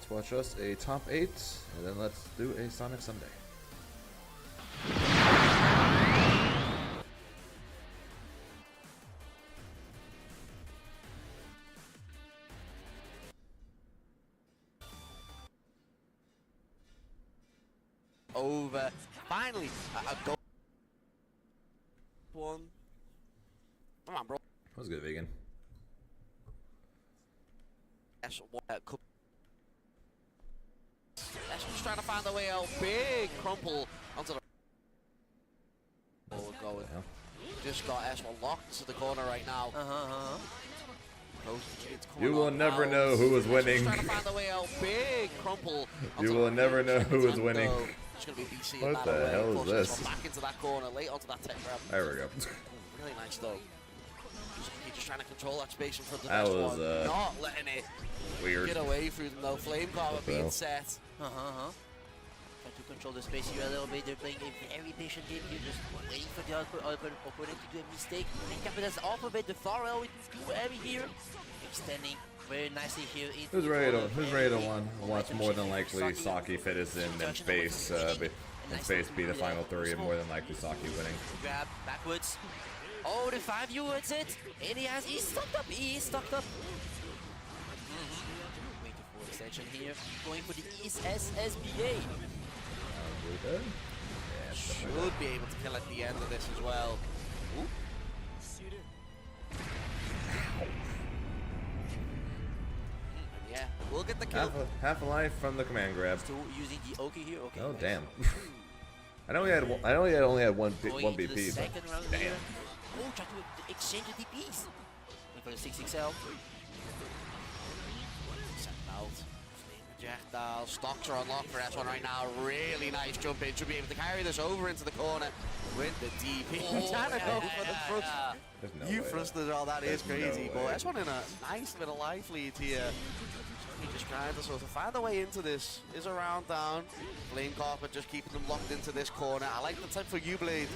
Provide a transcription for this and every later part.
Let's watch us a top 8, and then let's do a Sonic Sunday. Over. Finally, a goal. One. Come on, bro. That was good, Vegan. That's just trying to find a way out. Big crumple onto the. Oh, we're going. Just got S1 locked to the corner right now. You will never know who is winning. Trying to find a way out. Big crumple. You will never know who is winning. What the hell is this? Back into that corner, late onto that tech grab. There we go. Really nice though. He's just trying to control that space in front of the That was not letting it weird. get away through them though. Flame Carver being set. Trying to control the space here a little bit. They're playing a very patient game here, just waiting for the opponent to do a mistake. And Capita's off of it. The far rail with too heavy here. Extending very nicely here. Who's ready to watch more than likely Saki Fittis in space be the final 3 and more than likely Saki winning. Grab backwards. Oh, the 5U hits it. And he's stocked up. He's stocked up. Waiting for extension here. Going for the East SSBA. Good. Should be able to kill at the end of this as well. Ooh. Yeah, we'll get the kill. Half a life from the command grab. Still using the Oki here. Okay. Oh damn! I only had one BP. Second round Damn. here. Oh, try to exchange the DPs. Going for the 6XL. Set out. Projectile. Stocks are unlocked for S1 right now. Really nice jump in. Should be able to carry this over into the corner with the DP. Trying to go for the front. You frusted all that is crazy, but S1 in a nice little life lead here. He just trying to sort of find a way into this. Is a round down. Flame Carpet just keeping them locked into this corner. I like the type for U-Blade.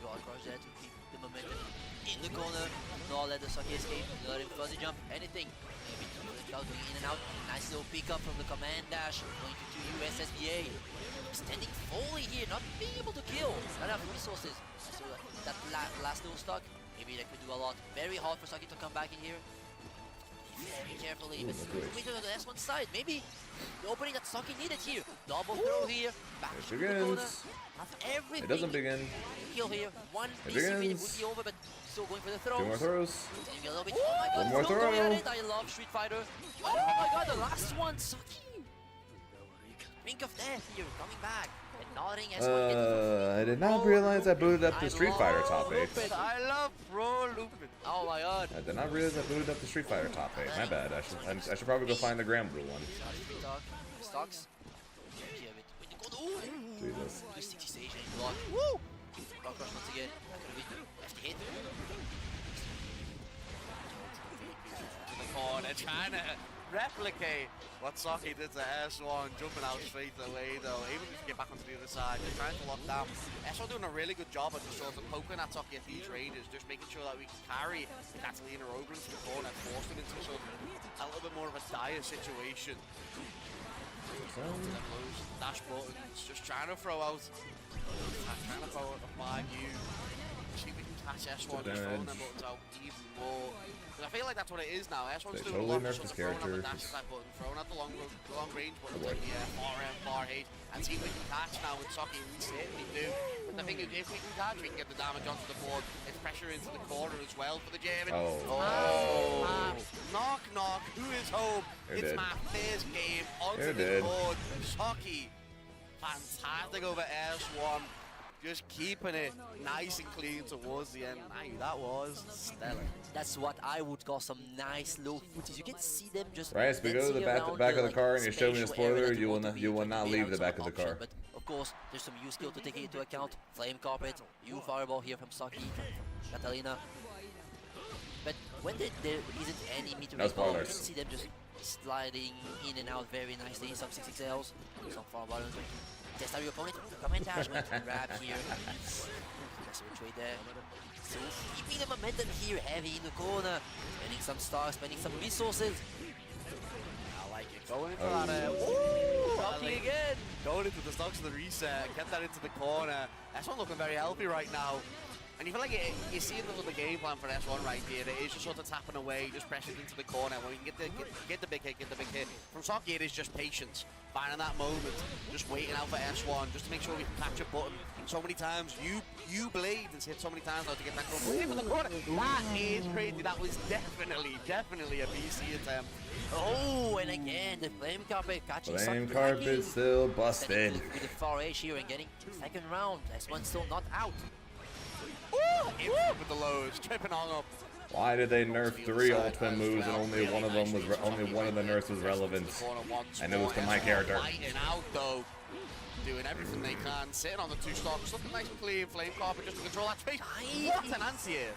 Go across there to keep the momentum in the corner. Not let the Saki escape. Let him fuzzy jump. Anything. Maybe going in and out. Nice little pick up from the command dash. Going to USSBA. Extending fully here. Not being able to kill. Not enough resources. So that last little stock. Maybe that could do a lot. Very hard for Saki to come back in here. Very carefully, but moving to the S1 side. Maybe the opening that Saki needed here. Double throw here. Back to the corner. Have everything. It doesn't begin. Kill here. One BCB would be over, but still going for the throws. 2 more throws. A little bit. Oh my god, one more still throw. going at it. I love Street Fighter. Oh my god, the last one. Saki. Think of that here. Coming back. And nodding S1 I did not realize I booted up the Street Fighter top 8. I love Pro Lupin. Oh my god. I did not realize I booted up the Street Fighter top 8. My bad. I should probably go find the Grand Blue one. Stocks. Jesus. 360 stage and block. Woo! Block rush once again. That could have been left hit. To the corner, trying to replicate what Saki did to S1, jumping out straight away though. Even if you get back onto the other side, they're trying to lock down. S1 doing a really good job at just sort of poking at Saki at these ranges, just making sure that we can carry the Catalina over into the corner, force them into sort of a little bit more of a dire situation. Dash buttons, just trying to throw out. Trying to throw out the 5U. See if we can catch S1, just throwing them buttons out even more. Because I feel like that's what it is now. S1's doing a lot of sort of throwing out the dash attack button, throwing out the long range buttons like the far M, far H, and see if we can catch now with Saki. We certainly do. But the thing is, if we can catch, we can get the damage onto the board. It's pressure into the corner as well for the German. Knock, knock. Who is home? It's my first game onto the board. Saki, fantastic over S1. Just keeping it nice and clean towards the end. That was stellar. That's what I would call some nice low footage. You can see them just. Right, so we go to the back of the car and you show me the spoiler. You will not leave the back of the car. But of course, there's some U skill to take into account. Flame Carpet, U Fireball here from Saki, Catalina. But when there isn't any meter recall, you can see them just sliding in and out very nicely. Some 6XLs, some far buttons. Test out your opponent. Command dash going to grab here. That's a trade there. So keeping the momentum here, heavy in the corner. Spending some stars, spending some resources. Going into that, ooh, Rocky again. Going into the stocks of the reset, get that into the corner. S1 looking very healthy right now. And you feel like you see the game plan for S1 right here. It is just sort of tapping away, just pressing into the corner where you can get the big hit, From Saki, it is just patience, finding that moment, just waiting out for S1, just to make sure we can catch a button. So many times, you Blade has hit so many times now to get that corner. Wait for the corner. That is crazy. That was definitely a BC attempt. Oh, and again, the Flame Carpet catching Flame Saki Carpet lagging. still busted. With the far edge here and getting second round. S1 still not out. In with the lows, tripping on up. Why did they nerf 3 ultimate moves and only one of them was only one of the nerfs was relevant? And it was to my character. Fighting out though, doing everything they can, sitting on the 2 stocks, looking nice and clean. Flame Carpet just to control that space. What an anti-air!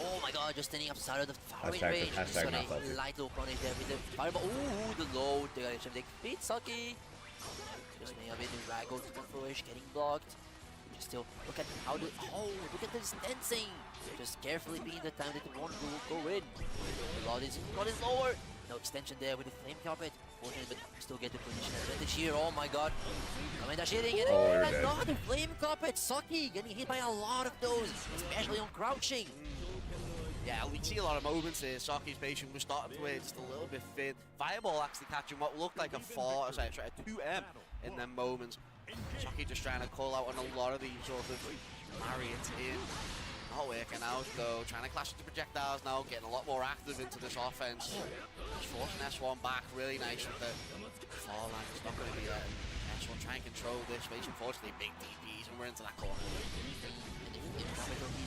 Oh my god, just standing outside of the far Hashtag- range. hashtag Just got not a salty. light low on it there with the fireball. Ooh, the low. They got a they beat Saki. Just making a bit of Rago to the push, getting blocked. Just still look at how the look at the distancing. Just carefully being the time that the one will go in. The lot is lower. No extension there with the Flame Carpet. Fortunately, but still get the position advantage here. Oh my god. Commander shitting it. Oh, you're dead. Another Flame Carpet. Saki getting hit by a lot of those, especially on crouching. Yeah, we see a lot of moments here. Saki's patient was starting to wear just a little bit thin. Fireball actually catching what looked like a 2M in them moments. Saki just trying to call out on a lot of these sort of marionettes in. Not working out though, trying to clash with the projectiles now, getting a lot more active into this offense. Just forcing S1 back really nice with the fall line. It's not going to be there. S1 trying to control this space. Unfortunately, big DPs and we're into that corner.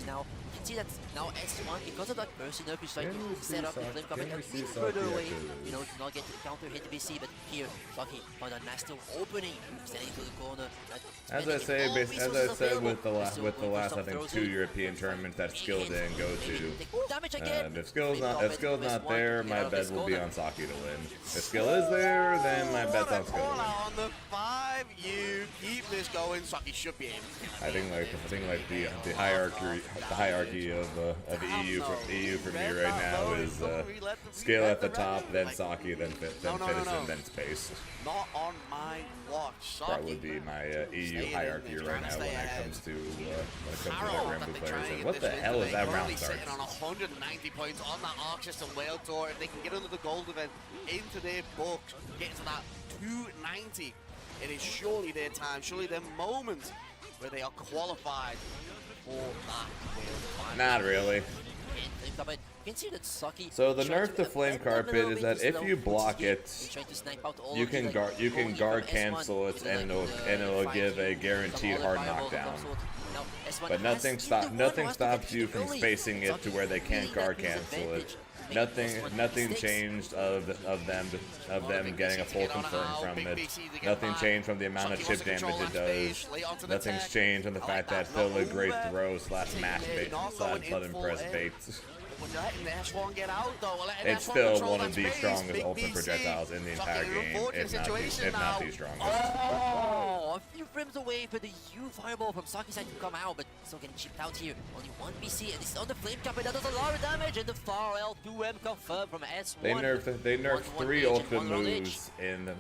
Now, you can see that now S1, because of that person up, is trying to set up the Flame Carpet a see bit further Saki away, actually? you know, to not get the counter hit the BC, but here, Saki found a nice little opening, standing to the corner. As I said with the last I think 2 European tournaments that skill didn't go to. Damage again. If skill's not there, my bet will be on Saki to win. If skill is there, then my bet's on skill. Call out on the 5, you keep this going. Saki should be able to. I think like the hierarchy of EU for me right now is skill at the top, then Saki, then Citizen, then Space. Not on my watch. That would be my EU hierarchy right now when it comes to the Rambo players. And what the hell is that round start? Sitting on 190 points on that Arc System Whale Tour. If they can get under the gold event into their books, get to that 290, it is surely their time, surely their moment where they are qualified for that. Not really. You can see that Saki So the nerf to Flame Carpet is that if you block it, you can guard cancel it and it'll give a guaranteed hard knockdown. But nothing stops you from spacing it to where they can't guard cancel it. Nothing changed of them getting a full confirm from it. Nothing changed from the amount of chip damage it does. Nothing's changed on the fact that it's still a great throw / mash bait / button press bait. It's still one of the strongest ultimate projectiles in the entire game, if not the strongest. Oh, a few frames away for the U Fireball from Saki's side to come out, but still getting chipped out here. Only 1 BC, and this is on the Flame Carpet. That does a lot of damage, and the far L2M confirmed from S1. They nerfed 3 ultimate moves in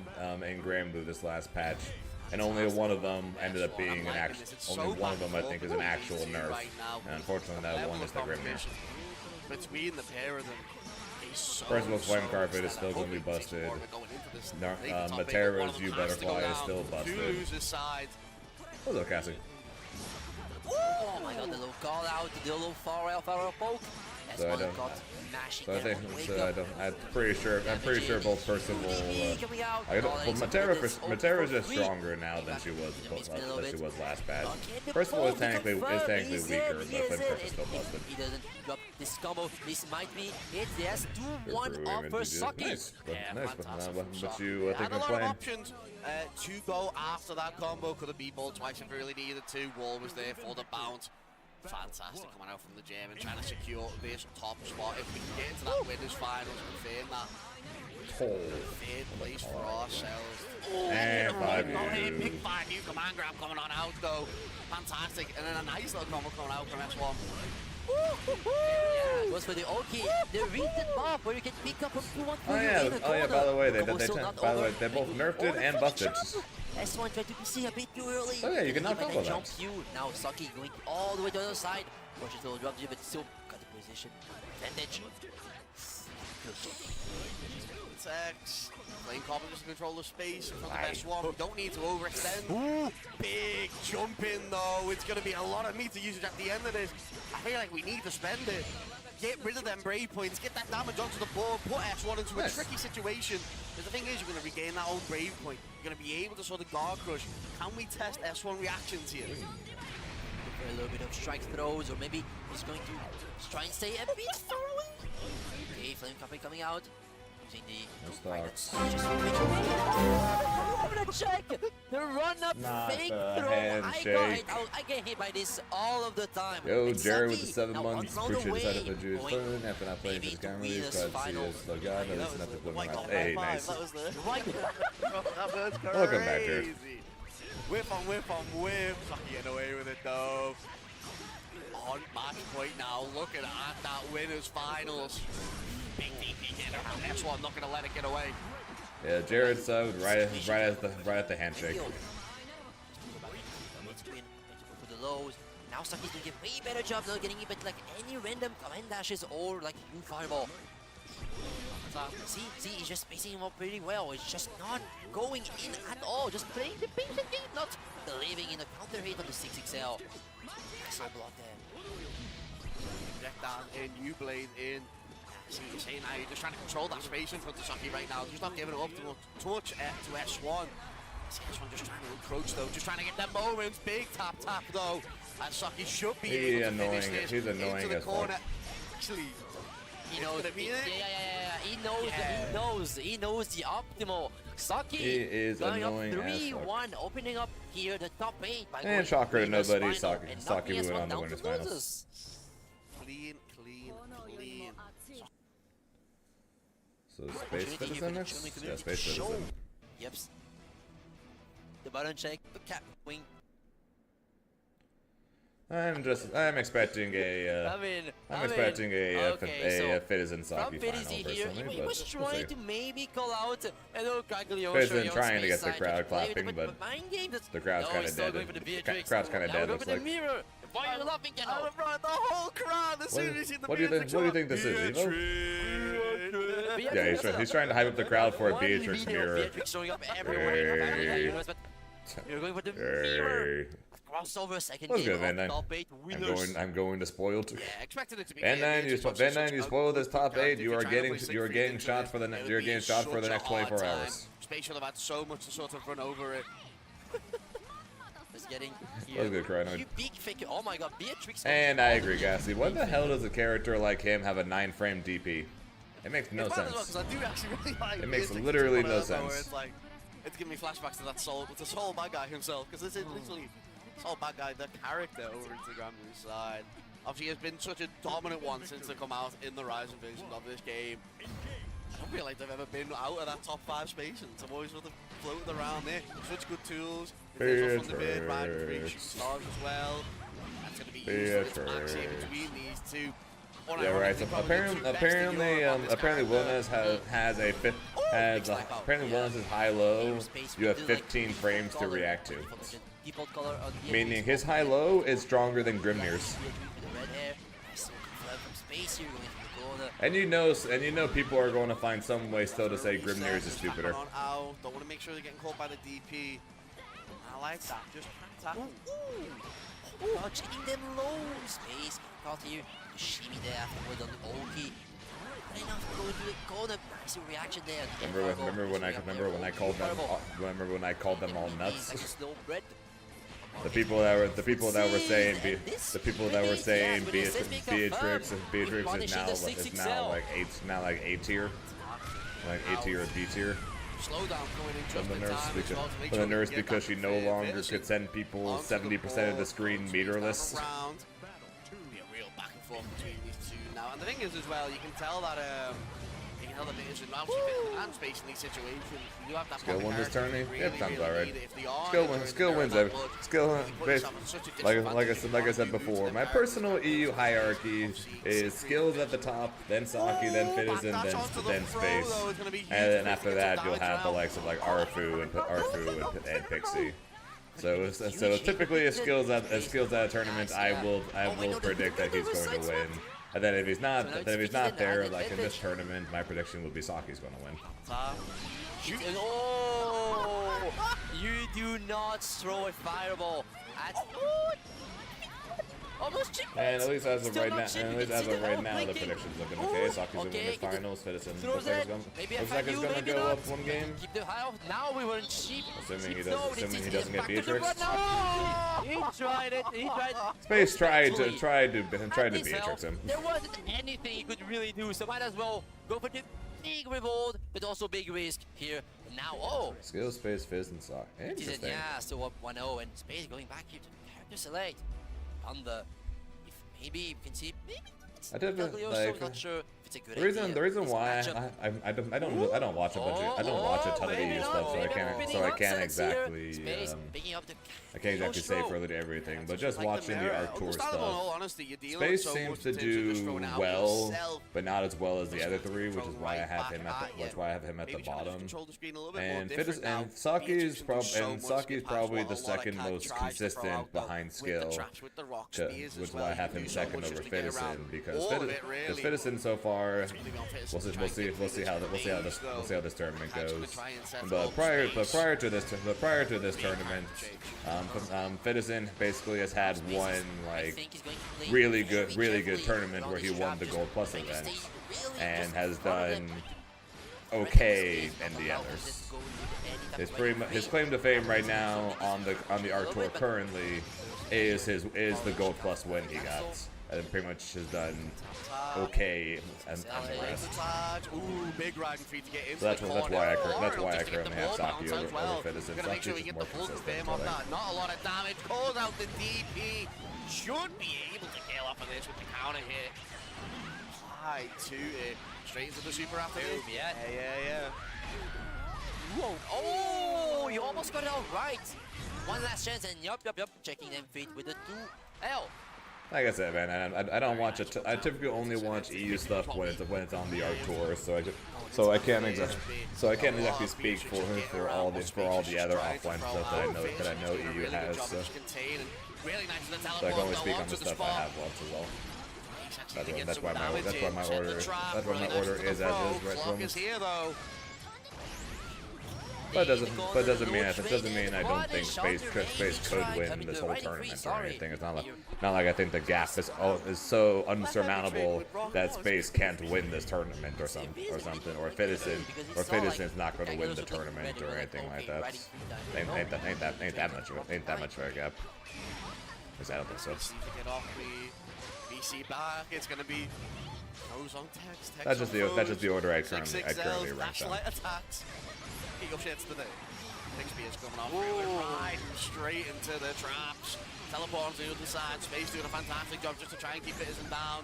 Granblue this last patch, and only one of them ended up being an actual. Only one of them I think is an actual nerf, and unfortunately that one is the Grimnir. Between the pair of them, First of all, Flame Carpet is still going to be busted. Matera's U Butterfly is still busted. What's up, Cassie? Oh my god, the little call out, the little far poke. So I'm pretty sure both Percival. Matera's just stronger now than she was last patch. Percival is technically weaker, but Flame Carpet is still busted. He doesn't drop this combo. This might be it. Yes, 2-1 offer Saki. Nice, but you had think a of lot of playing. options to go after that combo. Could have B-balled twice if really needed to. Wall was there for the bounce. Fantastic coming out from the gym and trying to secure this top spot. If we can get into that winners finals and confirm that third place for ourselves. And 5U. Big 5U command grab coming on out though. Fantastic. And then a nice little combo coming out from S1. Yeah, goes for the Oki. The recent buff where you can pick up from 2-1 Oh yeah, by the way, they both nerfed it and buffed it. S1 tried to PC a bit too early. Oh yeah, you can knock combo that. Now Saki going all the way to the other side. Pushes the drop, but still got the position. Advantage. Sex. Playing competence to control the space from the best one. We don't need to overextend. Ooh, big jump in though. It's going to be a lot of meter usage at the end of this. I feel like we need to spend it. Get rid of them brave points, get that damage onto the board, put S1 into a tricky situation. But the thing is, you're going to regain that old brave point. You're going to be able to sort of guard crush. Can we test S1 reactions here? A little bit of strike throws, or maybe he's going to try and stay a bit far away. Okay, Flame Copy coming out. Using the... check! The run-up fake throw! I get hit by this all of the time. Yo, Jerry with the 7 months. Appreciate the side of the Jews. Fun after not playing for the camera release. Glad to see us. Look, God, no, this is nothing but my... Hey, nice. That was crazy. Welcome back, Jared. Whip on whip on whip. Saki getting away with it though. On match point now, looking at that winners finals. Big DP hit around S1, not gonna let it get away. Yeah, Jared's right at the handshake. For the lows. Now Saki's doing a way better job not getting even like any random command dashes or like new fireball. See, he's just spacing him up pretty well. It's just not going in at all. Just playing the patient game, not believing in the counter hit on the 6XL. Nice little block there. Deck down in, new blade in. See what you're saying now, you're just trying to control that space in front of Saki right now. Just not giving it up too much to S1. See S1 just trying to approach though, just trying to get that moment. Big tap though. And Saki should be able to finish this. He's annoying into the as corner. fuck. Actually, he knows. He knows the optimal. Saki is going up annoying 3-1, opening up here the top 8. And shocker to nobody. Saki moving on to winners finals. Clean. So Space Citizen next? Yeah, Space Citizen. Yep. The button check, the cap wing. I'm expecting a Fitizen Saki final personally, he was but trying to maybe call out hello Cagliostro. Fitizen trying to get the crowd clapping, but the crowd's kind of dead. Crowd's kind of dead. Looks like. Why are you laughing at all? The whole crowd as soon as you see the what do you think this is, Evo? Yeah, he's trying to hype up the crowd for a Beatrix mirror. Beatrix showing up everywhere. You're going for the mirror. Crossover second game good, of man. Top 8 winners. I'm going to spoil too. Yeah, expected it to be. Van 9, you spoil this top 8. You are getting shot for the next 24 hours. Space should have had so much to sort of run over it. Getting that was good cry. Big figure. Oh my god, Beatrix. And I agree, Gassy. What the hell does a character like him have a 9-frame DP? It makes no sense. I do actually really like it makes literally no sense. It's giving me flashbacks to that Soul, the Soul bad guy himself, because this is literally Soul bad guy, the character over Instagram side. Obviously, he has been such a dominant one since they come out in the Rising version of this game. I don't feel like they've ever been out of that top 5 space, and I've always sort of floated around there. Such good tools. From the mid, right, shooting stars as well. That's going to be used for its max here between these two. Yeah, right. So apparently Wellness apparently Wellness' high-low. You have 15 frames to react to. Meaning his high-low is stronger than Grimnir's. And you know people are going to find some way still to say Grimnir's is stupider. Don't want to make sure they're getting caught by the DP. I like that. Just tap. Dodging them low space. Got here. Shimmy there afterwards on the Oki. Not enough to go to the corner. Nice reaction there. Remember when I called them all nuts? The people that were saying Beatrix is now like A tier, like A tier or B tier. From the nurse because she no longer could send people 70% of the screen meterless. Be a real back and forth between these two now, and the thing is as well, you can tell another bit is obviously fit and space in these situations. You have that Skill win this tourney? really, Yep, sounds really alright. need it. If they are Skill wins every. Like I said before, my personal EU hierarchy is skills at the top, then Saki, then Citizen, then space, and then after that you'll have the likes of like Arfu and Pixie. So typically a skills at a tournament, I will predict that he's going to win. And then if he's not there, like in this tournament, my prediction will be Saki's going to win. Oh! You do not throw a fireball at. Almost chicken. And at least as of right now, the predictions looking okay. Saki's gonna win the finals. Citizen looks like it's gonna go up one game. Keep the high off. Now we weren't cheap. Assuming he doesn't get Beatrix. He tried it. He tried. Space tried to Beatrix him. There wasn't anything he could really do, so might as well go for the big reward, but also big risk here. Now, Skill, Space, Fizz, and Sock. Interesting. Yeah, so up 1-0 and Space going back here to character select. On the, if maybe you can see, maybe it's not sure if it's a good idea. The reason why I don't watch a ton of EU stuff, so I can't exactly say further to everything. But just watching the Arc Tour stuff, Space seems to do well, but not as well as the other three, which is why I have him at the bottom. And Saki's probably the second most consistent behind skill, which is why I have him second over Fidison, because Fidison so far, we'll see how this tournament goes. But prior to this tournament, Fidison basically has had one like really good tournament where he won the Gold Plus event and has done okay in the others. His claim to fame right now on the Arc Tour currently is the Gold Plus win he got. And pretty much has done okay on the rest. Ooh, big riding feet to get into That's why I currently have Saki over Fidison. Saki's just more consistent. Not a lot of damage. Calls out the DP. Should be able to kill off of this with the counter hit. Applied to it. Straight into the super after this. Yeah. Whoa. Oh, you almost got it all right. One last chance and yup. Checking them feet with the 2L. Like I said, man, I don't watch it. I typically only watch EU stuff when it's on the Arc Tour, so I can't exactly speak for all the other offline stuff that I know EU has. So I can only speak on the stuff I have watched as well. That's why my order is as is right from. But it doesn't mean I don't think Space could win this whole tournament or anything. It's not like I think the gap is so unsurmountable that Space can't win this tournament or something, or Fidison is not going to win the tournament or anything like that. Ain't that much of a gap. I don't think so. It's gonna be that's just the order I currently rank them. Get your shits today. Bixby is coming off right straight into the traps. Teleporting to the other side. Space doing a fantastic job just to try and keep Fidison down.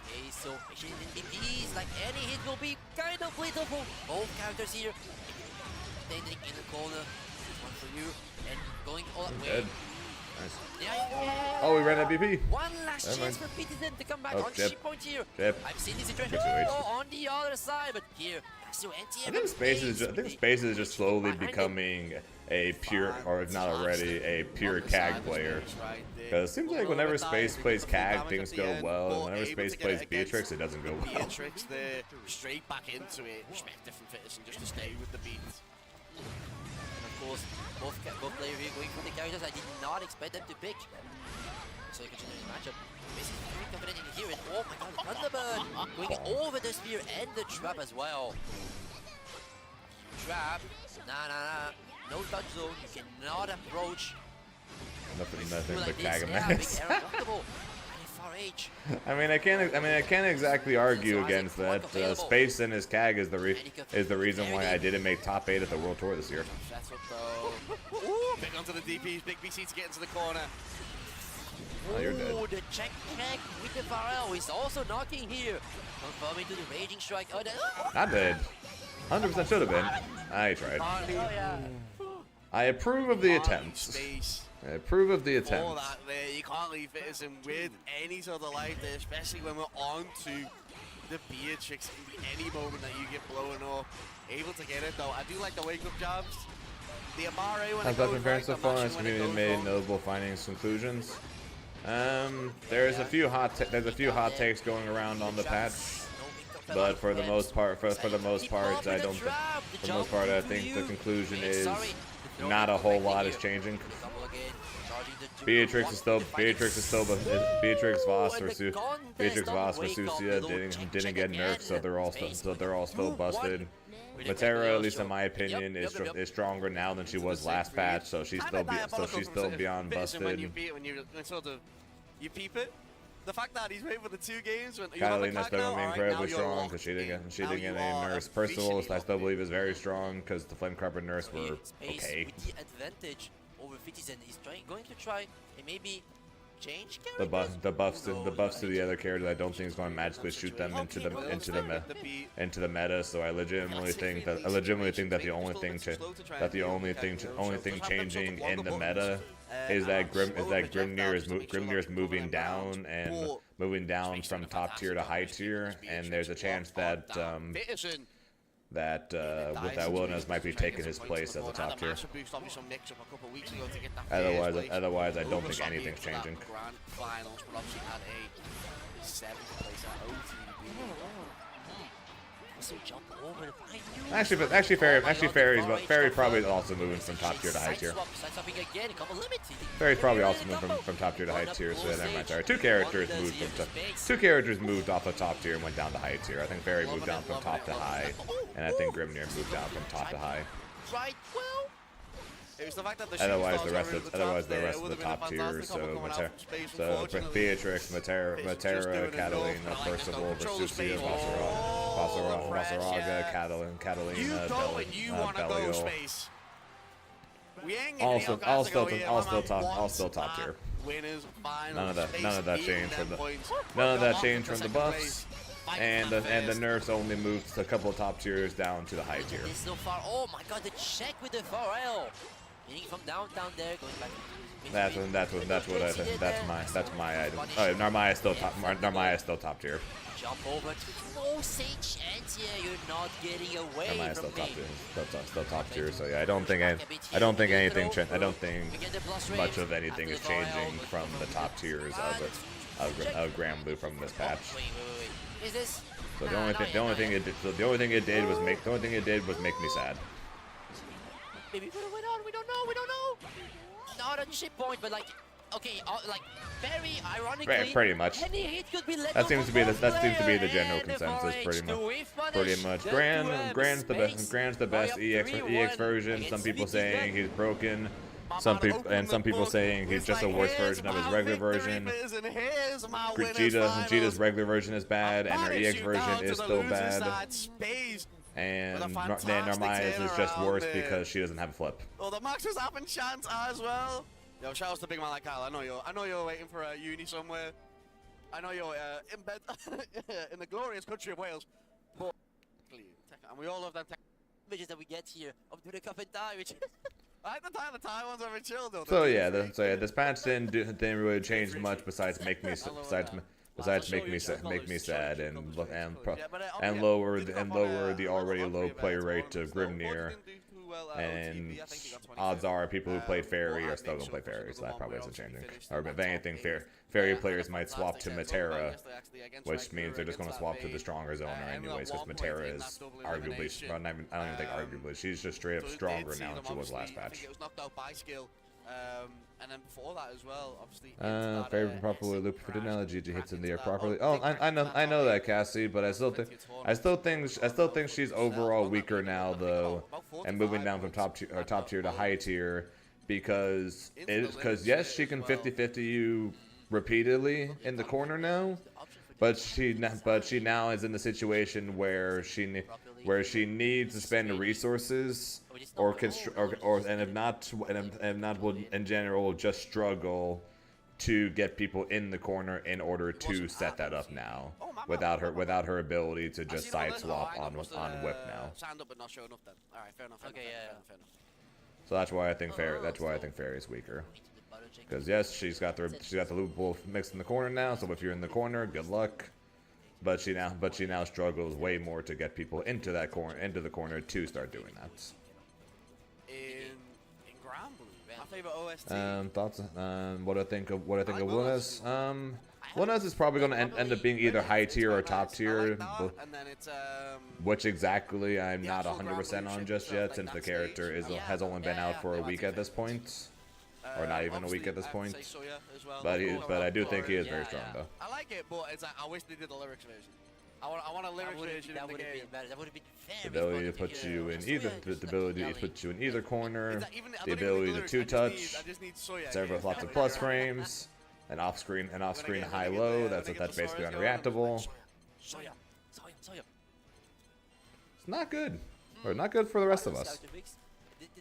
Okay, so DPs, like any hit will be kind of lethal. Both characters here. Standing in the corner. This one for you. And going all the way. Nice. Yeah. Oh, we ran that BP. One last chance for Fidison to come back on ship point here. I've seen this situation on the other side, but here, I think Space is just slowly becoming a pure, or if not already, a pure CAG player. Because it seems like whenever Space plays CAG, things go well, and whenever Space plays Beatrix, it doesn't go well. Beatrix there, straight back into it. Expected from Fidison just to stay with the beats. Of course, both players here going for the characters I did not expect them to pick. So continuing the matchup. Basically very confident in here, and oh my god, Thunderbird going over the spear and the trap as well. Trap, nah, no touch zone, you cannot approach. Nothing like but this. Kagamax. Yeah, I mean, I can't exactly argue against that. Space and his CAG is the reason why I didn't make top 8 at the World Tour this year. That's up though. Ooh, big onto the DPs, big BC to get into the corner. Oh, you're dead. The check with the Pharrell is also knocking here. Confirming to the Raging Strike. Oh, Not dead. 100% should have been. I tried. oh yeah. I approve of the attempts. I approve of the All attempts. that there, you can't leave it in with any sort of life there, especially when we're on to the Beatrix in any moment that you get blown up. Able to get it though. I do like the wake up jabs. The Amare when Has it that goes been fair right, so the far? mashing Has when it community goes made wrong. notable findings, conclusions? There's a few hot takes going around on the patch, but for the most part, for the most part, I don't. For the most part, I think the conclusion is not a whole lot is changing. Beatrix Voss versus Sucia didn't get nerfed, so they're all still busted. Matera, at least in my opinion, is stronger now than she was last patch, so she's still beyond busted. When you peep it. The fact that he's waiting for the 2 games when you're on the Catalina's clock now, still alright, incredibly now strong you're because she didn't locked get in. any Now you nerfs. are Percival, I officially still believe is very strong because the Flame Carpet nerfs were okay. With the advantage over Fitizen, he's going to try and maybe change The characters. buffs to the other characters, I don't think is going to magically shoot them into the meta. So I legitimately think that the only thing changing in the meta is that Grimnir is moving down from top tier to high tier, and there's a chance that Wilderness might be taking his place as a top tier. Otherwise, I don't think anything's changing. Actually, Fairy probably also moving from top tier to high tier. Fairy's probably also moving from top tier to high tier, so never mind. Sorry, two characters moved off of top tier and went down to high tier. I think Fairy moved down from top to high, and I think Grimnir moved down from top to high. Right, well. Otherwise, the rest of the top tier. So Beatrix, Matera, Catalina, Percival, Vesucia, Vasaraga, Catalina, Belial. All still top tier. None of that changed from the buffs. And the nerfs only moved a couple of top tiers down to the high tier. So far, oh my god, the check with the Pharrell. Meaning from downtown there, going back to That's what I think. That's my item. Oh, Narmaya's still top tier. jump over to no say chance here, you're not getting away Narmaya's from still me. top tier. So yeah, I don't think much of anything is changing from the top tiers of Granblue from this patch. Wait. Is this? So the only thing it did was make me sad. Maybe put it on. We don't know. Not a chip point, but like, okay, like very ironically, Pretty much. any hit could be let That seems to be the general and consensus. FRH Pretty much. Grand's the best EX version. Some people saying he's broken. Some people saying he's just a worse version of his regular version. Vegeta's regular version is bad, and her EX version is still bad. And Narmaya's is just worse because she doesn't have a flip. Oh, the Max was having chance as well. Yo, shout out to big man like Kyle. I know you're waiting for a uni somewhere. I know you're in bed in the glorious country of Wales. But and we all love them images that we get here of the cup and die, which I like the Thai ones are chill though. So yeah, this patch didn't really change much besides make me sad and lower the already low play rate of Grimnir. And odds are people who played Fairy are still gonna play Fairy, so that probably isn't changing. Or if anything, Fairy players might swap to Matera, which means they're just gonna swap to the stronger zoner anyways, because Matera is arguably, I don't even think arguably, she's just straight up stronger now than she was last patch. And then before that as well, obviously. Favorite properly loop for analogy to hits in the air properly. Oh, I know that, Cassie, but I still think she's overall weaker now though, and moving down from top tier to high tier, because yes, she can 50-50 you repeatedly in the corner now, but she now is in the situation where she needs to spend resources and if not will in general just struggle to get people in the corner in order to set that up now, without her ability to just side swap on whip now. Signed up but not showing up then. All right, fair enough. Okay, yeah. Fair enough. So that's why I think Fairy's weaker. Because yes, she's got the loop wolf mixed in the corner now. So if you're in the corner, good luck. But she now struggles way more to get people into the corner to start doing that. In Granblue, my favorite OST. Thoughts? What I think of Willis? Willis is probably going to end up being either high tier or top tier. And then it's which exactly I'm not 100% on just yet, since the character has only been out for a week at this point. Or not even a week at this point. But I do think he is very strong though. I like it, but it's like, I wish they did the lyrics version. I want a lyrics version in the game. That would have been The ability to put you in either corner, the ability to two-touch, lots of plus frames, an off-screen high-low. That's basically unreactable. It's not good. Or not good for the rest of us.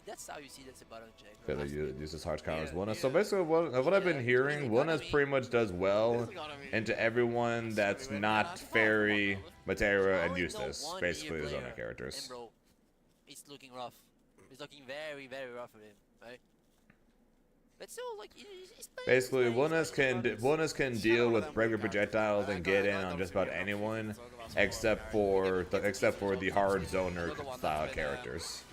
That's how you see that's about Jack. Because he uses hard counters Wilna. So basically, what I've been hearing, Wilna pretty much does well into everyone that's not Fairy, Matera, and Eustace. Basically, the Zona characters. Bro, it's looking rough. It's looking very, very rough for him, right? But still, like, basically, Wilnas can deal with regular projectiles and get in on just about anyone, except for the hard zoner style characters.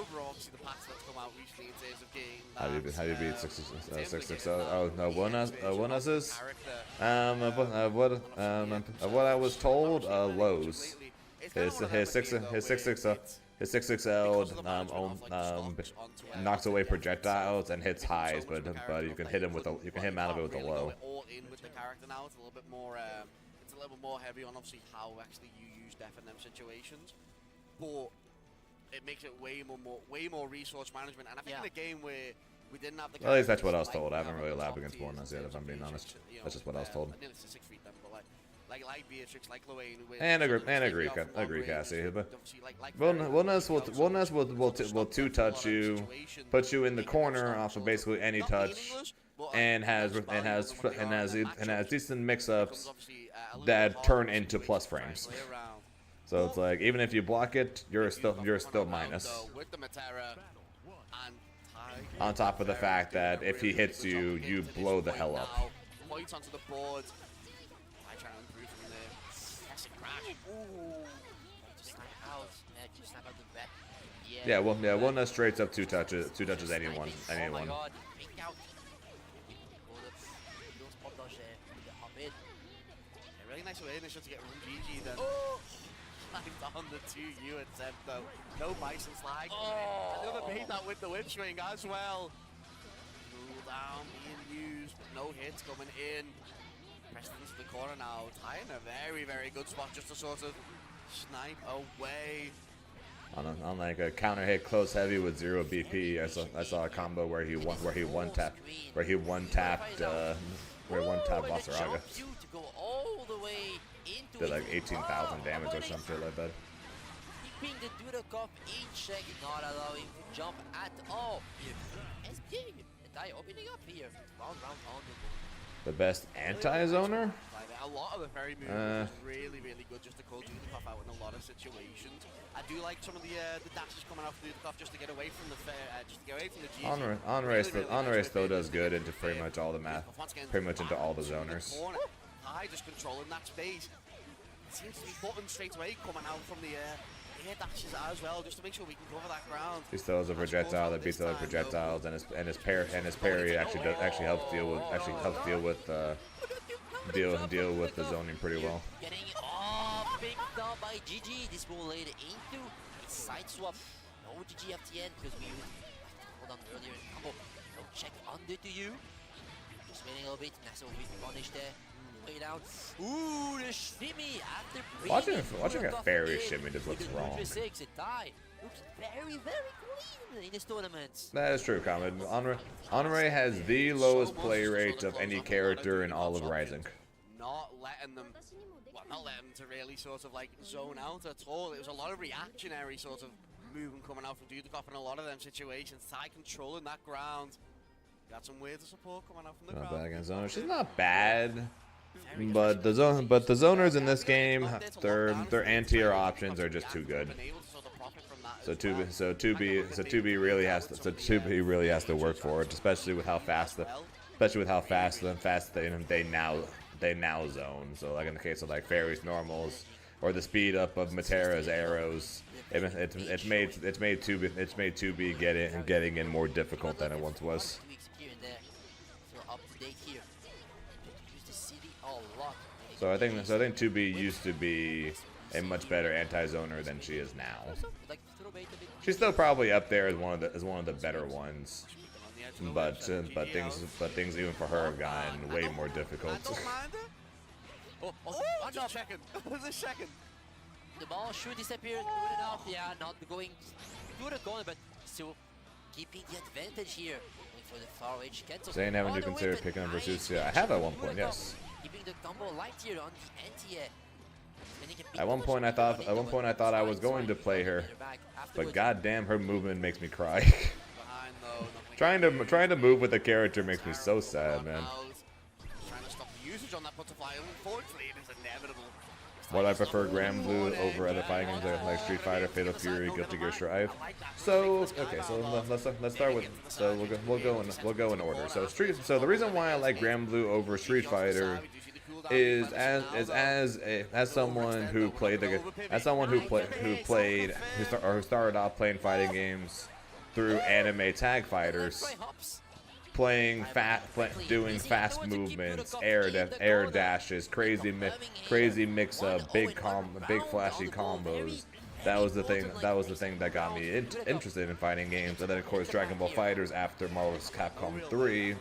Obviously the packs that's come out recently in terms of game. How do you beat 660? Oh no, Wilnas is. What I was told, lows. His 660 knocks away projectiles and hits highs, but you can hit him out of it with a low. All in with the character now. It's a little bit more. It's a little bit more heavy on obviously how actually you use def in them situations, but it makes it way more resource management. And I think in a game where we didn't have the. Well, at least that's what I was told. I haven't really labbed against Wilnas yet, if I'm being honest. That's just what I was told. Like Beatrix, like Luane, and agree, Cassie. But Wilnas will two-touch you, put you in the corner off of basically any touch, and has decent mix-ups that turn into plus frames. So it's like even if you block it, you're still minus. On top of the fact that if he hits you, you blow the hell up. Points onto the board. Trying to improve from there. Classic crash. Ooh. Just snap out. Just snap out the bet. Yeah, one that straight up two touches anyone. Oh my god. Pink out. Really nice way initial to get room GG then. On the 2U attempt though. No Bison Slag. And the other made that with the whip swing as well. Cool down being used, but no hits coming in. Preston's to the corner now, Ty in a very, very good spot just to sort of snipe away. On like a counter hit close heavy with 0 BP, I saw a combo where he one tapped Vasaraga. Did like 18,000 damage or something like that. Keeping the Dudakov in check, not allowing to jump at all. SK, and Ty opening up here. Round on the board. The best anti-zoner? A lot of the fairy moves really, really good just to call Dudakov out in a lot of situations. I do like some of the dashes coming off Dudakov just to get away from the just to get away from the GG. Honore still does good into pretty much all the into all the zoners. Ty just controlling that space. It seems to be buttons straight away coming out from the air dashes as well, just to make sure we can cover that ground. He still has a projectile that beats other projectiles, and his parry actually helps deal with the zoning pretty well. Getting picked up by GG. This will later into a side swap. No GG at the end because we hold on earlier in combo. No check under to you. Just waiting a little bit. Naso will be punished there. Way down. Ooh, the shimmy after watching a fairy shimmy just looks wrong. Looks very, very clean in this tournament. That is true, Comet. Honore has the lowest play rate of any character in all of Rising. Not letting them to really sort of like zone out at all. It was a lot of reactionary sort of movement coming out from Dudakov in a lot of them situations. Ty controlling that ground. Got some waves of support coming out from the Not crowd. bad against zoner. She's not bad, but the zoners in this game, their anti-air options are just too good. So 2B really has to work for it, especially with how fast they now zone. So like in the case of like Fairy's normals or the speed up of Matera's arrows, it's made 2B getting in more difficult than it once was. So I think 2B used to be a much better anti-zoner than she is now. She's still probably up there as one of the better ones, but things even for her have gotten way more difficult. Just checking. Just checking. The ball should disappear. Good enough. Yeah, not going to the corner, but still keeping the advantage here. Going for the far edge. Zane, haven't you considered picking up Versus? Yeah, I have at one point, yes. Keeping the combo light here on the anti-air. At one point I thought I was going to play her, but goddamn, her movement makes me cry. trying to move with the character makes me so sad, man. Trying to stop the usage on that butterfly. Unfortunately, it is inevitable. What I prefer Grand Blue over other fighting games like Street Fighter, Fatal Fury, Guilty Gear Strive. So okay, so let's start with we'll go in order. So the reason why I like Grand Blue over Street Fighter is as someone who started off playing fighting games through anime tag fighters, doing fast movements, air dashes, crazy mix of big flashy combos. That was the thing that got me interested in fighting games. And then of course Dragon Ball FighterZ after Marvel's Capcom 3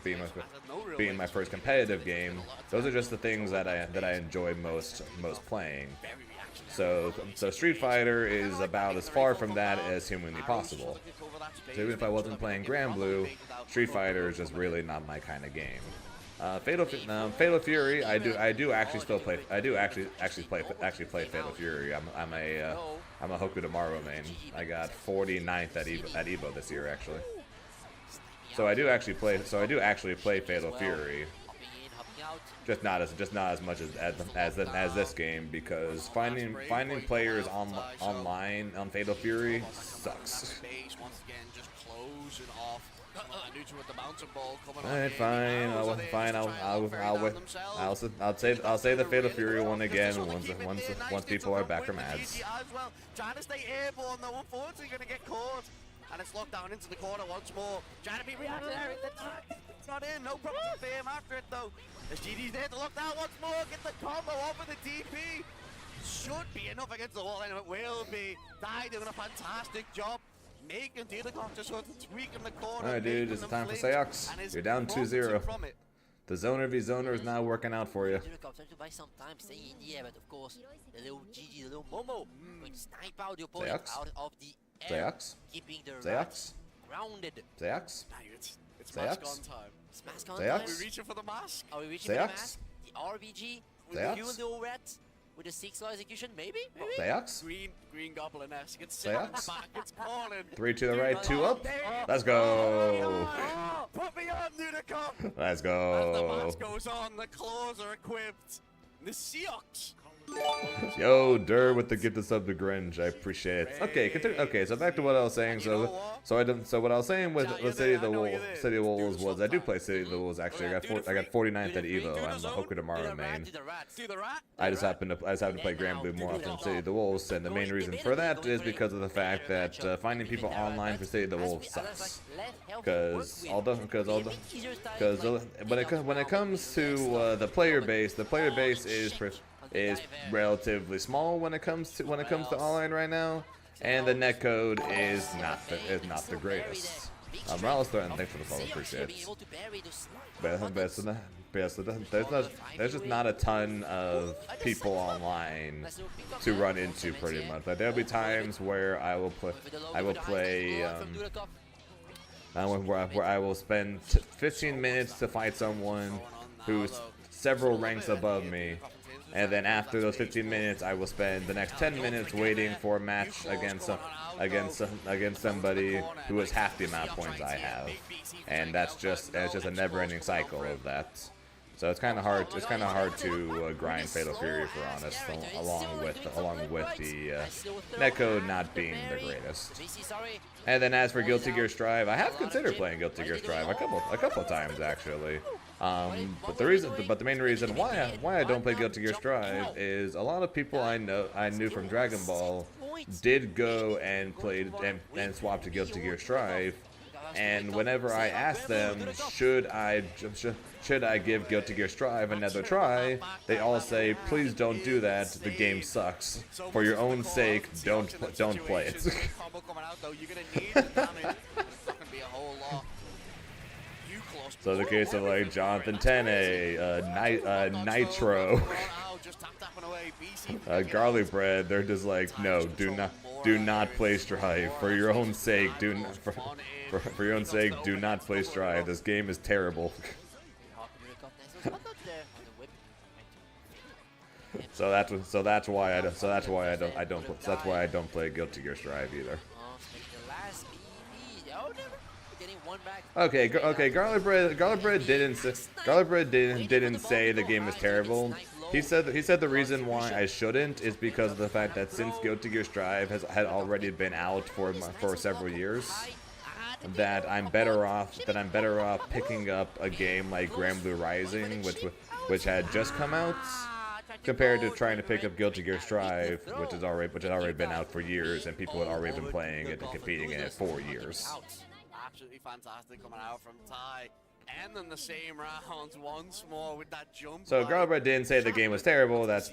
being my first competitive game. Those are just the things that I enjoy most playing. So Street Fighter is about as far from that as humanly possible. So even if I wasn't playing Grand Blue, Street Fighter is just really not my kind of game. Fatal Fury, I do actually play Fatal Fury. I'm a Hoku Tomorrow main. I got 49th at Evo this year actually. So I do actually play Fatal Fury. Just not as much as this game, because finding players online on Fatal Fury sucks. Alright, fine. I'll say the Fatal Fury one again once people are back from ads. Trying to stay airborne though, unfortunately gonna get caught. And it's locked down into the corner once more. Trying to be reactionary. It's not in. No problem for him after it though. As GD's there to lock down once more. Get the combo off with the DP. Should be enough against the wall, and it will be. Dai doing a fantastic job. Making Dudikoff just sort of tweaking the corner. Alright, dude, it's time for Seox. You're down 2-0. The zoner v zoner is now working out for you. Dudikoff trying to buy some time, staying in the air, but of course, the little GG, the little Momo, going to snipe out the opponent out of the air, keeping the rats grounded. Seox? It's mask on time. It's mask on time. Are we reaching for the mask? Are we reaching for the mask? The RBG will fuel the old rats with a 6-law execution, maybe? Seox? Green Goblin-esque. It's Seox back. It's calling. 3 to the right, 2 up. Let's go. Put me on, Dudikoff. Let's go. As the mask goes on, the claws are equipped. The Seox. Yo, Dur with the gift of sub to Gringe, I appreciate it. Okay, continue. Okay, so back to what I was saying. So what I was saying with City of the Wolves was I do play City of the Wolves actually. I got 49th at Evo. I'm a Hoku Tomorrow main. I just happen to play Grand Blue more often than City of the Wolves, and the main reason for that is because of the fact that finding people online for City of the Wolves sucks. Because when it comes to the player base is relatively small when it comes to online right now, and the netcode is not the greatest. Morales Threaten, thanks for the follow, appreciate it. There's just not a ton of people online to run into pretty much. Like there'll be times where I will play where I will spend 15 minutes to fight someone who's several ranks above me, and then after those 15 minutes, I will spend the next 10 minutes waiting for a match against somebody who has half the amount of points I have, and it's just a never-ending cycle of that. So it's kind of hard. It's kind of hard to grind Fatal Fury, for honest, along with the netcode not being the greatest. And then as for Guilty Gear Strive, I have considered playing Guilty Gear Strive a couple of times actually. But the main reason why I don't play Guilty Gear Strive is a lot of people I knew from Dragon Ball did go and played and swapped to Guilty Gear Strive. And whenever I ask them, should I give Guilty Gear Strive another try, they all say, please don't do that, the game sucks. For your own sake, don't play it. So the case of like Jonathan Tenne, Nitro, Garlic Bread, they're just like, no, do not play Strive. For your own sake, for your own sake, do not play Strive. This game is terrible. So that's why I don't play Guilty Gear Strive either. Okay, Garlic Bread didn't say the game was terrible. He said the reason why I shouldn't is because of the fact that since Guilty Gear Strive had already been out for several years, that I'm better off picking up a game like Grand Blue Rising, which had just come out, compared to trying to pick up Guilty Gear Strive, which had already been out for years and people had already been playing it and competing in it for years. Absolutely fantastic coming out from Ty. And in the same rounds once more with that jump. So Garlic didn't say the game was terrible. That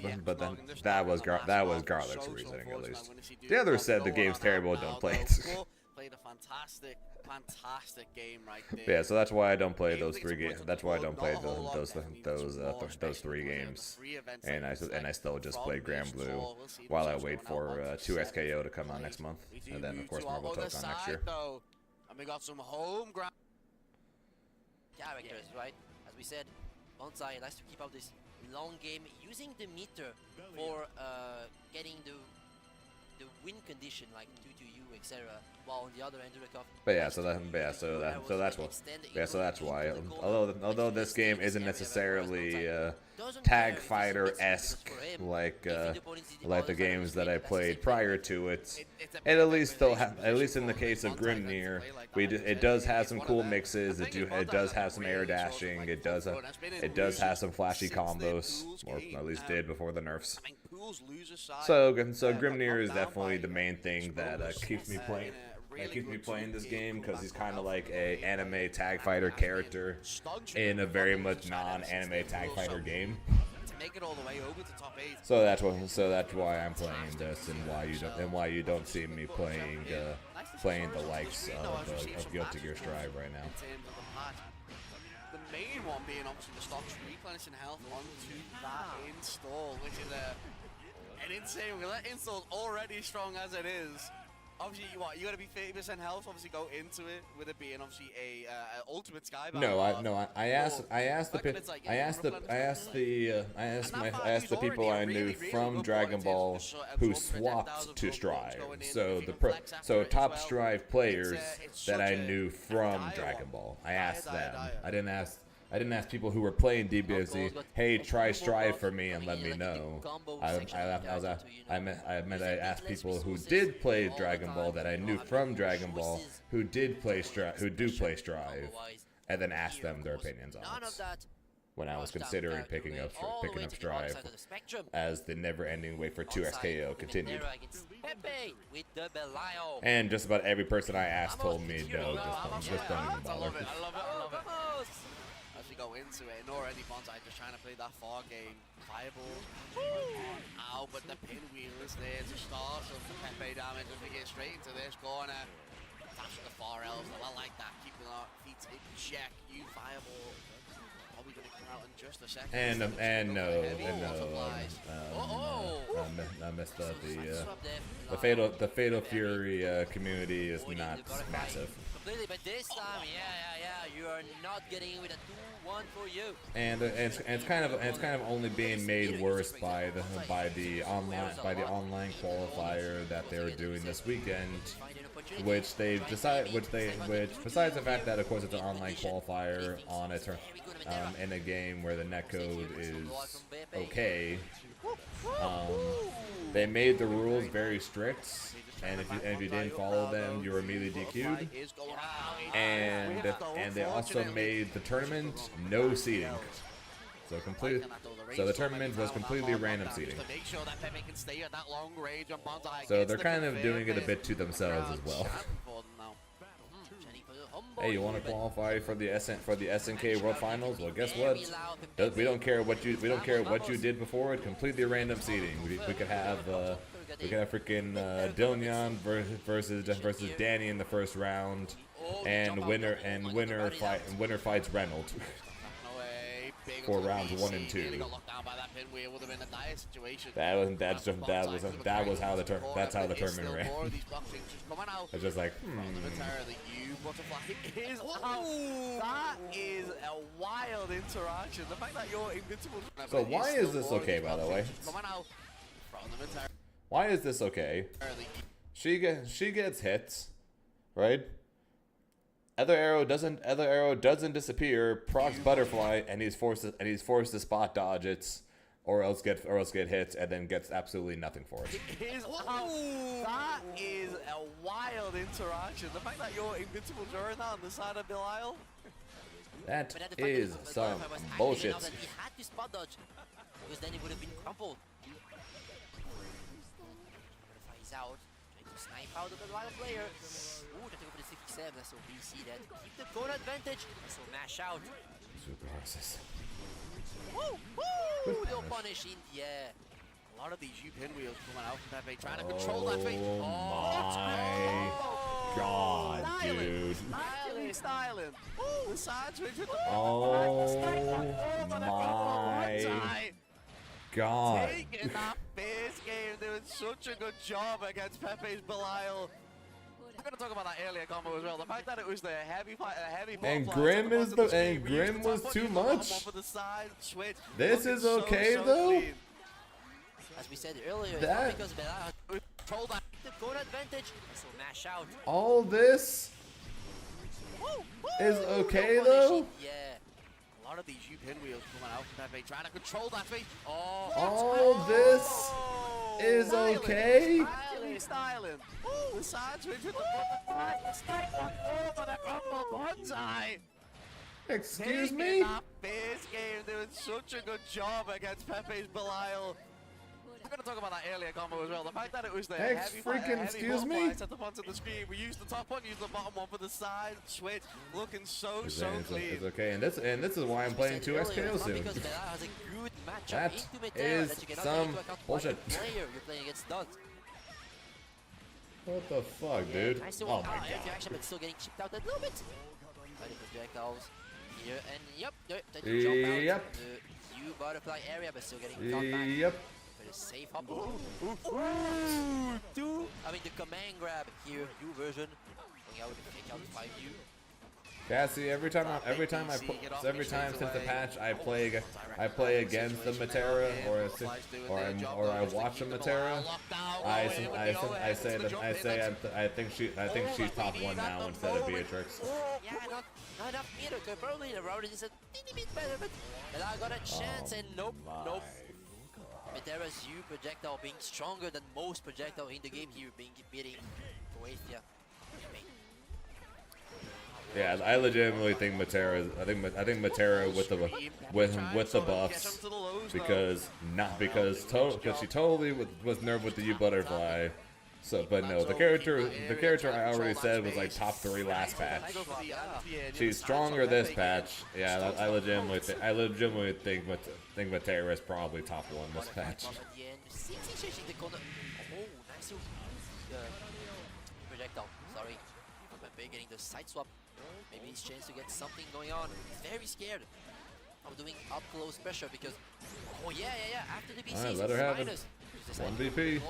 was Garlic's reasoning at least. The others said the game's terrible. Don't play it. Played a fantastic game right there. Yeah, so that's why I don't play those three games. That's why I don't play those three games. And I still just play Grand Blue while I wait for 2SKO to come out next month, and then of course Marvel Tokon next year. And we got some home ground characters, right? As we said, Bonsai likes to keep out this long game, using the meter for getting the win condition, like 2-2-U, etc. While on the other end, Dudakov. So that's why. Although this game isn't necessarily tag fighter-esque like the games that I played prior to it, at least in the case of Grimnir, it does have some cool mixes. It does have some air dashing. It does have some flashy combos, or at least did before the nerfs. So Grimnir is definitely the main thing that keeps me playing. Keeps me playing this game, because he's kind of like a anime tag fighter character in a very much non-anime tag fighter game. So that's why I'm playing this, and why you don't see me playing the likes of Guilty Gear Strive right now. The main one being obviously the stocks replenishing health onto that install, which is an insane. That install's already strong as it is. Obviously, you gotta be 30% health. Obviously, go into it with it being obviously a ultimate skybound. I asked the people I knew from Dragon Ball who swapped to Strive. So top Strive players that I knew from Dragon Ball. I asked them. I didn't ask people who were playing DBFZ, hey, try Strive for me and let me know. I asked people who did play Dragon Ball that I knew from Dragon Ball who do play Strive, and then asked them their opinions on it when I was considering picking up Strive as the never-ending wait for 2SKO continued. And just about every person I asked told me no, just don't even bother. As we go into it, and already Bonsai just trying to play that far game. Fireball. Ow, but the pinwheel is there to start, so the Pepe damage as we get straight into this corner. That's the far elves. I like that. Keeping our feet in check. You Fireball. Probably going to come out in just a second. the Fatal Fury community is not massive. Completely, but this time, you are not getting with a 2-1 for you. And it's kind of only being made worse by the online qualifier that they're doing this weekend, which besides the fact that of course it's an online qualifier on a in a game where the netcode is okay, they made the rules very strict. And if you didn't follow them, you were immediately DQ'd. And they also made the tournament no seeding. So the tournament was completely random seeding. So they're kind of doing it a bit to themselves as well. Hey, you want to qualify for the SNK World Finals? Well, guess what? We don't care what you did before. It's completely random seeding. We could have freaking Dillion versus Danny in the first round, and winner fights Reynolds for rounds 1 and 2. That's how the tournament ran. It's just like, That is a wild interaction. The fact that you're invincible. So why is this okay, by the way? Why is this okay? She gets hits, right? Other arrow doesn't disappear. Procs butterfly, and he's forced to spot dodge it, or else get hits, and then gets absolutely nothing for it. That is a wild interaction. The fact that you're invincible during that on the side of Belial. That is some bullshit. He had to spot dodge, because then he would have been crumpled. He's out. Trying to snipe out the Belial player. Ooh, trying to go for the 67. So BC that. Keep the cone advantage. So mash out. Super horses. Woo! They'll punish in the air. A lot of these U-pinwheels coming out from Pepe, trying to control that thing. My God, dude. Styling. The side switch with the my God. Taking that base game, doing such a good job against Pepe's Belial. I'm going to talk about that earlier combo as well. The fact that it was the heavy and Grim was too much. This is okay though. As we said earlier, that it's not because Belial controlled that the cone advantage, so mash out. All this is okay though. Yeah. A lot of these U-pinwheels coming out from Pepe, trying to control that thing. All this is okay. Styling. The side switch with the bonsai. Excuse me? That base game, doing such a good job against Pepe's Belial. I'm going to talk about that earlier combo as well. The fact that it was the heavy excuse me? at the front of the screen. We used the top one, used the bottom one for the side switch. Looking so clean. It's okay, and this is why I'm playing 2 SKO soon. That is some bullshit. You're playing against Duds. What the fuck, dude? Oh my God. Action, but still getting chipped out a little bit. Fighting projectiles here, and yep, Yep. The U butterfly area, but still getting caught back. Yep. But a safe hop. I mean, the command grab here, U version, going out with the kick out 5U. Cassie, every time since the patch I play against the Matera or I watch a Matera, I think she's top 1 now instead of Beatrix. Yeah, not enough either. Probably the route is a teeny bit better, but I got a chance and nope. Matera's U projectile being stronger than most projectile in the game here, beating Croatia. Yeah, I legitimately think Matera. I think Matera with the buffs because she totally was nerfed with the U butterfly. So, but no, the character I already said was like top 3 last patch. She's stronger this patch. Yeah, I legitimately think Matera is probably top 1 this patch. Projectile, sorry. Getting the side swap. Maybe his chance to get something going on. He's very scared of doing up close pressure because after the BC let her have it. There's a One VP.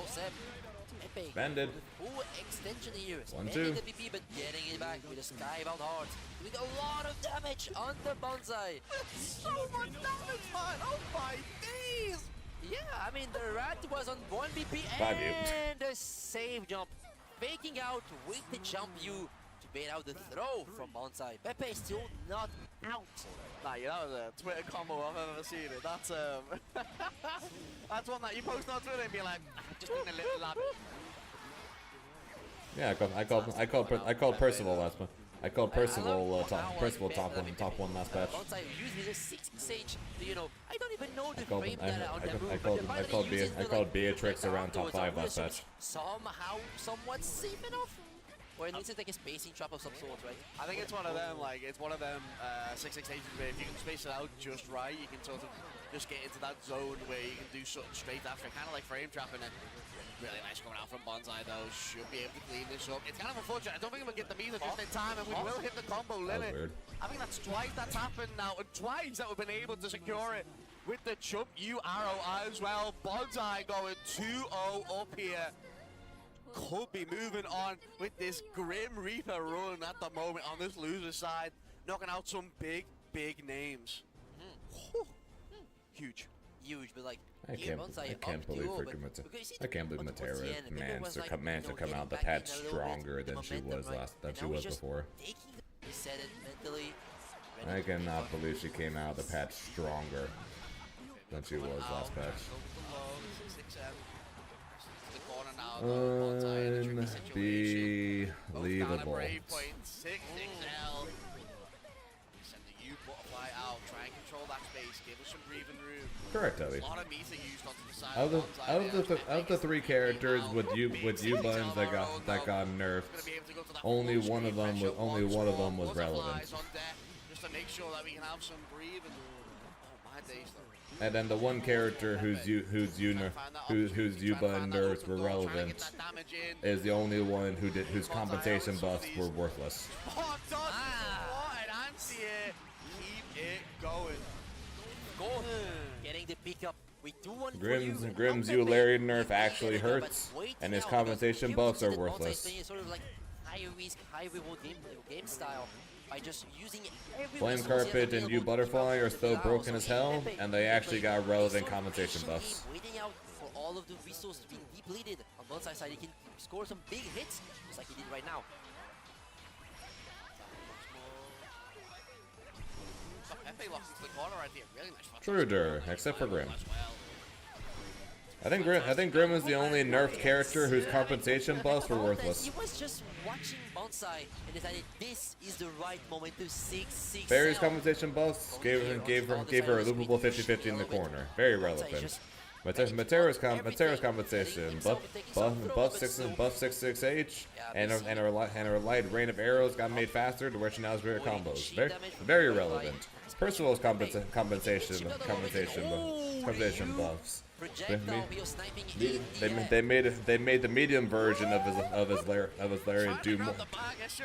Pepe. Banded. Full extension here. 1-2. Spending the VP, but getting it back with a skybound heart. Doing a lot of damage on the bonsai. So much damage, man! Oh my days! Yeah, I mean, the rat was on 1 BP Five you. and a save jump. Faking out with the jump you to bait out the throw from bonsai. Pepe is still not out. Nah, yeah, that was a Twitter combo I've ever seen it. That's that's one that you post on Twitter and be like, just being a little lab. Yeah, I called Percival last month. I called Percival top one last patch. Bonsai using the 6 sage, you know, I don't even know the I called frame data on the move, I but the called Beatrix around top 5 last patch. Somehow, somewhat safe enough. Or at least it's like a spacing trap of some sort, right? I think it's one of them, like, it's one of them 6-6 stages where if you can space it out just right, you can sort of just get into that zone where you can do something straight after, kind of like frame trapping it. Really nice coming out from Bonsai though, should be able to clean this up. It's kind of unfortunate, I don't think we'll get the meter just in time and we will hit the combo limit. I think that's twice that's happened now, and twice that we've been able to secure it with the Chump U arrow as well. Bonsai going 2-0 up here. Could be moving on with this Grim Reaper run at the moment on this loser side, knocking out some big names. Huge, but like I can't believe Matera managed to come out the patch stronger than she was before. I cannot believe she came out of the patch stronger than she was last patch. Unbelievable. Correct, Toby. Of the 3 characters with you buttons that got nerfed, only one of them was relevant. Just to make sure that we can have some breathing. Oh my days. And then the one character whose U button nerfs were relevant is the only one whose compensation buffs were worthless. Oh, keep it going. Getting the pickup. Grim's Eularian nerf actually hurts, and his compensation buffs are worthless. Sort of like high risk, high reward game style. By just using Flame Carpet and U Butterfly are still broken as hell, and they actually got relevant compensation buffs. Waiting out for all of the resources being depleted on both sides, he can score some big hits, just like he did right now. Truder, except for Grim. I think Grim is the only nerfed character whose compensation buffs were worthless. He was just watching Bonsai and decided this is the right moment to 6-6. Barry's compensation buffs gave her a loopable 50-50 in the corner. Very relevant. Matera's compensation buff 6-6H and her light rain of arrows got made faster to where she now has rare combos. Very relevant. Percival's compensation buffs. They made the medium version of his Lariat do more.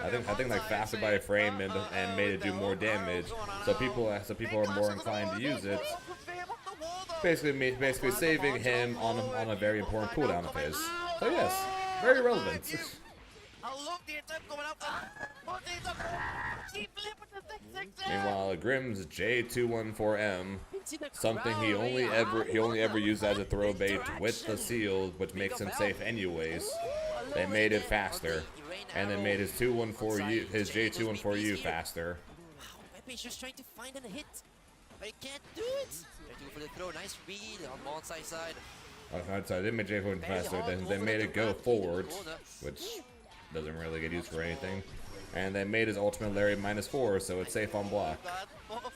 I think like faster by a frame and made it do more damage. So people are more inclined to use it. Basically saving him on a very important cooldown of his. So yes, very relevant. Meanwhile, Grim's J214M, something he only ever used as a throw bait with the seal, which makes him safe anyways. They made it faster, and they made his J214U faster. Pepe's just trying to find a hit, but he can't do it. Trying for the throw, nice read on Bonsai side. Sorry, they made J4 faster. Then they made it go forward, which doesn't really get used for anything. And they made his ultimate Larry -4, so it's safe on block,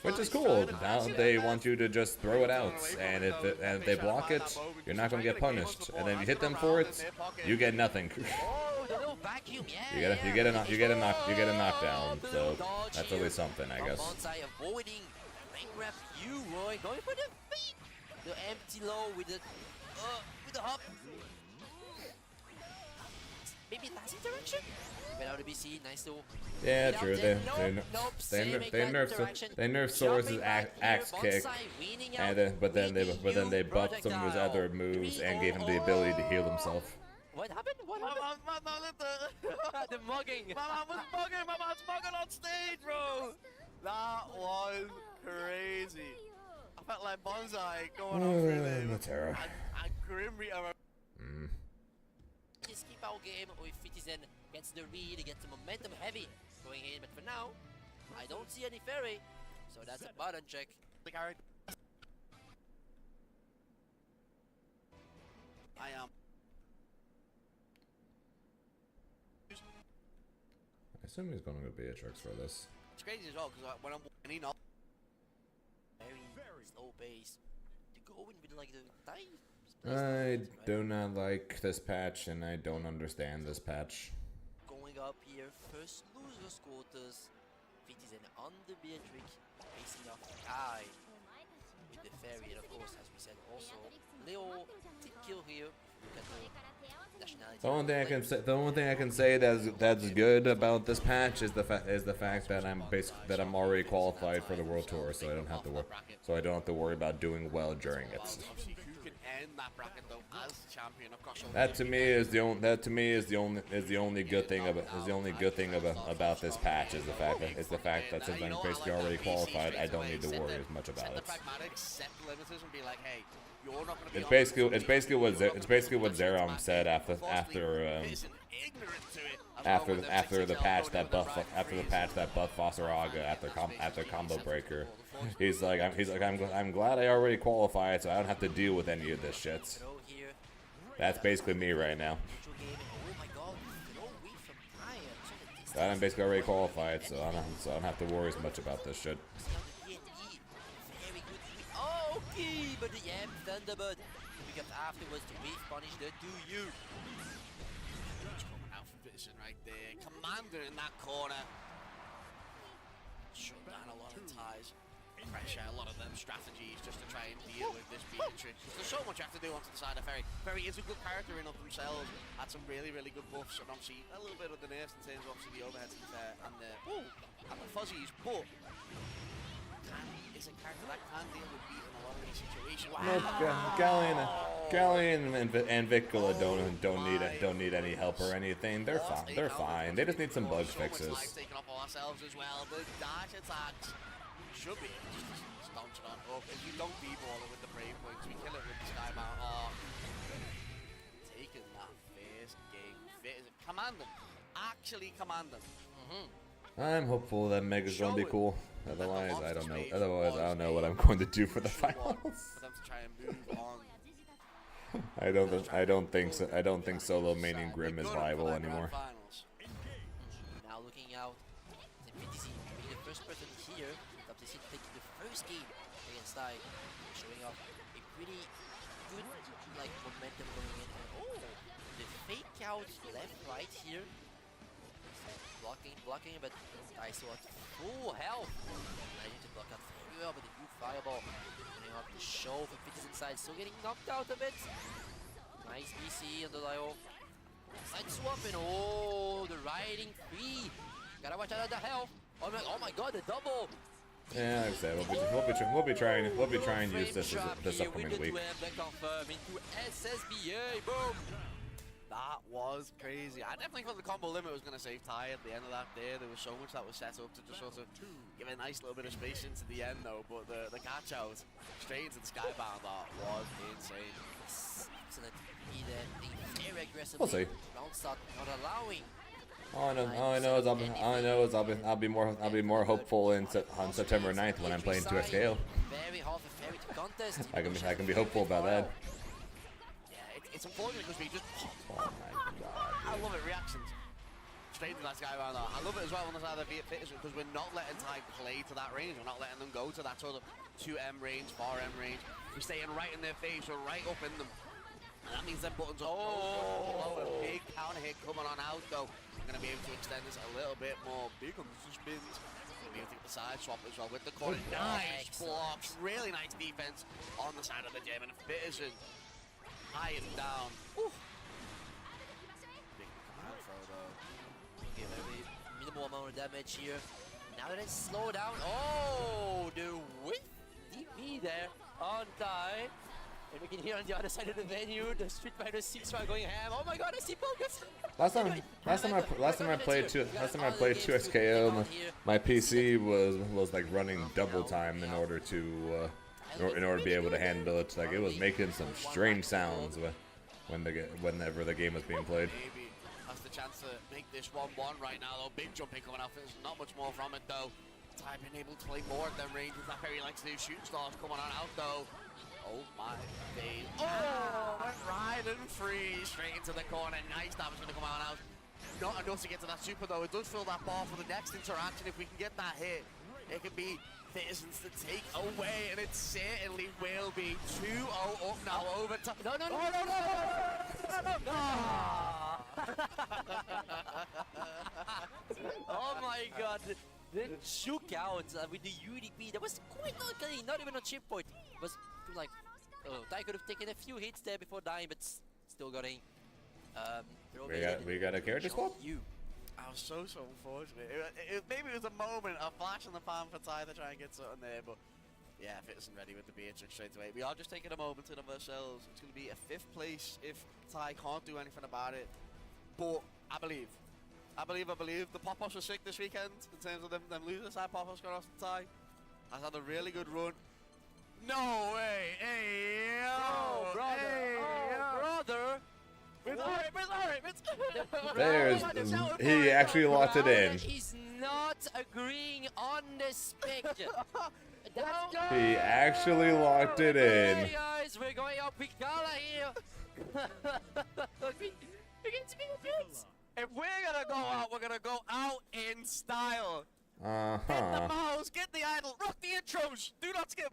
which is cool. Now they want you to just throw it out, and if they block it, you're not gonna get punished. And then if you hit them for it, you get nothing. You get a knockdown. So that's always something, I guess. Going for the feet. The empty low with the hop. Maybe last interaction? Without a BC, nice little. Yeah, Without true. it, nope, same exact interaction. They nerfed Jumping Source's back axe here, kick, bonsai, weaning and out, but then they buffed some of his projectile. other moves and gave him the ability to heal himself. What happened? What happened? The mugging. My man was mugging. My man's mugging on stage, bro. That was crazy. I felt like Bonsai going on through there. Matera. And Grim Reaper. Just keep our game with Citizen, gets the read, gets the momentum heavy going in, but for now, I don't see any ferry, so that's a button check. The character. I am. I assume he's going to go Beatrix for this. It's crazy as well because when I'm walking in, Very slow pace to go in with like the time. I do not like this patch, and I don't understand this patch. Going up here, first losers quarters. Citizen on the Beatrix, facing off Kai with the ferry, and of course, as we said, also Leo did kill here. Look at the nationality. The only thing I can say that's good about this patch is the fact that I'm already qualified for the World Tour, so I don't have to worry about doing well during it. obviously who can end that bracket though as champion across all That to me is the only good thing about this patch is the fact that since I'm basically already qualified, I don't need to worry as much about set the it. pragmatics, set the limiters, and be like, hey, you're not going to be. It's basically what Zerom said after the patch that buffed Fosseraga after combo breaker. He's like I'm glad I already qualified, so I don't have to deal with any of this shit. That's basically me right now. Glad I'm basically already qualified, so I don't have to worry as much about this shit. Okay, but the Thunderbird becomes afterwards to punish the 2U. Coming out from Vision right there. Commander in that corner. Shut down a lot of ties. Pressure, a lot of them strategies just to try and deal with this Beatrix. There's so much you have to do onto the side of Ferry. Ferry is a good character in of themselves. Had some really, really good buffs, and obviously a little bit of the nerfs in terms of obviously the overheads and the fuzzies, but is a character that can deal with beating a lot of these situations. Wow. Galleon and Vicula don't need any help or anything. They're fine. They just need some bug fixes. Taking off ourselves as well. The dash attacks should be just stomped on up. If you don't b-ball it with the brave points, we kill it with the Skymount. Oh, taking that first game. Command them. Actually command them. I'm hopeful that Mega's gonna be cool. Otherwise, I don't know. Otherwise, I don't know what I'm going to do for the finals. For them to try and move on. I don't think solo maining Grim is viable anymore. Now looking out, BTC being the first person here, WTC taking the first game against I, showing off a pretty good momentum going in. And the fake out left-right here. Blocking, but I saw at full health. I need to block out very well, but the new fireball putting up the show for Fitz inside, still getting knocked out a bit. Nice BC on the Lio. Side swapping. Oh, the riding free. Gotta watch out of the health. Oh my god, the double. Yeah, like I said, we'll be trying to use this upcoming week. Into SSBA, boom. That was crazy. I definitely thought the combo limit was going to save Ty at the end of that day. There was so much that was set up to just sort of give a nice little bit of space into the end though. But the catch out straight into the Skybound, that was insane. Excellent. He then being very aggressive. We'll see. Round start not allowing. All I know is I'll be more hopeful on September 9th when I'm playing 2x scale. Very hard for Ferry to contest. I can be hopeful about that. It's unfortunate because we just. Oh my god. I love it. Reactions. Straight into that Skybound though. I love it as well on the side of the Fitters because we're not letting Ty play to that range. We're not letting them go to that sort of 2M range, 4M range. We're staying right in their face. We're right up in them. And that means them buttons are a big counter hit coming on out though. I'm going to be able to extend this a little bit more. Big on the spins. Going to be able to get the side swap as well with the corner. Nice blocks. Really nice defense on the side of the gym. And Fitters high and down. Big command throw though. Okay, very minimal amount of damage here. Now that it's slowed down. Oh, the whiff DP there on Ty. And we can hear on the other side of the venue the Street Fighter 6 are going ham. Oh my god, I see Bogus. Last time I played 2SKO, my PC was like running double time in order to be able to handle it. Like it was making some strange sounds whenever the game was being played. Maybe that's the chance to make this 1-1 right now though. Big jumping coming out. There's not much more from it though. Ty been able to play more at them ranges. That very likes to do shooting stars coming on out though. Oh my days. Oh, went right and free straight into the corner. Nice damage going to come out. Not enough to get to that super though. It does fill that bar for the next interaction. If we can get that hit, it can be Citizens to take away, and it certainly will be 2-0 up now over time. No. Oh my god. The shook out with the UDP. That was quite not clean, not even a chip point. It was like, Ty could have taken a few hits there before dying, but still got a we got a character swap? I was so unfortunate. Maybe it was a moment, a flash in the pan for Ty to try and get something there, but yeah, if it isn't ready with the Beatrix straight away. We are just taking a moment in of ourselves. It's going to be a 5th place if Ty can't do anything about it. But I believe the pop-ups were sick this weekend in terms of them losing side pop-ups going off to Ty. Has had a really good run. No way! Hey, yo! Brother! Hey, Brother! He actually locked it in. He's not agreeing on the spec. He actually locked it in. Hey guys, we're going up Picala here. We're getting to be kids. If we're gonna go out, we're gonna go out in style. Get the mouse, get the idol, rock the intros, do not skip.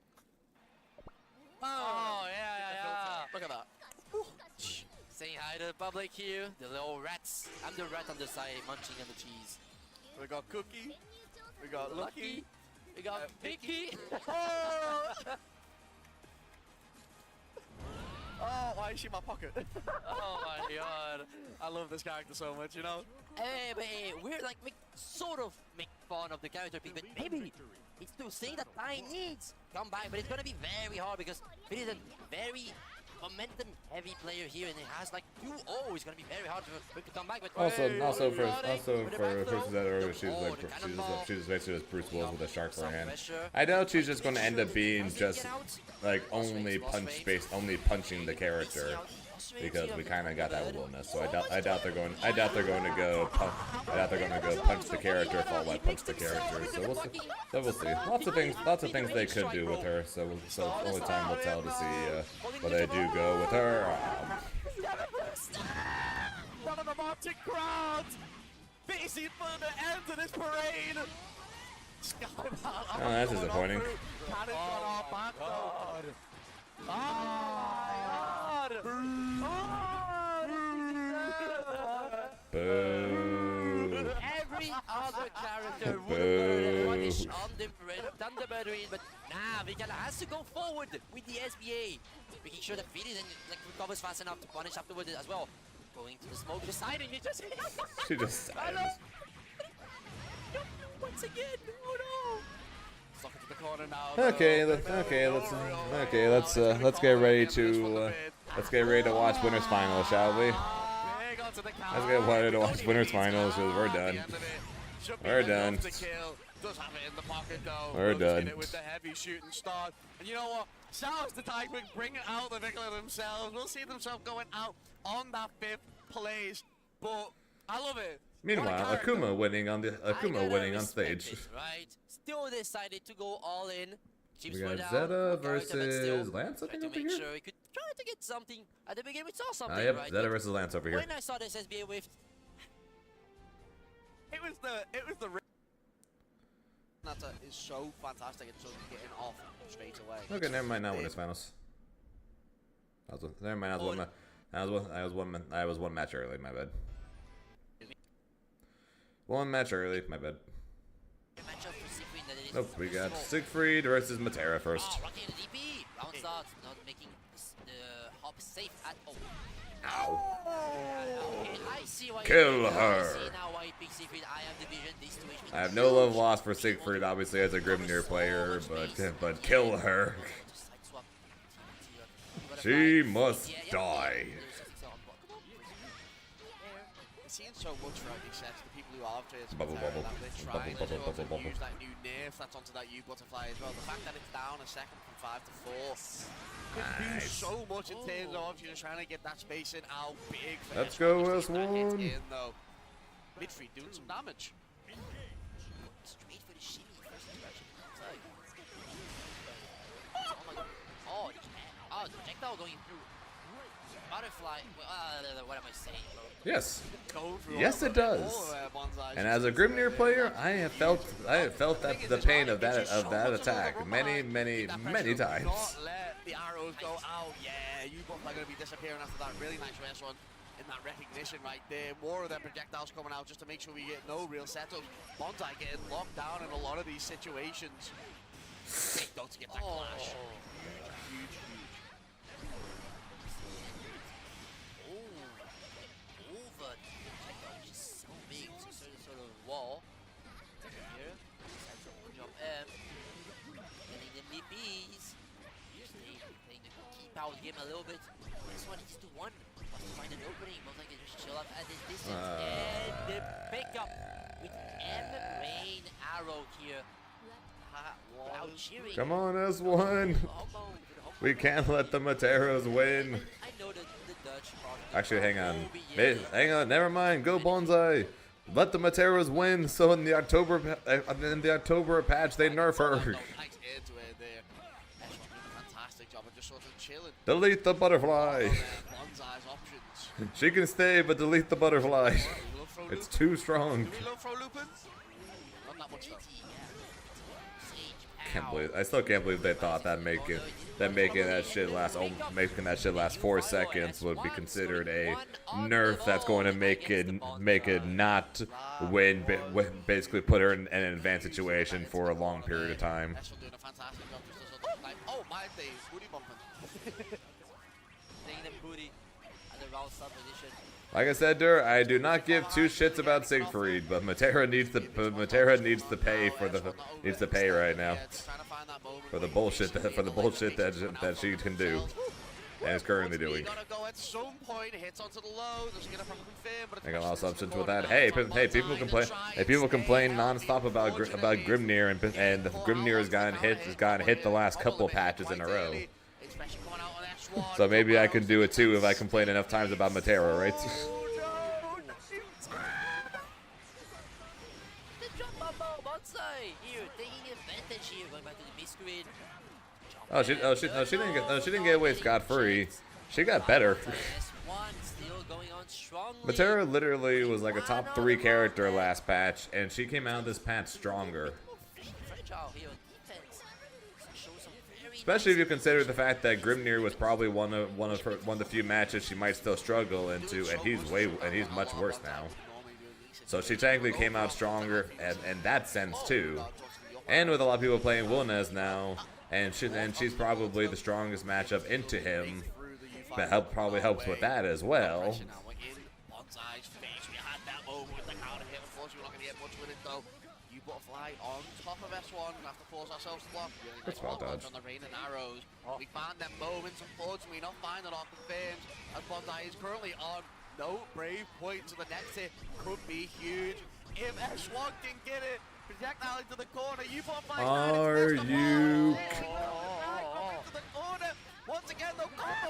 Oh yeah. Look at that. Saying hi to the public here, the little rats. I'm the rat on the side, munching on the cheese. We got Cookie, we got Lucky, we got Picky. Oh, why is she in my pocket? Oh my god. I love this character so much, you know? Hey, but we're like sort of make fun of the character pick, but maybe it's to say that Ty needs come back, but it's gonna be very hard because it is a very momentum heavy player here, and it has like 2-0. It's gonna be very hard for him to come back. But Also for persons that are over, she's basically just Bruce Willis with a shark for a hand. I doubt she's just gonna end up being just like only punching the character, because we kind of got that littleness. So I doubt they're going to go punch the character, followed by punch the character. So we'll see. Lots of things they could do with her. So only time will tell to see what they do go with her. One of the Arctic crowd facing for the end of this parade. Oh, that's disappointing. Boo. Every other character would have punished on the Thunderbird, but nah, Vikala has to go forward with the SBA, making sure that Fiddy then recovers fast enough to punish afterwards as well. Going to the smoke, deciding he just she just once again. Oh no! Stuck into the corner now. Let's get ready to watch winners finals, shall we? Let's get ready to watch winners finals, because we're done. We're done. Does have it in the pocket though. We're done. It with the heavy shooting start. And you know what? Sounds the time bring out the Victor themselves. We'll see themselves going out on that 5th place. But I love it. Meanwhile, Akuma winning on stage. Right. Still decided to go all in. We got Zeta versus Lance, I think, over here. Sure he could try to get something at the beginning. We saw something, Yep, right? Zeta versus Lance over here. When I saw this SBA with, it was the that is so fantastic and so getting off straight away. Okay, never mind. Now winners finals. Never mind. I was one match early. My bad. One match early. My bad. Nope, we got Siegfried versus Matera first. Oh, rocking the DP. Round start, not making the hop safe at all. Ow. Okay, I see why Kill her. I see now why he picks Siegfried, I have the vision. This situation. I have no love lost for Siegfried, obviously, as a Grimnir player, but kill her. She must die. Seeing so much throughout these sets, the people who are players Bubble, bubble. that they're trying Bubble, to bubble, bubble, bubble. use that new nerf that's onto that U-butterfly as well. The fact that it's down a second from 5 to 4 can do so much in terms of you just trying to get that space in out big. Let's go S1. S1. Midfree doing some damage. Straight for the shimmy first direction. Oh my god. Oh, the projectile going through. Butterfly. What am I saying, bro? Yes. Yes, it does. And as a Grimnir player, I have felt that the pain of that attack many times. Not let the arrows go out. Yeah, you both are going to be disappearing after that. Really nice rest one in that recognition right there. More of them projectiles coming out just to make sure we get no real setups. Bonsai getting locked down in a lot of these situations. Big though to get that clash. Huge. Wall here, jump M, getting the BBs. Playing the keep out game a little bit. This one is to one. Must find an opening. Most likely just chill up at this distance. And the pickup with M rain arrow here. Out cheering. Come on, S1. We can't let the Materos win. I know the Dutch. Actually, hang on. Never mind. Go Bonsai. Let the Materos win, so in the October patch they nerf her. Fantastic job of just sort of chilling. Delete the butterfly. Bonsai's options. She can stay, but delete the butterfly. It's too strong. Do we love throw lupins? Not that much though. I still can't believe they thought that making that shit last 4 seconds would be considered a nerf that's going to make it not win, basically put her in an advanced situation for a long period of time. Doing a fantastic job just to sort of like, oh my days, booty bumping. Taking the booty at the round sub position. Like I said, I do not give two shits about Siegfried, but Matera needs to pay right now for the bullshit that she can do and is currently doing. I got a lot of substance with that. Hey, people complain. Hey, people complain nonstop about Grimnir, and Grimnir has gotten hit the last couple of patches in a row. So maybe I can do it too if I complain enough times about Matera, right? She didn't get away scot-free. She got better. Matera literally was like a top 3 character last patch, and she came out of this patch stronger. Especially if you consider the fact that Grimnir was probably one of the few matches she might still struggle into, and he's much worse now. So she technically came out stronger in that sense too. And with a lot of people playing Wilnez now, and she's probably the strongest matchup into him. That probably helps with that as well. Butterfly on top of S1, we have to force ourselves to block. That's well dodged. On the rain and arrows. We find them moments, unfortunately, not finding our confirmed. As Bonsai is currently on no brave point, so the next hit could be huge. If S1 can get it, projectile into the corner, Are you? Once again,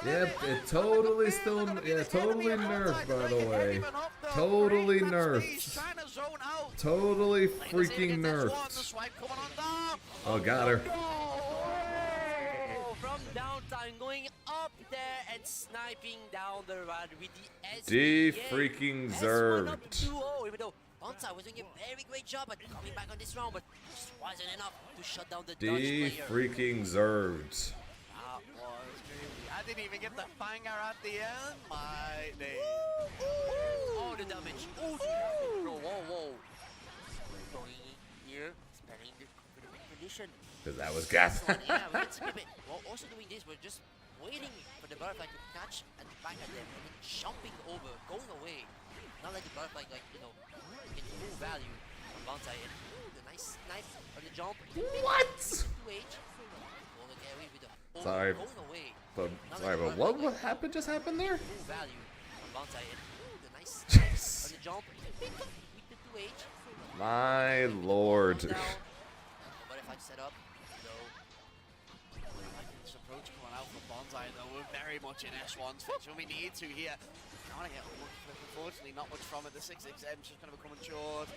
yep, it totally totally nerfed, by the way. Totally nerfed. Totally freaking nerfed. Oh, got her. From downtime, going up there and sniping down the run with the freaking zerved. Even though Bonsai was doing a very great job at coming back on this round, but just wasn't enough to shut down the Dutch player. Freaking zerved. I didn't even get the banger at the end. My day. Oh, the damage. Oh, whoa. Going here, sparing the condition. Because that was gas. Yeah, we're also doing this. We're just waiting for the butterfly to catch and back at them, and then jumping over, going away. Not let the butterfly, like, you know, get full value from Bonsai. And the nice knife on the jump. What? 2H. Gonna carry with the Sorry. going away. But sorry, but what happened? Just happened there? Full value from Bonsai. And the nice Jeez. knife on the jump. With the 2H. My lord. Down. Butterfly set up. No. This approach coming out from Bonsai, though, we're very much in S1's face when we need to here. Trying to get a much flip, unfortunately, not much from it. The 6XM's just going to be coming short.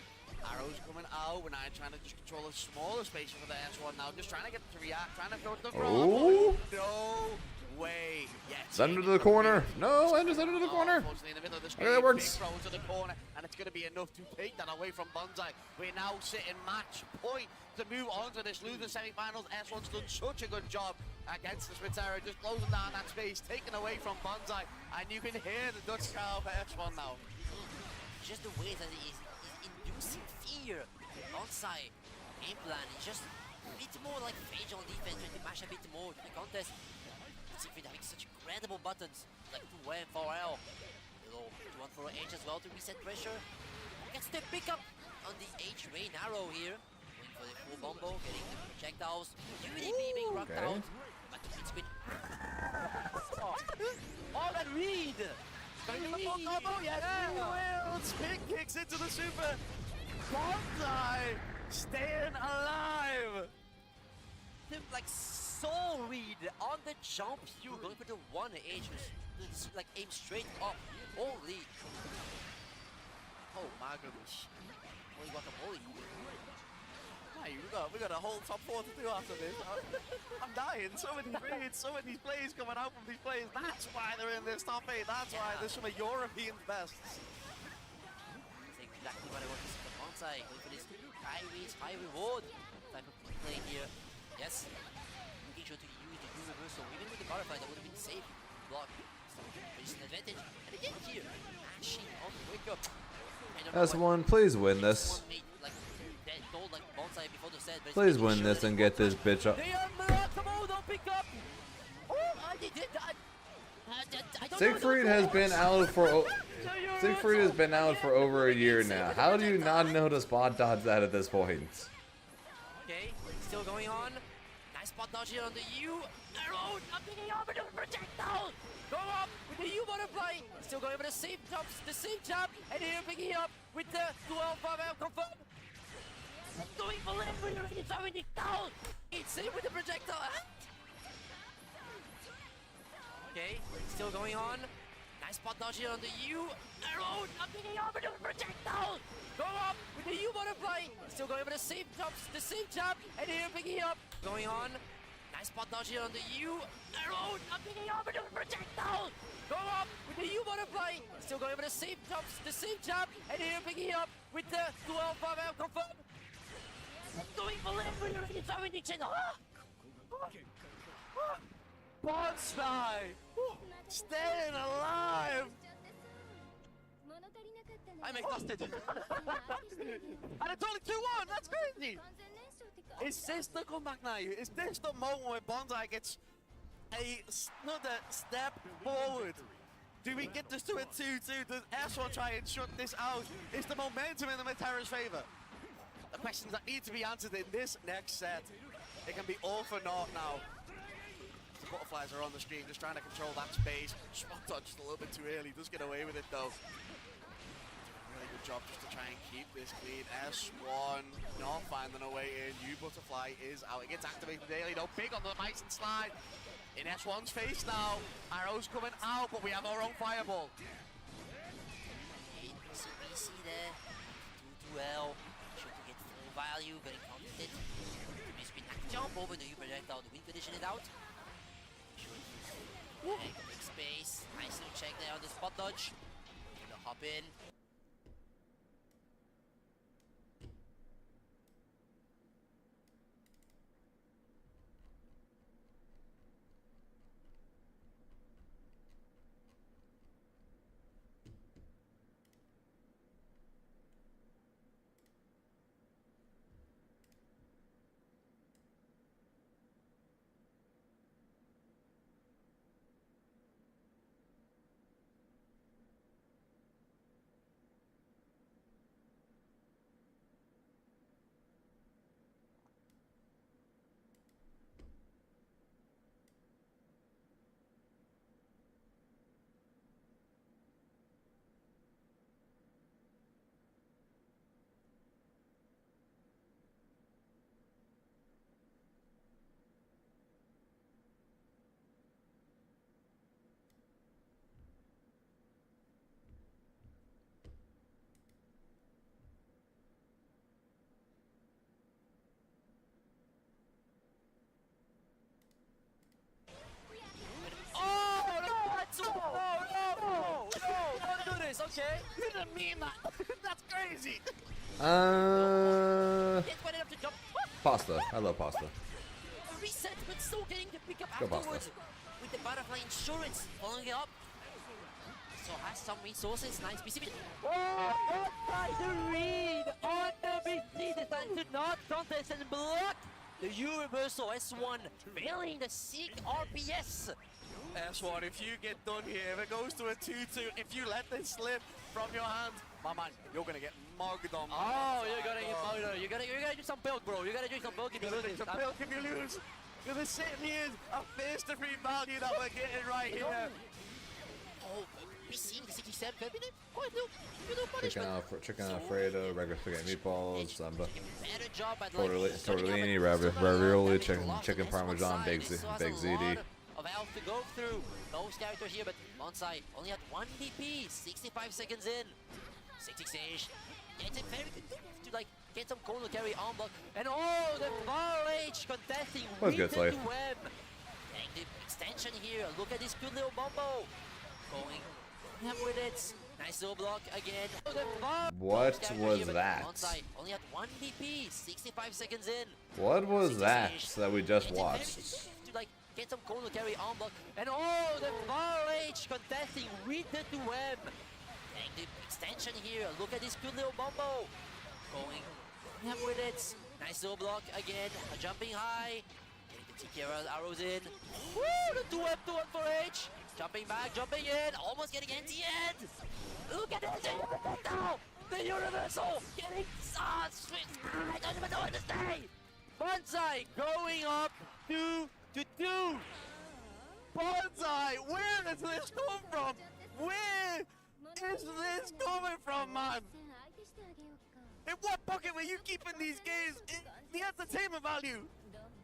Arrows coming out. We're now trying to just control a smaller space for the S1 now. Just trying to get it to react, trying to throw it to the front. Oh. No way. Yes. Send it to the corner. No, and just send it to the corner. Unfortunately, in the middle of the Okay, screen, that works. big throw to the corner, and it's going to be enough to take that away from Bonsai. We're now sitting match point to move on to this loser semi-finals. S1's done such a good job against the Spitera, just closing down that space, taken away from Bonsai, and you can hear the Dutch crowd for S1 now. Just the way that he's inducing fear. Bonsai game plan is just a bit more like phage on defense, trying to mash a bit more to the contest. Siegfried having such incredible buttons like 2 and 4L. Little 2 for H as well to reset pressure. Gets the pickup on the H rain arrow here. Going for the full bombo, getting the projectiles. UDP being rocked out. But the mid spin. Oh, that read! Going to the full combo, yes, he will! Spin kicks into the super. Bonsai staying alive. The, like, soul read on the jump here, going for the 1H, like aim straight up. Holy! Oh my goodness. Holy guacamole! Hey, we got a whole top 4 to do after this. I'm dying. So many reads, so many plays coming out from these players. That's why they're in this top 8. That's why there's some of European bests. That's exactly what I want to see from Bonsai. Going for this high reach, high reward type of play here. Yes. Making sure to use the universal. Even with the butterfly, that would have been safe. Block. But it's an advantage. And again here, mashing on the wake up. S1, please win this. Please win this and get this bitch up. Siegfried has been out for over a year now. How do you not know to spot dodge that at this point? Okay, still going on. Nice spot dodge here on the U. Arrow, not picking up with the projectile. Go up with the U butterfly. Still going for the same jumps, the same jump. And here picking up with the 12 confirm. Going for left with the projectile. It's safe with the projectile. Okay, still going on. Nice spot dodge here on the U. Arrow, not picking up with the projectile. Go up with the U butterfly. Still going for the same jumps, the same jump. And here picking up. Going on. Nice spot dodge here on the U. Arrow, not picking up with the projectile. Go up with the U butterfly. Still going for the same jumps, the same jump. And here picking up with the 12 confirm. Going for left with the projectile. Bonsai staying alive. I'm exhausted. And it's only 2-1. That's crazy. Is this the comeback now? Is this the moment where Bonsai gets another step forward? Do we get this to a 2-2? Does S1 try and shut this out? Is the momentum in the Matera's favor? The questions that need to be answered in this next set. It can be all for naught now. The butterflies are on the screen, just trying to control that space. Spot dodge just a little bit too early. Does get away with it though. Really good job just to try and keep this clean. S1 not finding a way in. U butterfly is out. It gets activated daily though. Big on the Bison slide. In S1's face now. Arrows coming out, but we have our own fireball. So BC there. 2-2L. Sure to get full value. Getting counted. Spin jump over the U projectile. The win condition it out. Big space. Nice little check there on the spot dodge. Gonna hop in. guys, okay? You didn't mean that. That's crazy. Can't quite enough to jump. Pasta. I love pasta. Reset, but still getting the pick up Go afterwards. Pasta. With the butterfly insurance following it up. So has some resources, nice BCB. Oh, try to read on the BC, decides to not contest and block the universal S1, failing the Seek RPS. S1, if you get done here, if it goes to a 2-2, if you let this slip from your hand, my man, you're gonna get mugged on. Oh, you're gonna get mugged. You're gonna do some build, bro. You gotta do some build if you lose this. Some build if you lose. You're the sitting here, a first to free value that we're getting right here. Oh, we seeing the 67 cabinet? Quite little punishment. Chicken Alfredo, regular spaghetti meatballs, Better job at tortellini, ravioli, chicken parmesan, baked ziti. Of health to go through. Those characters here, but Bonsai only had 1 DP, 65 seconds in. 66. Yeah, it's a very good thing to like get some Kono carry on block. And oh, the far H contesting What's good, Slave? web. And the extension here. Look at this good little Bumbo. Going up with it. Nice little block again. Oh, the far What character was here, but that? Bonsai only had 1 DP, 65 seconds in. What was that that we just It's a very watched? good thing to like get some Kono carry on block. And oh, the far H contesting Rita to web. And the extension here. Look at this good little Bumbo. Going up with it. Nice little block again. Jumping high. Getting the TK arrows in. Woo! The 2-up for H. Jumping back, jumping in. Almost getting NT-ed. Look at this. Now. The universal getting switched. I don't even know what to say. Bonsai going up 2-2. Bonsai, where does this come from? Where is this coming from, man? In what bucket were you keeping these games? The entertainment value.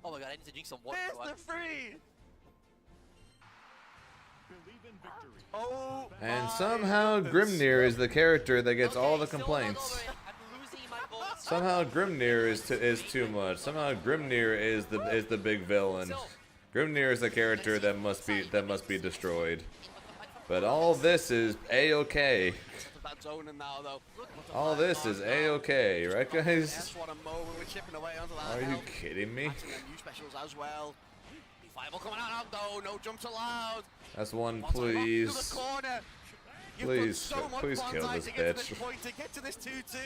Oh my god, I need to drink some water. Where's the free? Oh, And somehow Grimnir is the character that gets all the complaints. I'm losing my votes. Somehow Grimnir is too much. Somehow Grimnir is the big villain. Grimnir is the character that must be destroyed. But all this is a-okay. that zoning now, though. All this is a-okay, right, guys? That's what a moment we're chipping away onto that. Are you help. kidding me? Acting on new specials as well. Fireball coming out though, no jumps allowed. That's one, Bonsai please. rock to the corner. You've Please, done so much please kill Bonsai this to get to bitch. this point, to get to this 2-2.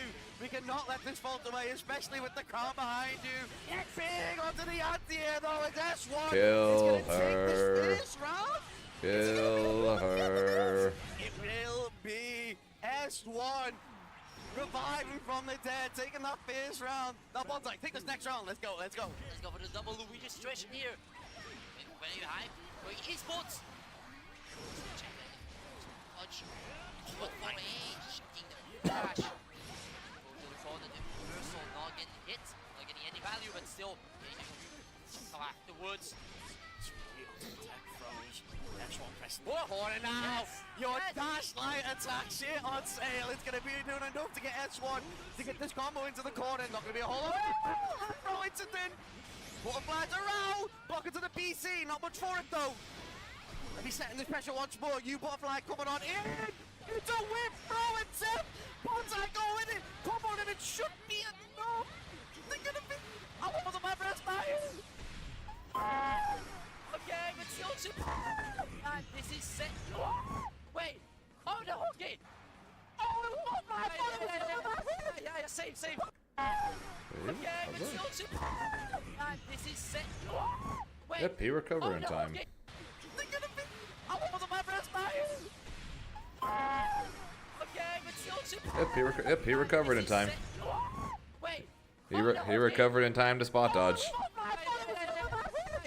We cannot let this fall away, especially with the car behind you. Big onto the anti-air though, it's S1. Kill it's gonna her. Take this round. Kill her. It will be S1 reviving from the dead, taking that first round. Now Bonsai, take this next round. Let's go, let's go. Let's go for the double Luigi situation here. Very high. Going esports. Check that. Punch. But for age, shooting the crash. Go to the corner, the reversal, not getting hit, not getting any value, but still getting afterwards. Corner now. Your dash light attack shit on sale. It's gonna be doing enough to get S1 to get this combo into the corner. Not gonna be a whole lot. Throw incident. Butterflies around. Block into the BC. Not much for it though. Let me setting this pressure once more. You Butterfly coming on in. It's a whip. Throw it. Zip. Bonsai go with it. Come on and it should be enough. They're gonna be. I want my first time. Okay, but still and this is set. Wait. Oh no, okay. Oh, yeah, save. Okay, but still and this is set. Wait. Yep, he recovered in time. Okay. They're gonna be. I want my first time. Okay, but still Yep, he recovered in time. Wait. He recovered in time to spot dodge.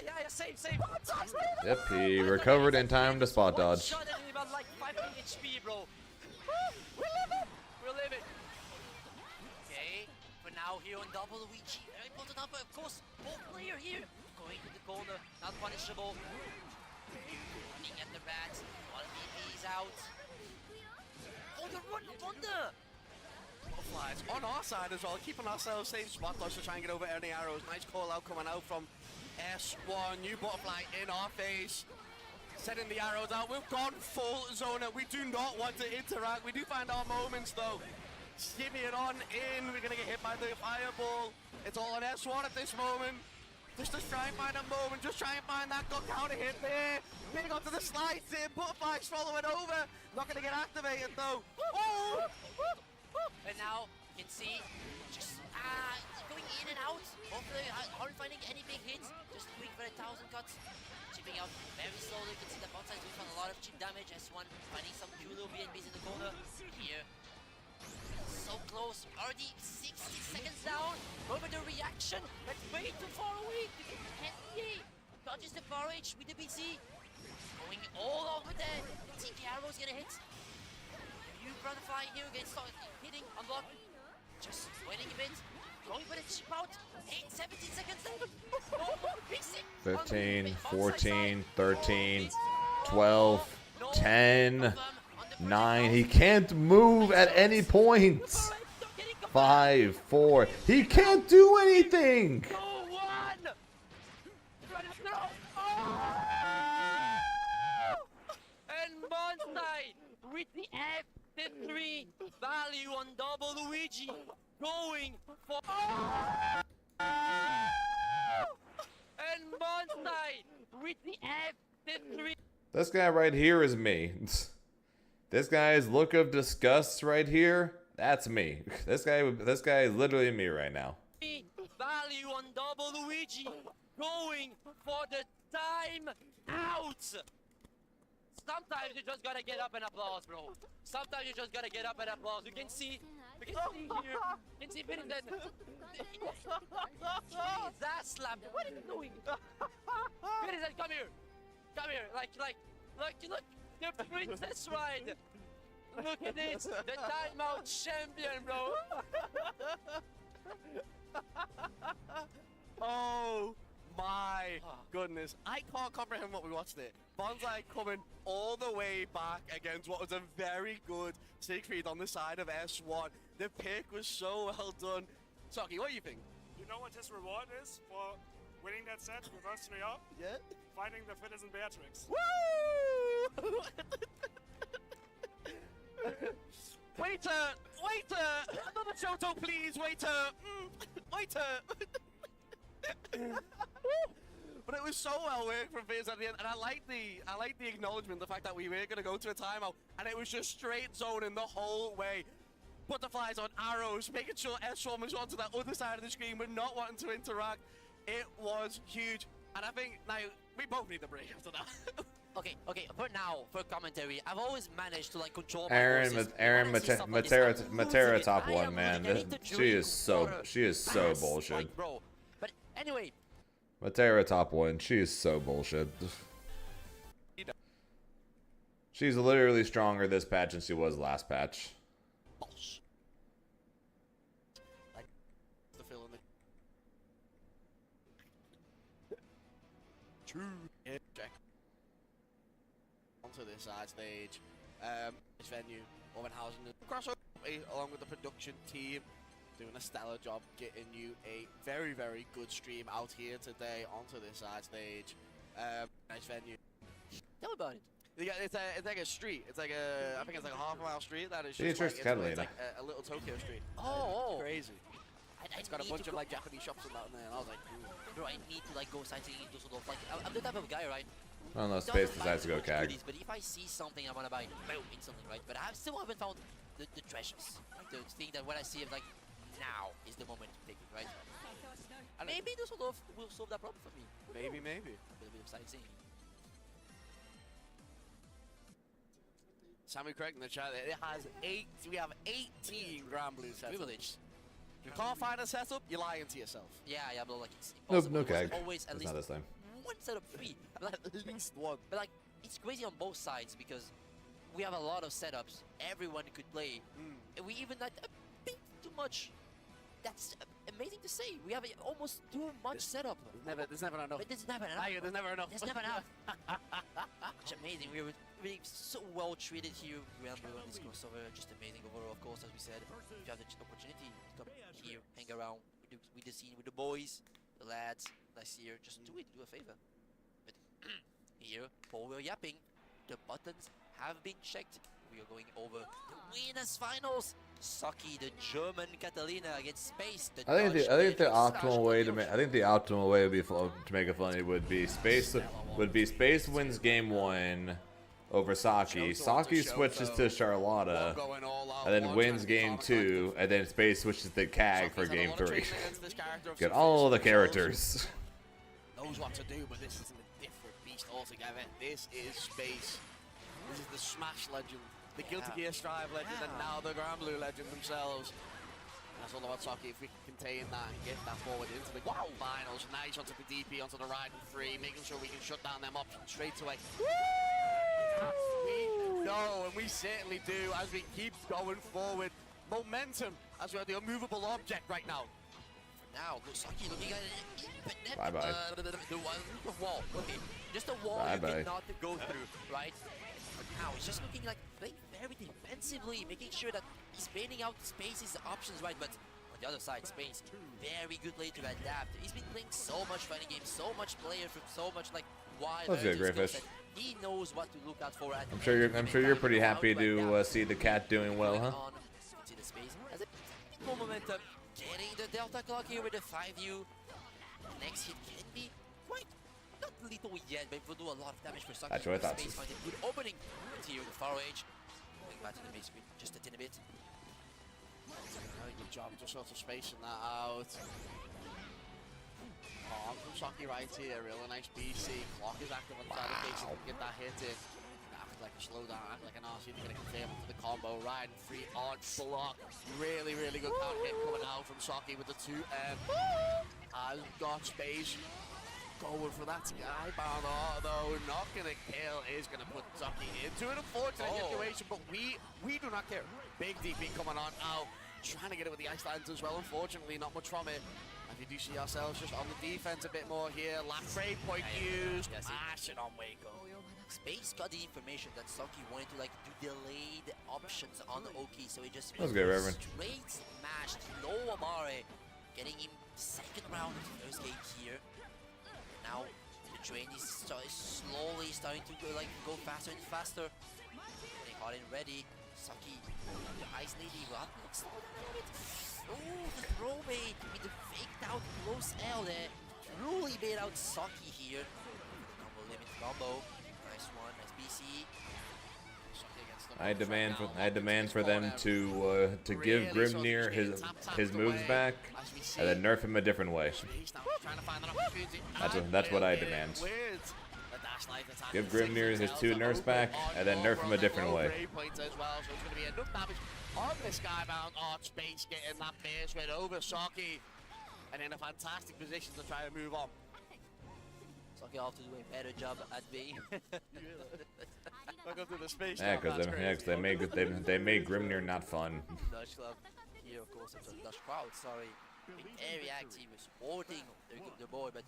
Yeah, save. Yep, he recovered in time to spot dodge. Shot at him about like 500 HP, bro. We'll live it. Okay, for now here on double Luigi. Very important number, of course. Both player here. Going to the corner, not punishable. Running at the rat. One BB's out. Oh, the run wonder. Butterflies on our side as well, keeping ourselves safe. Spot dodge to try and get over any arrows. Nice call out coming out from S1. New Butterfly in our face. Sending the arrows out. We've gone full zoner. We do not want to interact. We do find our moments though. Shimmy it on in. We're gonna get hit by the fireball. It's all on S1 at this moment. Just try and find a moment. Just try and find that good counter hit there. Getting onto the slides in. Butterflies following over. Not gonna get activated though. Oh! And now you can see just going in and out. Hopefully, aren't finding any big hits. Just doing for 1,000 cuts. Chipping out very slowly. You can see the bot side doing a lot of chip damage. S1 finding some cool little BNBs in the corner. Here. So close. Already 60 seconds down. Over the reaction. That's way too far away. NBA dodges the far edge with the BC. Going all over there. TK arrow's gonna hit. You butterfly here again, start hitting, unlock. Just waiting a bit. Going for the chip out. 17 seconds left. No more BC. 15, 14, 13, 12, 10, 9. He can't move at any point. 5, 4. He can't do anything. And Bonsai with the F3 value on double Luigi going for and Bonsai with the F3. This guy right here is me. This guy's look of disgust right here, that's me. This guy is literally me right now. Value on double Luigi going for the time out. Sometimes you just gotta get up and applause, bro. Sometimes you just gotta get up and applause. You can see here. You can see Vincent. His ass slapped. What are you doing? Vincent, come here. Come here. Look. The princess ride. Look at this. The timeout champion, bro. Oh my goodness. I can't comprehend what we watched there. Bonsai coming all the way back against what was a very good Siegfried on the side of S1. The pick was so well done. Saki, what do you think? You know what his reward is for winning that set, reverse 3 up? Yeah. Finding the citizen Beatrix. Woo! Waiter! Another Shoto, please, waiter! Waiter! But it was so well worked from Fizz at the end, and I like the acknowledgement, the fact that we were gonna go to a timeout, and it was just straight zoning the whole way. Butterflies on arrows, making sure S1 was onto that other side of the screen, but not wanting to interact. It was huge, and I think now we both need a break after that. Okay, for now, for commentary, I've always managed to like control my Aaron horses. Matera top 1, man. She is so bullshit. Like, bro. But anyway, Matera top 1. She is so bullshit. She's literally stronger this patch than she was last patch. The fill in the true check onto this side stage. This venue, Obenhausen, crossover along with the production team, doing a stellar job getting you a very, very good stream out here today onto this side stage. Nice venue. tell me about it. Yeah, it's like a street. It's like I think it's like a half-mile street. That is Yeah, just like, Catalina. it's like a little Tokyo street. Oh. Crazy. It's got a need bunch to of go- like Japanese shops and that in there, and I was like, Bro, I need to like go sightseeing in Düsseldorf. Like, I'm the type of guy, right? Unless Doesn't Space buy decides to go much CAG. goodies, but if I see something I want to buy, boom, instantly, right? But I still haven't found the treasures. Like, the thing that when I see it, like, now is the moment to take it, right? And maybe Düsseldorf will solve that problem for me. maybe. A little bit of sightseeing. Sammy correct in the chat. It has we have 18 Grand Blue setups. Privilege. If you can't find a setup, you're lying to yourself. Yeah, but like it's No impossible. CAG. There's always at It's least not this time. one setup free. But, like, At least one. but like, it's crazy on both sides because we have a lot of setups. Everyone could play. And we even had a bit too much. That's amazing to say. We have almost too much setup. There's never enough. But there's never enough. There's never enough. There's never enough. It's amazing. We were really so well treated here. Remember on this crossover, just amazing overall. Of course, as we said, if you have the opportunity to come here, hang around with the scene, with the boys, the lads last year, just do a favor. But Here, power yapping. The buttons have been checked. We are going over the winners finals. Saki, the German Catalina against Space. The I think the optimal way to make to make it funny would be Space wins game 1 over Saki. Saki switches to Charlotta, and then wins game 2, and then Space switches to CAG for game 3. Get all the characters. Knows what to do, but this is a different beast altogether. This is Space. This is the Smash legend, the Guilty Gear Strive legend, and now the Grand Blue legend themselves. And that's all about Saki. If we can contain that and get that forward into the finals. Nice onto the DP, onto the ride and free, making sure we can shut down them options straight away. We know, and we certainly do, as we keep going forward. Momentum, as we are the unmovable object right now. Now, Saki looking at it. Bye-bye. The wall. Okay. Just a wall you cannot go through, right? But now, it's just looking like playing very defensively, making sure that he's baiting out Space's options, right? But on the other side, Space, very good way to adapt. He's been playing so much fighting games, so much player from so much like wild. That's good, Greyfish. He knows what to look out for. I'm sure you're pretty happy to see the cat doing well, huh? See the Space has a bit more momentum. Getting the Delta clock here with the 5U. Next hit can be quite not lethal yet, but it will do a lot of damage for Saki. That's what I thought. Space finds a good opening here with the far edge. Going back to the base just a tiny bit. Very good job, just sort of spacing that out. Oh, from Saki right here, really nice BC. Clock is active on the side of the case, get that hit in. Act like a slowdown, act like an RC, they're gonna confirm to the combo, ride free on block. Really, really good counter hit coming out from Saki with the 2M. Has got Space going for that skybound. Oh, though, not gonna kill, is gonna put Saki into an unfortunate situation, but we do not care. Big DP coming on out, trying to get it with the ice lines as well. Unfortunately, not much from it. As we do see ourselves just on the defense a bit more here. Last frame point used. Mash it on Waco. Space got the information that Saki wanted to like do delayed options on the Oki, so he just That's good, Reverend. Straight smashed low Amare, getting him second round of the first game here. Now the train is slowly starting to go faster and faster. Getting hot and ready. Saki, the Ice Lady, well, slow down a little bit. Oh, the throw bait with the faked out close L there. Truly made out Saki here. Combo limit combo. Nice one, nice BC. I demand for them to give Grimnir his moves back, and then nerf him a different way. That's what I demand. Give Grimnir his 2 nerfs back, and then nerf him a different way. On the skybound, Space getting that base right over Saki, and in a fantastic position to try to move on. Saki will have to do a better job at being. Welcome to the space. Yeah, because they made Grimnir not fun. Dutch Club here, of course, the Dutch crowd. Sorry, being very active, supporting the boy, but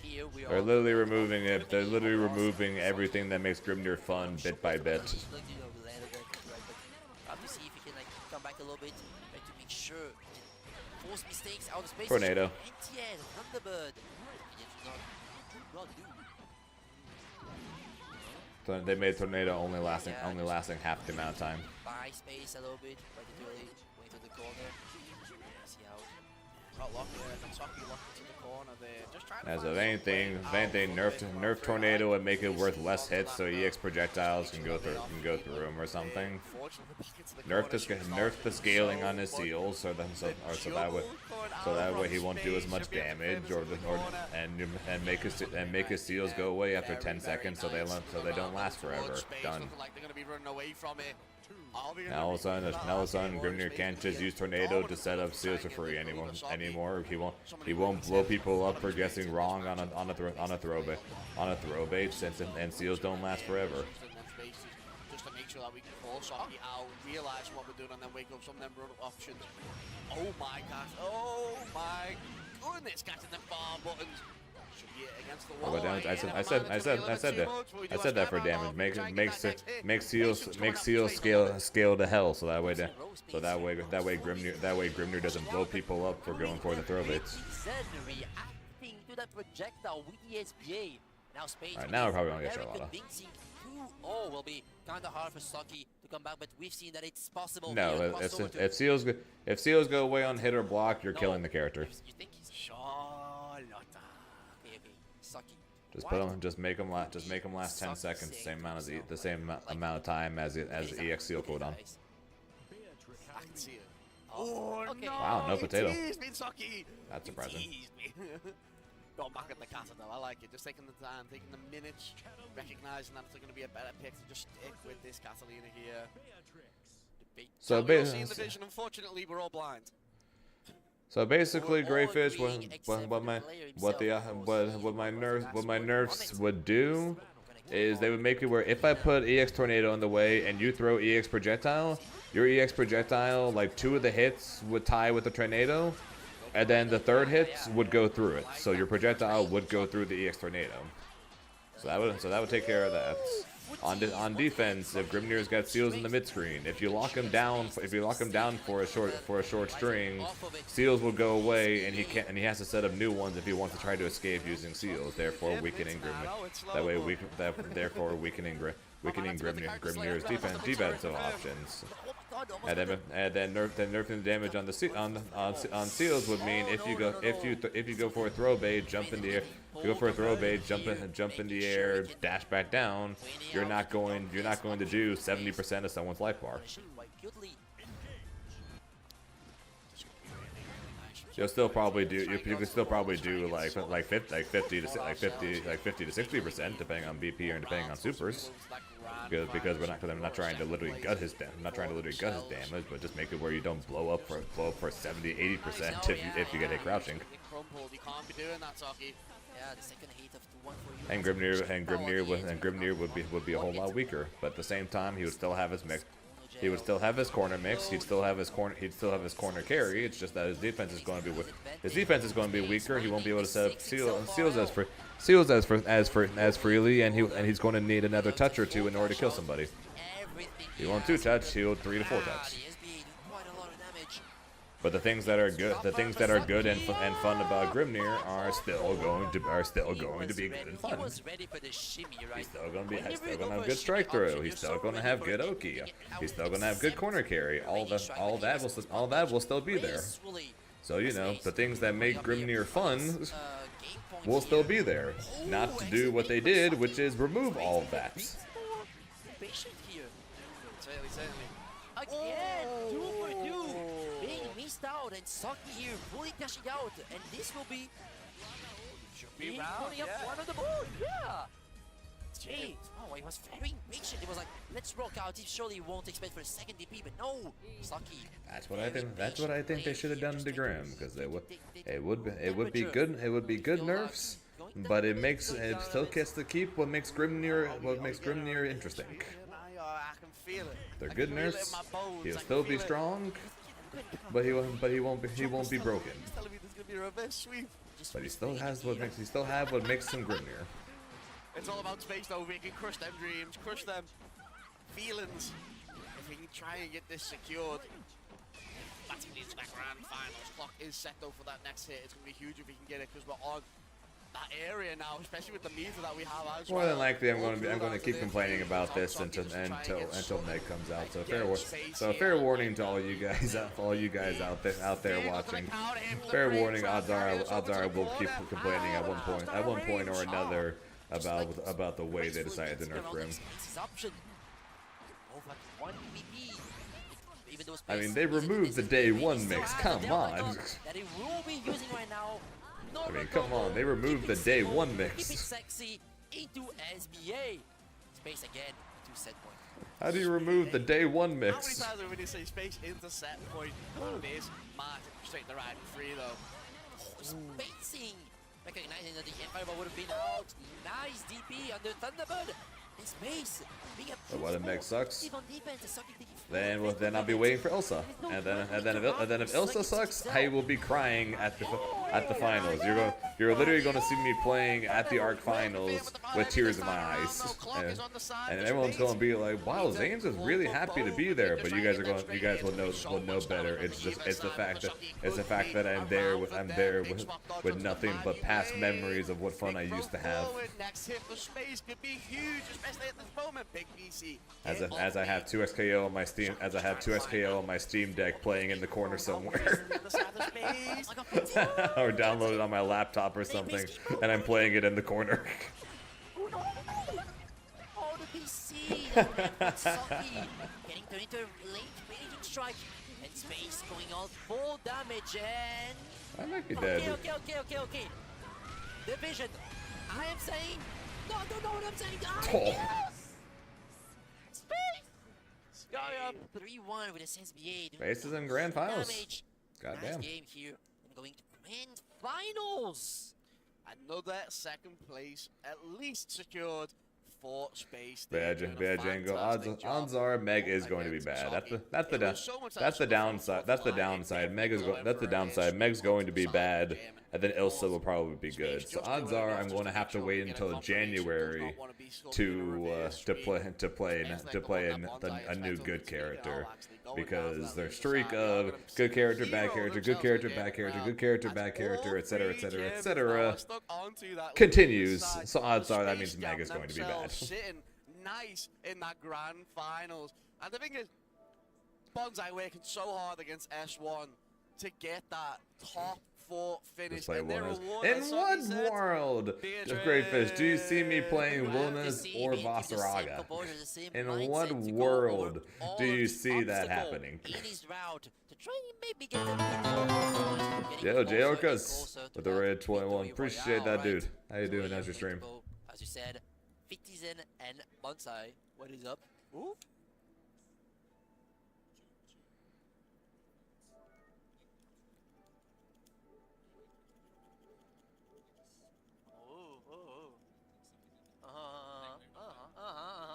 here we are. They're literally removing it. They're literally removing everything that makes Grimnir fun bit by bit. Have to see if he can come back a little bit, try to make sure force mistakes out of space. Tornado. NTN, Thunderbird. So they made Tornado only lasting half the amount of time. Buy space a little bit, particularly going to the corner. See how got locked there. Saki locked into the corner there. Just trying to As of anything, nerf Tornado and make it worth less hits, so EX projectiles can go through him or something. Nerf the scaling on his seals, so that way he won't do as much damage, and make his seals go away after 10 seconds, so they don't last forever. Done. Now all of a sudden, Grimnir can't just use Tornado to set up seals for free anymore. He won't blow people up for guessing wrong on a throw bait, and seals don't last forever. Just to make sure that we can force Saki out, realize what we're doing, and then wake up some of them run options. Oh my gosh! Oh my goodness! Catching them farm buttons. I said that for damage. Make seals scale to hell, so that way Grimnir doesn't blow people up for going for the throw baits. Reacting to that projectile with the SBA. Now space. Alright, now we're probably gonna get very Charlotta. convincing 2-0 will be kind of hard for Saki to come back, but we've seen that it's possible. No, if seals go away on hit or block, you're killing the character. You think he's Charlotta. okay? Saki. Just make them last 10 seconds, the same amount of time as EX seal cooldown. I can see it. Oh, okay. no! Wow, no potato. You teased me, Saki. That's surprising. You teased me. Going back at the kata though, I like it. Just taking the time, taking the minutes, recognizing that it's going to be a better pick to just stick with this Catalina here. So basically, the vision, unfortunately, we're all blind. So basically, Greyfish, what my nerfs would do is they would make it where if I put EX Tornado in the way and you throw EX Projectile, your EX Projectile, like 2 of the hits would tie with the Tornado, and then the 3rd hit would go through it. So your projectile would go through the EX Tornado. So that would take care of that. On defense, if Grimnir's got seals in the mid screen, if you lock him down for a short string, seals will go away, and he has to set up new ones if he wants to try to escape using seals, therefore weakening Grimnir. Therefore weakening Grimnir's defensive options. And then nerfing the damage on seals would mean if you go for a throw bait, jump in the air, jump in the air, dash back down, you're not going to do 70% of someone's life bar. You'll still probably do you can still probably do like 50 to 60% depending on BP or depending on supers. Because I'm not trying to literally gut his damage, but just make it where you don't blow up for 70, 80% if you get hit crouching. And Grimnir would be a whole lot weaker, but at the same time he would still have his mix. He would still have his corner mix. He'd still have his corner carry. It's just that his defense is going to be weaker. He won't be able to set up seals as freely, and he's going to need another touch or 2 in order to kill somebody. He won't 2-touch. He'll 3 to 4 touch. But the things that are good and fun about Grimnir are still going to be good and fun. He's still going to have good strike throw. He's still going to have good Oki. He's still going to have good corner carry. All that will still be there. So you know the things that make Grimnir fun will still be there. Not to do what they did, which is remove all of that. Again, 2 for 2, being missed out, and Saki here fully cashing out, and this will be pulling up one on the board. Yeah. Hey, oh, he was very impatient. He was like, let's rock out. He surely won't expect for a second DP, but no, Saki. That's what I think they should have done to Grim, because it would be good nerfs, but it still gets to keep what makes Grimnir interesting. I can feel it. They're good nerfs. He'll still be strong, but he won't be broken. But he still have what makes him Grimnir. It's all about space though. We can crush them dreams, crush them feelings. If we can try and get this secured. That's into that grand finals. Clock is set though for that next hit. It's gonna be huge if we can get it because we're on that area now, especially with the meter that we have as well. More than likely, I'm going to keep complaining about this until Meg comes out. So fair warning to all you guys out there watching. Fair warning, odds are I will keep complaining at one point or another about the way they decided to nerf Grim. I mean, they removed the day 1 mix. Come on. I mean, come on, they removed the day 1 mix. How do you remove the day 1 mix? How many times when you say space into set point? This match straight to right free though. Spacing! Recognizing that the Empire would have been out. Nice DP on the Thunderbird. In space. But what if Meg sucks? Then I'll be waiting for Ilsa. And then if Ilsa sucks, I will be crying at the at the finals. You're literally going to see me playing at the ARC finals with tears in my eyes, and everyone's going to be like, "Wow, Zane's is really happy to be there." But you guys will know better. It's the fact that I'm there with nothing but past memories of what fun I used to have. As I have 2 SKO on my Steam Deck playing in the corner somewhere. Or downloaded on my laptop or something, and I'm playing it in the corner. Oh, the PC! That's sucky. Getting turned into a late raging strike, and Space going all full damage, and... I might be dead. Okay. Division. I am saying... No, I don't know what I'm saying. Oh. Space! Sky up 3-1 with SSBA. Space is in grand finals. Goddamn. Nice game here. And going to grand finals. Another second place, at least secured for Space. Yeah, Django. Odds are Meg is going to be bad. That's the downside. That's the downside. That's the downside. Meg's going to be bad, and then Ilsa will probably be good. So odds are I'm going to have to wait until January to play a new good character, because their streak of good character, bad character, good character, bad character, good character, bad character, etc. continues. So odds are that means Meg is going to be bad. Sitting nice in that grand finals, and the thing is, Bonsai working so hard against S1 to get that top 4 finish. In what world, Great Fish, do you see me playing Wilnas or Vasaraga? In what world do you see that happening? Yo, J-Orcas with the red 21. Appreciate that, dude. How you doing? How's your stream? As you said, Fitizen and Bonsai. What is up? Ooh.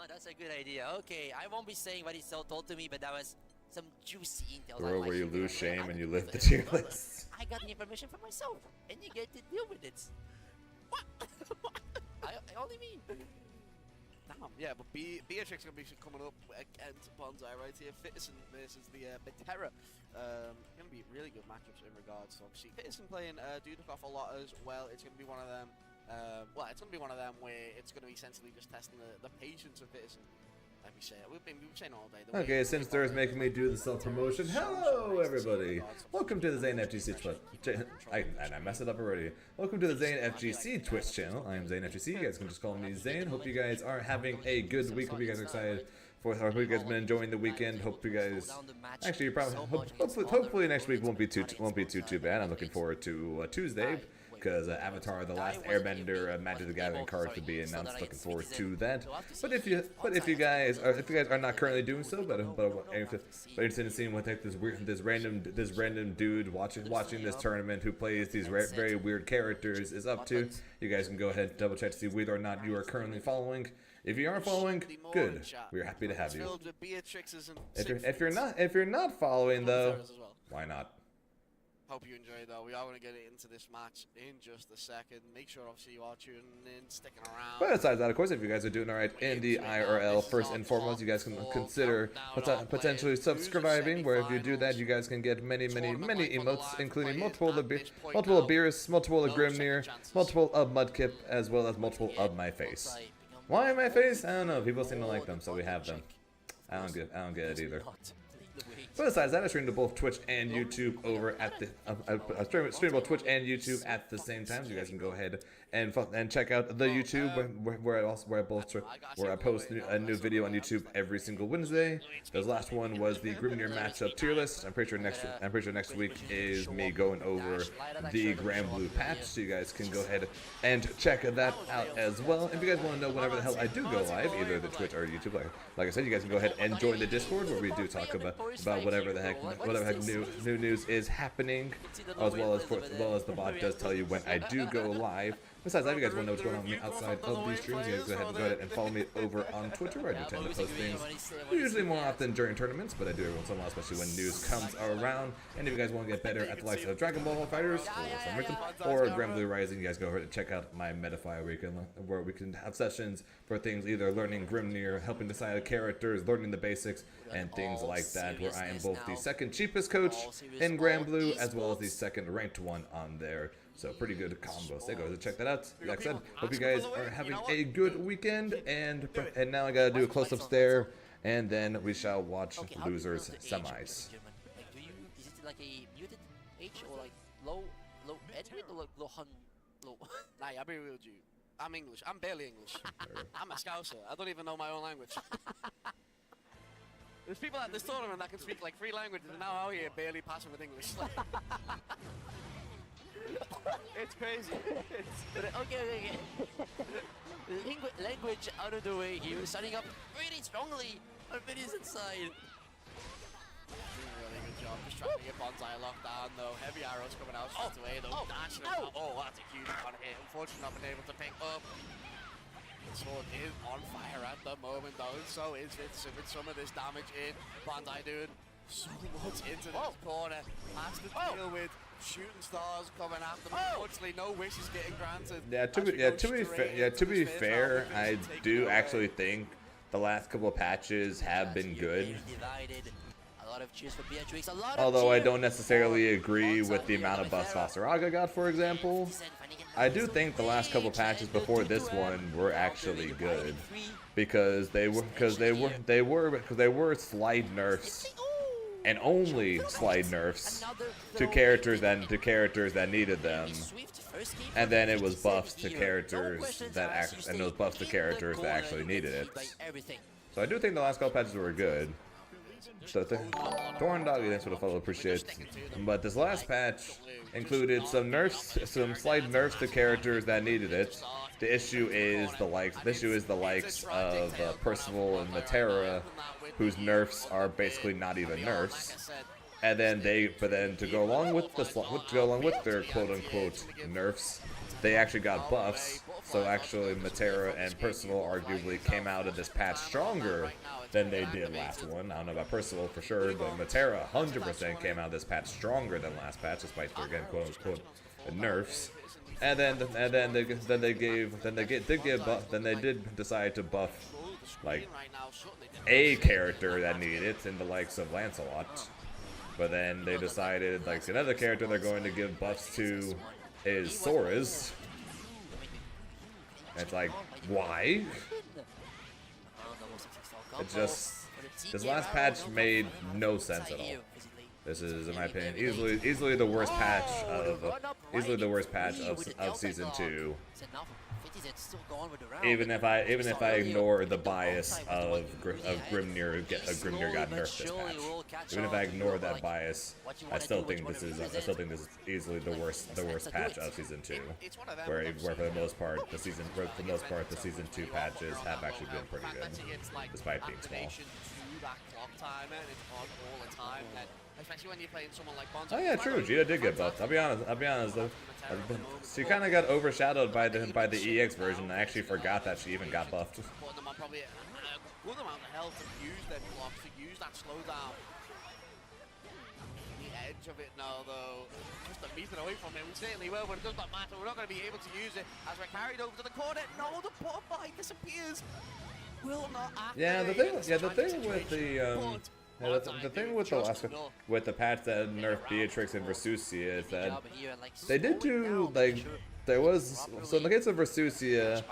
That's a good idea. Okay, I won't be saying what he told to me, but that was some juicy intel. The world where you lose shame and you live the tier list. I got the information for myself, and you get to deal with it. What? I only mean. Damn, yeah, but Beatrix is going to be coming up against Bonsai right here. Fitison versus the Terra. Going to be really good matchups in regards to, obviously, Fitison playing Dudikoff a lot as well. It's going to be one of them. Well, it's going to be one of them where it's going to be essentially just testing the patience of Fitison. Like we say, we've been saying all day. Okay, since there's making me do the self-promotion, hello everybody! Welcome to the Zane FGC Twitch. I messed it up already. Welcome to the Zane FGC Twitch channel. I am Zane FGC. You guys can just call me Zane. Hope you guys are having a good week. Hope you guys are excited for. Hope you guys been enjoying the weekend. Hope you guys. Actually, hopefully next week won't be too bad. I'm looking forward to Tuesday, because Avatar: The Last Airbender Magic of the Gathering card to be announced. Looking forward to that. But if you guys are not currently doing so, but interested in seeing what this random dude watching this tournament who plays these very weird characters is up to, you guys can go ahead and double check to see whether or not you are currently following. If you are following, good. We're happy to have you. If you're not following though, why not? Hope you enjoyed though. We are going to get into this match in just a second. Make sure obviously you are tuning in, sticking around. But besides that, of course, if you guys are doing alright in the IRL, first and foremost, you guys can consider potentially subscribing, where if you do that, you guys can get many emotes, including multiple Beerus, multiple Grimnir, multiple of Mudkip, as well as multiple of my face. Why my face? I don't know. People seem to like them, so we have them. I don't get it either. But besides that, I stream to both Twitch and YouTube over at the I stream both Twitch and YouTube at the same time. So you guys can go ahead and check out the YouTube where I post a new video on YouTube every single Wednesday. The last one was the Grimnir matchup tier list. I'm pretty sure next week is me going over the Grand Blue patch. So you guys can go ahead and check that out as well. If you guys want to know whenever the hell I do go live, either the Twitch or YouTube, like I said, you guys can go ahead and join the Discord where we do talk about whatever the heck new news is happening, as well as the bot does tell you when I do go live. Besides that, if you guys want to know what's going on with me outside of these streams, you guys go ahead and follow me over on Twitter, where I do tend to post things usually more often during tournaments, but I do every once in a while, especially when news comes around. And if you guys want to get better at the likes of Dragon Ball Fighters, for some reason, or Grand Blue Rising, you guys go ahead and check out my Metafile where we can have sessions for things either learning Grimnir, helping decide characters, learning the basics, and things like that, where I am both the second cheapest coach in Grand Blue, as well as the second ranked one on there. So pretty good combo. So go ahead and check that out. Like I said, hope you guys are having a good weekend. And now I gotta do a close-up there, and then we shall watch losers semis. Like, is it like a muted H or like low Edwin or like low hun low? Nah, I'll be real with you. I'm English. I'm barely English. I'm a Scouser. I don't even know my own language. There's people at this tournament that can speak like 3 languages, and now out here barely passing with English. It's crazy. Okay. Language out of the way here, starting up really strongly on Vinny's inside. Doing a really good job, just trying to get Bonsai locked down though. Heavy arrows coming out straight away though. Dashing out. Oh, that's a huge one hit. Unfortunately, not been able to pick up. Sword is on fire at the moment though, so is Vince with some of this damage in. Bonsai doing so much into this corner. Has to deal with shooting stars coming at them. Unfortunately, no wishes getting granted. To be fair, I do actually think the last couple of patches have been good. Although I don't necessarily agree with the amount of buffs Vasaraga got, for example. I do think the last couple patches before this one were actually good because they were slight nerfs. And only slight nerfs to characters that needed them, and then it was buffs to characters that actually needed it. So I do think the last couple patches were good. So Thorn Doggy, thanks for the follow, appreciate it. But this last patch included some slight nerfs to characters that needed it. The issue is the likes of Percival and Matera, whose nerfs are basically not even nerfs. And then to go along with their quote unquote nerfs, they actually got buffs. So actually Matera and Percival arguably came out of this patch stronger than they did last one. I don't know about Percival for sure, but Matera 100% came out of this patch stronger than last patch, despite their again quote unquote nerfs. And then they did decide to buff like a character that needed it in the likes of Lancelot. But then they decided like another character they're going to give buffs to is Sora's. It's like, why? It just, this last patch made no sense at all. This is, in my opinion, easily the worst patch of season 2. Even if I ignore the bias of Grimnir got nerfed this patch. Even if I ignore that bias, I still think this is easily the worst patch of season 2. Where for the most part the season 2 patches have actually been pretty good, despite being small. Especially when you're playing someone like Bonzo. Oh yeah, true. Gita did get buffed. I'll be honest though. She kind of got overshadowed by the EX version. I actually forgot that she even got buffed. Putting them on probably a good amount of health to use their blocks, to use that slowdown. The edge of it now though, just a meter away from him. We certainly will, but it does not matter. We're not going to be able to use it as we're carried over to the corner. No, the butterfly disappears. Will not activate. Yeah, the thing with the patch that nerfed Beatrix and Versusia is that they did do like so in the case of Versusia,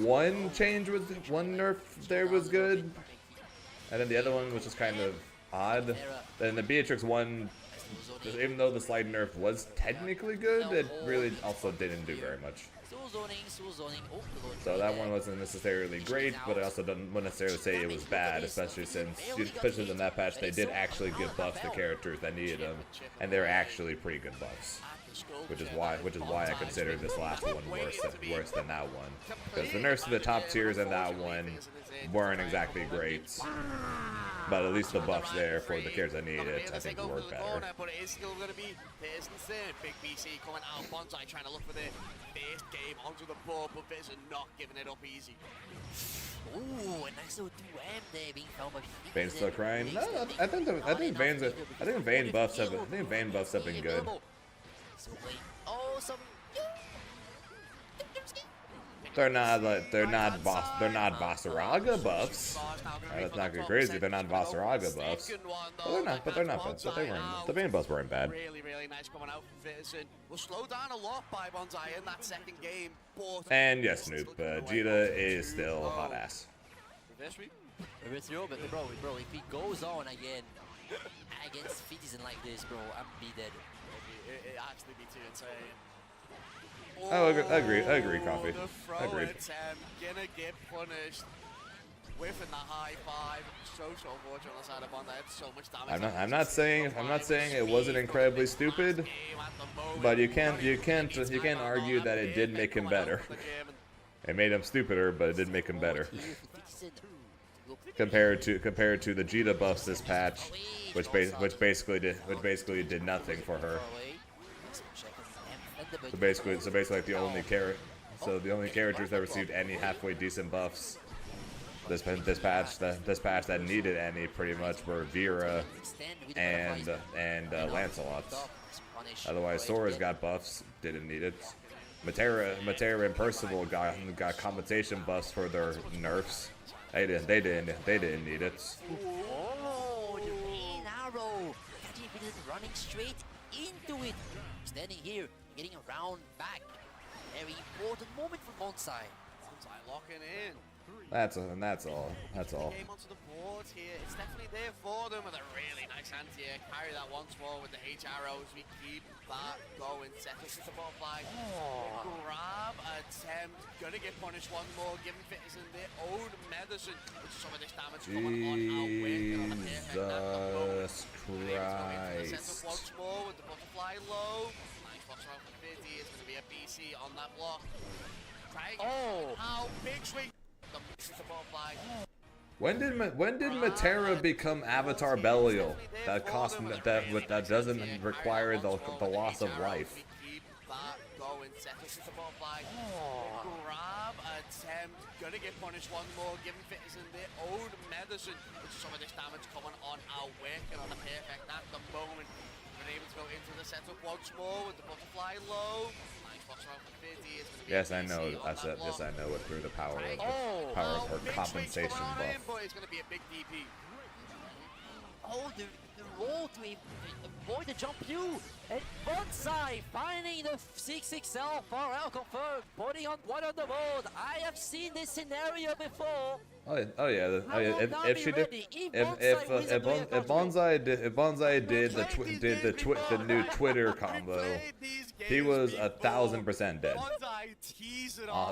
one nerf there was good, and then the other one was just kind of odd. Then the Beatrix one, even though the slide nerf was technically good, it really also didn't do very much. So that one wasn't necessarily great, but I also wouldn't necessarily say it was bad, especially in that patch they did actually give buffs to characters that needed them, and they're actually pretty good buffs. which is why I consider this last one worse than that one, because the nerfs to the top tiers in that one weren't exactly great, but at least the buffs there for the characters that need it, I think, work better. But it is still going to be Pearson's turn. Big BC coming out. Bonsai trying to look for the first game onto the board, but Pearson not giving it up easy. Ooh, a nice little 2M there being found by Vane's still crying. No, I think Vane buffs have been good. They're not Vasaraga buffs. That's not good crazy. They're not Vasaraga buffs. But they're not bad. But they weren't. The Vane buffs weren't bad. Really nice coming out from Pearson. Will slow down a lot by Bonsai in that second game. And yes, Snoop, Jita is still hot ass. But bro, if he goes on again against Citizen like this, bro, I'm be dead. It actually be too insane. Oh, I agree, Coffee. Agreed. Gonna get punished. Whiffing the high five. So fortunate on the side of Bonsai. That's so much damage. I'm not saying it wasn't incredibly stupid, but you can't argue that it did make him better. It made him stupider, but it did make him better. Compared to the Jita buffs this patch, which basically did nothing for her. So basically like the only characters that received any halfway decent buffs this patch that needed any pretty much were Vera and Lancelot. Otherwise, Sora's got buffs, didn't need it. Matera and Percival got compensation buffs for their nerfs. They didn't need it. Oh, the main arrow. Running straight into it. Standing here, getting around back. Very important moment for Bonsai. Bonsai locking in. That's all. Game onto the board here. It's definitely there for them with a really nice anti-air. Carry that once more with the H arrows. We keep that going. Set up with the ball flag. Grab attempt. Gonna get punished one more. Giving Fitterson their own medicine. Which is some of this damage coming on our way. Jesus Christ. Set up once more with the butterfly low. Nice box around for 50. It's gonna be a BC on that block. How big swing. When did Matera become Avatar Belial? That doesn't require the loss of life. Grab attempt. Gonna get punished one more. Giving Fitterson their own medicine. Which is some of this damage coming on our way. And on the perfect at the moment. Been able to go into the setup once more with the butterfly low. Yes, I know. Yes, I know it through the power of her compensation buff. But it's going to be a big DP. Oh, the roll to avoid the jump Q. And Bonsai finding the 6XL for L confirmed, putting on one on the board. I have seen this scenario before. Oh yeah. If Bonsai did the new Twitter combo, he was 1,000% dead.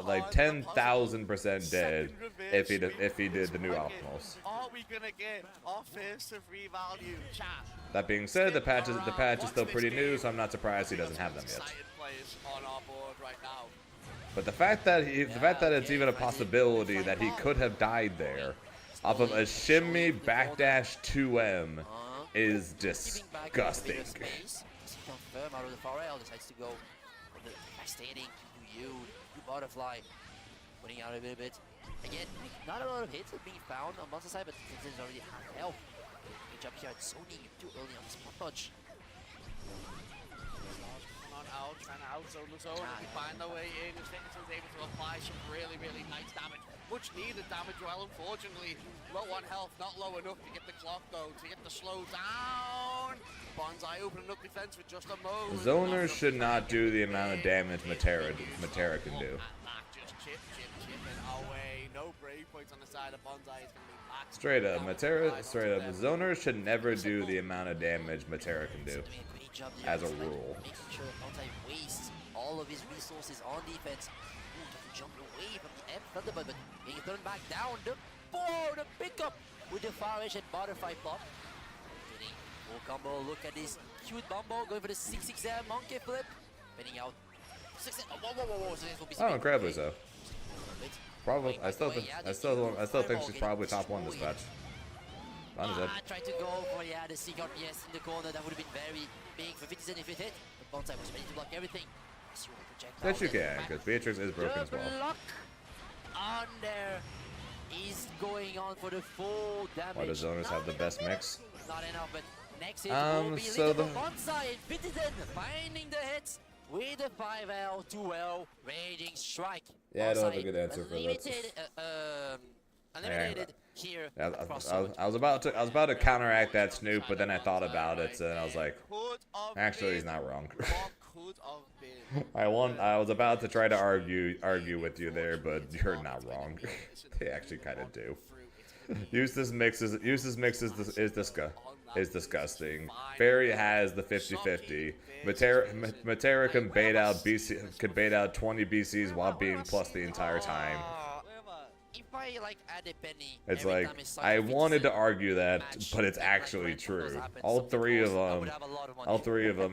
Like 10,000% dead if he did the new optimals. Are we gonna get our first free value? Chat. That being said, the patch is still pretty new, so I'm not surprised he doesn't have them yet. But the fact that it's even a possibility that he could have died there off of a shimmy backdash 2M is disgusting. Confirm out of the Pharrell decides to go for the devastating you butterfly, putting out a little bit. Again, not a lot of hits are being found on Bonsai side, but since it's already half health, good job here at Sony too early on the spot dodge. Out, trying to outzone the zone, and we find their way in. Nicholson's able to apply some really nice damage. Much needed damage, well, unfortunately, low on health, not low enough to get the clock though, to get the slow down. Bonsai opening up defense with just a moment. Zoners should not do the amount of damage Matera can do. Just chipping away. No breakpoints on the side of Bonsai. It's going to be back. Straight up, Zoners should never do the amount of damage Matera can do. As a rule. Making sure Bonsai wastes all of his resources on defense. Ooh, doesn't jump away from the M Thunderbird, but being thrown back down. The pickup with the Far Edge and Butterfly pop. Full combo, look at this cute Bumbo going for the 6XM monkey flip. Spinning out. Whoa. So this will be Oh, spin. incredibly so. Wait. Probably. Going I back still away, think. yeah, I still think she's getting probably top 1 this destroyed. match. Fun as it. Try to go for the CRPS in the corner. That would have been very big for Vitizen if it hit. But Bonsai was ready to block everything. That you can, because Beatrix is broken as well. Block on there. He's going on for the full damage. Why does Zoners have the best mix? Not enough, but next hit will be so leading the for Bonsai and Vitizen finding the hits with a 5L, 2L, Raging Strike. Yeah, I don't have a Bonsai good answer for that. Eliminated here. I was about to counteract that Snoop, but then I thought about it, and I was like, actually, he's not wrong. I was about to try to argue with you there, but you're not wrong. They actually kind of do. Eustace mix is disgusting. Fairy has the 50-50. Matera can bait out 20 BCs while being plus the entire time. If I like add a penny, it's like I wanted to argue that, but it's actually true. All three of them,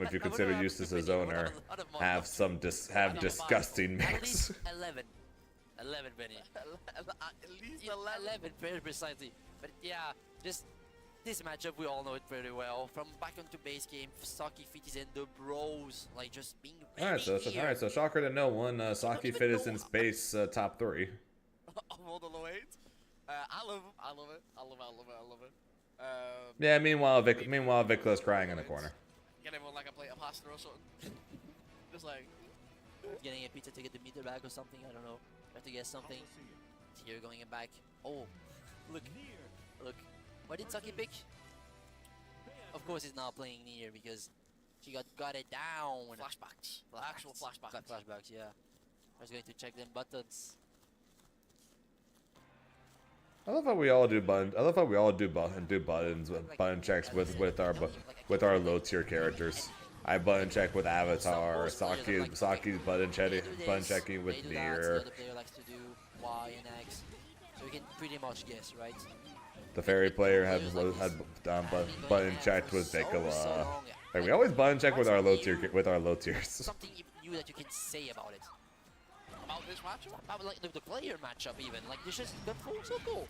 if you consider Eustace a zoner, have disgusting mix. 11 penny. At least 11 very precisely. But yeah, just this matchup we all know it very well. From back onto base game, Saki Fit is in the bros, like just being ready. Alright, so shocker to no one. Saki Fit is in space top 3. All the low 8. I love it. Yeah. Meanwhile, Vicla's crying in the corner. Get everyone like a plate of pasta or something. Just like getting a pizza to get the meter back or something. I don't know. Try to get something. Here going back. Oh, look. What did Saki pick? Of course, he's not playing near because she got it down. Flashbacks. Actual flashbacks. Flashbacks. Yeah. I was going to check them buttons. I love how we all do buttons. I love how we all do button checks with our low tier characters. I button check with Avatar. Saki's button checking with Nier. The player likes to do Y and X, so we can pretty much guess, right? The fairy player had button checked with Vicula. Like we always button check with our low tiers. Something new that you can say about it. About this matchup? About like the player matchup even. Like this is gone full circle.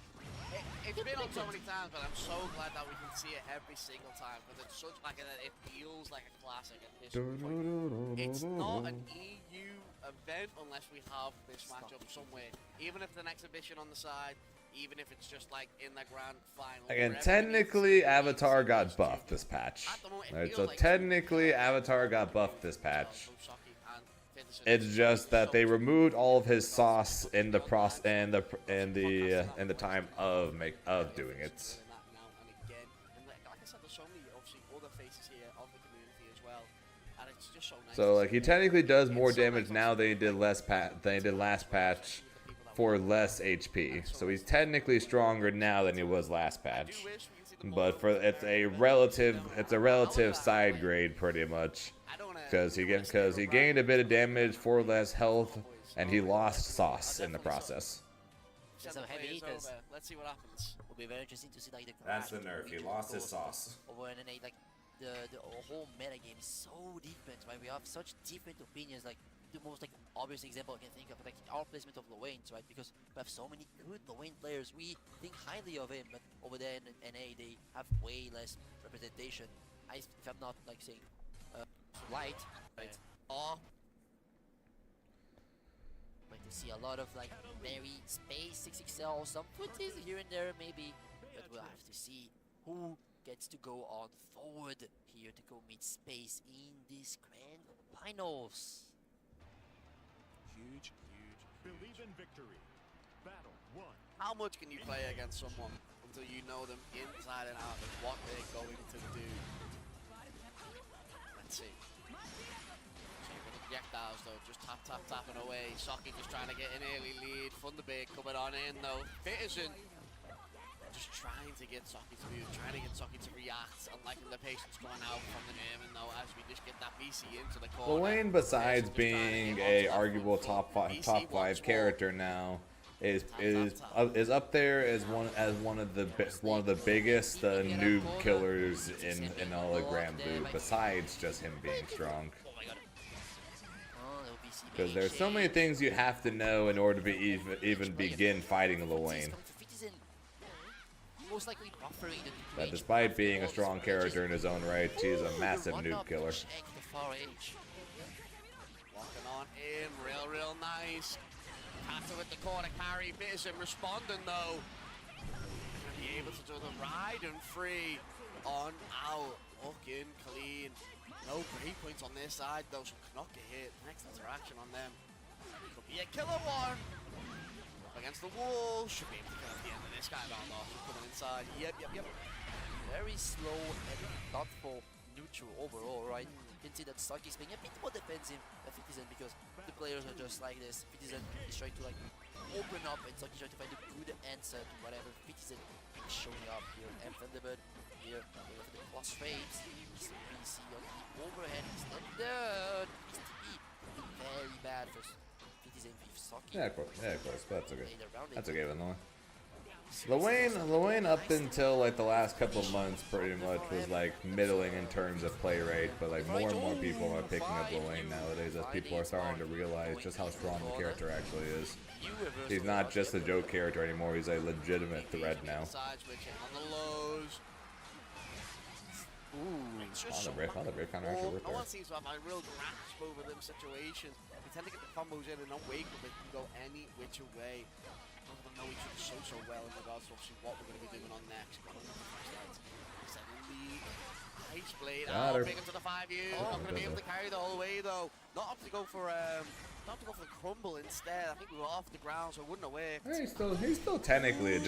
It's been on so many times, but I'm so glad that we can see it every single time because it's such like it feels like a classic at this point. It's not an EU event unless we have this matchup somewhere. Even if it's an exhibition on the side, even if it's just like in the grand final. Again, technically Avatar got buffed this patch. Alright, so technically Avatar got buffed this patch. It's just that they removed all of his sauce in the time of doing it. So like he technically does more damage now than he did last patch for less HP. So he's technically stronger now than he was last patch. But it's a relative side grade pretty much. Because he gained a bit of damage for less health, and he lost sauce in the process. Some heavy hitters. Let's see what happens. Will be very interesting to see like the. That's the nerf. He lost his sauce. Over an NA, like the whole meta game is so different. Right, we have such different opinions. Like the most like obvious example I can think of, like our placement of Lowains, right? Because we have so many good Lowain players. We think highly of him, but over there in NA they have way less representation. If I'm not like saying. Light, right? Like to see a lot of like very space 6XL, some footies here and there maybe, but we'll have to see who gets to go on forward here to go meet space in this grand finals. Huge. Believe in victory. Battle 1. How much can you play against someone until you know them inside and out and what they're going to do? Let's see. Projectiles though, just tapping away. Saki just trying to get an early lead. Thunderbird coming on in though. Fitterson just trying to get Saki to move, trying to get Saki to react, and liking the patience going out from the Nerman though as we just get that BC into the corner. Lowain, besides being a arguable top five character now, is up there as one of the biggest noob killers in all of Grand Blue. Besides just him being strong. Because there's so many things you have to know in order to be even begin fighting Lil Wayne. That despite being a strong character in his own right, he's a massive noob killer. Walking on in, real nice. Caster with the corner carry, Peterson responding though. Gonna be able to do the ride and free on out. Looking clean. No break points on this side though, so cannot get hit. Next interaction on them. Could be a killer one. Against the wall. Should be able to get at the end of this guy down though. Coming inside. Yep. Very slow and thoughtful neutral overall, right? You can see that Saki's being a bit more defensive than Fitizen because the players are just like this. Fitizen is trying to like open up and Saki's trying to find a good answer to whatever Fitizen is showing up here. And Thunderbird here with the plus frames. BC on the overhead extended. Very bad for Fitizen with Saki. Yeah, of course, but that's okay. That's okay with Noah. Lil Wayne up until like the last couple of months pretty much was like middling in terms of play rate, but like more and more people are picking up Lil Wayne nowadays as people are starting to realize just how strong the character actually is. He's not just a joke character anymore, he's a legitimate threat now. On the break counter actually worked No there. one seems to have a real grasp over them situations. We tend to get the combos in and not wake up, it can go any which way. Both of them know each other so well in regards to obviously what we're going to be doing on next. Ice blade, big into the 5U. Not going to be able to carry the whole way though. Not up to go for the crumble instead. I think we were off the ground, so it wouldn't have worked. He's still technically a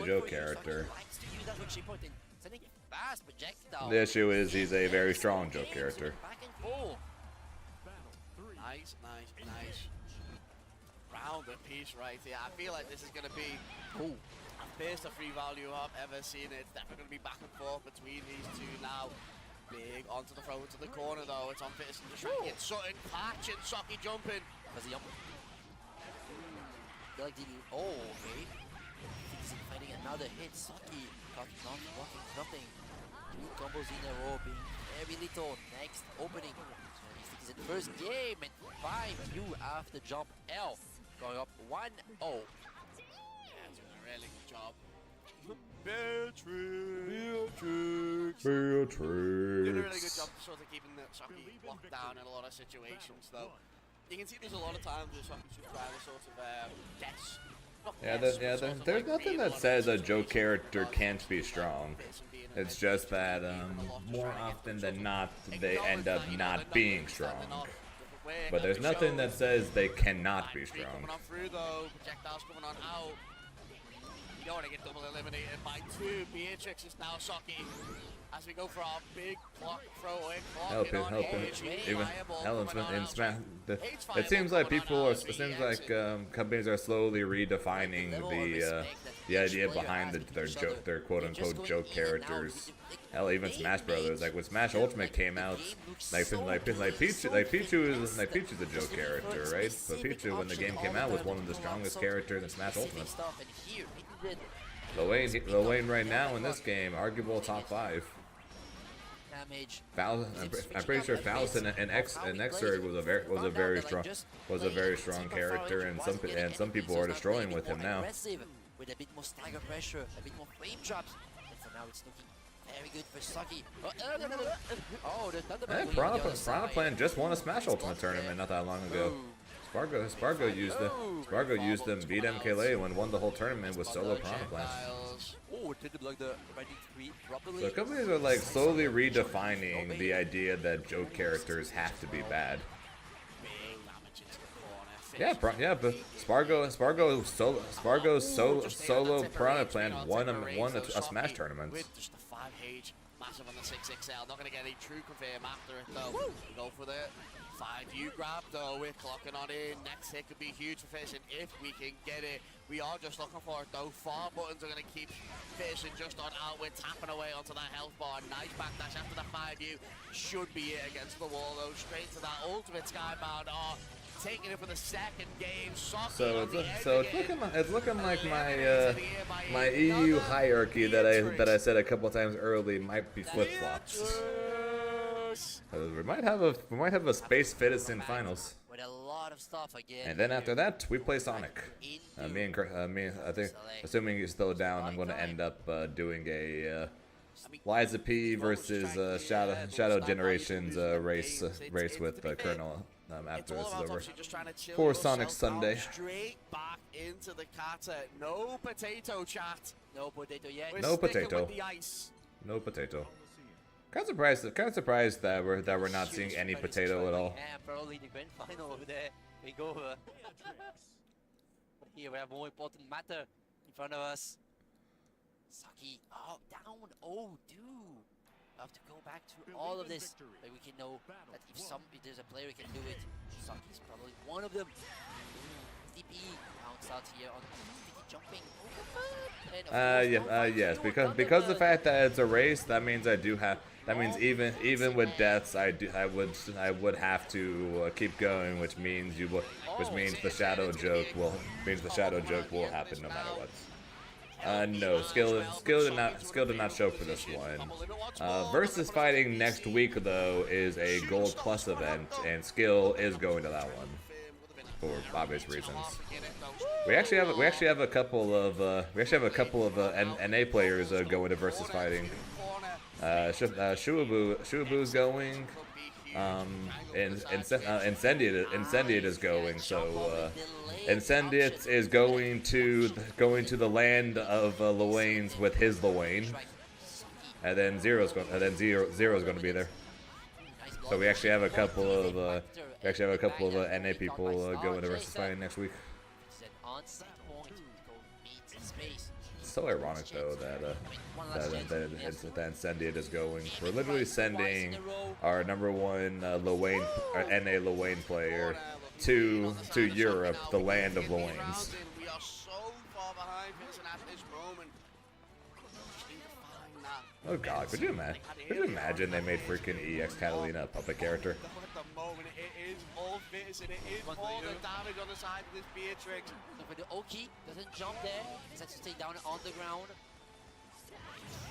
joke character. The issue is he's a very strong joke character. Nice. Round a piece right here. I feel like this is going to be the best of free value I've ever seen. It's definitely going to be back and forth between these two now. Big onto the throw into the corner though. It's on Peterson just trying to get Sutton catching, Saki jumping. Okay. He's fighting another hit. Saki got blocking nothing. 2 combos in a row being very little. Next opening. It's the first game and 5U after jump L. Going up 1-0. Yeah, doing a really good job. Beatrix. Doing a really good job to sort of keeping the Saki locked down in a lot of situations though. You can see there's a lot of times where Saki should try to sort of guess. There's nothing that says a joke character can't be strong. It's just that more often than not they end up not being strong. But there's nothing that says they cannot be strong. Coming on through though, projectiles coming on out. You don't want to get double eliminated by 2. Beatrix is now Saki. As we go for our big clock throw away, Help him. Even in Smash, it seems like companies are slowly redefining the idea behind their quote unquote joke characters. Hell, even Smash Brothers, like when Smash Ultimate came out, like Pichu is a joke character, right? But Pichu, when the game came out, was one of the strongest characters in Smash Ultimate. Lil Wayne right now in this game, arguable top 5. I'm pretty sure Faust and Xrd was a very strong character, and some people are destroying with him now. With a bit more stagger pressure, a bit more frame drops, and for now it's looking very good for Saki. The Thunderbird. Piranha Plant just won a Smash Ultimate tournament not that long ago. Spargo used them, beat MKLA and won the whole tournament with solo Piranha Plant. So companies are like slowly redefining the idea that joke characters have to be bad. Yeah, but Spargo's solo Piranha Plant won a Smash tournament. With just the 5H, massive on the 6XL, not going to get a true confirm after it though. Go for the 5U grab though, we're clocking on in. Next hit could be huge for Peterson if we can get it. We are just looking for it though. 4 buttons are going to keep Peterson just on out. We're tapping away onto that health bar. Nice backdash after the 5U. Should be it against the wall though. Straight to that ultimate skybound. Taking it for the second game. So it's looking like my EU hierarchy that I said a couple times early might be flip-flops. close. We might have a space Fitison finals. With a lot of stuff again. And then after that, we play Sonic. I think, assuming he's still down, I'm going to end up doing a Liza P versus Shadow Generations race with Colonel after this is over. For Sonic Sunday. Straight back into the kata. No potato, chat. No potato yet. We're No sticking potato. with the ice. No potato. Kind of surprised that we're not seeing any potato at all. Yeah, probably the grand final over there. We go. Here we have more important matter in front of us. Saki, oh, down. Oh, dude. We have to go back to all of this. But we can know that if there's a player who can do it, Saki's probably one of them. DP bounce out here on jumping. Yes, because the fact that it's a race, that means I do have. That means even with deaths, I would have to keep going, which means the shadow joke will happen no matter what. No, skill did not show for this one. Versus fighting next week though is a gold plus event, and skill is going to that one for obvious reasons. We actually have a couple of NA players going to versus fighting. Shuabu's going. Incendiate is going. So Incendiate is going to the land of Luane's with his Luane, and then Zero's going to be there. So we actually have a couple of NA people going to versus fighting next week. It's so ironic though that Incendiate is going. We're literally sending our #1 NA Luane player to Europe, the land of Luanes. We are so far behind Vincent at this moment. Oh god, could you imagine they made freaking EX Catalina a puppet character? At the moment, it is all Vincent. It is all the damage on the side of this Beatrix. So for the Oki, doesn't jump there. He has to stay down on the ground.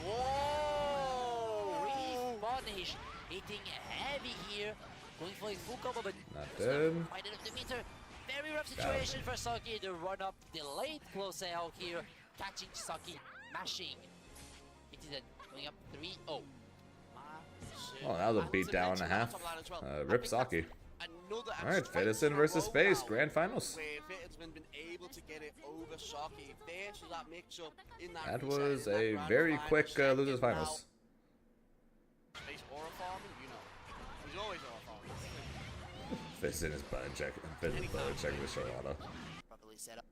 Whoa! Punish, hitting heavy here. Going for his full combo, but not dead. Right into the meter. Very rough situation for Saki. The run up, delayed close out here. Catching Saki, mashing. It is going up 3-0. Oh, that was a beat down and a half. Rip Saki. Alright, Fitison versus Space, Grand Finals. That was a very quick losers finals. Fitison is button checking with Charlotta. Properly set up.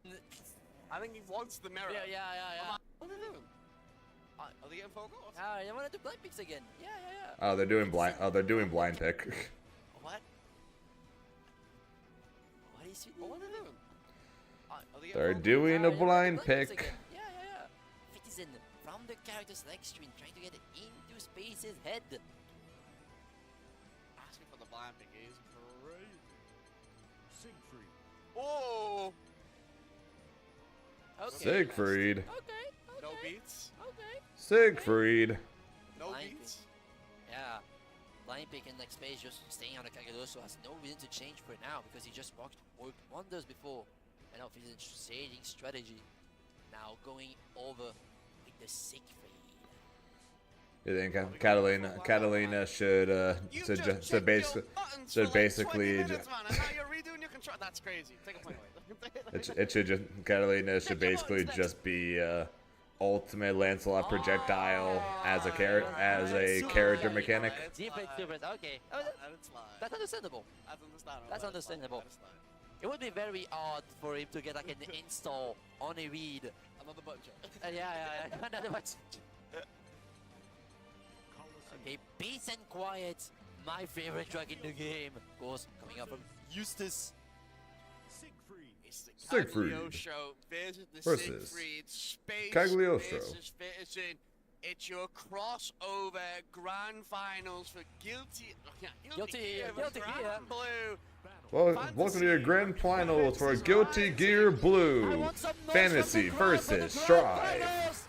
I think he wants the mirror. Yeah. What are they doing? Are they getting focused? They want to do blind picks again. Yeah. Oh, they're doing blind pick. What? What is it? What are they doing? They're doing a blind pick. Yeah. Fitison from the character select screen, trying to get into Space's head. Asking for the blind pick is crazy. Siegfried. Oh! Okay. Siegfried. Okay. No beats. Okay. Siegfried. No Blind beats. Yeah. Blind pick and like Space just staying on the Kagadoso has no reason to change for now because he just worked wonders before. And now he's shading strategy. Now going over with the Siegfried. You think Catalina should basically That's crazy. Take a point away. Catalina should basically just be ultimate Lancelot projectile as a character mechanic. Different. Okay. That's understandable. That's understandable. It would be very odd for him to get like an install on a read. Another butcher. Yeah. Another butcher. Okay, peace and quiet. My favorite drug in the game. Of course, coming up from Eustace. Siegfried versus Space Cagliostro. versus Fitison. It's your crossover grand finals for Guilty Gear Blue. Welcome to your grand finals for Guilty Gear Blue. Fantasy versus Strive.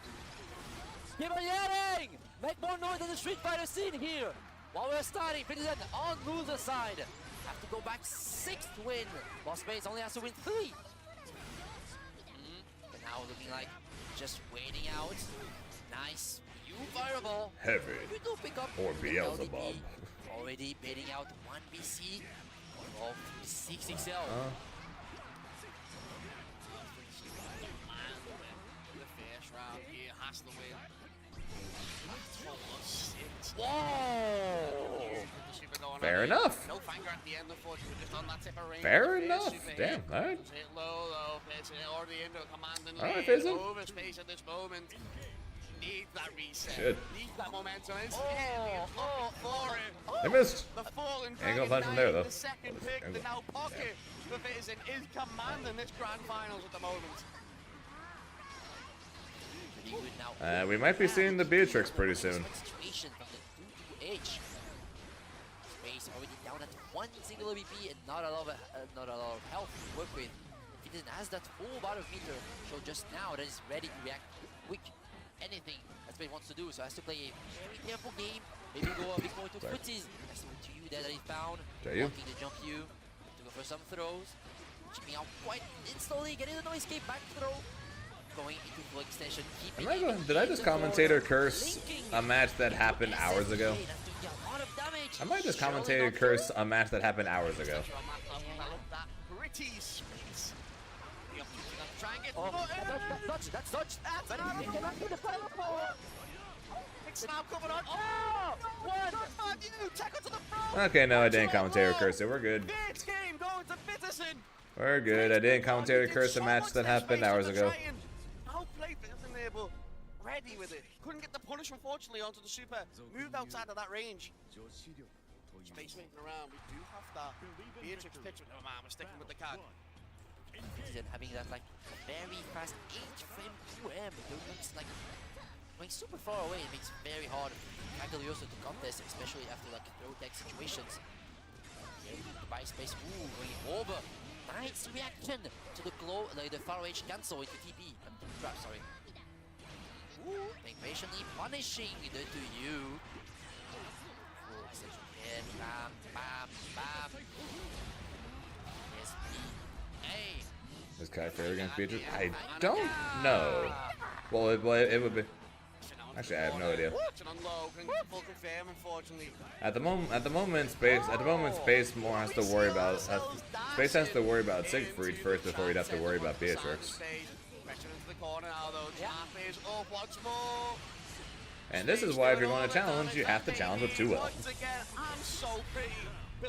Keep on yelling! Make more noise in the Street Fighter scene here! while we're starting, Citizen on loser side. Have to go back 6th win, while Space only has to win 3. But now looking like just waiting out. Nice. You fireball. Heavy. You do pick up Or the Beelzebub. LDP. Already baiting out 1 BC. Of 6 XL. The first round here has to win. Whoa! Fair enough. No finger at the end, unfortunately, just on that tip of range. Fair enough. Damn. All right. Hit low, though. It's already into a commanding All right, lead. Fizzle. Over space at this moment. Needs that reset. Should. Needs that momentum. It's Oh, They missed. the fallen Ain't gonna dragon punch from there, though. the second pick, the now pocket. The Fizzin is commanding this grand finals at the moment. We might be seeing the Beatrix pretty soon. Situation from the 2-2H. Space already down at 1 single AVP and not a lot of health to work with. Fidden has that full bar of meter, so just now that is ready to react quick. Anything that Space wants to do, so has to play a very careful game. Maybe go a bit more to footies. Nice to you there that he found. You. Wanting to jump you. To go for some throws. Chipping out quite instantly, getting the no escape back throw. Going into full extension, Did I just commentator curse a match that happened hours ago? I might just commentator curse a match that happened hours ago. That's dodge. Okay, no, I didn't commentator curse it. We're good. We're good. I didn't commentator curse a match that happened hours ago. Ready with it. Couldn't get the punish, unfortunately, onto the super. Moved outside of that range. Space waiting around. We do have that Beatrix picture. Oh man, we're sticking with the card. Having that like very fast 8 frame 2M. It looks like going super far away. It makes it very hard for Cagliostro to contest, especially after like throw tech situations. By space, going over. Nice reaction to the glow, like the far range cancel into TP. Trap, sorry. Being patiently punishing the 2U. Full extension here. Bam, bam, bam. Yes, hey. Is Kai fair against Beatrix? I don't know. Well, it would be. Actually, I have no idea. At the moment, Space more has to worry about. Space has to worry about Siegfried first before he'd have to worry about Beatrix. And this is why if you're going to challenge, you have to challenge with 2L.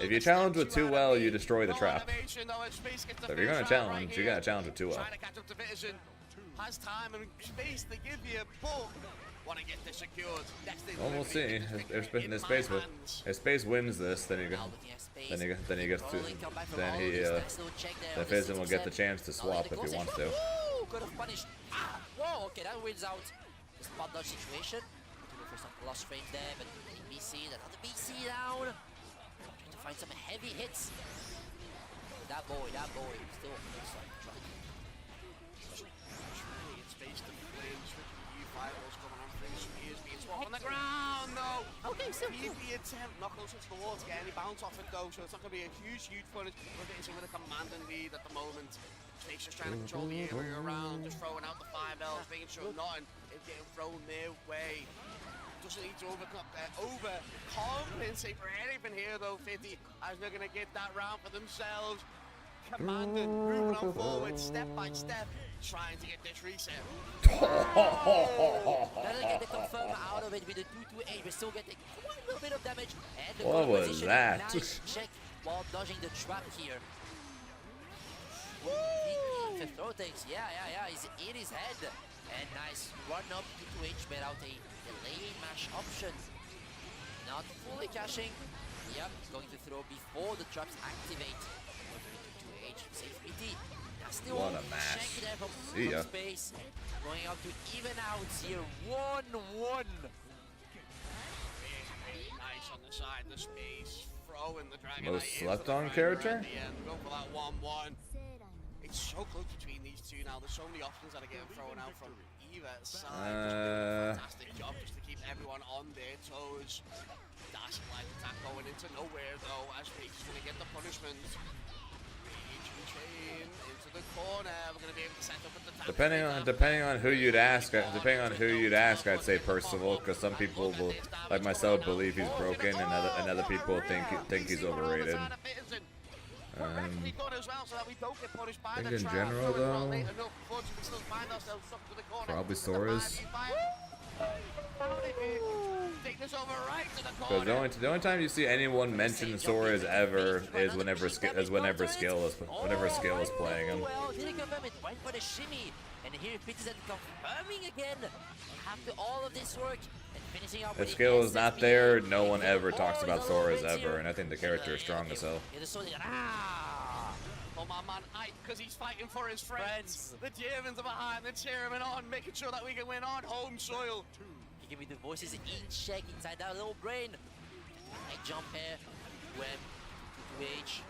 If you challenge with 2L, you destroy the trap. So if you're going to challenge, you got to challenge with 2L. Has time and space to give you, but want to get this secured. Well, we'll see. If Space wins this, then he Fizzin will get the chance to swap if he wants to. Could have punished. Whoa, okay, that wins out the spot dodge situation. Looking for some lost frames there, but BC, another BC down. Trying to find some heavy hits. That boy, still looks like a truck. Space to flames with the U5 coming on through. Spears being swapped on the ground, no. Okay, so easy attempt, not closer to the wall to get any bounce off it though, so it's not going to be a huge punish. We're getting with a commanding lead at the moment. Space just trying to control the area around, just throwing out the 5Ls, making sure nothing is getting thrown their way. Doesn't need to overcompensate for anything here though, 50, as they're going to get that round for themselves. Commanding, moving on forward, step by step, trying to get this reset. That'll get the confirm out of it with the 2-2-8. We're still getting quite a little bit of damage. And the what was position, that? nice check while dodging the trap here. Fifth throw takes, yeah, he's in his head. And nice run up to 2H, but out a delay mash option. Not fully caching. Yep, going to throw before the traps activate. Over into 2H, safe PT. Still What a mash. check there from See ya. space. Going out to even out here, 1-1. Nice on the side, the space, throwing the Dragon. Most slept on character? Go for that 1-1. It's so close between these two now. There's so many options that are getting thrown out from either side. Just doing a fantastic job just to keep everyone on their toes. Dash light attack going into nowhere though, as Paige is going to get the punishment. Paige and Chain into the corner. We're going to be able to set up at the top. Depending on who you'd ask, I'd say Percival, because some people will, like myself, believe he's broken, and other people think he's overrated. I think in general though, probably Sora's. Because the only time you see anyone mention Sora's ever is whenever Skill is playing him. Well, did he confirm it? Went for the shimmy, and here Pitts is confirming again. After all of this work and finishing up. If Skill is not there, no one ever talks about Sora's ever, and I think the character is strong as hell. Oh my man, because he's fighting for his friends. The Germans are behind the chairman on, making sure that we can win on home soil. He give me the voices in check inside that little brain. I jump here, web to H.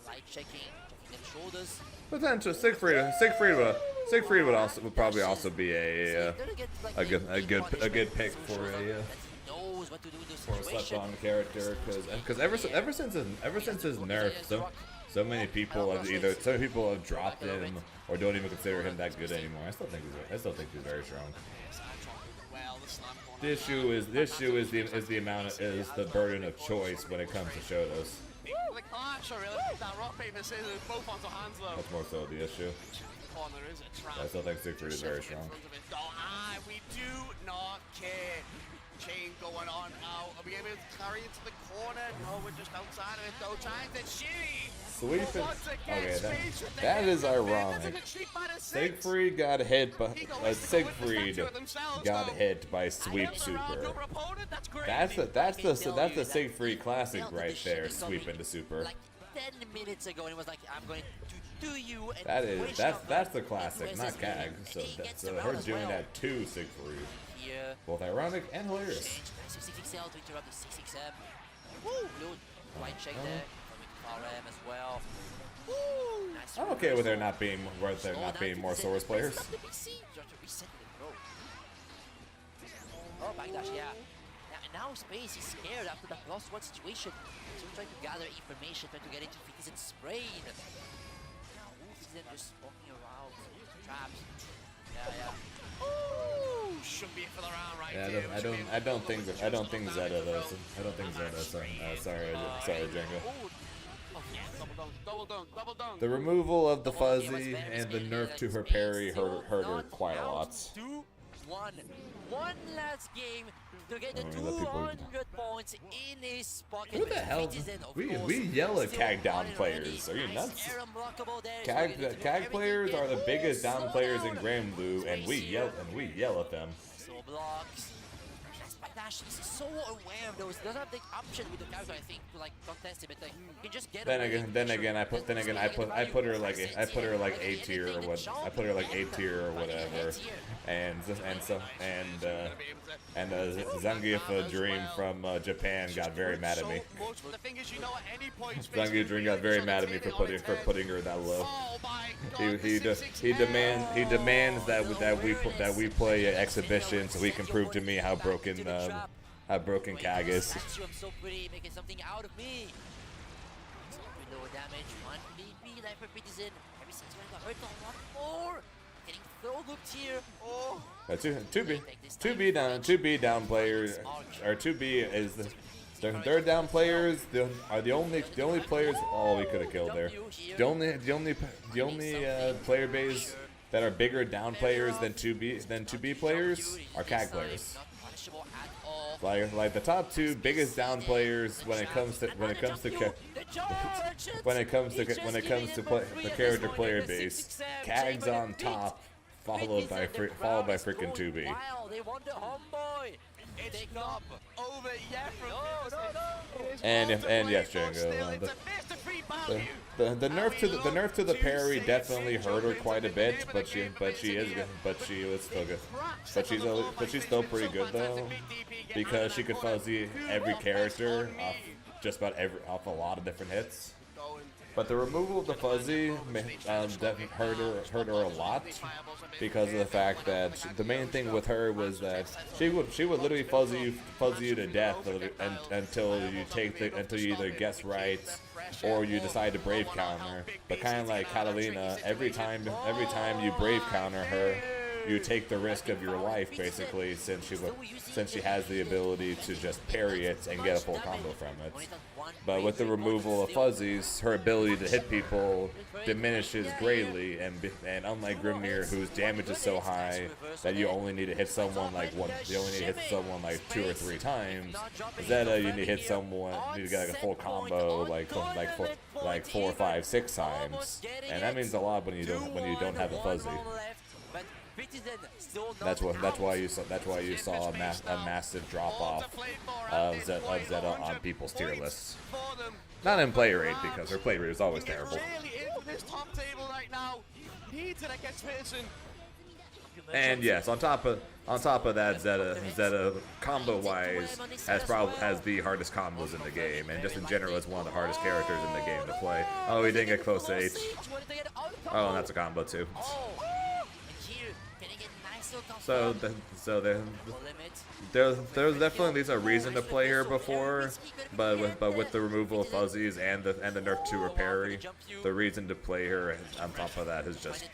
Light checking the shoulders. Potential Siegfried would probably also be a good pick for a slept-on character, because ever since his nerf, so many people have dropped him or don't even consider him that good anymore. I still think he's very strong. The issue is the burden of choice when it comes to Shotos. That's more so the issue. I still think Siegfried is very strong. We do not care. Chain going on now. Are we able to carry it to the corner? No, we're just outside of it though. Trying to shimmy. Okay, that is ironic. Siegfried got hit by Sweep Super. That's the Siegfried classic right there. Sweep into Super. Like 10 minutes ago, and it was like, I'm going to do you. And that's the classic, not Kag. So her doing that to Siegfried. Both ironic and hilarious. 6XL to interrupt the 6XM. Woo! Right check there. RM as well. Nice. I'm okay with there not being more Source players. Oh, backdash, yeah. And now Space is scared after that lost one situation. So we're trying to gather information, trying to get into Citizens' brain. Now Wolf is then just walking around. Traps. Yeah. Ooh, should be for the round right there. I don't think Zeta does. Sorry, Django. Double down. The removal of the fuzzy and the nerf to her parry hurt her quite a lot. One last game to get the 200 points in his pocket. Who the hell? We yell at Kag down players. Are you nuts? Kag players are the biggest down players in Grand Blue, and we yell at them. So blocks. Dash is so aware of those. Doesn't have the option with the character, I think, to like contest it, but like you can just get. Then again, I put her like A tier or what? I put her like A tier or whatever, and Zangief Dream from Japan got very mad at me. Zangief Dream got very mad at me for putting her that low. He demands that we play an exhibition so he can prove to me how broken Kag is. I'm so pretty, making something out of me. Low damage, 1 BP, life for Citizen. Every since when got hurt a lot more. Getting throw looped here. Oh. 2B down players, or 2B is the third down players. Are the only players. Oh, we could have killed there. The only player base that are bigger down players than 2B players are Kag players. Like the top two biggest down players when it comes to the character player base, Kag's on top, followed by freaking 2B. And yes, Django. The nerf to the parry definitely hurt her quite a bit, but she was still good. But she's still pretty good though, because she could fuzzy every character off a lot of different hits. But the removal of the fuzzy definitely hurt her a lot because of the fact that the main thing with her was that she would literally fuzzy you to death until you either guess right or you decide to brave counter. But kind of like Catalina, every time you brave counter her, you take the risk of your life basically, since she has the ability to just parry it and get a full combo from it. But with the removal of fuzzies, her ability to hit people diminishes greatly, and unlike Grimnir, whose damage is so high that you only need to hit someone like 2 or 3 times, Zeta you need to hit someone, you need to get like a full combo like 4, 5, 6 times, and that means a lot when you don't have a fuzzy. That's why you saw a massive drop off of Zeta on people's tier lists. Not in play rate, because her play rate is always terrible. And yes, on top of that, Zeta combo wise has the hardest combos in the game, and just in general is one of the hardest characters in the game to play. Oh, he didn't get close to H. Oh, and that's a combo too. So there's definitely at least a reason to play her before, but with the removal of fuzzies and the nerf to her parry, the reason to play her on top of that is just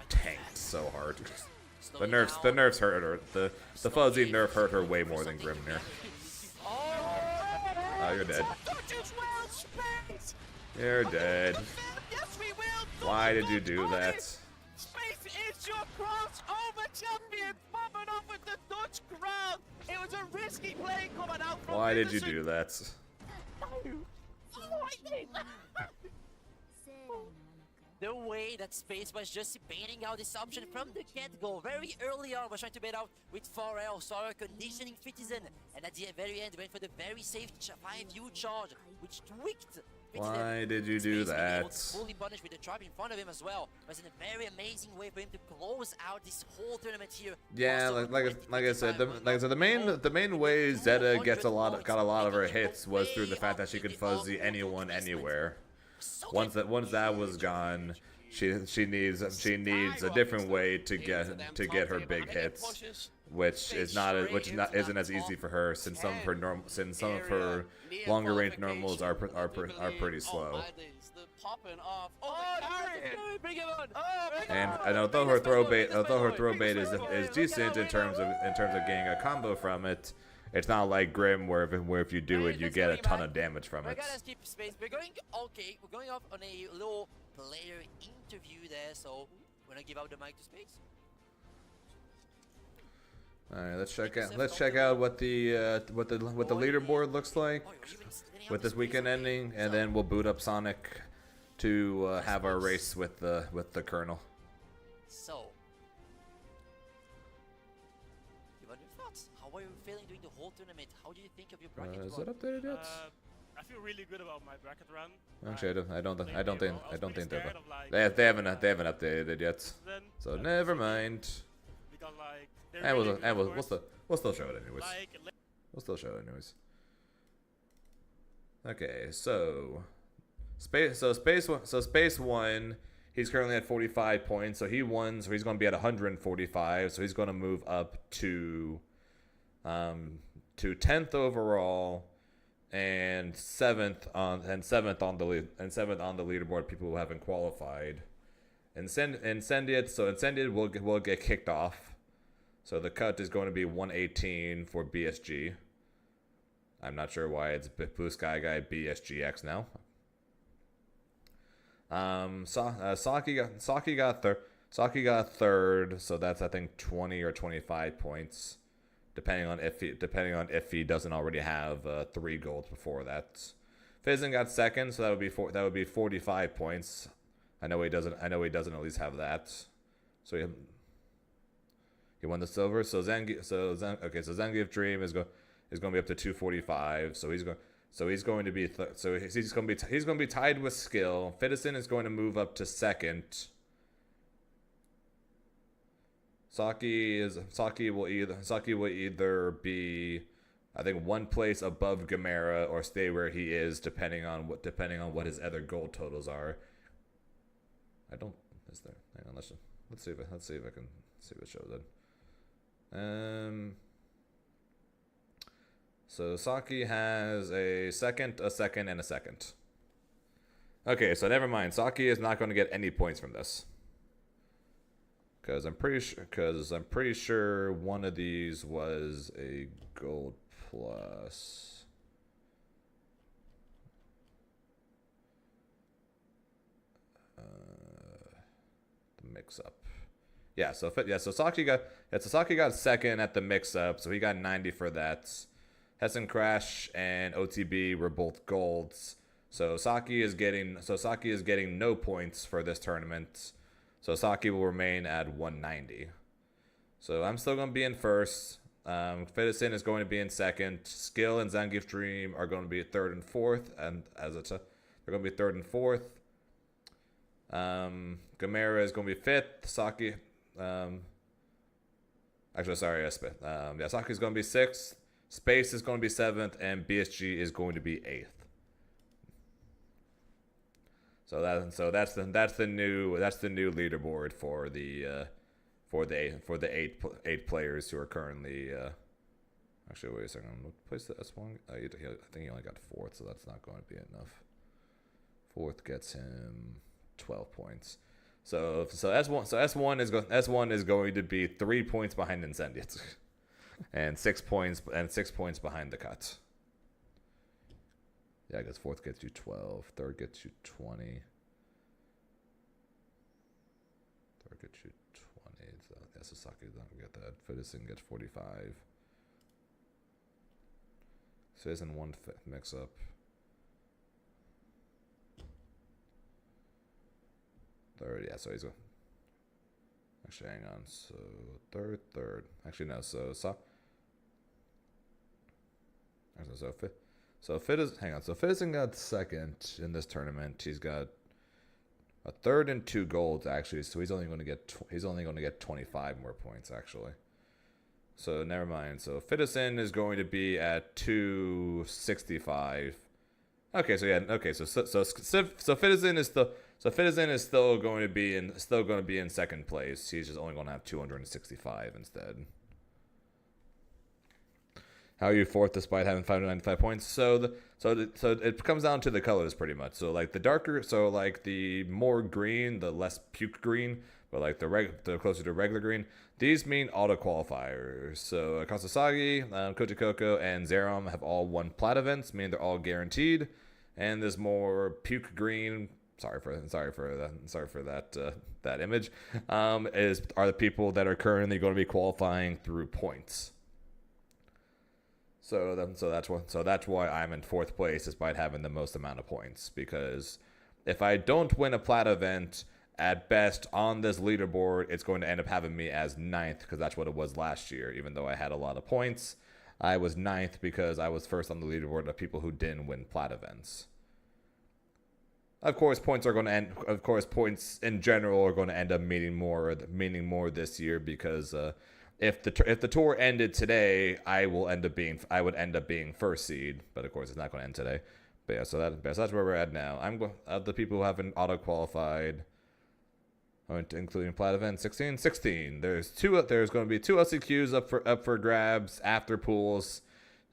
tanked so hard. The nerfs hurt her. The fuzzy nerf hurt her way more than Grimnir. Oh, you're dead. You're dead. Why did you do that? Your crossover champion popping off with the Dutch crown. It was a risky play coming out from Why did you do that? The way that Space was just baiting out this option from the get-go, very early on, was trying to bait out with 4L, saw her conditioning Citizen, and at the very end went for the very safe 5U charge, which tweaked. Why did you do that? Fully punished with the tribe in front of him as well. It was in a very amazing way for him to close out this whole tournament here. Yeah, like I said, the main way Zeta got a lot of her hits was through the fact that she could fuzzy anyone anywhere. Once that was gone, she needs a different way to get her big hits, which isn't as easy for her, since some of her longer range normals are pretty slow. And although her throw bait is decent in terms of getting a combo from it, it's not like Grim where if you do it, you get a ton of damage from it. We're going off on a little player interview there, so we're gonna give out the mic to Space. All right, let's check out what the leaderboard looks like with this weekend ending, and then we'll boot up Sonic to have our race with the Colonel. So, give us your thoughts. How are you feeling during the whole tournament? How do you think of your bracket run? Is it updated yet? I feel really good about my bracket run. Actually, I don't think they haven't updated it yet. So never mind. Because like we'll still show it anyways. We'll still show it anyways. Okay, so Space won. He's currently at 45 points, so he won. So he's going to be at 145. So he's going to move up to 10th overall and 7th on the leaderboard. People who haven't qualified. Incendiate will get kicked off. So the cut is going to be 118 for BSG. I'm not sure why it's Blue Sky Guy BSGX now. Saki got third, so that's I think 20 or 25 points, depending on if he doesn't already have 3 golds before that. Fizzin got second, so that would be 45 points. I know he doesn't at least have that. So he won the silver. So Zangief Dream is going to be up to 245. So he's going to be tied with skill. Fitison is going to move up to second. Saki will either be I think 1 place above Gamera or stay where he is, depending on what his other gold totals are. I don't. Is there? Hang on. Let's see if I can see what shows it. So Saki has a second, and a second. Okay, so never mind. Saki is not going to get any points from this. Because I'm pretty sure one of these was a gold plus. The mix up. Yeah, so Saki got second at the mix up, so he got 90 for that. Hessen Crash and OTB were both golds. So Saki is getting no points for this tournament. So Saki will remain at 190. So I'm still going to be in first. Fedison is going to be in second. Skill and Zangief Dream are going to be third and fourth, and they're going to be third and fourth. Gamera is going to be fifth. Saki, actually, sorry, yeah, Saki is going to be sixth. Space is going to be seventh, and BSG is going to be eighth. So that's the new leaderboard for the eight players who are currently. Actually, wait a second. What place the S1? I think he only got fourth, so that's not going to be enough. Fourth gets him 12 points. So S1 is going to be 3 points behind Incendiate, and 6 points behind the cut. Yeah, I guess fourth gets you 12, third gets you 20. Third gets you 20. So yeah, Sasaki's not gonna get that. Fedison gets 45. So isn't one mix up. Third, yeah, so he's going. Actually, hang on. So third. Actually, no. Fedison got second in this tournament. He's got a third and 2 golds actually. So he's only going to get 25 more points actually. So never mind. So Fedison is going to be at 265. Okay, so yeah, okay, so Fedison is still going to be in second place. He's just only going to have 265 instead. How are you fourth despite having 595 points? So it comes down to the colors pretty much. So like the more green, the less puke green, but like the closer to regular green. These mean auto qualifiers. So Kasasagi, Kochikoko, and Zerom have all won plat events, meaning they're all guaranteed. And this more puke green. Sorry for that image. Are the people that are currently going to be qualifying through points. So that's why I'm in fourth place despite having the most amount of points, because if I don't win a plat event, at best on this leaderboard, it's going to end up having me as 9th, because that's what it was last year. Even though I had a lot of points, I was 9th because I was first on the leaderboard of people who didn't win plat events. Of course, points in general are going to end up meaning more this year, because if the tour ended today, I would end up being first seed, but of course it's not going to end today. But yeah, so that's where we're at now. Of the people who haven't auto qualified, including plat event 16. There's going to be 2 LCQs up for grabs after pools,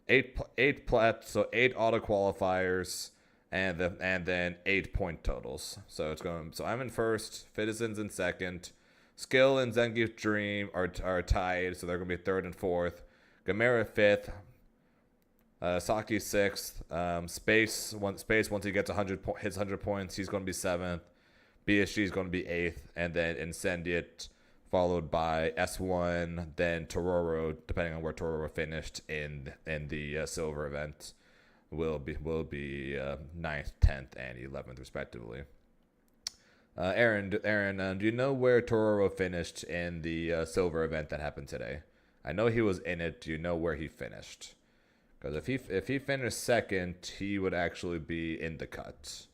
8 plat, so 8 auto qualifiers, and then 8 point totals. So I'm in first, Fedison's in second. Skill and Zangief Dream are tied, so they're going to be third and fourth. Gamera fifth. Saki sixth. Space once he gets 100 points, he's going to be seventh. BSG is going to be eighth, and then Incendiate, followed by S1, then Tororo, depending on where Tororo finished in the silver event, will be 9th, 10th, and 11th respectively. Aaron, do you know where Tororo finished in the silver event that happened today? I know he was in it. Do you know where he finished? Because if he finished second, he would actually be in the cut.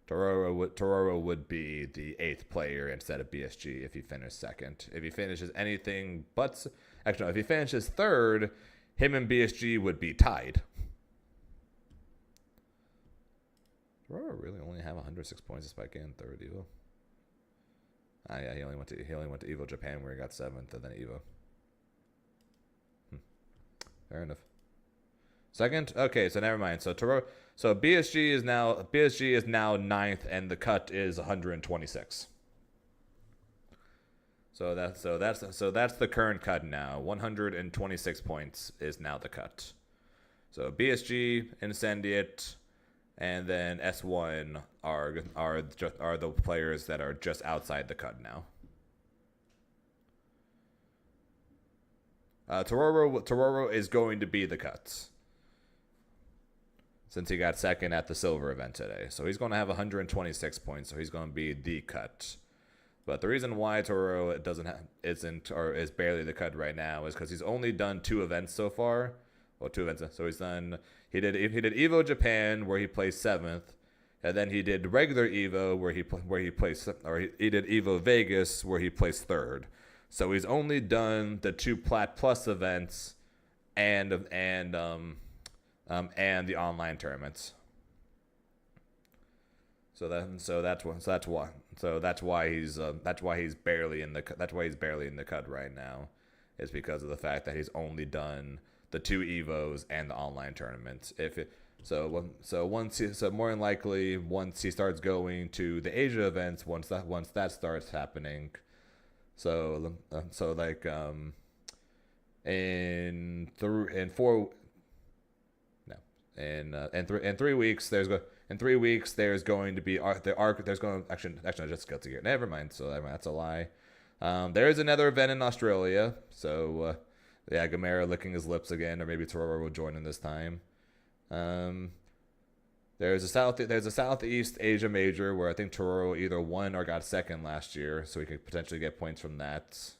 Tororo would be the 8th player instead of BSG if he finished second. If he finishes anything but... Actually, no, if he finishes third, him and BSG would be tied. Tororo really only have 106 points despite getting third Evo. Ah, yeah, he only went to Evo Japan where he got 7th, and then Evo. Fair enough. Second? Okay, so never mind. So BSG is now 9th, and the cut is 126. So that's the current cut now. 126 points is now the cut. So BSG, Incendiate, and then S1 are the players that are just outside the cut now. Tororo is going to be the cut, since he got second at the silver event today. So he's going to have 126 points, so he's going to be the cut. But the reason why Tororo is barely the cut right now is because he's only done 2 events so far. Well, 2 events. So he did Evo Japan where he placed 7th, and then he did regular Evo where he did Evo Vegas where he placed 3rd. So he's only done the 2 Plat Plus events and the online tournaments. So that's why he's barely in the cut right now, is because of the fact that he's only done the 2 Evos and the online tournaments. So more than likely once he starts going to the Asia events, once that starts happening, in 3 weeks there's going to be actually I just got to here. Never mind. So that's a lie. There is another event in Australia. So yeah, Gamera licking his lips again, or maybe Tororo will join in this time. There's a Southeast Asia major where I think Tororo either won or got second last year, so he could potentially get points from that.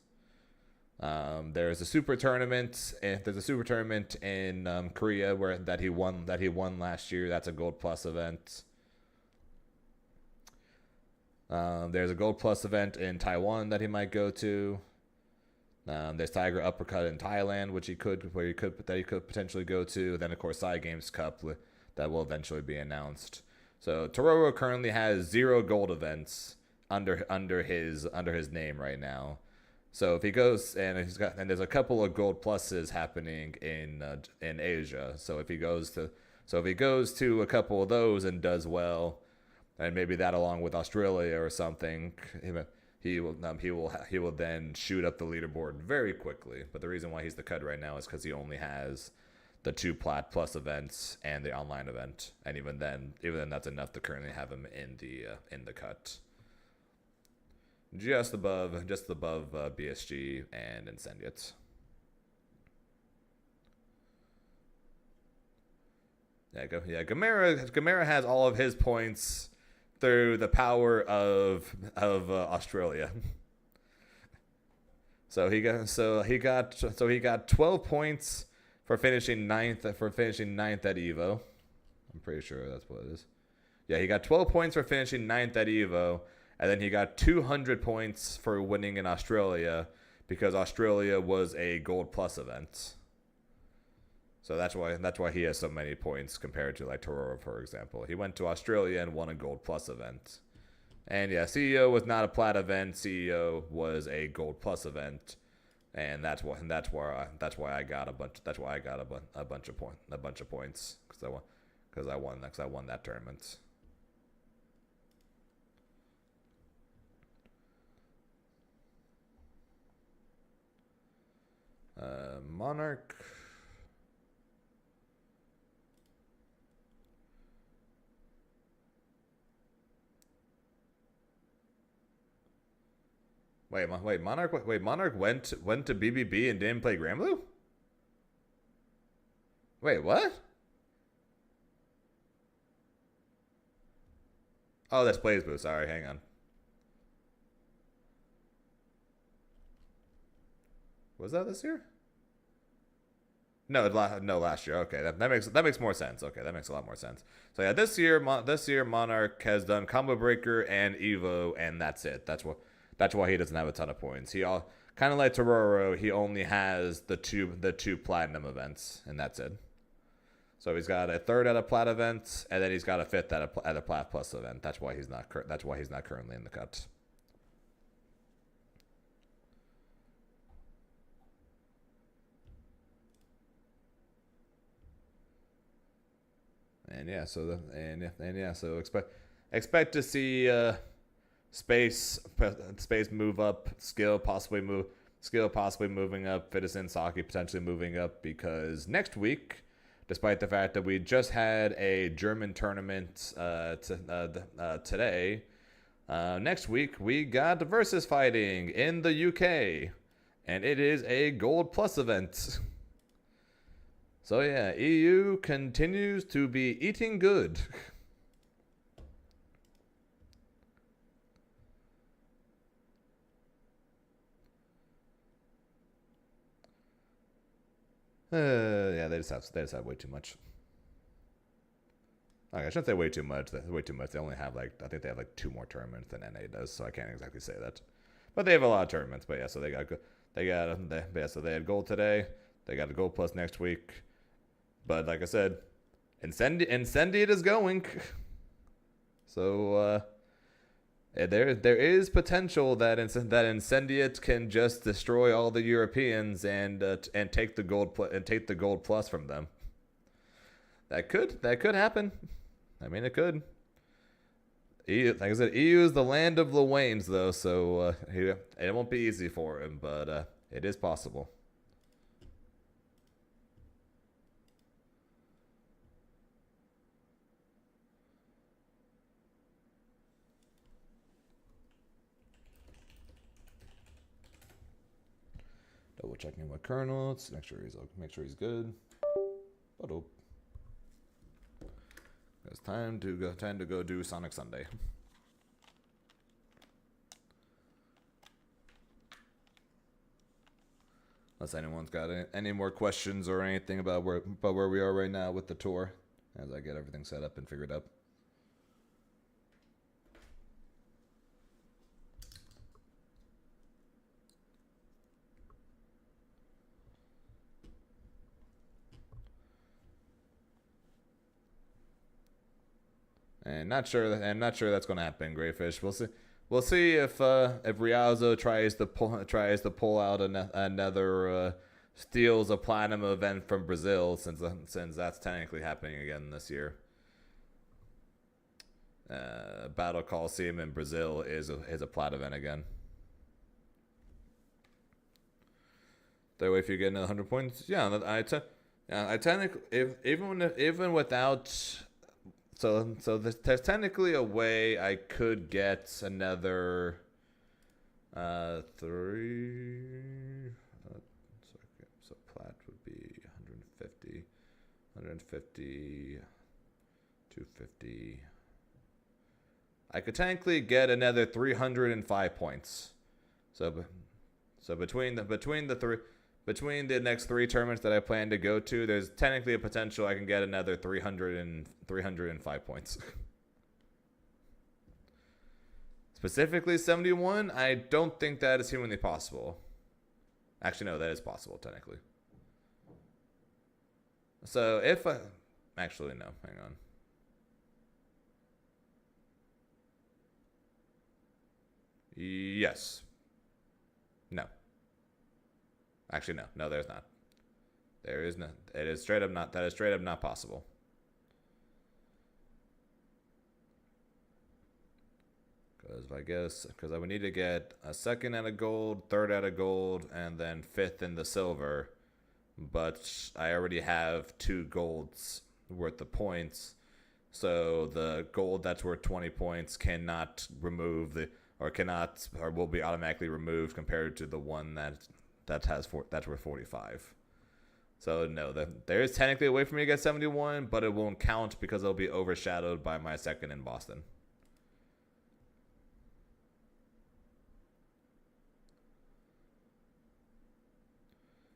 There's a super tournament. There's a super tournament in Korea that he won last year. That's a Gold Plus event. There's a Gold Plus event in Taiwan that he might go to. There's Tiger Uppercut in Thailand, which he could potentially go to. Then of course Side Games Cup that will eventually be announced. So Tororo currently has 0 gold events under his name right now. So if he goes and there's a couple of gold pluses happening in Asia. So if he goes to a couple of those and does well, and maybe that along with Australia or something, he will then shoot up the leaderboard very quickly. But the reason why he's the cut right now is because he only has the 2 Plat Plus events and the online event, and even then that's enough to currently have him in the cut. Just above BSG and Incendiate. Gamera has all of his points through the power of Australia. So he got 12 points for finishing ninth at Evo. I'm pretty sure that's what it is. Yeah, he got 12 points for finishing 9th at Evo, and then he got 200 points for winning in Australia because Australia was a Gold Plus event. So that's why he has so many points compared to like Tororo, for example. He went to Australia and won a Gold Plus event. And yeah, CEO was not a Plat event. CEO was a Gold Plus event, and that's why I got a bunch of points because I won that tournament. Monarch. Monarch went to BBB and didn't play Granblue? Wait, what? Oh, that's BlazBlue. Sorry, hang on. Was that this year? No, last year. Okay, that makes more sense. Okay, that makes a lot more sense. So yeah, this year Monarch has done Combo Breaker and Evo, and that's it. That's why he doesn't have a ton of points. Kind of like Tororo, he only has the two platinum events, and that's it. So he's got a third at a plat event, and then he's got a fifth at a plat plus event. That's why he's not currently in the cut. And yeah, so so expect to see space move up, skill possibly moving up, Citizen Saki potentially moving up, because next week, despite the fact that we just had a German tournament today, next week we got versus fighting in the UK, and it is a gold plus event. So yeah, EU continues to be eating good. Yeah, they just have way too much. Okay, I shouldn't say way too much. That's way too much. They only have I think they have 2 more tournaments than NA does, so I can't exactly say that. But they have a lot of tournaments. But yeah, so they had gold today. They got a gold plus next week. But like I said, Incendiate is going. So there is potential that Incendiate can just destroy all the Europeans and take the gold plus from them. That could happen. I mean, it could. Like I said, EU is the land of the Waynes, though, so it won't be easy for him, but it is possible. Double checking with Colonel. Let's make sure he's good. But oh, it's time to go do Sonic Sunday. Unless anyone's got any more questions or anything about where we are right now with the tour, as I get everything set up and figured out. And not sure that's going to happen, Greyfish. We'll see. We'll see if Rialzo tries to pull out another steals a platinum event from Brazil, since that's technically happening again this year. Battle Coliseum in Brazil is a plat event again. That way, if you get another 100 points, yeah, I technically even without. So there's technically a way I could get another 3. So plat would be 150, 250. I could technically get another 305 points. So between the next 3 tournaments that I plan to go to, there's technically a potential I can get another 305 points. Specifically 71, I don't think that is humanly possible. Actually, no, that is possible, technically. So if I... Actually, no, hang on. Yes. No. Actually, no, there's not. There is no. It is straight up not. That is straight up not possible. Because I would need to get a 2nd out of gold, 3rd out of gold, and then 5th in the silver. But I already have 2 golds worth of points, so the gold that's worth 20 points cannot remove or will be automatically removed compared to the one that's worth 45. So no, there is technically a way for me to get 71, but it won't count because it'll be overshadowed by my 2nd in Boston.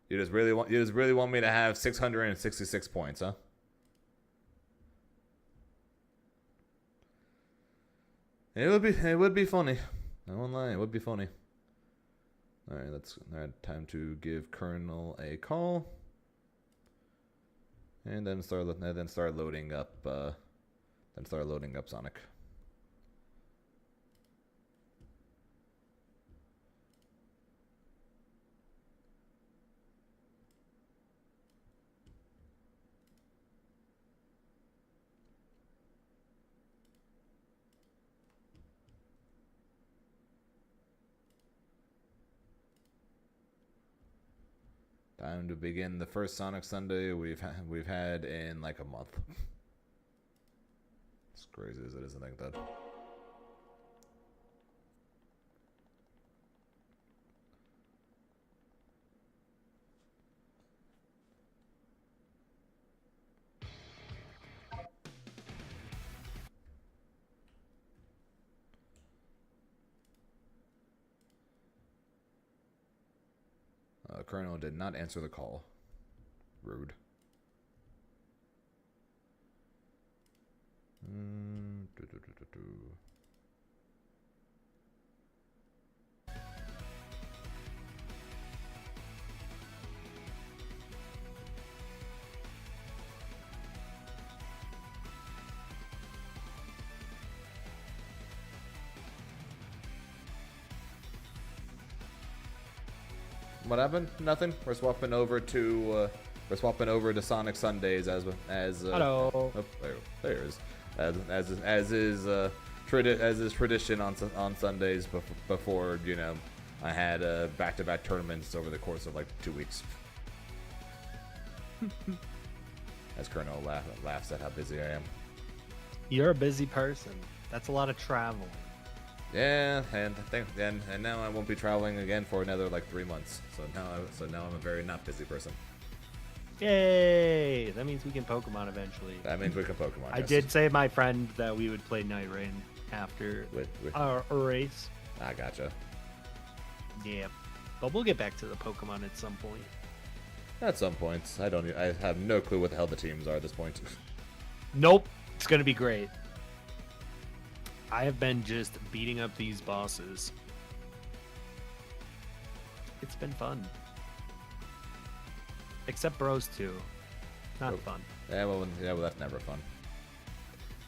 You just really want me to have 666 points, huh? It would be funny. I won't lie, it would be funny. All right, that's time to give Colonel a call, and then start loading up. Start loading up Sonic. Time to begin the first Sonic Sunday we've had in like a month. As crazy as it is to think that. Colonel did not answer the call. Rude. What happened? Nothing. We're swapping over to Sonic Sundays as hello. Oh, there it is. As is tradition on Sundays before I had back-to-back tournaments over the course of like 2 weeks. As Colonel laughs at how busy I am. You're a busy person. That's a lot of travel. Yeah, and now I won't be traveling again for another like 3 months. So now I'm a very not busy person. Yay! That means we can Pokemon eventually. That means we can Pokemon. I did say to my friend that we would play Night Rain after our race. I gotcha. Yeah, but we'll get back to the Pokemon at some point. At some points, I have no clue what the hell the teams are at this point. Nope, it's gonna be great. I have been just beating up these bosses. It's been fun. Except Bros 2. Not fun. Yeah, well, that's never fun.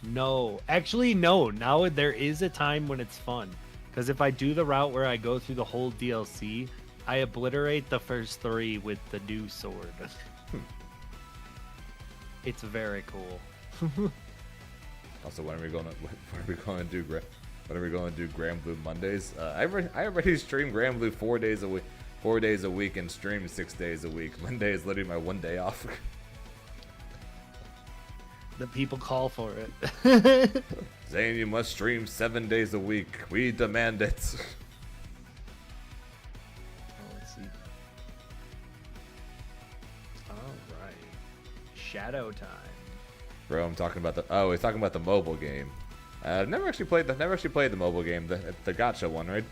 No. Actually, no. Now there is a time when it's fun. Because if I do the route where I go through the whole DLC, I obliterate the first 3 with the new sword. It's very cool. Also, when are we going to do Grand Blue Mondays? I already stream Grand Blue 4 days a week. 4 days a week and stream 6 days a week. Monday is literally my 1 day off. The people call for it. Zane, you must stream 7 days a week. We demand it. Let's see. All right. Shadow time. Bro, I'm talking about he's talking about the mobile game. I've never actually played the mobile game, the gacha one, right?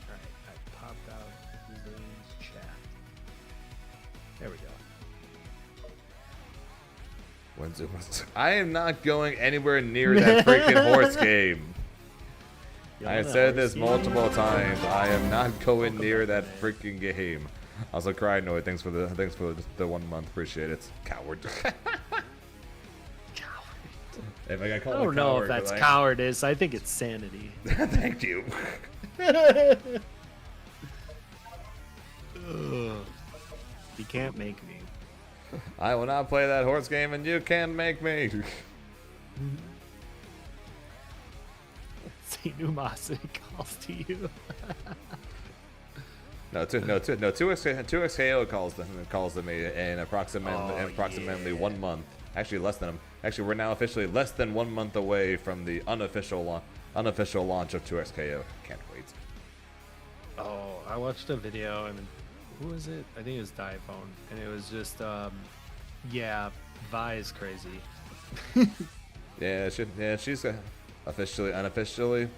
Alright, I popped out Zane's chat. There we go. I am not going anywhere near that freaking horse game. I said this multiple times. I am not going near that freaking game. Also, Crynoid, thanks for the 1 month. Appreciate it. Coward. If I got called I don't know if that's cowardice. I think it's sanity. Thank you. You can't make me. I will not play that horse game, and you can't make me. Saint Umasa calls to you. No, 2xKO calls to me in approximately 1 month. Actually, less than. Actually, we're now officially less than 1 month away from the unofficial launch of 2xKO. Can't wait. Oh, I watched a video, and who was it? I think it was Diphone, and it was just, yeah, Vi is crazy. She's officially, unofficially.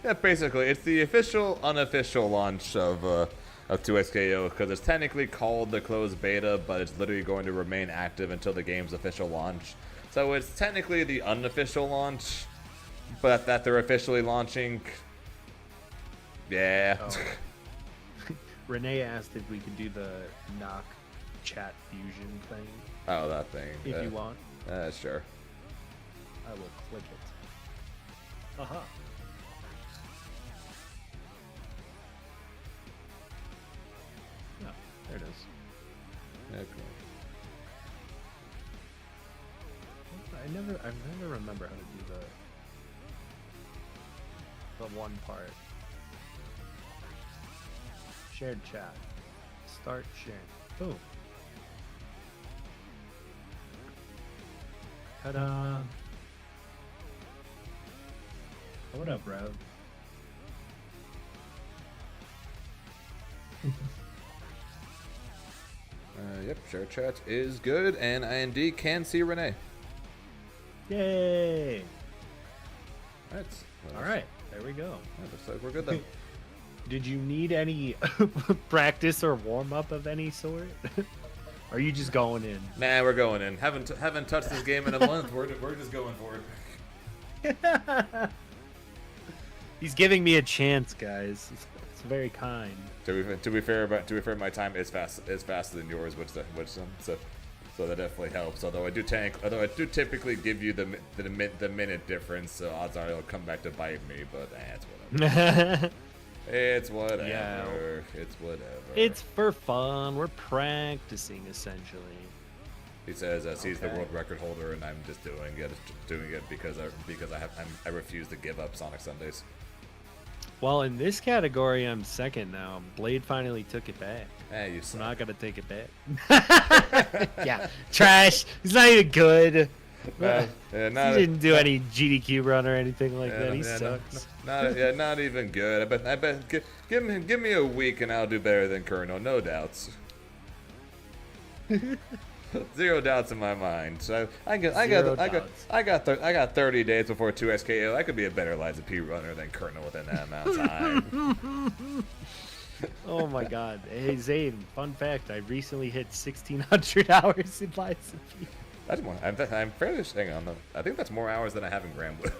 Yeah, basically, it's the official, unofficial launch of 2xKO because it's technically called the closed beta, but it's literally going to remain active until the game's official launch. So it's technically the unofficial launch, but that they're officially launching. Yeah. Oh. Renee asked if we could do the knock chat fusion thing. Oh, that thing. If you want. Sure. I will click it. Aha. Yeah, there it is. Okay. I never remember how to do the one part. Shared chat. Start sharing. Boom. Ta-da! What up, bro? Yep, share chat is good, and I indeed can see Renee. Yay! That's All right, there we go. looks like we're good then. Did you need any practice or warm up of any sort? Or are you just going in? Nah, we're going in. Haven't touched this game in a month. We're just going for it. He's giving me a chance, guys. It's very kind. To be fair, my time is faster than yours, so that definitely helps. Although I do typically give you the minute difference, so odds are it'll come back to bite me. But it's whatever. It's whatever. Yeah. It's whatever. It's for fun. We're practicing, essentially. He says he's the world record holder, and I'm just doing it because I refuse to give up Sonic Sundays. Well, in this category, I'm second now. Blade finally took it back. Hey, you I'm suck. not gonna take it back. Yeah, trash. He's not even good. Yeah, He didn't do any GDQ run or anything like that. He sucks. Not even good. I bet. Give me a week and I'll do better than Colonel, no doubts. Zero doubts in my mind. So I got 30 days before 2SKO. I could be a better Liza P runner than Colonel within that amount of time. Oh my God. Hey Zane, fun fact: I recently hit 1,600 hours in Liza P. That's more. I'm fairly. Hang on. I think that's more hours than I have in Grand Blue.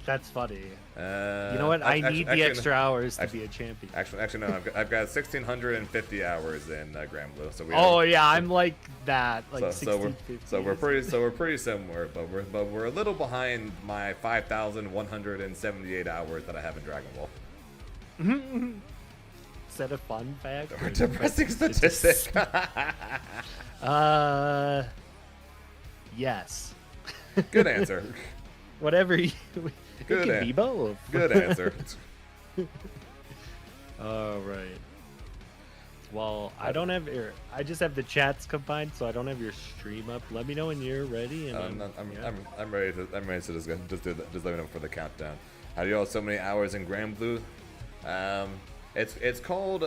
That's funny. You know what? I need the extra hours to be a champion. Actually, no. I've got 1,650 hours in Grand Blue. So I'm like that. Like so we're pretty similar, but we're a little behind my 5,178 hours that I have in Dragon Ball. Is that a fun fact? Or depressing statistic. Yes. Good answer. Whatever you. Good It can be both. Good answer. All right. Well, I don't have your. I just have the chats combined, so I don't have your stream up. Let me know when you're ready. And I'm ready to just let me know for the countdown. How do you all so many hours in Grand Blue? It's called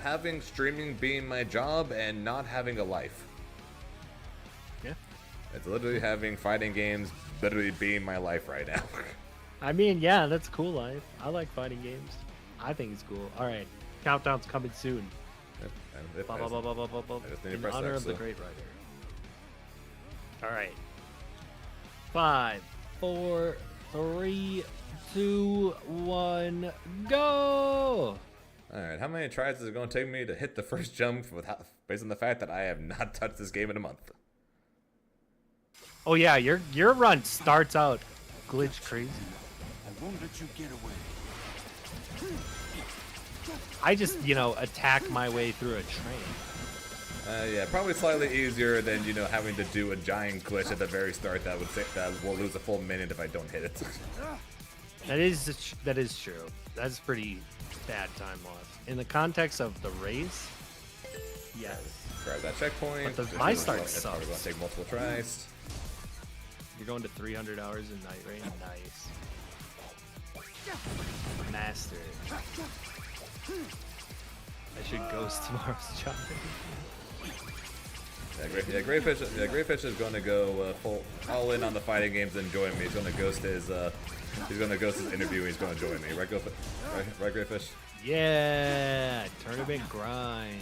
having streaming being my job and not having a life. Yeah. It's literally having fighting games literally being my life right now. I mean, yeah, that's a cool life. I like fighting games. I think it's cool. All right, countdown's coming soon. In honor of the great writer. All right. 5, 4, 3, 2, 1, go! All right, how many tries is it going to take me to hit the first jump based on the fact that I have not touched this game in a month? Oh yeah, your run starts out glitch crazy. I won't let you get away. I just, attack my way through a train. Yeah, probably slightly easier than having to do a giant glitch at the very start that will lose a full minute if I don't hit it. That is true. That's pretty bad time loss. In the context of the race, yes. Grab that checkpoint. But my start It's probably going sucks. to take multiple tries. You're going to 300 hours in Night Rain. Nice. Master. I should ghost tomorrow's job. Great Fish is going to go all in on the fighting games and join me. He's going to ghost his interview and he's going to join me. Right, Great Fish? Yeah, tournament grind.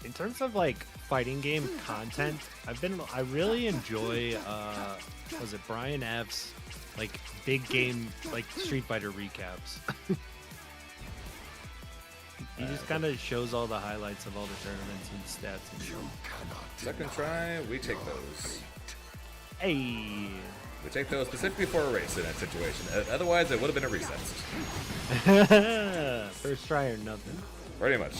In terms of like fighting game content, I really enjoy was it Brian F's like big game, like Street Fighter recaps. He just kind of shows all the highlights of all the tournaments and stats and shit. Second try, we take those. Hey. We take those specifically for a race in that situation. Otherwise, it would have been a reset. First try or nothing. Pretty much.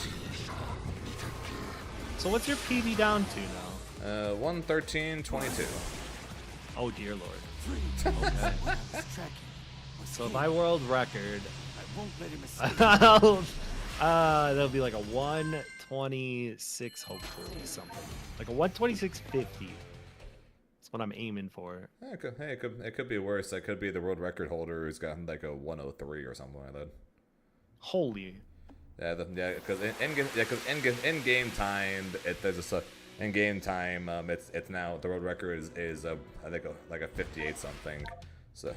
So what's your PB down to now? 113.22. Oh dear lord. Okay. So my world record. That'll be like a 126, hopefully something like a 126.50. That's what I'm aiming for. It could be worse. It could be the world record holder who's got like a 103 or something like that. Holy. Yeah, because in game time, it's now the world record is I think like a 58 something. So,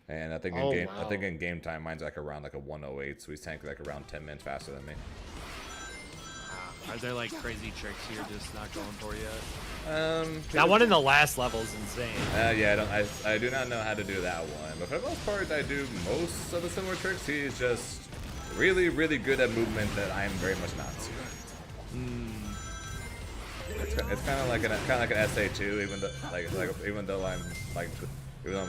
and I think in game time mine's like around like a 108. So he's tanking like around 10 minutes faster than me. Are there like crazy tricks you're just not going for yet? That one in the last level is insane. Yeah, I do not know how to do that one, but for the most part, I do most of the similar tricks. He's just really, really good at movement that I am very much not. It's kind of like an SA2, even though I'm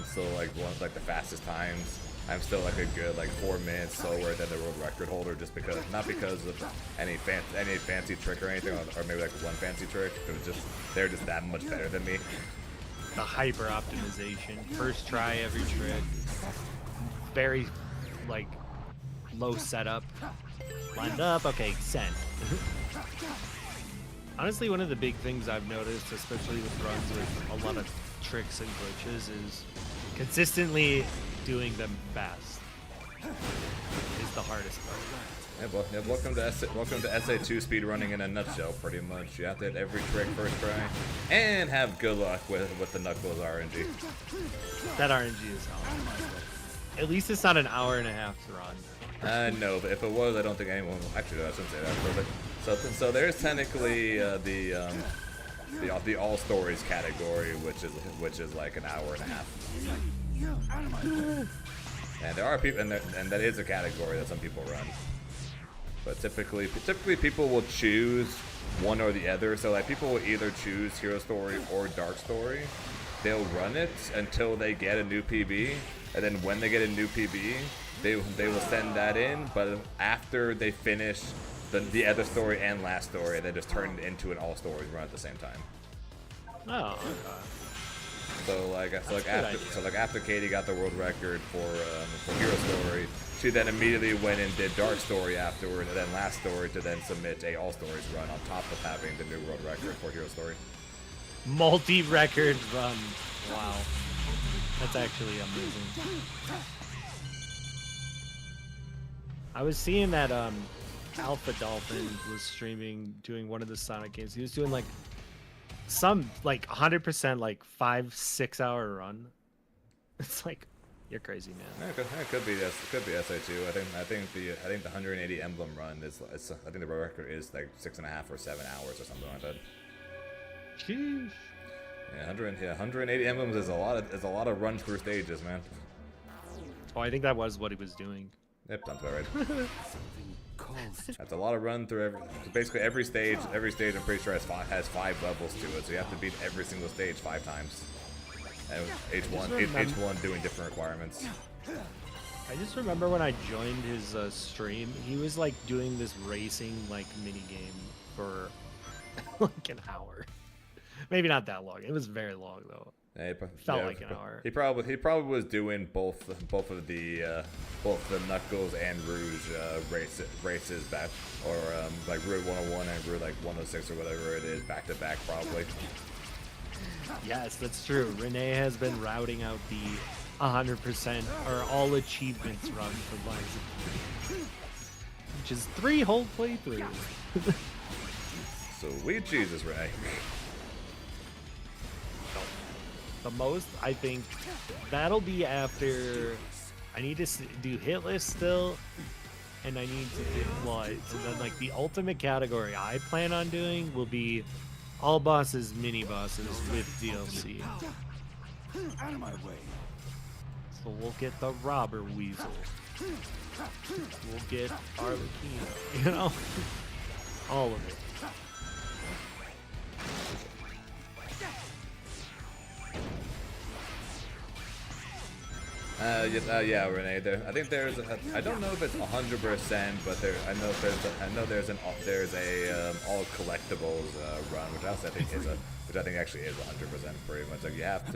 still like one of like the fastest times. I'm still like a good like 4 minutes slower than the world record holder, just because not because of any fancy trick or anything, or maybe like one fancy trick. It was just they're just that much better than me. The hyper optimization, first try every trick, very like low setup, lined up. Okay, send. Honestly, one of the big things I've noticed, especially with runs with a lot of tricks and glitches, is consistently doing them fast is the hardest part. Yeah, welcome to SA2 speedrunning in a nutshell, pretty much. You have to hit every trick first try, and have good luck with the Knuckles RNG. That RNG is hell. At least it's not an hour and a half to run. No, but if it was, I don't think anyone. Actually, I shouldn't say that. But so there's technically the all stories category, which is like an hour and a half. And there are people, and that is a category that some people run. But typically people will choose one or the other. So like people will either choose Hero Story or Dark Story. They'll run it until they get a new PB, and then when they get a new PB, they will send that in. But after they finish the other story and last story, they just turn it into an all stories run at the same time. Oh. So after Katie got the world record for Hero Story, she then immediately went and did Dark Story afterward, and then Last Story to then submit a All Stories run on top of having the new world record for Hero Story. Multi-record run. Wow. That's actually amazing. I was seeing that Alpha Dolphin was streaming, doing one of the Sonic games. He was doing like some like 100% like 5-6 hour run. It's like, you're crazy, man. Yeah, it could be SA2. I think the 180 emblem run is I think the record is like 6.5 or 7 hours or something like that. Sheesh. Yeah, 180 emblems is a lot of run through stages, man. Oh, I think that was what he was doing. Yep, sounds about right. That's a lot of run through basically every stage. Every stage, I'm pretty sure has 5 levels to it, so you have to beat every single stage 5 times. And each one doing different requirements. I just remember when I joined his stream, he was like doing this racing like mini game for like an hour. Maybe not that long. It was very long though. Yeah, felt like an hour. He probably was doing both of the Knuckles and Rouge races back, or like Route 101 and Route like 106 or whatever it is, back to back probably. Yes, that's true. Renee has been routing out the 100% or all achievements run for Liza, which is 3 whole playthroughs. Sweet Jesus, Renee. The most, I think, that'll be after I need to do hit list still, and I need to get floods, and then like the ultimate category I plan on doing will be all bosses, mini bosses with DLC. Out of my way. So we'll get the robber weasel. We'll get Arlequina. You know, all of it. Yeah, Renee. I think there's. I don't know if it's 100%, but I know there's a all collectibles run, which I think actually is 100% pretty much. Like you have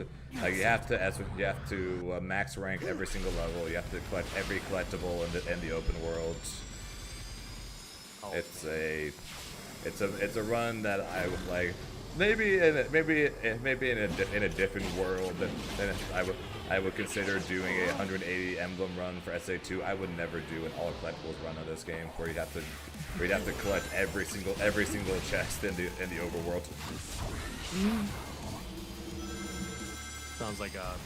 to max rank every single level. You have to collect every collectible in the open world. Oh, it's a run that I would like. Maybe in a different world than I would consider doing a 180 emblem run for SA2. I would never do an all collectibles run of this game where you'd have to collect every single chest in the overworld. Sounds like a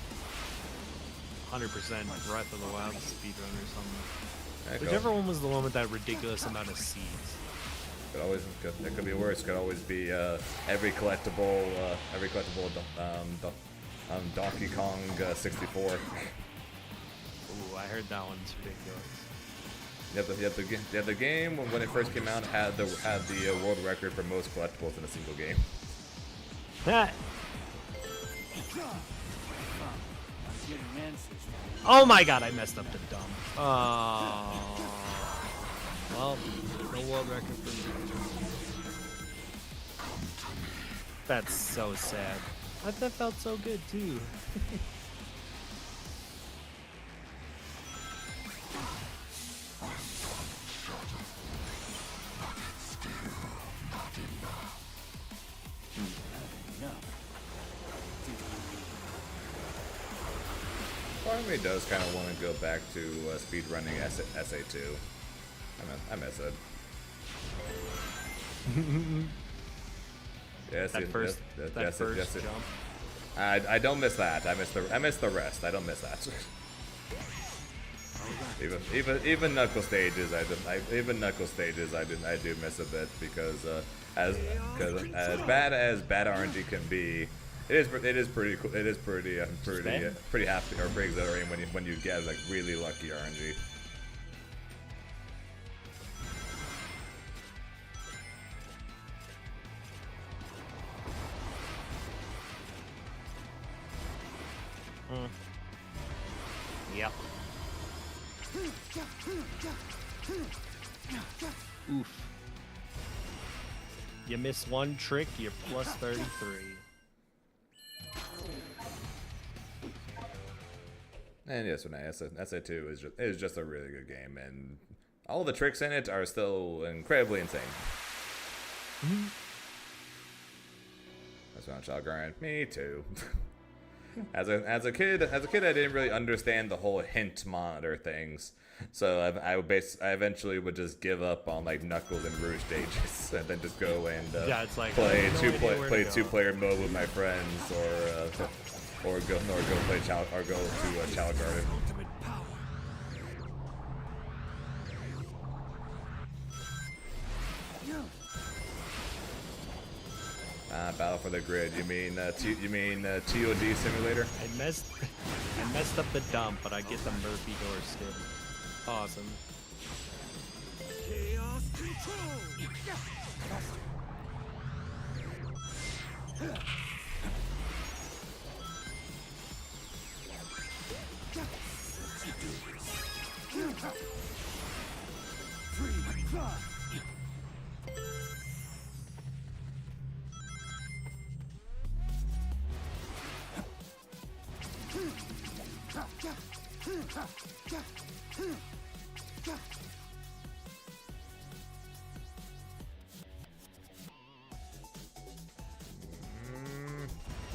100% Breath of the Wild speedrun or something. Whichever one was the one with that ridiculous amount of seeds. It could be worse. Could always be every collectible Donkey Kong 64. Ooh, I heard that one's ridiculous. Yeah, the game when it first came out had the world record for most collectibles in a single game. Oh my god, I messed up the dump. Oh. Well, no world record for me. That's so sad. That felt so good too. Part of me does kind of want to go back to speedrunning SA2. I miss it. Yes, that first jump. I don't miss that. I miss the rest. I don't miss that. even knuckle stages. I do miss a bit because as bad as bad RNG can be, it is pretty cool. It is pretty happy or pretty exhilarating when you get like really lucky RNG. Yep. Oof. You miss one trick, you're plus 33. And yes, SA2 is just a really good game, and all the tricks in it are still incredibly insane. That's one child grind. Me too. As a kid, I didn't really understand the whole hint monitor things, so I eventually would just give up on like Knuckles and Rouge stages, and then just go and play two-player mode with my friends, or go to Child Garden. Battle for the Grid. You mean TOD simulator? I messed up the dump, but I get the Murphy door still. Awesome. Chaos control.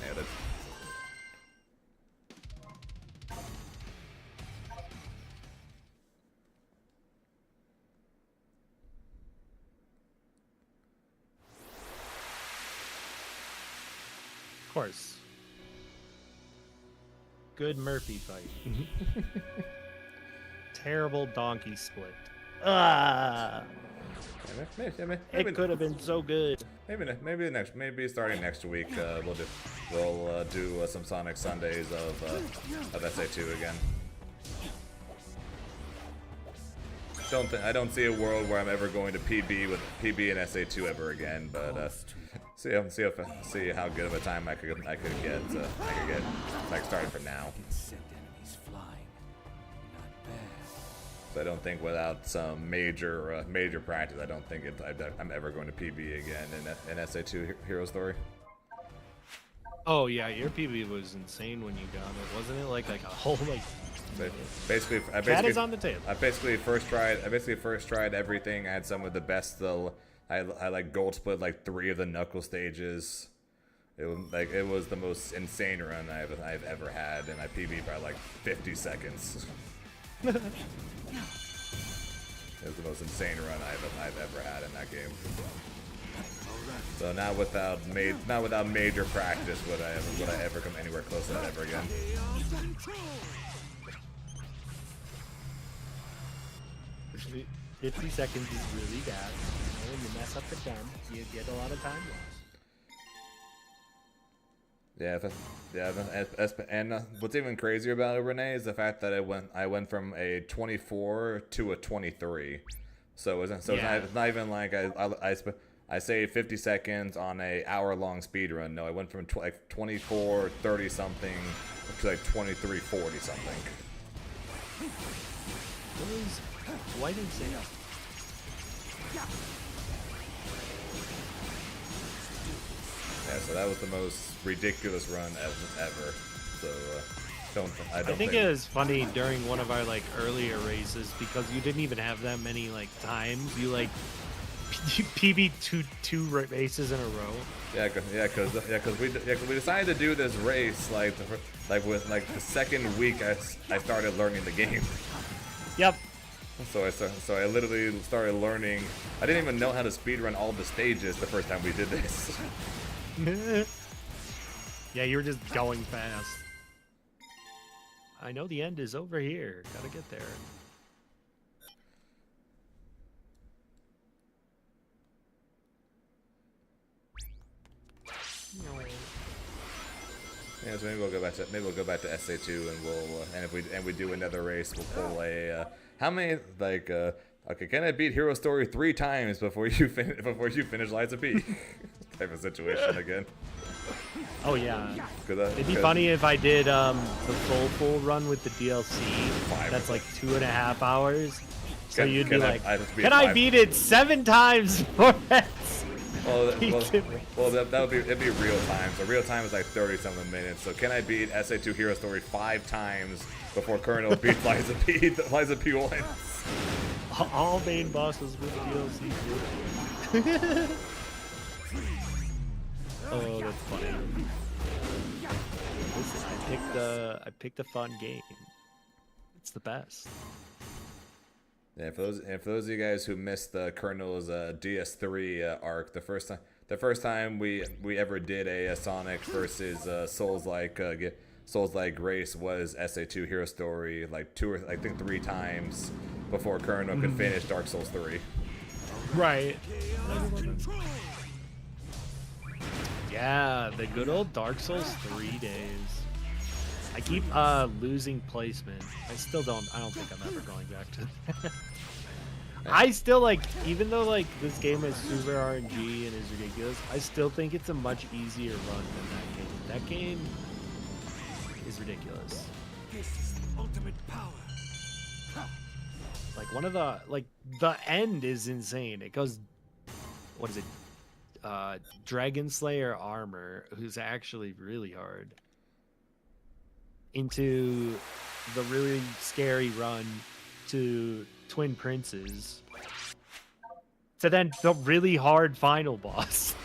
Nailed it. Of course. Good Murphy fight. Terrible donkey split. Ah! It could have been so good. Maybe starting next week, we'll do some Sonic Sundays of SA2 again. I don't see a world where I'm ever going to PB and SA2 ever again, but see how good of a time I could get like starting from now. So I don't think without some major practice, I don't think I'm ever going to PB again in SA2 Hero Story. Oh yeah, your PB was insane when you got it, wasn't it? Like a whole like. Basically, Cat is on the table. I basically first tried everything. I had some of the best. I like gold split like 3 of the Knuckle stages. It was the most insane run I've ever had, and I PB'd by like 50 seconds. It was the most insane run I've ever had in that game. So not without major practice would I ever come anywhere close to that ever again. 50 seconds is really bad. You know, when you mess up the jump, you get a lot of time lost. And what's even crazier about it, Renee, is the fact that I went from a 24 to a 23. It's not even like I saved 50 seconds on a hour-long speed run. No, I went from like 24, 30 something to like 23, 40 something. Why didn't say that? Yeah, so that was the most ridiculous run ever. So I think it was funny during one of our like earlier races because you didn't even have that many like times. You like PB two races in a row. Because we decided to do this race with the second week I started learning the game. Yep. So I literally started learning. I didn't even know how to speedrun all the stages the first time we did this. Yeah, you were just going fast. I know the end is over here. Gotta get there. Yeah, so maybe we'll go back to SA2 and if we do another race, we'll pull a how many okay, can I beat Hero Story 3 times before you finish Liza P? Type of situation again. Oh yeah. It'd be funny if I did the full run with the DLC. That's like 2.5 hours. So you'd be like, can I beat it 7 times for that? Well, it'd be real time. So real time is like 30-something minutes. So can I beat SA2 Hero Story 5 times before Colonel beats Liza P? Liza P wins. All main bosses with DLC. Oh, that's funny. Listen, I picked a fun game. It's the best. Yeah, for those of you guys who missed the Colonel's DS3 arc, the first time we ever did a Sonic versus Souls-like race was SA2 Hero Story, like 3 times before Colonel could finish Dark Souls 3. Right. Yeah, the good old Dark Souls 3 days. I keep losing placement. I don't think I'm ever going back to that. I still even though this game is super RNG and is ridiculous, I still think it's a much easier run than that game. That game is ridiculous. This is the ultimate power. Like one of the the end is insane. It goes, what is it? Dragon Slayer armor, who's actually really hard, into the really scary run to Twin Princes, to then the really hard final boss.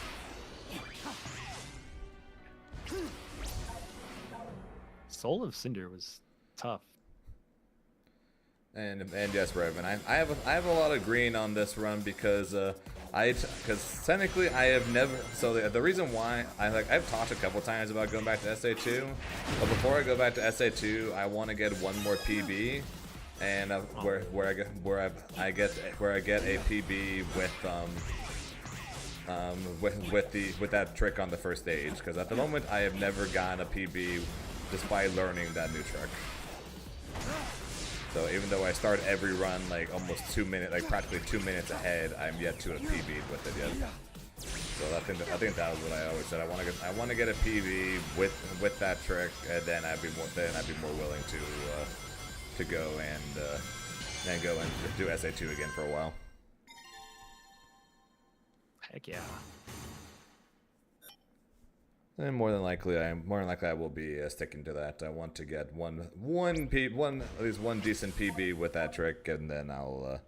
Soul of Cinder was tough. And yes, Revan, I have a lot of green on this run because technically I have never. So the reason why I've talked a couple times about going back to SA2, but before I go back to SA2, I want to get one more PB. and where I get a PB with that trick on the first stage, because at the moment I have never gotten a PB despite learning that new trick. So even though I start every run like almost 2 minutes, like practically 2 minutes ahead, I'm yet to have PB'd with it yet. So I think that was what I always said. I want to get a PB with that trick, and then I'd be more willing to go and do SA2 again for a while. Heck yeah. And more than likely I will be sticking to that. I want to get at least one decent PB with that trick, and then I'll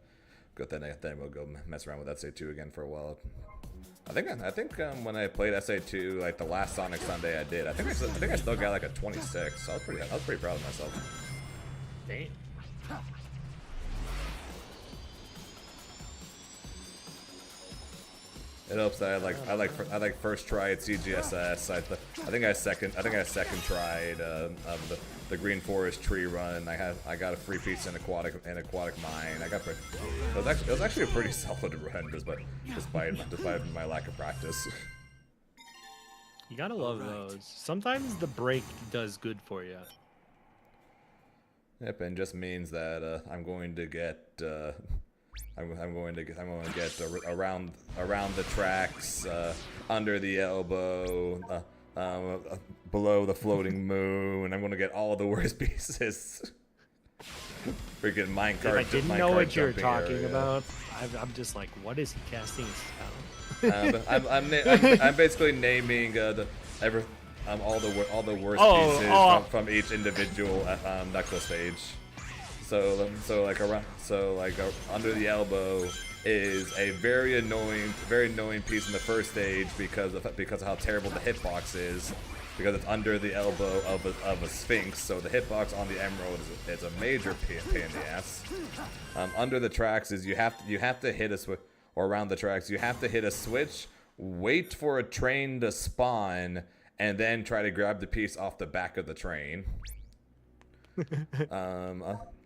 then we'll go mess around with SA2 again for a while. I think when I played SA2, like the last Sonic Sunday I did, I think I still got like a 26. So I was pretty proud of myself. Damn. It helps that I like first try at CGSS. I think I second tried the Green Forest tree run. I got a free piece in aquatic mine. It was actually a pretty solid run, despite my lack of practice. You gotta love those. Sometimes the break does good for you. Yep, and just means that I'm going to get around the tracks, under the elbow, below the floating moon. I'm going to get all the worst pieces. Freaking minecart. If I didn't know what you were talking about, I'm just like, what is he casting his spell? I'm basically naming all the worst pieces from each individual knuckle stage. So under the elbow is a very annoying piece in the first stage because of how terrible the hitbox is, because it's under the elbow of a Sphinx. So the hitbox on the Emerald is a major pain in the ass. Under the tracks is you have to hit a switch, or around the tracks you have to hit a switch, wait for a train to spawn, and then try to grab the piece off the back of the train.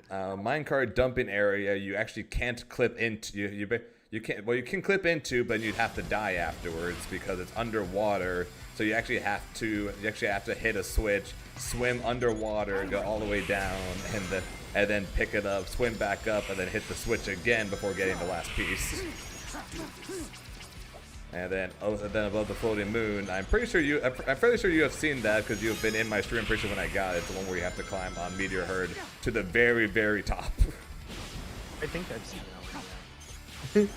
Minecart dumping area, you actually can't clip into. You can clip into, but you'd have to die afterwards because it's underwater. So you actually have to hit a switch, swim underwater, go all the way down, and then pick it up, swim back up, and then hit the switch again before getting the last piece. And then above the floating moon, I'm fairly sure you have seen that because you have been in my stream. I'm pretty sure when I got it, it's the one where you have to climb on Meteor Herd to the very, very top. I think I've seen that one.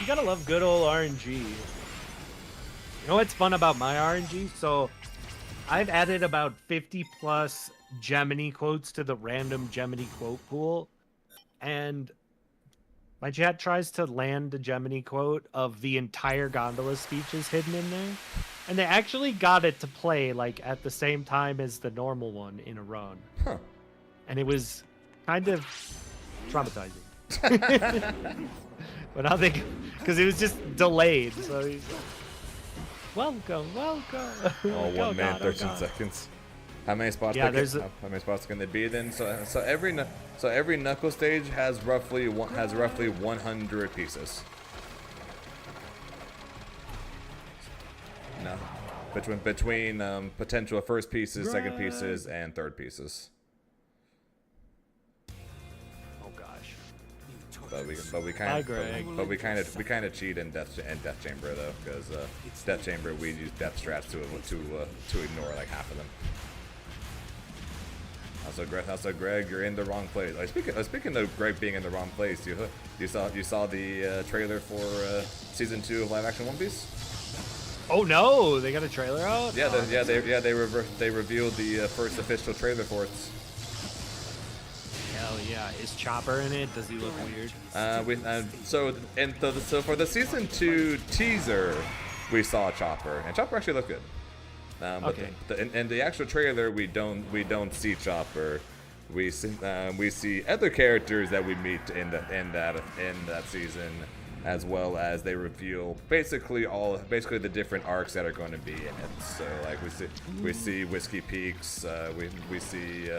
You gotta love good old RNG. You know what's fun about my RNG? So I've added about 50 plus Gemini quotes to the random Gemini quote pool, and my chat tries to land a Gemini quote of the entire Gondola speeches hidden in there, and they actually got it to play like at the same time as the normal one in a run. Huh. And it was kind of traumatizing. But now because it was just delayed, so he's like, welcome. Oh, 1 minute, 13 seconds. How many spots? Yeah, how many spots can there be then? So every knuckle stage has roughly 100 pieces. No, between potential first pieces, second pieces, and third pieces. Oh gosh. But we kind of cheat in Death Chamber though, because Death Chamber we use death strats to ignore like half of them. Also, Greg, you're in the wrong place. Speaking of Greg being in the wrong place, you saw the trailer for season 2 of live action One Piece. Oh no, they got a trailer out. Yeah, they revealed the first official trailer for it. Hell yeah! Is Chopper in it? Does he look weird? So for the season 2 teaser, we saw Chopper, and Chopper actually looked good. Okay. In the actual trailer, we don't see Chopper. We see other characters that we meet in that season, as well as they reveal basically the different arcs that are going to be in it. So like we see Whiskey Peaks, we see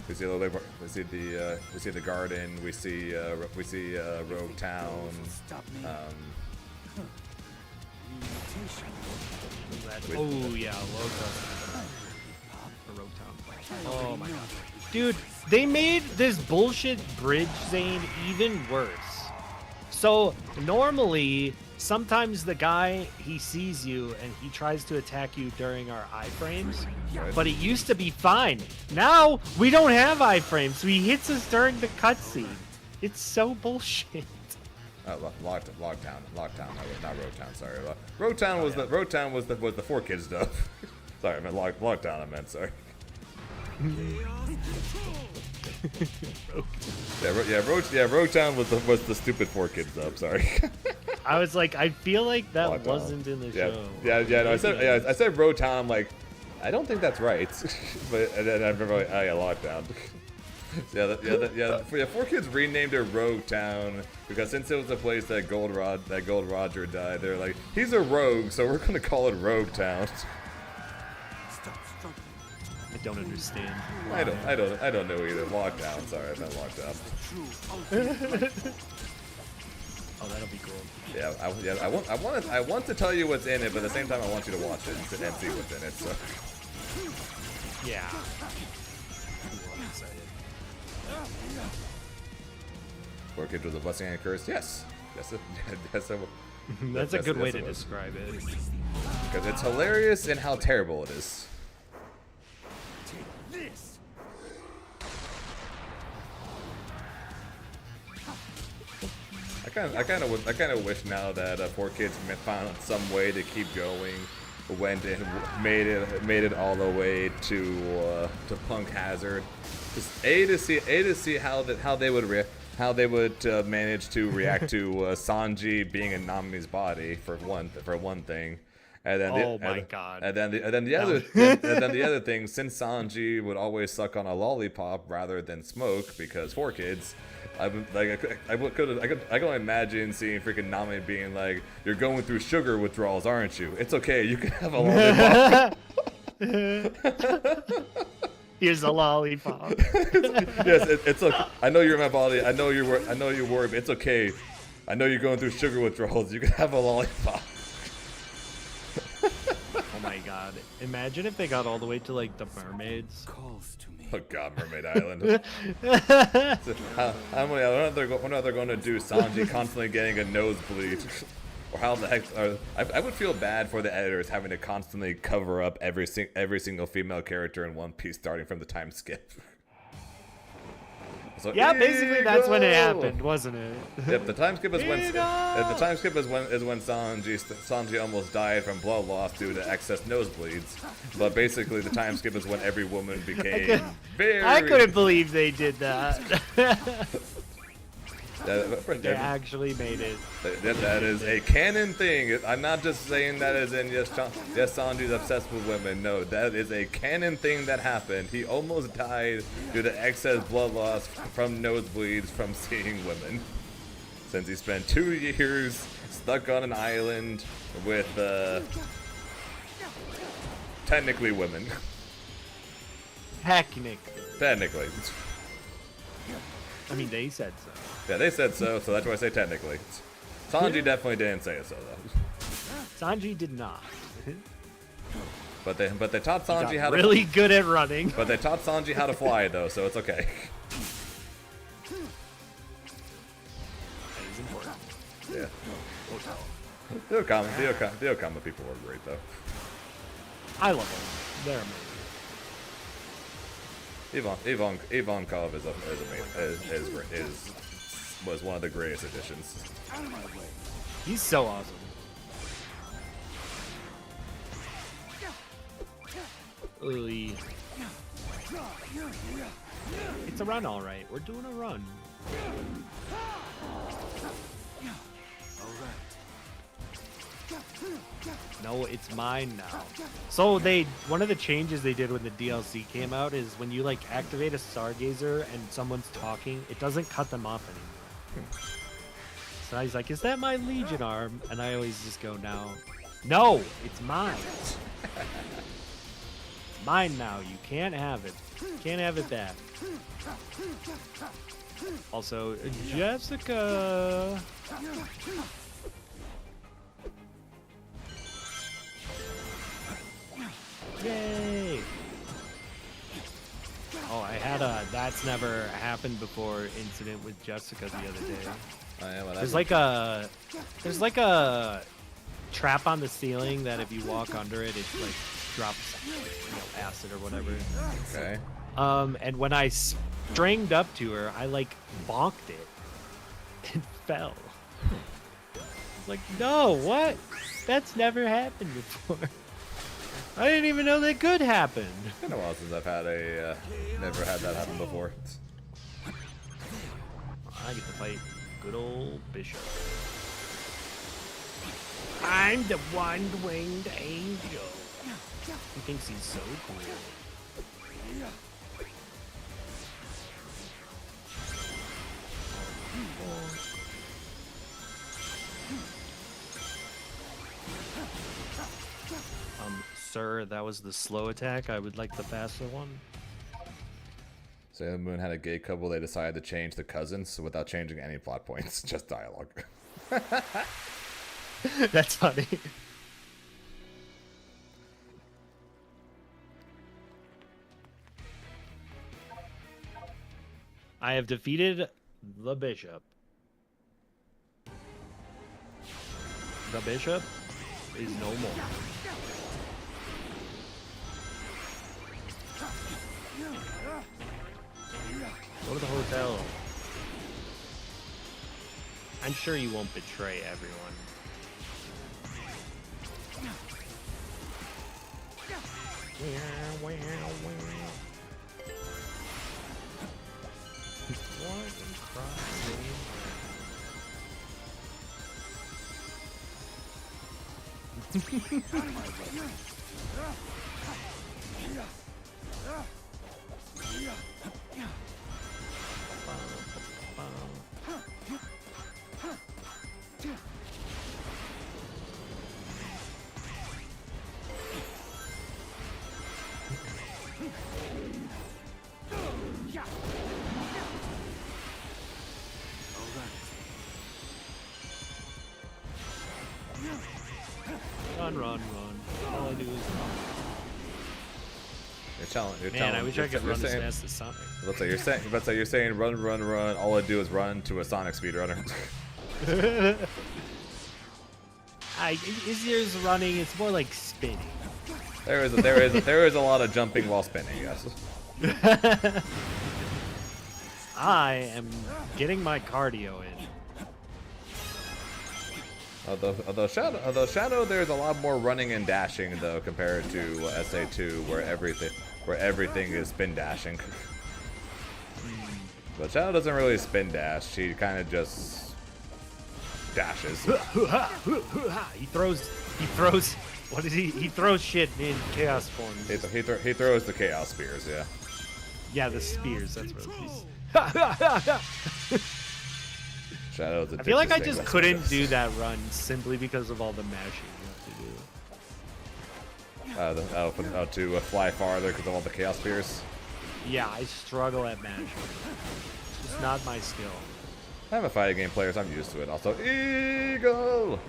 We see a little bit more, we see the garden. We see Rogue Town. Oh yeah, Rogue Town. Oh my god, dude, they made this bullshit bridge, Zane, even worse. So normally, sometimes the guy, he sees you and he tries to attack you during our iframes, but it used to be fine. Now we don't have iframes, so he hits us during the cutscene. It's so bullshit. Lockdown, not Rogue Town. Sorry, Rogue Town was the 4 Kids stuff. Sorry, I meant Lockdown. I meant sorry. Rogue Town was the stupid 4 Kids stuff. Sorry. I was like, I feel like that Lockdown. wasn't in the show. No, I said Rogue Town. I'm like, I don't think that's right. But and then I remember like, oh yeah, Lockdown. 4 Kids renamed it Rogue Town because since it was the place that Gold Roger died, they're like, he's a rogue, so we're gonna call it Rogue Town. I don't understand. I don't know either. Lockdown, sorry, I meant Lockdown. Oh, that'll be cool. I want to tell you what's in it, but at the same time I want you to watch it and see what's in it. So yeah. 4 Kids was a blessing and a curse. Yes. That's a good way to describe it. Because it's hilarious in how terrible it is. I kind of wish now that 4 Kids found some way to keep going, went and made it all the way to Punk Hazard. Just to see how they would manage to react to Sanji being in Nami's body for one thing. And then the other thing, since Sanji would always suck on a lollipop rather than smoke because 4 Kids, I can only imagine seeing freaking Nami being like, "You're going through sugar withdrawals, aren't you? It's okay, you can have a lollipop." Here's a lollipop. Yes, it's okay. I know you're in my body. I know you're worried, but it's okay. I know you're going through sugar withdrawals. You can have a lollipop. Oh my god! Imagine if they got all the way to like the mermaids. Oh god, Mermaid Island. When are they going to do Sanji constantly getting a nosebleed? Or how the heck? I would feel bad for the editors having to constantly cover up every single female character in One Piece, starting from the time skip. So, yeah, basically that's when it happened, wasn't it? Yep, the time skip is when Sanji almost died from blood loss due to excess nosebleeds. But basically, the time skip is when every woman became very. I couldn't believe they did that. They actually made it. That is a canon thing. I'm not just saying that as in yes, Sanji's obsessed with women. No, that is a canon thing that happened. He almost died due to excess blood loss from nosebleeds from seeing women. Since he spent 2 years stuck on an island with technically women. Technically. I mean, they said so. Yeah, they said so that's why I say technically. Sanji definitely didn't say so, though. Sanji did not. But they taught Sanji how to really good at running. But they taught Sanji how to fly, though, so it's okay. That is important. Yeah. The Okama people were great, though. I love them. They're amazing. Ivankov was one of the greatest additions. He's so awesome. Oy. It's a run, all right. We're doing a run. No, it's mine now. So one of the changes they did when the DLC came out is when you like activate a Stargazer and someone's talking, it doesn't cut them off anymore. So he's like, "Is that my Legion arm?" And I always just go, "No, it's mine." Mine now. You can't have it. Can't have it back. Also, Jessica. Yay! Oh, I had a that's never happened before incident with Jessica the other day. Oh, yeah, well, There's like a trap on the ceiling that if you walk under it, it like drops acid or whatever. Okay. And when I stringed up to her, I like bonked it and fell. I was like, no, what? That's never happened before. I didn't even know that could happen. It's been a while since I've had never had that happen before. I get to fight good old Bishop. I'm the one-winged angel. He thinks he's so cool. Sir, that was the slow attack. I would like the faster one. Sailor Moon had a gay couple. They decided to change the cousins without changing any plot points, just dialogue. That's funny. I have defeated the Bishop. The Bishop is no more. Go to the hotel. I'm sure you won't betray everyone. Run. All I do is run. Man, I wish I could run as fast as Sonic. Let's say you're saying run. All I do is run to a Sonic speedrunner. Easier's running. It's more like spinning. There is a lot of jumping while spinning. Yes. I am getting my cardio in. Although Shadow, there's a lot more running and dashing though compared to SA2, where everything is spin dashing. But Shadow doesn't really spin dash; she kind of just dashes. He throws. What is he? He throws shit in chaos forms. He throws the chaos spears. Yeah. Yeah, the spears. That's what it is. Shadow's I feel like I just couldn't do that run simply because of all the mashing you have to do. To fly farther because of all the chaos spears. Yeah, I struggle at mashing. It's just not my skill. I'm a fighting game player, so I'm used to it. Also, Eagle!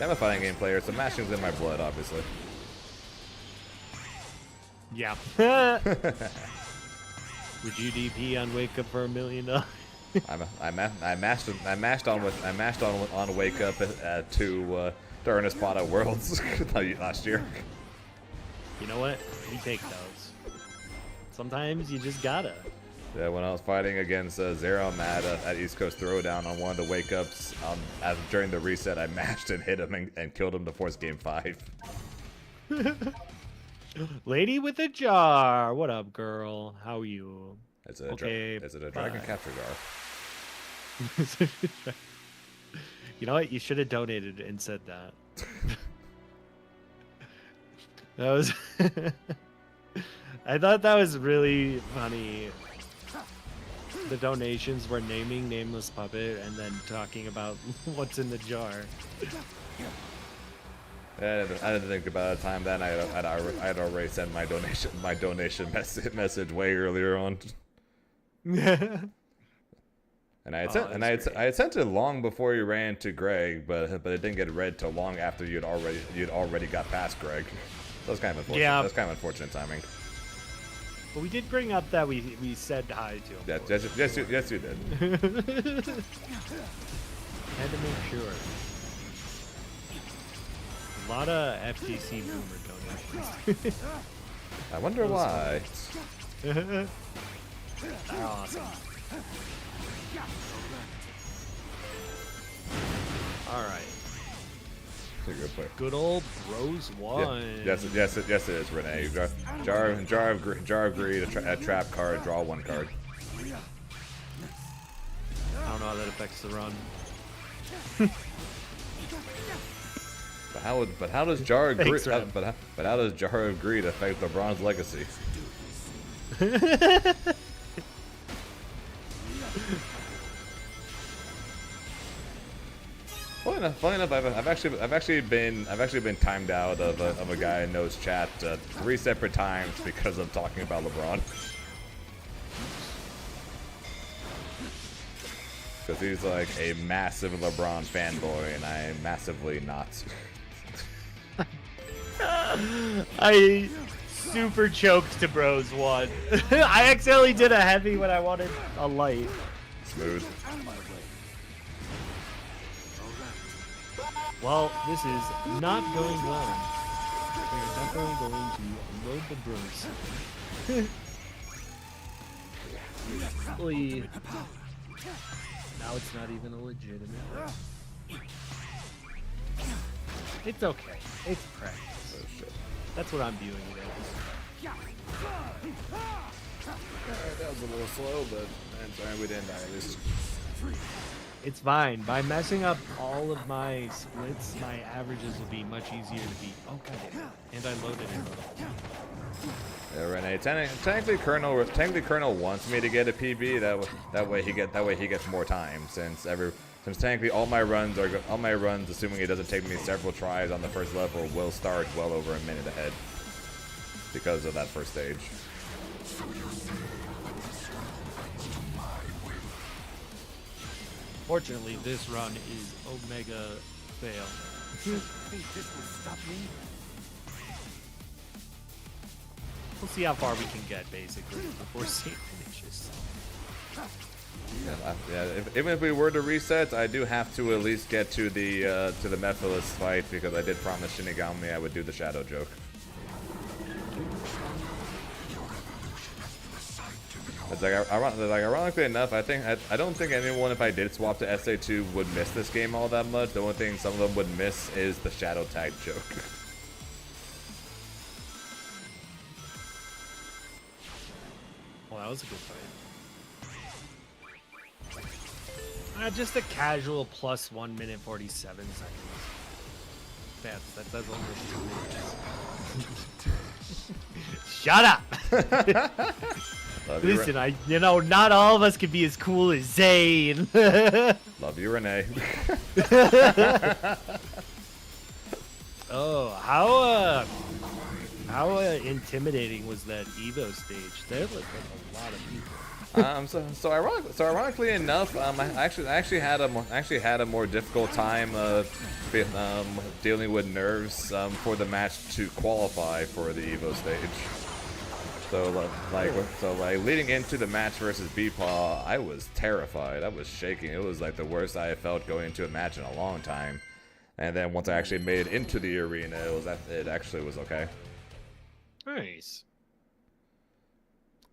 I'm a fighting game player, so mashing's in my blood, obviously. Yeah. Would you DP on Wake Up for $1 million? I mashed on Wake Up during a spot at Worlds last year. You know what? We take those. Sometimes you just gotta. Yeah, when I was fighting against Zerom at East Coast Throwdown on one of the Wake Ups, during the reset, I mashed and hit him and killed him to force Game 5. Lady with a jar. What up, girl? How are you? Is it a dragon capture jar? You know what? You should have donated and said that. That was. I thought that was really funny. The donations were naming Nameless Puppet and then talking about what's in the jar. I didn't think about the time that I'd already sent my donation message way earlier on. And I had sent it long before you ran to Greg, but it didn't get read till long after you'd already got past Greg. That was kind of unfortunate. Yeah. That's kind of unfortunate timing. But we did bring up that we said hi to him. Yes, you did. Had to make sure. A lot of FTC boomer donations. I wonder why. They're awesome. All right. That's a good play. Good old Bros one. Yes, it is, Renee. Jar of Greed, a trap card, draw 1 card. I don't know how that affects the run. But how does Jar of Greed? Thanks, But how does Jar of Greed affect LeBron's legacy? Funny enough, I've actually been timed out of a guy in No's chat 3 separate times because of talking about LeBron. Because he's like a massive LeBron fanboy, and I am massively not. I super choked to Bros one. I accidentally did a heavy when I wanted a light. Smooth. Well, this is not going well. We're definitely going to load the Bros. Really, now it's not even a legitimate. It's okay. It's practice. Oh shit. That's what I'm viewing it as. That was a little slow, but I'm sorry we didn't die at least. It's fine. By messing up all of my splits, my averages will be much easier to beat. Oh god, and I loaded it. Yeah, Renee. Technically, Colonel wants me to get a PB. That way he gets more time. Since technically all my runs, assuming it doesn't take me several tries on the first level, will start well over a minute ahead because of that first stage. Fortunately, this run is Omega fail. We'll see how far we can get, basically, before Saint finishes. Even if we were to reset, I do have to at least get to the Mephiles fight because I did promise Shinigami I would do the shadow joke. It's like, ironically enough, I don't think anyone, if I did swap to SA2, would miss this game all that much. The only thing some of them would miss is the shadow tag joke. Well, that was a good fight. Just a casual plus 1 minute 47 seconds. That does almost 2 minutes. Shut up! Listen, not all of us can be as cool as Zane. Love you, Renee. Oh, how intimidating was that Evo stage? There looked like a lot of people. Ironically enough, I actually had a more difficult time dealing with nerves for the match to qualify for the Evo stage. So leading into the match versus Beepaw, I was terrified. I was shaking. It was like the worst I have felt going into a match in a long time. And then once I actually made it into the arena, it actually was okay. Nice.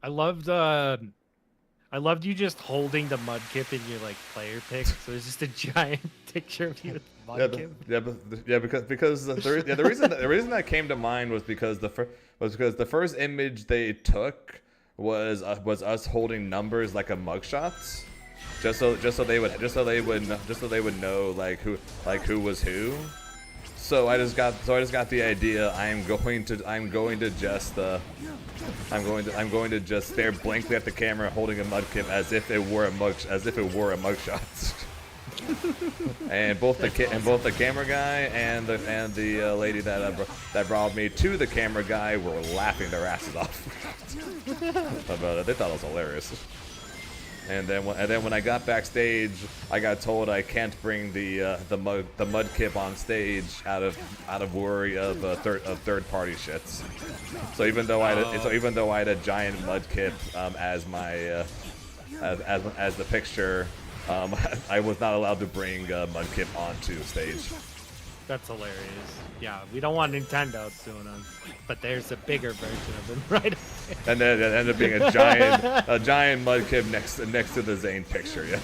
I loved you just holding the Mudkip in your like player pick. So it's just a giant picture of you with Mudkip. Because the reason that came to mind was because the first image they took was us holding numbers like a mugshot, just so they would know who was who. So I just got the idea. I'm going to just stare blankly at the camera holding a Mudkip as if it were a mugshot. And both the camera guy and the lady that brought me to the camera guy were laughing their asses off about it. They thought it was hilarious. And then when I got backstage, I got told I can't bring the mudkip on stage out of worry of third party shits. So even though I had a giant mudkip as my as the picture, I was not allowed to bring mudkip onto stage. That's hilarious. Yeah, we don't want Nintendo suing us, but there's a bigger version of them right up there. And then it ended up being a giant mudkip next to the Zane picture. Yeah.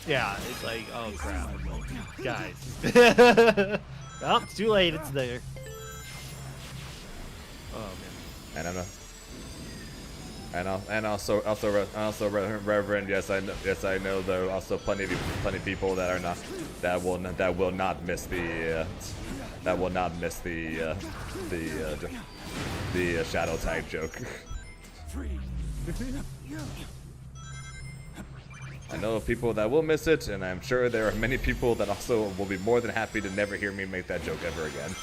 Yeah, it's like, oh crap, guys. Well, it's too late. It's there. Oh man. And I'm not. And also Reverend. Yes, I know there are also plenty of people that will not miss the shadow tag joke. I know of people that will miss it, and I'm sure there are many people that also will be more than happy to never hear me make that joke ever again.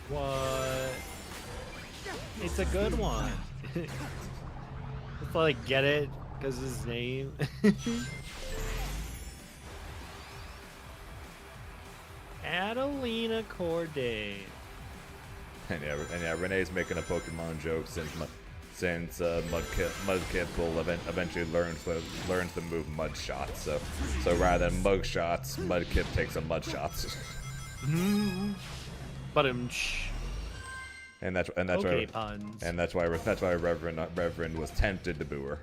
What? It's a good one. It's like, get it? Because his name. Adelina Corday. And yeah, Renee's making a Pokemon joke since Mudkip will eventually learn the move Mud Shots. So rather than Mug Shots, Mudkip takes a Mud Shots. But And that's okay, why puns. and that's why Reverend was tempted to boo her.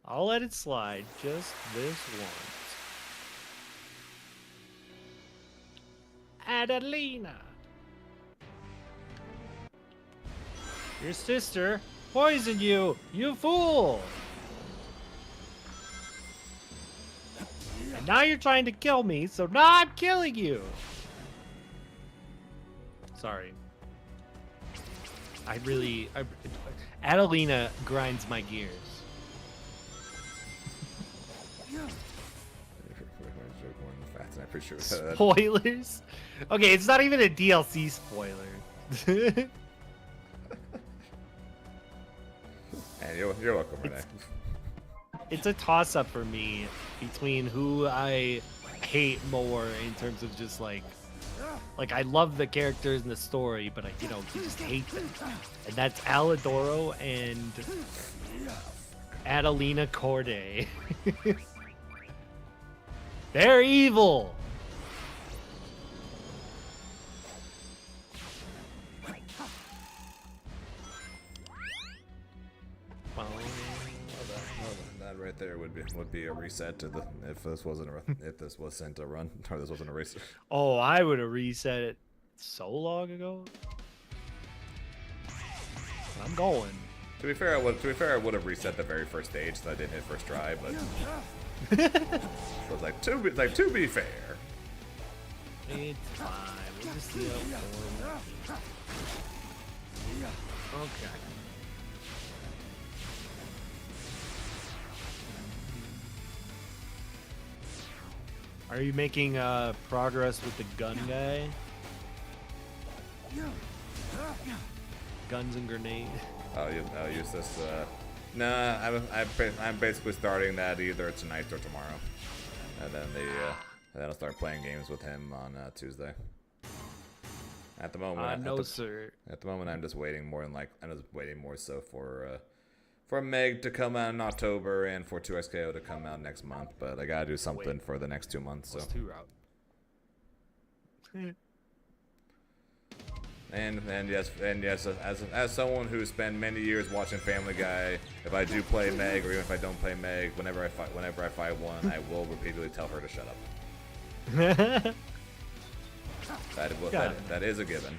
I'll let it slide just this once. Adelina. Your sister poisoned you, you fool! And now you're trying to kill me, so now I'm killing you! Sorry. Adelina grinds my gears. I'm pretty sure. Spoilers? Okay, it's not even a DLC spoiler. And you're welcome, Renee. It's a toss-up for me between who I hate more in terms of just like I love the characters and the story, but I just hate them. And that's Alidoro and Adelina Corday. They're evil. That right there would be a reset to the if this wasn't a run or this wasn't a race. Oh, I would have reset it so long ago. I'm going. To be fair, I would have reset the very first stage so I didn't hit first try, but so it's like to be fair. It's fine. We'll just see how forward. Okay. Are you making progress with the gun guy? Guns and grenades. I'll use this. Nah, I'm basically starting that either tonight or tomorrow, and then then I'll start playing games with him on Tuesday. At the moment, sir. At the moment, I'm just waiting more so for Meg to come out in October and for 2XKO to come out next month. But I gotta do something for the next 2 months. So. Two route. And yes, as someone who spent many years watching Family Guy, if I do play Meg or even if I don't play Meg, whenever I fight one, I will repeatedly tell her to shut up. That is a given.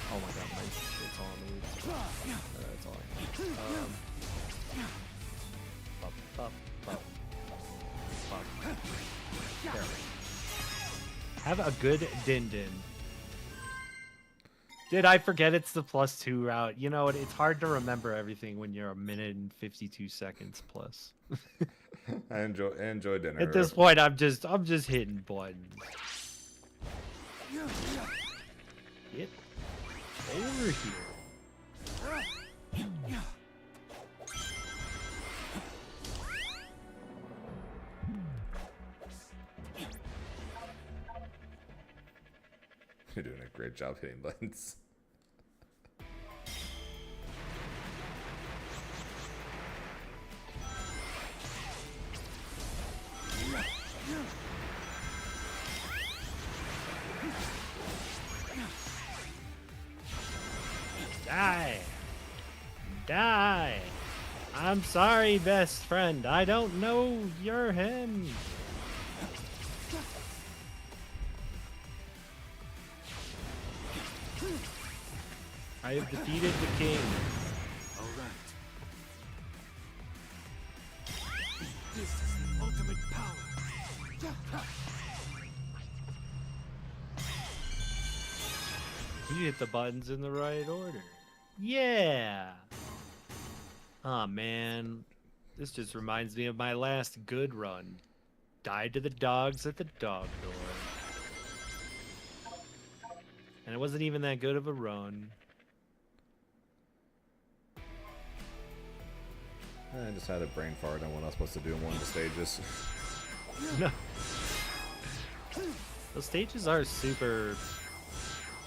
Oh my god, my shit's on me. That's all I need. Have a good din din. Did I forget it's the +2 route? You know, it's hard to remember everything when you're a minute and 52 seconds plus. I enjoy dinner. At this point, I'm just hitting buttons. Get over here. You're doing a great job hitting buttons. Die. Die. I'm sorry, best friend. I don't know you're him. I have defeated the king. All right. This is the ultimate power. You hit the buttons in the right order. Yeah. Oh man, this just reminds me of my last good run. Died to the dogs at the dog door. And it wasn't even that good of a run. I just had a brain fart on what I was supposed to do in one of the stages. No. Those stages are super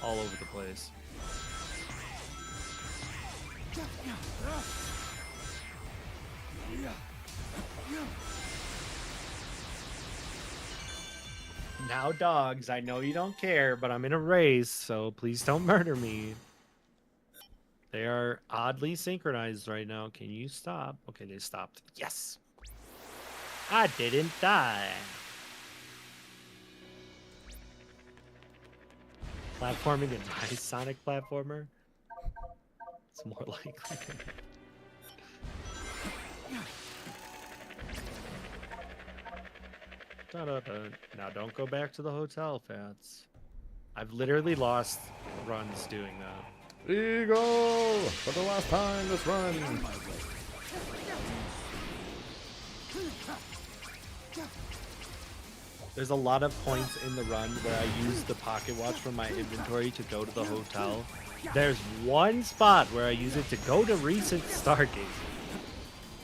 all over the place. Now, dogs, I know you don't care, but I'm in a race, so please don't murder me. They are oddly synchronized right now. Can you stop? Okay, they stopped. Yes! I didn't die. Platforming a nice Sonic platformer? It's more likely. Now don't go back to the hotel, Fats. I've literally lost runs doing that. Eagle! For the last time this run! There's a lot of points in the run where I use the pocket watch from my inventory to go to the hotel. There's one spot where I use it to go to recent Stargazing.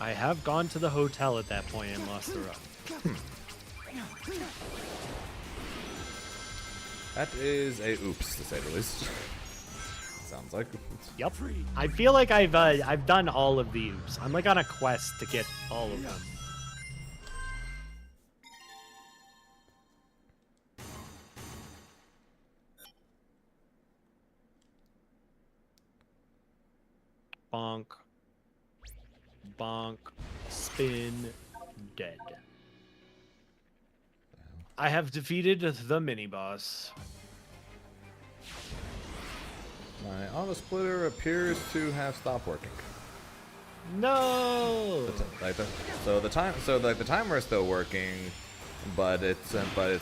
I have gone to the hotel at that point and lost the run. That is a oops, to say the least. Sounds like. Yep. I feel like I've done all of the oops. I'm like on a quest to get all of them. Bonk. Bonk. Spin. Dead. I have defeated the mini-boss. My auto splitter appears to have stopped working. No. The timer is still working, but it's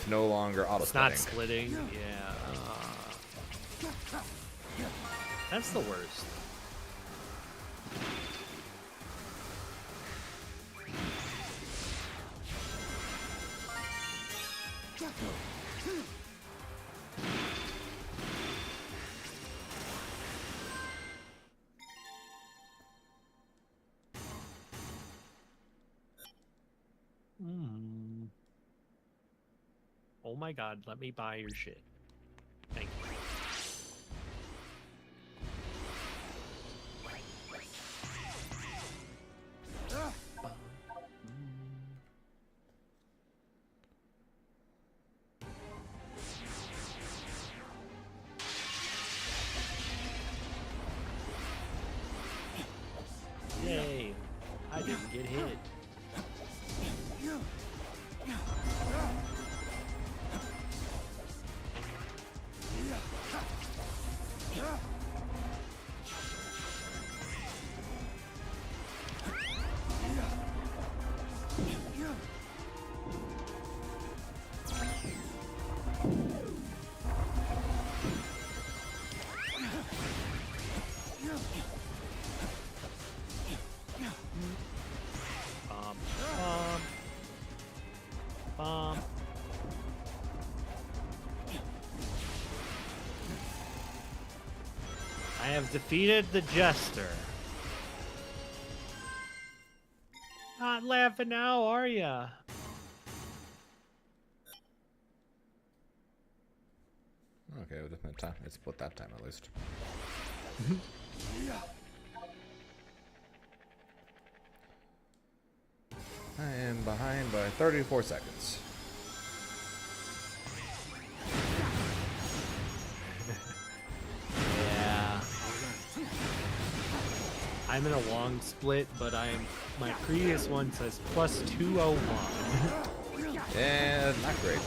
no longer auto splitting. Not splitting. Yeah. That's the worst. Oh my god, let me buy your shit. Thank you. Yay, I didn't get hit. defeated the Jester. Not laughing now, are ya? Okay, well, time. It's put that time at least. I am behind by 34 seconds. Yeah. I'm in a long split, but my previous one says plus 201. Yeah, not great.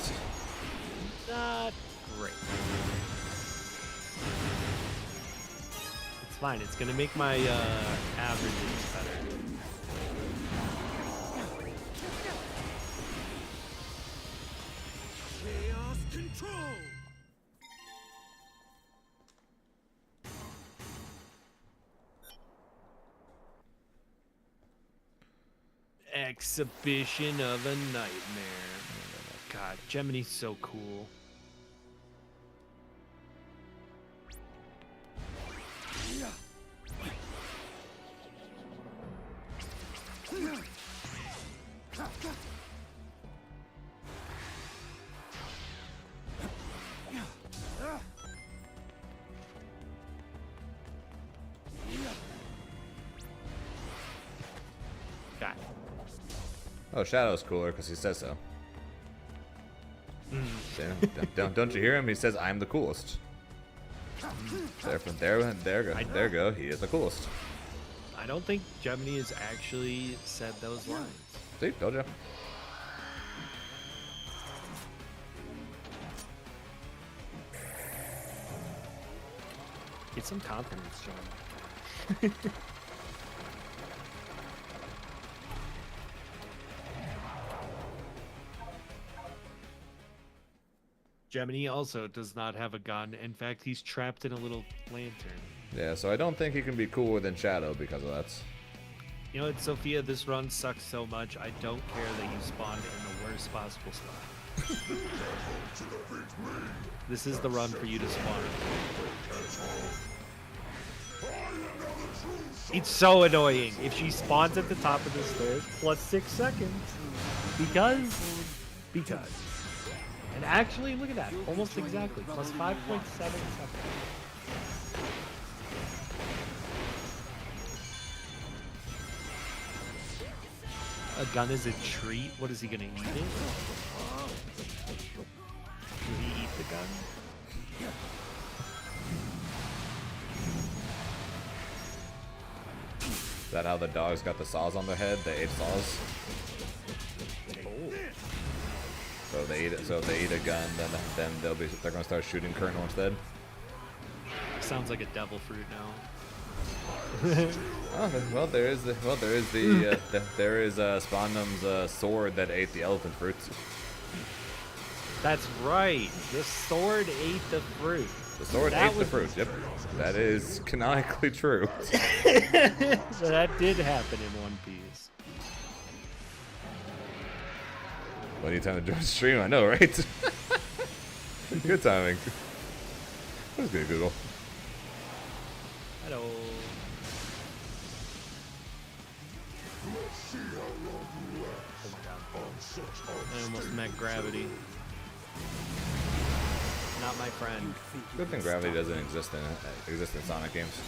Not great. It's fine. It's gonna make my averages better. Chaos control. Exhibition of a nightmare. God, Gemini's so cool. God. Oh, Shadow's cooler because he says so. Don't you hear him? He says, "I'm the coolest." There go. He is the coolest. I don't think Gemini has actually said those lines. See, told you. Get some confidence, John. Gemini also does not have a gun. In fact, he's trapped in a little lantern. Yeah, so I don't think he can be cooler than Shadow because of that. You know what, Sophia? This run sucks so much. I don't care that you spawned in the worst possible spot. This is the run for you to spawn. It's so annoying. If she spawns at the top of the stairs, plus 6 seconds. Because. And actually, look at that. Almost exactly. Plus 5.7 seconds. A gun is a treat? What is he gonna eat it? Will he eat the gun? Is that how the dogs got the saws on their head? They ate saws? Oh. So they eat it. So if they eat a gun, then they're gonna start shooting Colonel instead. Sounds like a devil fruit now. Oh, there is Spondum's sword that ate the elephant fruits. That's right. The sword ate the fruit. The sword ate the fruit. Yep, that is canonically true. So that did happen in One Piece. Plenty of time to join the stream, I know, right? Good timing. That's good, Google. Hello. Oh my god. I almost met Gravity. Not my friend. Good thing gravity doesn't exist in Sonic games.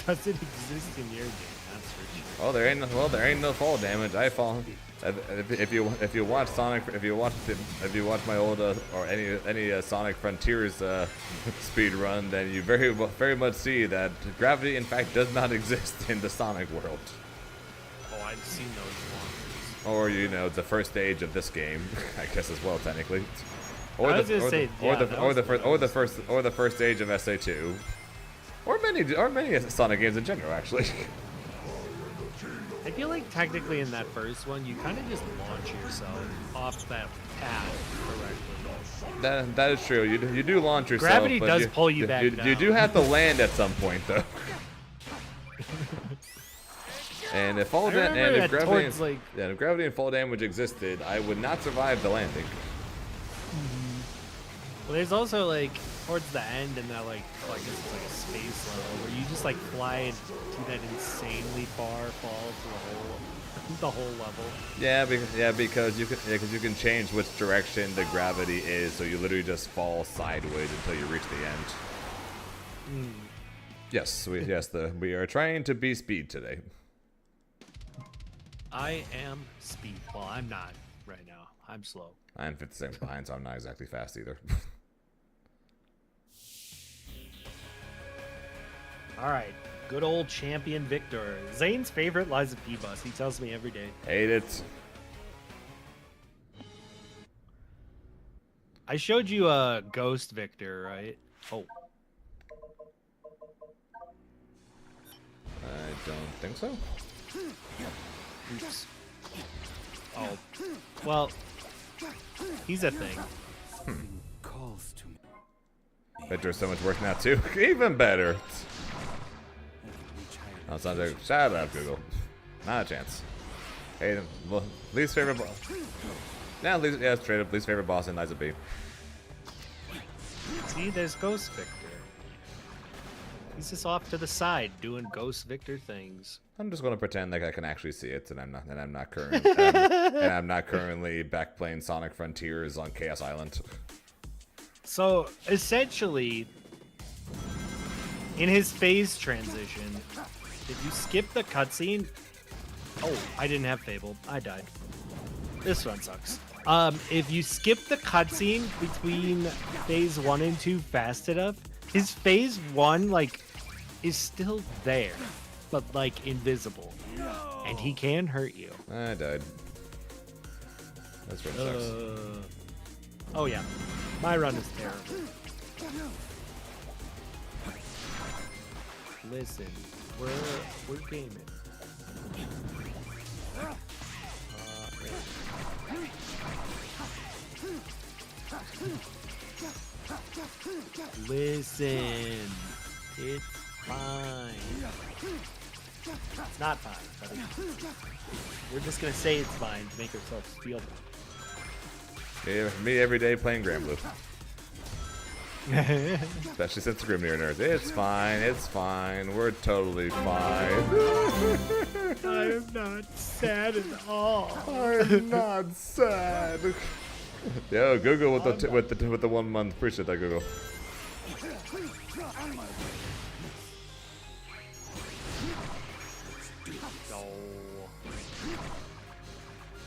Doesn't exist in your game, that's for sure. Oh, there ain't no fall damage. I fall. If you watch Sonic, if you watch my old or any Sonic Frontiers speed run, then you very much see that gravity in fact does not exist in the Sonic world. Oh, I've seen those ones. Or the first stage of this game, I guess as well technically. Or the first stage of SA2, or many Sonic games in general actually. I feel like technically in that first one, you kind of just launch yourself off that path correctly. That is true. You do launch yourself. Gravity but does pull you back down. You do have to land at some point though. And if if gravity and fall damage existed, I would not survive the landing. Well, there's also like towards the end, and that like, I guess it's like a space level where you just like fly to that insanely far fall to the whole level. Yeah, because you can change which direction the gravity is, so you literally just fall sideways until you reach the end. Yes, we are trying to be speed today. I am speed. Well, I'm not right now. I'm slow. I'm 50 seconds behind, so I'm not exactly fast either. All right, good old champion Victor. Zane's favorite Liza P bus. He tells me every day. Hate it. I showed you a Ghost Victor, right? Oh. I don't think so. Oops. Oh. Well, he's a thing. Calls to me. Victor's so much worse now too. Even better. Oh, sounds like, shut up, Google. Not a chance. Hey, well, least favorite boss. Yeah, straight up, least favorite boss in Liza B. See, there's Ghost Victor. He's just off to the side doing Ghost Victor things. I'm just gonna pretend like I can actually see it, and I'm not currently back playing Sonic Frontiers on Chaos Island. So essentially, in his phase transition, if you skip the cutscene, oh, I didn't have Fable. I died. This one sucks. If you skip the cutscene between phase 1 and 2 fast enough, his phase 1 like is still there, but like invisible, and he can hurt you. I died. That's what sucks. Oh yeah, my run is terrible. Listen, we're gaming. Listen, it's fine. It's not fine, but we're just gonna say it's fine to make ourselves feel better. Yeah, me every day playing Granblue. Especially since the Grimnir nerds. It's fine, we're totally fine. I am not sad at all. I'm not sad. Yo, Google with the 1 month. Appreciate that, Google.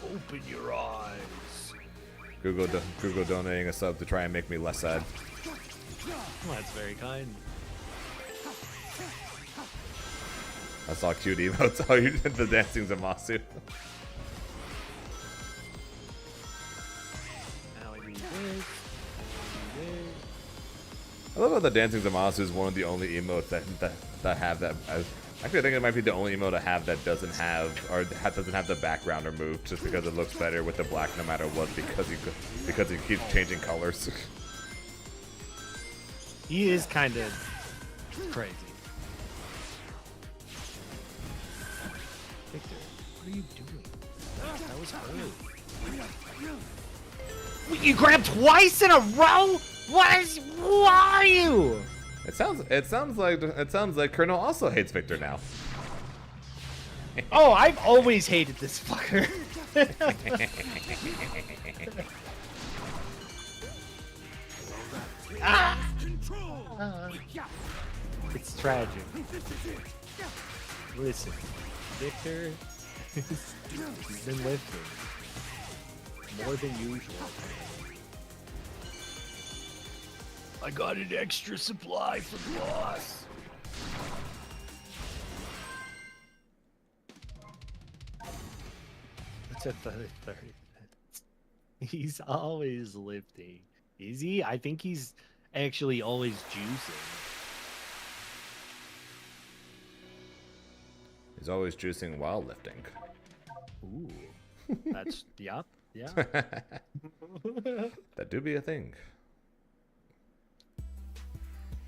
Open your eyes. Google donating a sub to try and make me less sad. Well, that's very kind. I saw cute emotes. Oh, you did the dancing Zamasu. Now I need this. I love how the dancing Zamasu is one of the only emotes that have that. Actually, I think it might be the only emote I have that doesn't have the background removed, just because it looks better with the black no matter what, because he keeps changing colors. He is kind of crazy. Victor, what are you doing? That was early. You grabbed twice in a row? Who are you? It sounds like Colonel also hates Victor now. Oh, I've always hated this fucker. It's tragic. Listen, Victor, he's been lifting more than usual. I got an extra supply for the boss. It's at 30 minutes. He's always lifting. Is he? I think he's actually always juicing. He's always juicing while lifting. Ooh. That's, yeah. That do be a thing.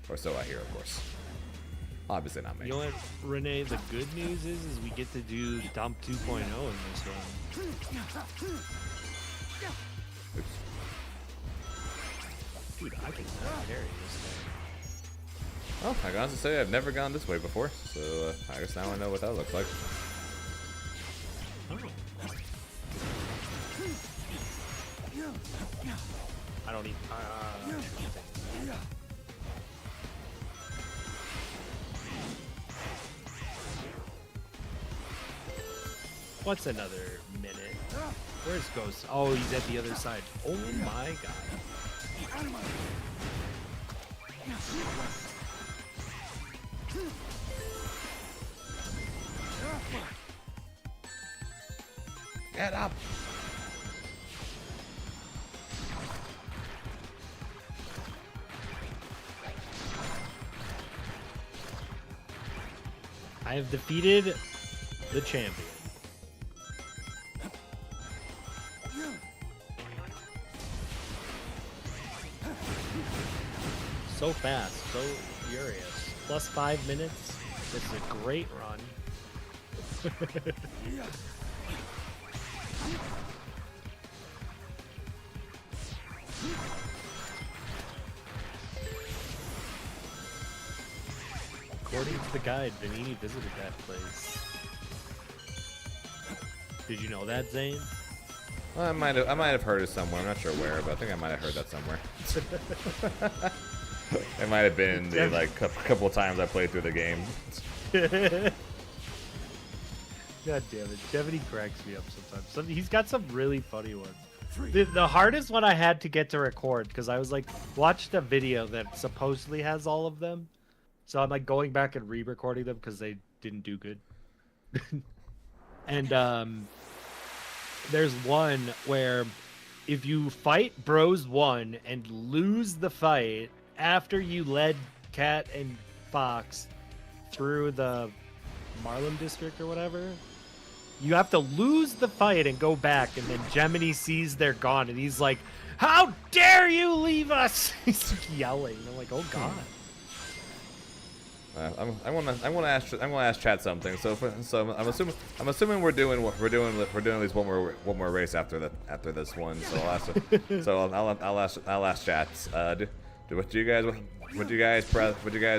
Or so I hear, of course. Obviously not me. You know what, Renee, the good news is we get to do Dump 2.0 in this run. Oops. Dude, I can carry this thing. Oh, I can honestly say I've never gone this way before, so I guess now I know what that looks like. Oh. I don't even. What's another minute? Where's Ghost? Oh, he's at the other side. Oh my god. Get up! I have defeated the champion. So fast, so furious. Plus 5 minutes. This is a great run. According to the guide, Vanini visited that place. Did you know that, Zane? Well, I might have heard it somewhere. I'm not sure where, but I think I might have heard that somewhere. It might have been the like couple of times I played through the game. God damn it, Devin, cracks me up sometimes. He's got some really funny ones. The hardest one I had to get to record because I was like, watched a video that supposedly has all of them, so I'm like going back and re-recording them because they didn't do good. And there's one where if you fight Bros 1 and lose the fight after you led Cat and Fox through the Marlin district or whatever, you have to lose the fight and go back, and then Gemini sees they're gone and he's like, "How dare you leave us!" He's like yelling. I'm like, oh god. I want to ask chat something. So I'm assuming we're doing at least one more race after this one. So I'll ask chat. Would you guys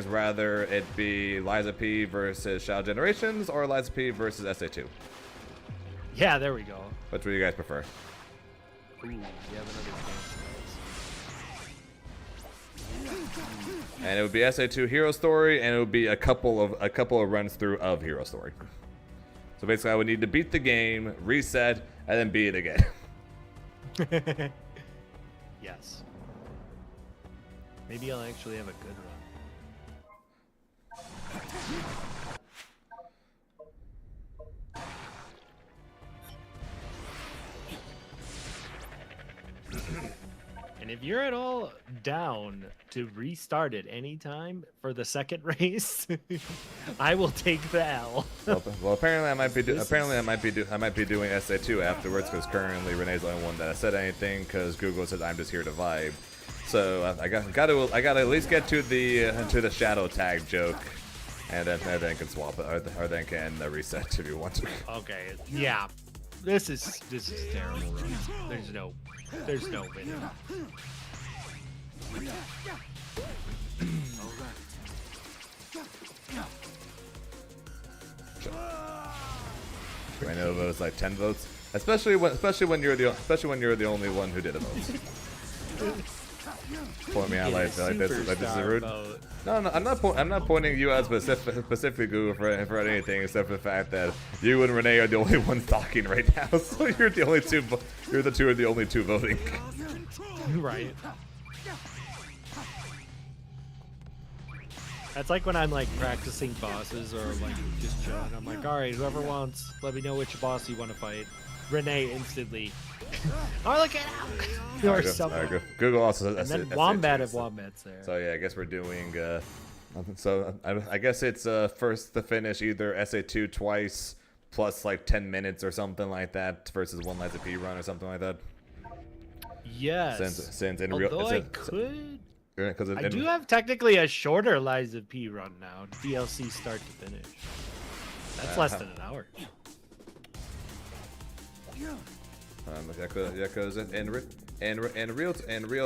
rather it be Liza P versus Shadow Generations or Liza P versus SA2? Yeah, there we go. Which would you guys prefer? Ooh, you have another And it would be SA2 Hero Story, and it would be a couple of runs through of Hero Story. So basically, I would need to beat the game, reset, and then beat it again. Yes. Maybe I'll actually have a good run. And if you're at all down to restart at any time for the second race, I will take the L. Well, apparently I might be doing SA2 afterwards because currently Renee's the only one that has said anything because Google says I'm just here to vibe. So I got to at least get to the shadow tag joke, and then can swap it, or then can reset if you want to. Okay, yeah, this is terrible. There's no winning. I know votes like 10 votes, especially when you're the only one who did a vote. Point me out like this is rude. Vote. No, I'm not pointing you out specifically Google for anything except for the fact that you and Renee are the only ones talking right now. So you're the only two voting. Right. That's like when I'm like practicing bosses or like just chilling. I'm like, all right, whoever wants, let me know which boss you want to fight. Renee instantly. Oh, look at out! Or something. Google also. And then Wombat if Wombat's there. So yeah, I guess we're doing. So I guess it's first to finish either SA2 twice plus like 10 minutes or something like that versus one Liza P run or something like that. Yes. Since in although real, I could. I do have technically a shorter Liza P run now. DLC start to finish. That's less than an hour. Yeah, because in real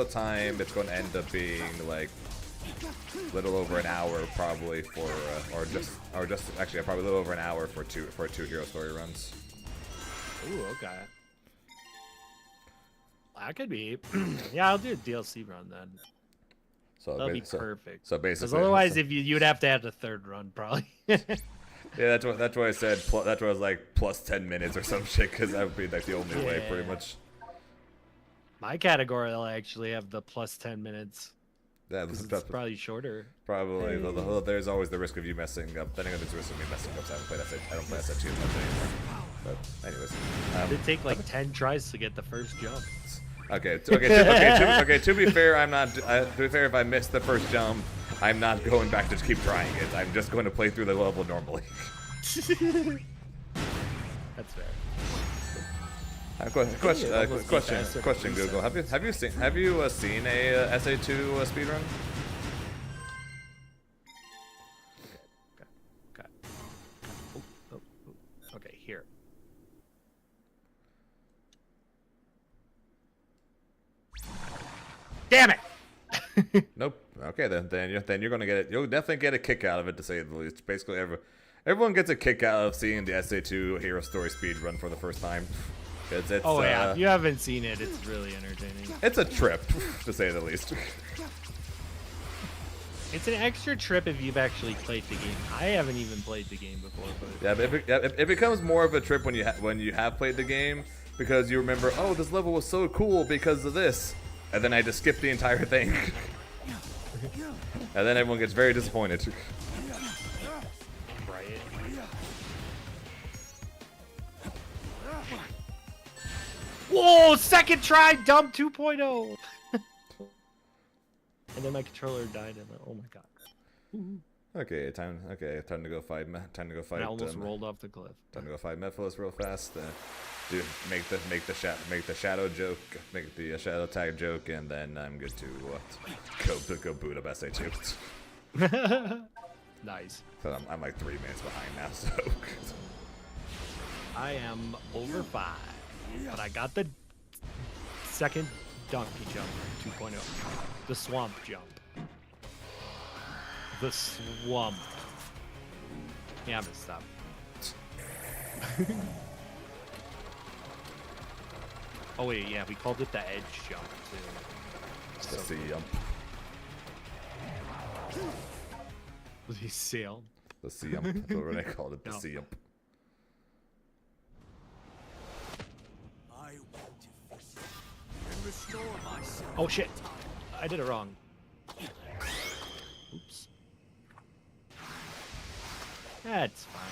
time, it's going to end up being like a little over an hour probably for or just actually probably a little over an hour for two hero story runs. Ooh, okay. That could be. Yeah, I'll do a DLC run then. So That'll be perfect. So Because basically, otherwise, if you'd have to add a third run probably. yeah, that's why I said that's why I was like plus 10 minutes or some shit, because that would be like the only way pretty much. My category will actually have the plus 10 minutes. Yeah, It's probably shorter. Probably. Though there's always the risk of you messing up. Then again, there's the risk of me messing up. So I don't play SAT much anymore. But anyways, It'd take like 10 tries to get the first jump. To be fair, I'm not. To be fair, if I miss the first jump, I'm not going back to keep trying it. I'm just going to play through the level normally. That's fair. Question, Google. Have you seen a SA2 speedrun? Okay. Oh. Okay, here. Damn it! Nope. Okay, then you're gonna get it. You'll definitely get a kick out of it, to say the least. Basically, everyone gets a kick out of seeing the SA2 Hero Story speedrun for the first time. It's, yeah, if you haven't seen it, it's really entertaining. It's a trip, to say the least. It's an extra trip if you've actually played the game. I haven't even played the game before, but yeah, but it becomes more of a trip when you have played the game, because you remember, oh, this level was so cool because of this, and then I just skipped the entire thing, and then everyone gets very disappointed. Whoa! Second try, dump 2.0. And then my controller died. And oh my god. Okay, time to go fight. Time to go fight. I almost rolled off the cliff. Time to go fight Mephiles real fast. Make the shadow joke, make the shadow tag joke, and then I'm good to go boot up SA2. Nice. So I'm like 3 minutes behind now. So I am over 5. But I got the second donkey jump 2.0. The swamp jump. The swamp. Yeah, I'm gonna stop. Oh wait, yeah, we called it the edge jump too. the sea jump. The sail. The sea jump. That's what they called it. The sea jump. Oh shit! I did it wrong. Oops. That's fine.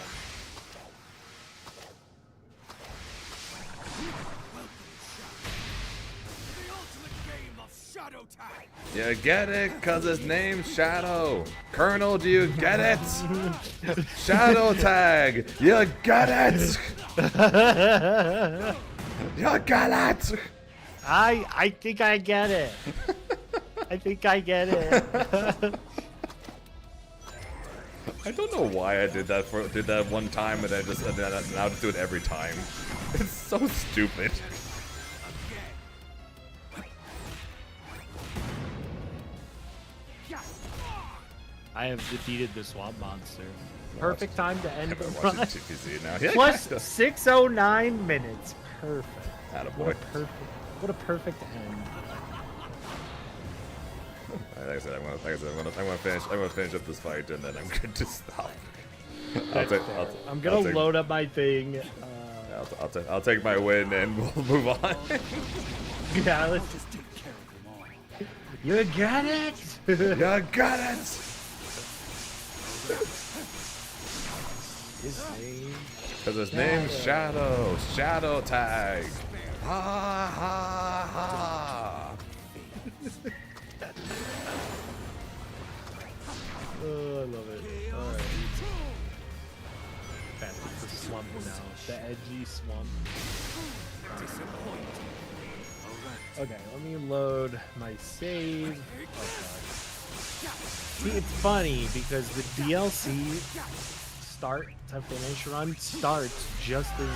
You get it? Cause his name's Shadow. Colonel, do you get it? Shadow tag. You get it? You get it? I think I get it. I think I get it. I don't know why I did that one time, and now I just do it every time. It's so stupid. I have defeated the swamp monster. Perfect time to end the I'm run. watching TPZ now. Yeah, Plus kinda. 609 minutes. Perfect. Attaboy. What a perfect end. Like I said, I'm gonna finish up this fight, and then I'm good to stop. I'm gonna load up my thing. I'll take my win, and we'll move on. Yeah, let's just take care of them all. You got it. You got it. Cause his name's Shadow. Shadow tag. Ha ha ha. Oh, I love it. Alright. The swamp now. The edgy swamp. Okay, let me load my save. See, it's funny because the DLC start to finish run starts just as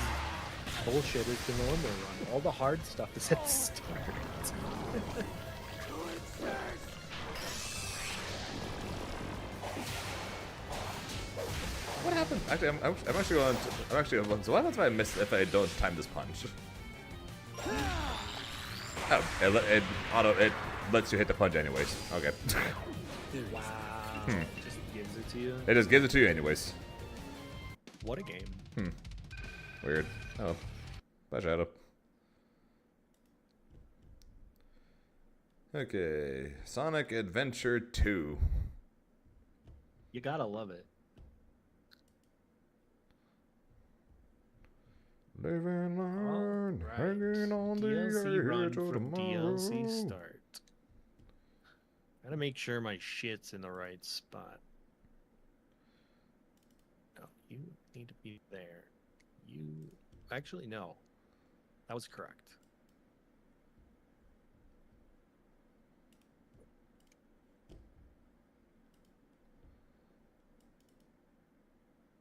bullshit is the normal run. All the hard stuff is at the start. What happened? Actually, I'm actually going. I'm actually. So what happens if I miss? If I don't time this punch? Oh, it lets you hit the punch anyways. Okay. Wow. Just gives it to you. It just gives it to you anyways. What a game. Weird. Oh, bye, Shadow. Okay, Sonic Adventure 2. You gotta love it. Living line, Alright. hanging on the DLC run edge of from tomorrow. DLC start. Gotta make sure my shit's in the right spot. No, you need to be there. You actually no. That was correct.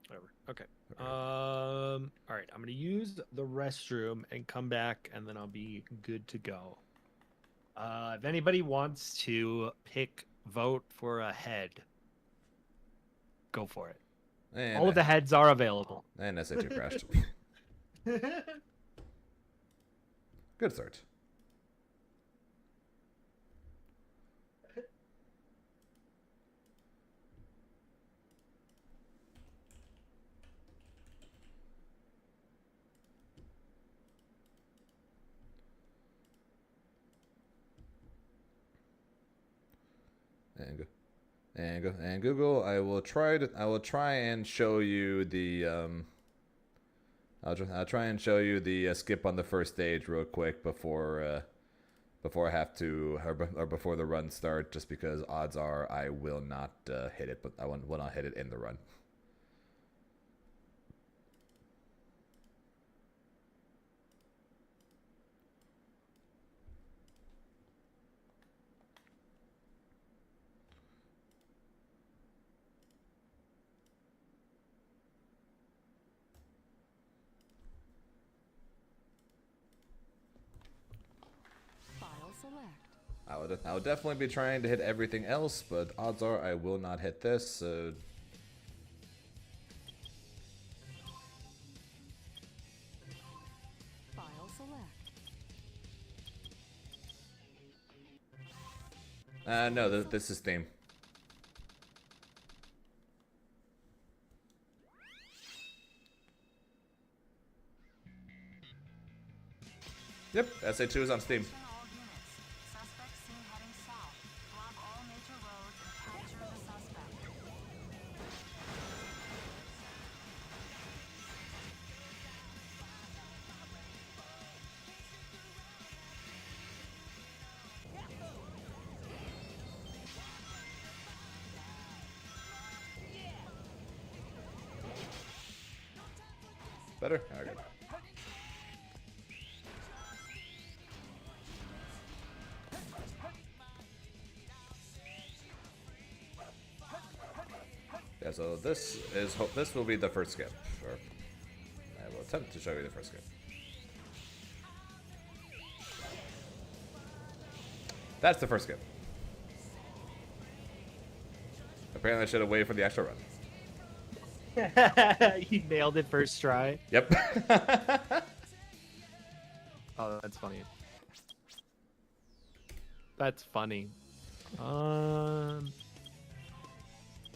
Whatever. Okay. All right. I'm gonna use the restroom and come back, and then I'll be good to go. If anybody wants to vote for a head, go for it. And All of the heads are available. And SH2 crashed. Good start. And Google, I will try and show you the I'll try and show you the skip on the first stage real quick before I have to or before the run start, just because odds are I will not hit it, but I will not hit it in the run. I will definitely be trying to hit everything else, but odds are I will not hit this, so... File select. No, this is theme. Yep, SA2 is on Steam. Better? Okay. Yeah, so this will be the first skip. Or I will attempt to show you the first skip. That's the first skip. Apparently I should have waited for the actual run. You nailed it first try. Yep. Oh, that's funny. That's funny. You know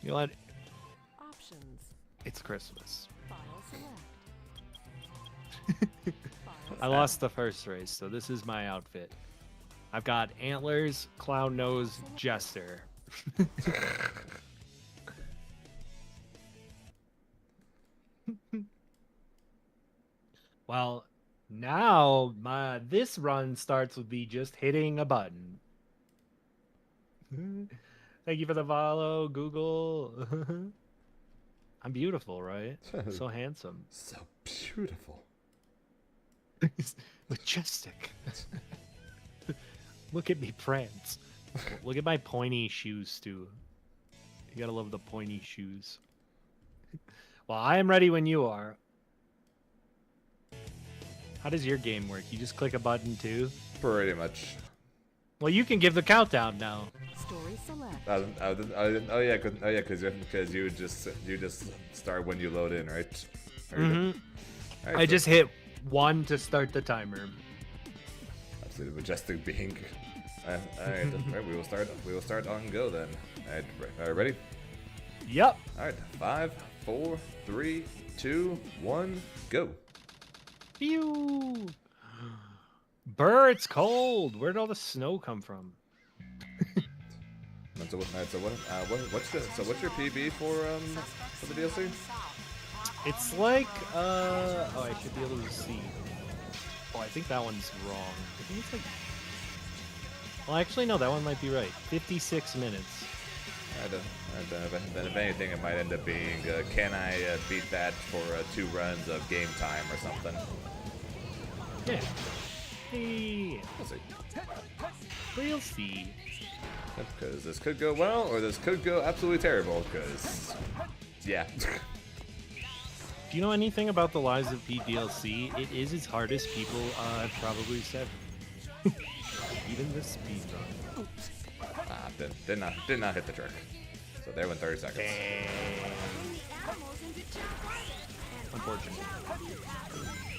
what? Options. It's Christmas. File select. I lost the first race, so this is my outfit. I've got antlers, clown nose, jester. Well, now this run starts with me just hitting a button. Thank you for the follow, Google. I'm beautiful, right? So handsome. So beautiful. Majestic. Look at me prance. Look at my pointy shoes, too. You gotta love the pointy shoes. Well, I am ready when you are. How does your game work? You just click a button too? Pretty much. Well, you can give the countdown now. Story select. Oh yeah, because you just start when you load in, right? Alright, I just hit 1 to start the timer. absolutely majestic being. Alright, we will start on go then. Alright, ready? Yep. Alright, 5, 4, 3, 2, 1, go. Phew. Burr, it's cold. Where'd all the snow come from? What's your PB for the DLC? It's like, oh, I should be able to see. Oh, I think that one's wrong. I think it's like, well, actually, no, that one might be right. 56 minutes. Then if anything, it might end up being, can I beat that for 2 runs of game time or something? Yeah. Hey. We'll see. We'll see. Because this could go well, or this could go absolutely terrible, because, yeah. Do you know anything about the Lies of P DLC? It is as hard as people have probably said. Even the speedrun. Did not hit the trick. So there went 30 seconds. Unfortunately.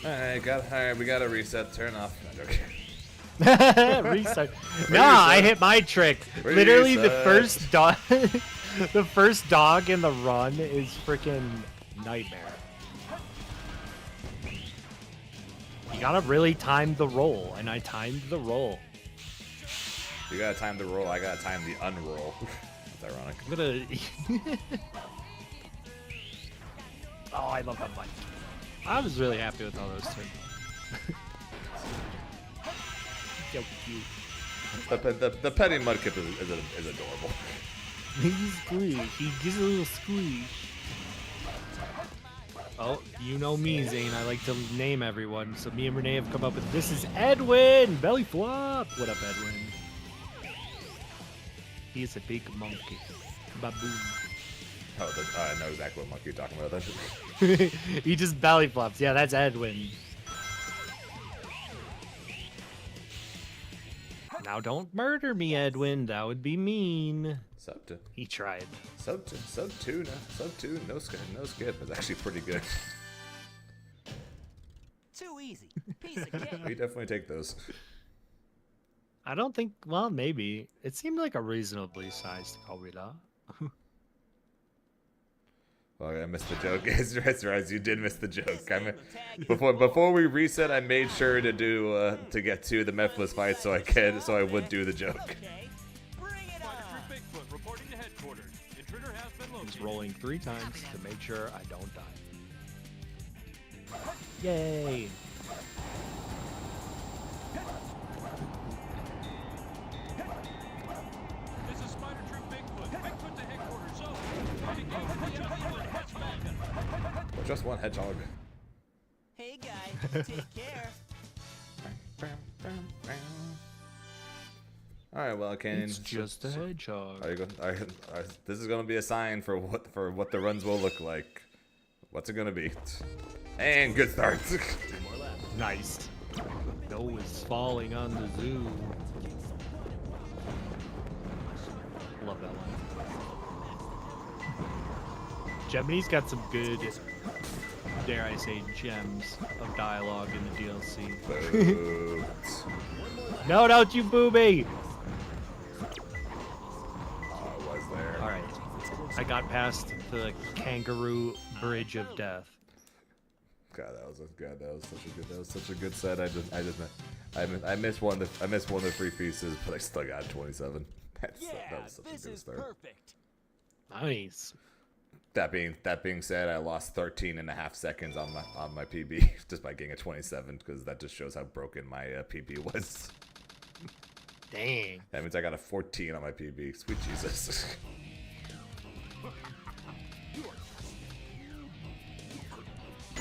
Alright, we gotta reset. Turn off. Okay. Restart. Nah, I hit my trick. Literally, the first dog, the first dog in the run is freaking nightmare. You gotta really time the roll, and I timed the roll. You gotta time the roll. I gotta time the unroll. That's ironic. I'm gonna. Oh, I love that button. I was really happy with all those turns. So cute. The petty mudkip is adorable. He's squeak. He gives a little squeak. Oh, you know me, Zane. I like to name everyone. So me and Renee have come up with this is Edwin. Belly flop. What up, Edwin? He is a big monkey. Baboon. Oh, I know exactly what monkey you're talking about. That's He just belly flops. Yeah, that's Edwin. Now don't murder me, Edwin. That would be mean. sub 2. He tried. Sub 2. No skip is actually pretty good. Too easy. Piece of cake. We definitely take those. I don't think. Well, maybe. It seemed like a reasonably sized gorilla. Well, I missed the joke. Right, you did miss the joke. Before we reset, I made sure to do to get to the Memphis fight so I would do the joke. He's rolling 3 times to make sure I don't die. Yay! Just one hedgehog. Hey guys, take care. Alright, well, Kane. It's just a hedgehog. This is gonna be a sign for what the runs will look like. What's it gonna be? And good start. Nice. No is falling on the zoo. Love that one. Gemini's got some good, dare I say, gems of dialogue in the DLC. No, don't you booby! Oh, it was there. Alright. I got past the kangaroo bridge of death. God, that was such a good set. I missed one of the 3 pieces, but I still got 27. That was such a good start. Perfect. Nice. That being said, I lost 13.5 seconds on my PB just by getting a 27 because that just shows how broken my PB was. Dang. That means I got a 14 on my PB. Sweet Jesus.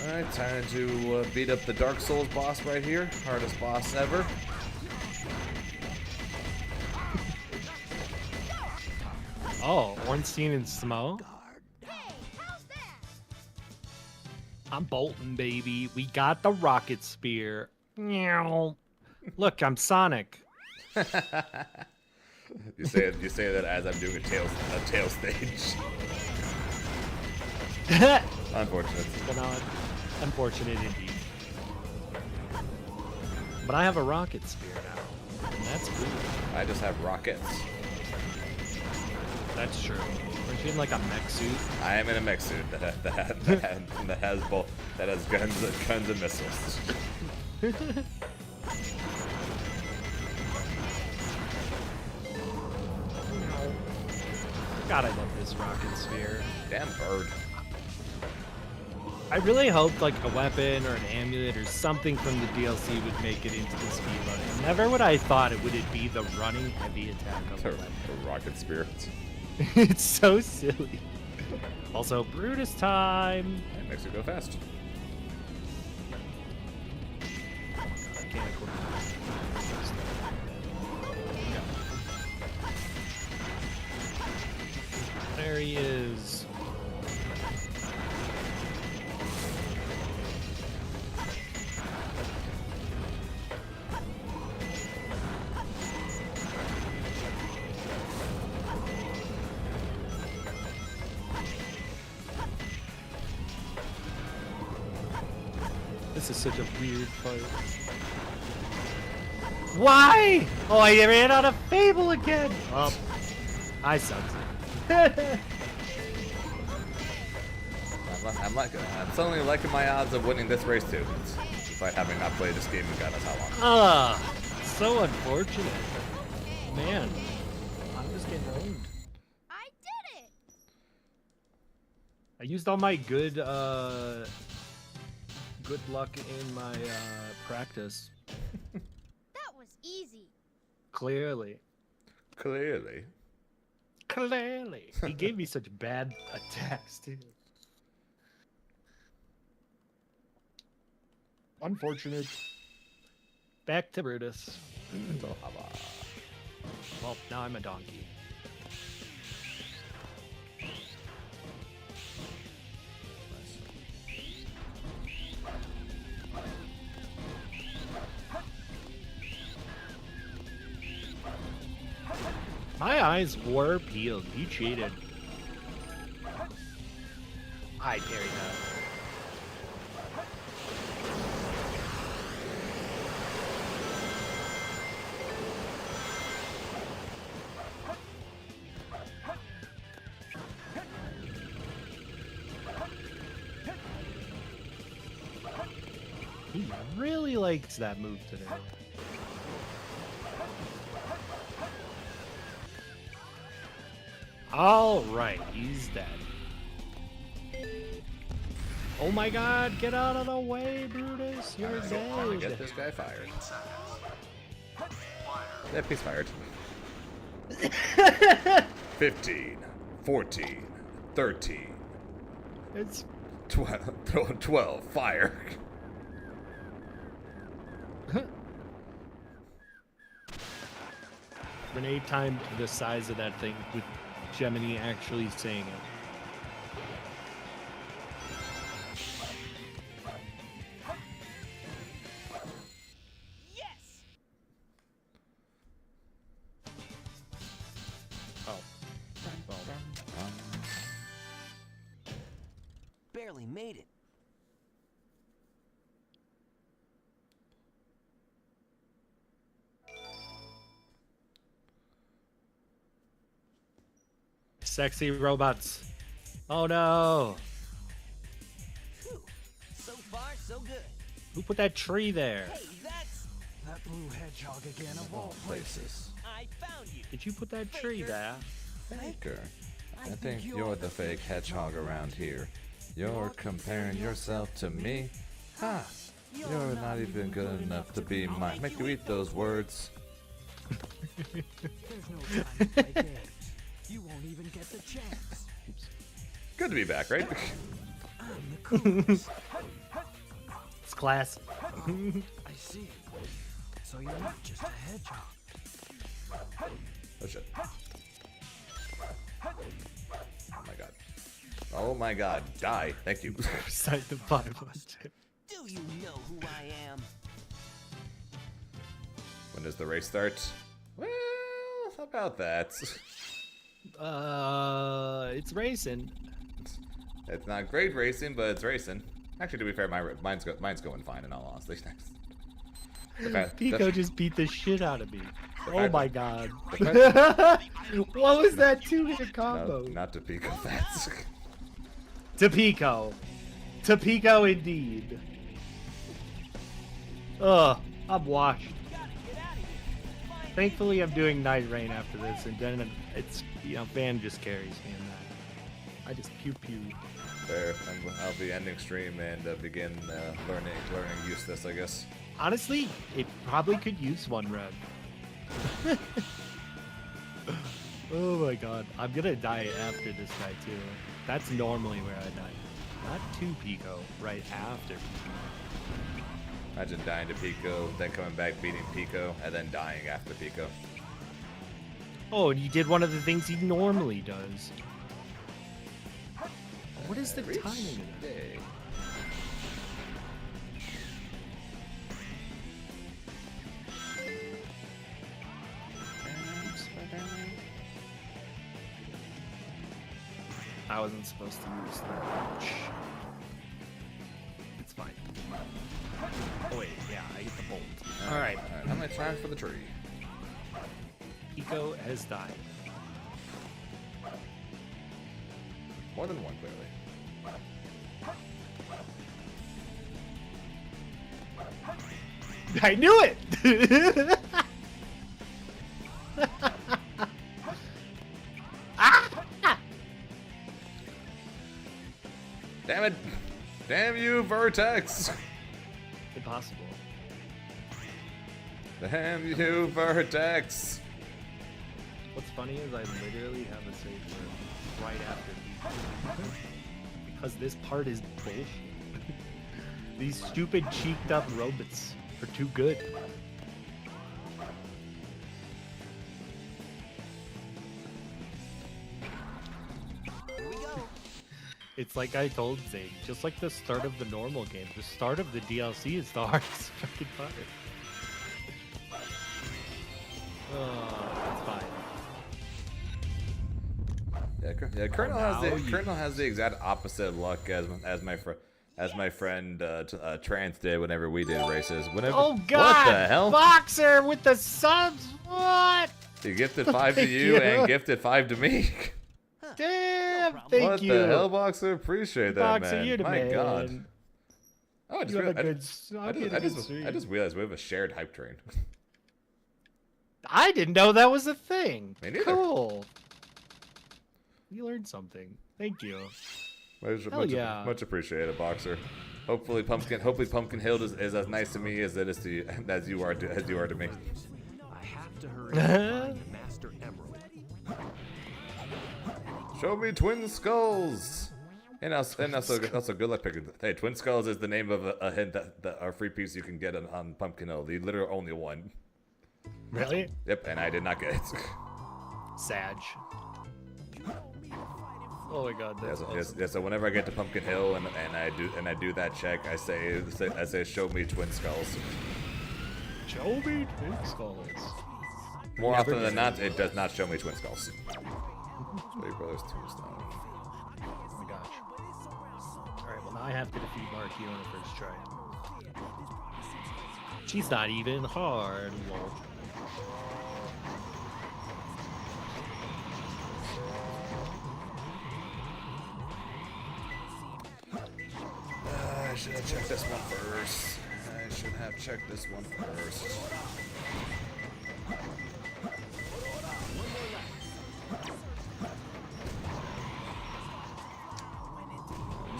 Alright, time to beat up the Dark Souls boss right here. Hardest boss ever. Oh, Ornstein and Smo? I'm bolting, baby. We got the rocket spear. Meow. Look, I'm Sonic. You say that as I'm doing a tail stage. Unfortunate. Unfortunate indeed. But I have a rocket spear now, and that's cool. I just have rockets. That's true. Aren't you in like a mech suit? I am in a mech suit that has guns and missiles. God, I love this rocket sphere. Damn bird. I really hoped like a weapon or an amulet or something from the DLC would make it into the speed button. Never would I thought it would be the running heavy attack of the weapon. The rocket spirits. It's so silly. Also, Brutus time. It makes it go fast. Mechanical. There he is. This is such a weird fight. Why? Oh, I ran out of Fable again. Oh, I sucked. I'm suddenly liking my odds of winning this race too, despite having not played this game in God knows how long. Ah, so unfortunate. Man, I'm just getting owned. I did it! I used all my good luck in my practice. That was easy. Clearly. Clearly. He gave me such bad attacks too. Unfortunate. Back to Brutus. Well, now I'm a donkey. My eyes were peeled. You cheated. I parried that. He really likes that move today. All right, he's dead. Oh my God! Get out of the way, Brutus! You're dead. Get this guy fired. Yep, he's fired. 15, 14, 13. It's 12, fire. Grenade timed the size of that thing with Gemini actually saying it. Yes! Oh. Well, Barely made it. sexy robots. Oh no. Whew. So far, so good. Who put that tree there? Hey, that's... That blue hedgehog again of all places. I found you. Did you put that tree there? Faker. I think you're the fake hedgehog around here. You're comparing yourself to me? Ha! You're not even good enough to be mine. Make you eat those words. There's no time to play games. You won't even get the chance. Good to be back, right? I'm the coolest. It's class. I see. So you're not just a hedgehog. Oh shit. Oh my god. Oh my god, die. Thank you. Recite the 500. Do you know who I am? When does the race start? Well, how about that? It's racing. It's not great racing, but it's racing. Actually, to be fair, mine's going fine in all honesty. Pico just beat the shit out of me. Oh fact- my god. the What was that 2-hit combo? No, not to Pico Fats. To Pico. To Pico indeed. Ugh, I'm washed. Thankfully, I'm doing Night Rain after this, and then it's, Van just carries me in that. I just pew. Fair. I'll be ending stream and begin learning Eustace, I guess. Honestly, it probably could use 1 rev. Oh my god. I'm gonna die after this guy too. That's normally where I die. Not to Pico, right after Pico. Imagine dying to Pico, then coming back beating Pico, and then dying after Pico. Oh, and you did one of the things he normally does. What is the timing of that? Yay. I wasn't supposed to use that much. It's fine. Oh wait, yeah, I get the bolt. Alright. How many times for the tree? Pico has died. More than one, clearly. I knew it! Damn it! Damn you, Vertex! Impossible. Damn you, Vertex! What's funny is I literally have a save word right after Pico. Because this part is bullshit. These stupid cheeked up robots are too good. Here we go. It's like I told Zane, just like the start of the normal game, the start of the DLC is the hardest fucking part. It's fine. Yeah, Colonel has the exact opposite luck as my friend Trance did whenever we did races. Oh god! What the hell? Boxer with the subs? What? He gifted 5 to Thank you you. and gifted 5 to me. Damn! problem. Thank What you. the hell, Boxer? Appreciate that, Boxer, man. you're the My man. god. Oh, I just, You have a realized, good. I just realized we have a shared hype train. I didn't know that was a thing. Me neither. Cool. You learned something. Thank you. Much appreciated, Boxer. Hopefully Pumpkin Hill is as nice to me as you are to me. I have to hurry and find the Master Emerald. Show me Twin Skulls. And also good luck picking. Hey, Twin Skulls is the name of a hint that our free piece you can get on Pumpkin Hill. The literal only one. Really? Yep, and I did not get it. Sag. Oh my god, that's awesome. So whenever I get to Pumpkin Hill and I do that check, I say show me Twin Skulls. Show me Twin Skulls. More often than not, it does not show me Twin Skulls. Sweet Brothers Tombstone. Oh my gosh. Alright, well now I have to defeat Marquis on the first try. She's not even hard, lol. I should have checked this one first. I should have checked this one first.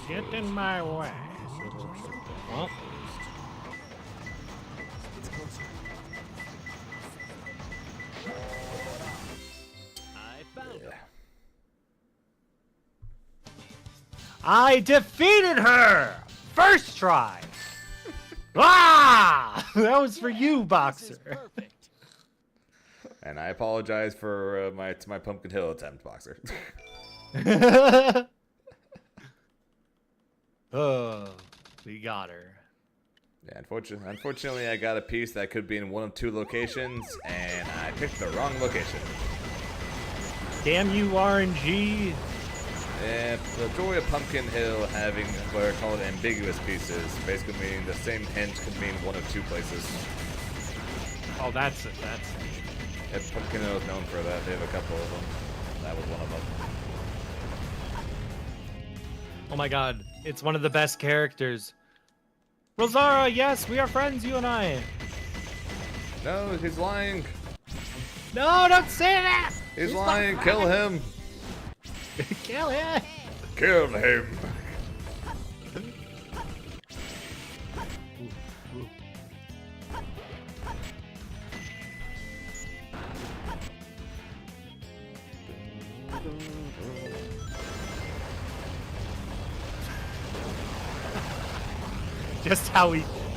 Get in my way. Well, I found Yeah. I defeated her! First try! Ah! That was for you, This is Boxer. perfect. And I apologize for my Pumpkin Hill attempt, Boxer. Oh, we got her. Yeah, unfortunately, I got a piece that could be in one of two locations, and I picked the wrong location. Damn you, RNG. Yeah, the joy of Pumpkin Hill having what are called ambiguous pieces, basically meaning the same hint could mean one of two places. Oh, that's it. That's it. Yeah, Pumpkin Hill is known for that. They have a couple of them. That was one of them. Oh my god, it's one of the best characters. Rosara, yes, we are friends, you and I. No, he's lying. No, don't say that. He's lying. Kill him. Kill him. Kill him.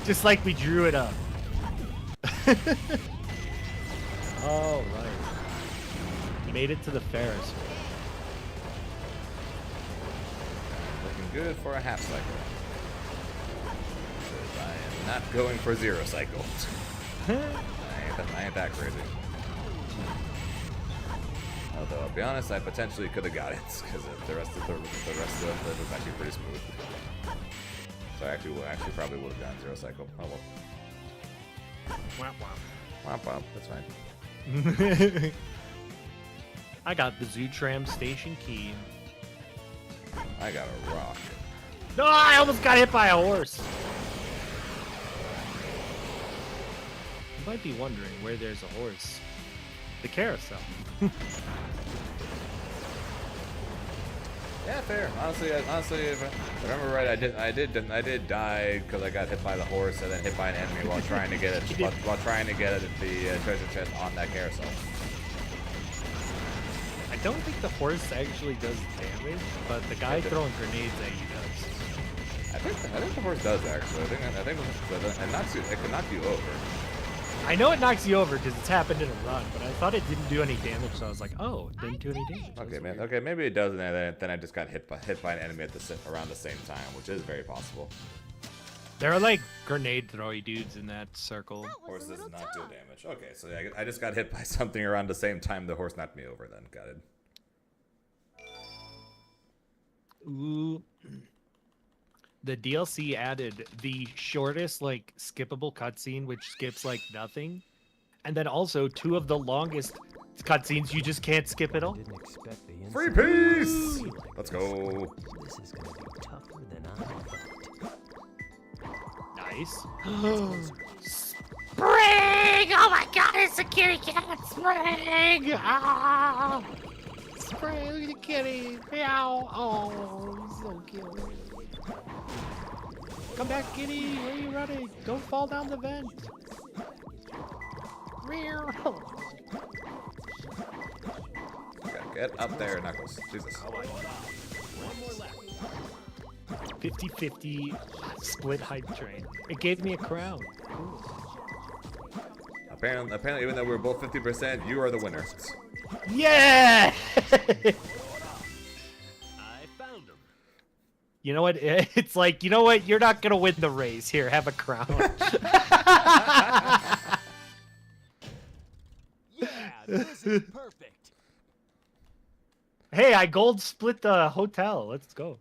Just like we drew it up. All right. Made it to the Ferris wheel. Looking good for a half cycle. I am not going for 0 cycles. I ain't that crazy. Although I'll be honest, I potentially could have got it because the rest of it was actually pretty smooth. So I actually probably would have gotten 0 cycle. Oh well. Womp womp. Womp womp. That's fine. I got the Zootram station key. I got a rock. No, I almost got hit by a horse. You might be wondering where there's a horse. The carousel. Yeah, fair. Honestly, if I remember right, I did die because I got hit by the horse and then hit by an enemy while trying to get it while trying to get at the treasure chest on that carousel. I don't think the horse actually does damage, but the guy throwing grenades at you does. I think the horse does actually. I think it can knock you over. I know it knocks you over because it's happened in a run, but I thought it didn't do any damage, so I was like, oh, it didn't do any damage. Okay, man. Okay, maybe it does, and then I just got hit by an enemy around the same time, which is very possible. There are like grenade throwy dudes in that circle. Horse does not do damage. Okay, so yeah, I just got hit by something around the same time the horse knocked me over. Then got it. Ooh. The DLC added the shortest, like, skippable cutscene, which skips, like, nothing. And then also 2 of the longest cutscenes you just can't skip at all. Didn't expect the Free inside- peace! Let's go. This is gonna be tougher than I thought. Nice. Spring! Oh my god, it's a kitty cat! Spring! Ah! Spring, look at the kitty! Meow! Oh, he's so cute. Come back, kitty! Where are you running? Don't fall down the vent. Meow. Get up there, Knuckles. Jesus. 50-50 split hype train. It gave me a crown. Cool. Apparently, even though we're both 50%, you are the winner. Yeah! I found him. You know what? It's like, you know what? You're not gonna win the race. Here, have a crown. Yeah, this is perfect. Hey, I gold split the hotel. Let's go.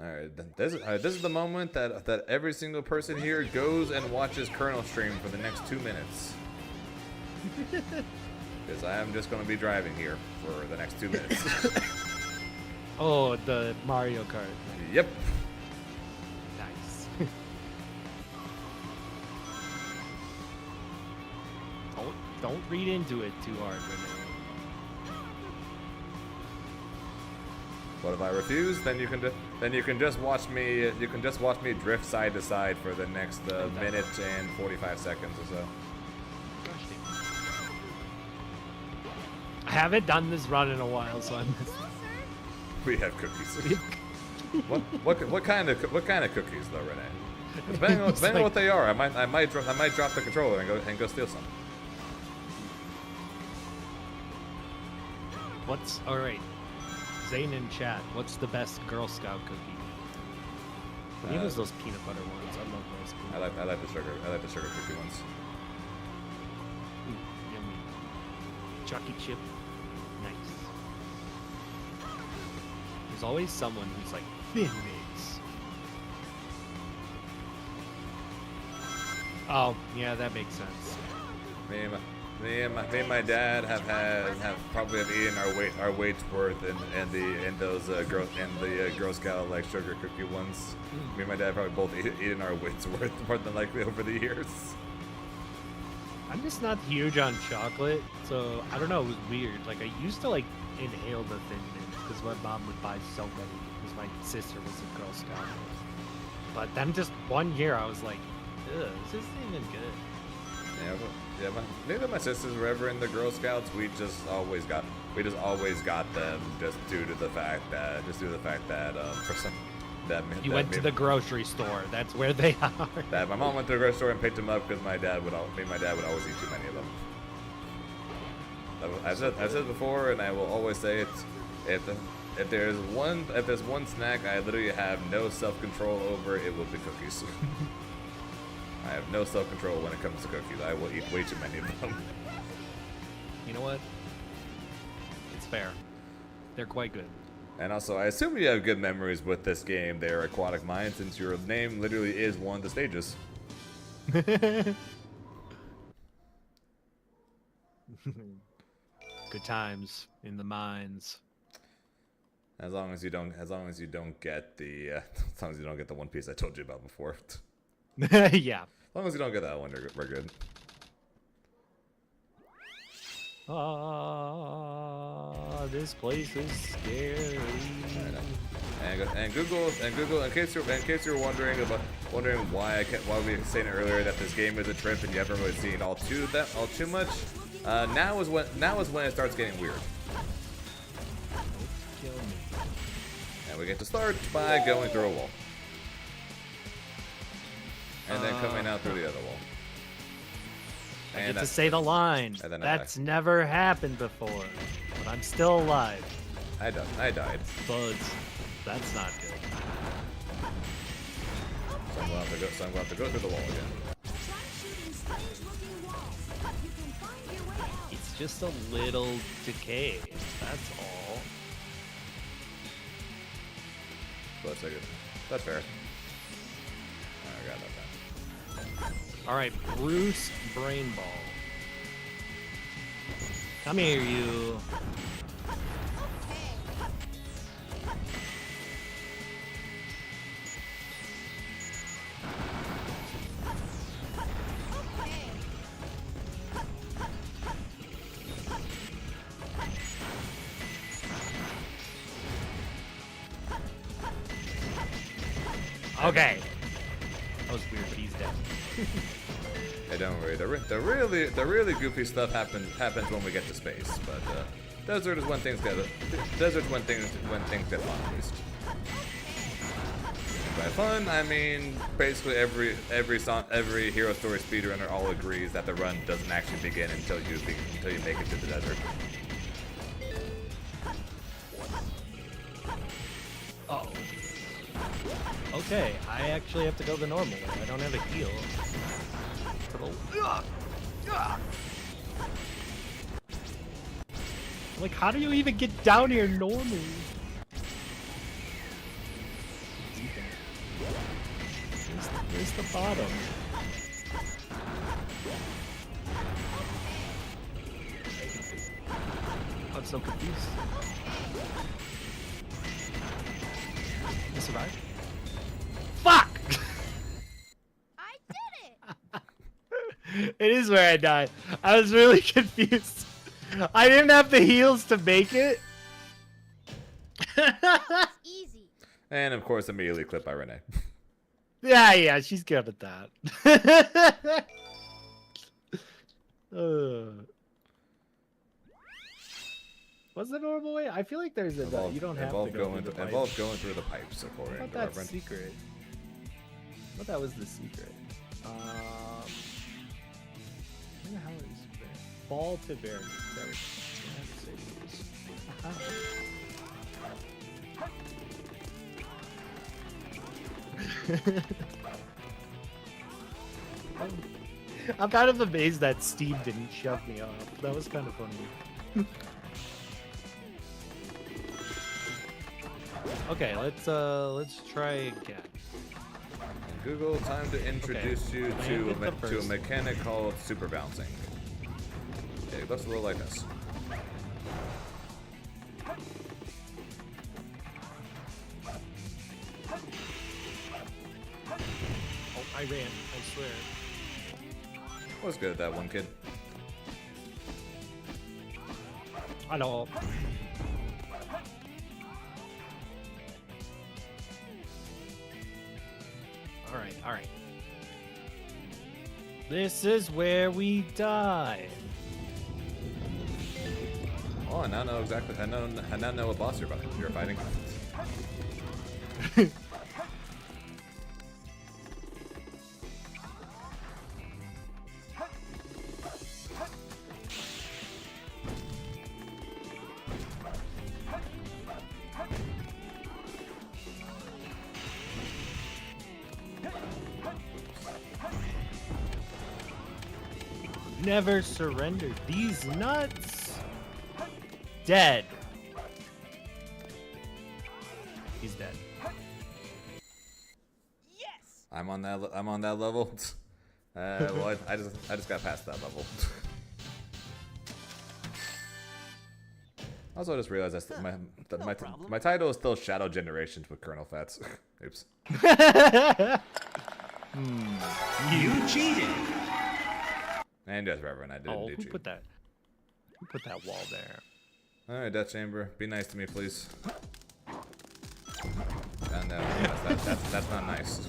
Alright, this is the moment that every single person here goes and watches Colonel stream for the next 2 minutes. Because I am just going to be driving here for the next 2 minutes. Oh, the Mario Kart. Yep. Nice. don't read into it too hard, Renee. What if I refuse? Then you can just watch me. You can just watch me drift side to side for the next minute and 45 seconds or so. I haven't done this run in a while, so I'm. We have cookies. what kind of cookies though, Renee? Depending on what they are, I might drop the controller and go steal some. What's all right? Zane in chat. What's the best Girl Scout cookie? What was those peanut butter ones? I love those. I like the sugar cookie ones. Ooh, yummy. Chucky chip. Nice. There's always someone who's like thin mix. Oh, yeah, that makes sense. Me and my dad have probably eaten our weight's worth in those Girl Scout like sugar cookie ones. Me and my dad probably both eaten our weight's worth more than likely over the years. I'm just not huge on chocolate, so I don't know. It was weird. Like I used to like inhale the Thin Mints because my mom would buy so many because my sister was a Girl Scout. But then just one year I was like, ugh, this isn't even good. Neither of my sisters were ever in the Girl Scouts. We just always got them just due to the fact that for some that you went to the grocery store. That's where they are. That my mom went to the grocery store and picked them up because my dad would always eat too many of them. I've said before, and I will always say it. If there's one snack I literally have no self-control over, it will be cookies. I have no self-control when it comes to cookies. I will eat way too many of them. You know what? It's fair. They're quite good. And also, I assume you have good memories with this game there, Aquatic Mind, since your name literally is one of the stages. Good times in the mines. As long as you don't get the one piece I told you about before. Yeah. As long as you don't get that one, we're good. This place is scary. And Google, in case you're wondering why we were saying earlier that this game is a trip and you haven't really seen all too much. Now is when it starts getting weird. And we get to start by going through a wall. And then coming out through the other wall. I get to say the line. That's never happened before. But I'm still alive. I died. Buds. That's not good. So I'm going to have to go through the wall again. It's just a little decay. That's all. That's fair. I got that. Alright, Bruce Brainball. Come here, you. Okay. That was weird, but he's dead. Hey, don't worry. The really goofy stuff happens when we get to space. But desert is when things get fun, at least. By fun, I mean basically every Hero Story speedrunner all agrees that the run doesn't actually begin until you make it to the desert. Uh-oh. Okay, I actually have to go the normal way. I don't have a heal. Like, how do you even get down here normally? Where's the bottom? I'm so confused. I survived? Fuck! I did it! It is where I died. I was really confused. I didn't have the heals to make it. Easy. And of course, immediately clipped by Renee. Yeah, she's good at that. What's the normal way? I feel like there's a you don't have to go through the pipes. Involve going through the pipes, according I to thought that's Reverend. secret. I thought that was the secret. Where the hell is it? Fall to Verity. There we go. I'm kind of amazed that Steve didn't shove me off. That was kind of funny. Okay, let's try again. Google, time to introduce you to a mechanic called super bouncing. Okay, it looks a little like this. Oh, I ran, I swear. What's good at that one, kid? I know. Alright. This is where we die. Oh, I now know exactly. I now know what boss you're fighting. Never surrender. These nuts. Dead. He's dead. Yes! I'm on that level. Well, I just got past that level. Also, I just realized my title is still Shadow Generations with Colonel Fats. Oops. You cheated. And just Reverend, I didn't do Who cheat. put that? Who put that wall there? All right, Death Chamber, be nice to me, please. No, that's not nice.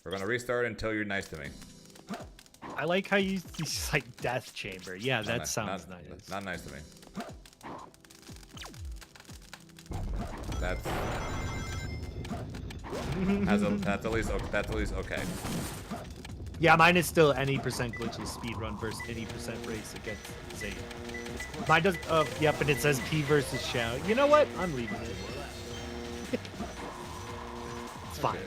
We're gonna restart until you're nice to me. I like how you use like Death Chamber. Yeah, that sounds nice. Not nice to me. That's at least okay. Yeah, mine is still any percent glitchless speedrun versus any percent race against Zane. Mine does. Yep, and it says P versus Shadow. You know what? I'm leaving it. It's fine. Okay.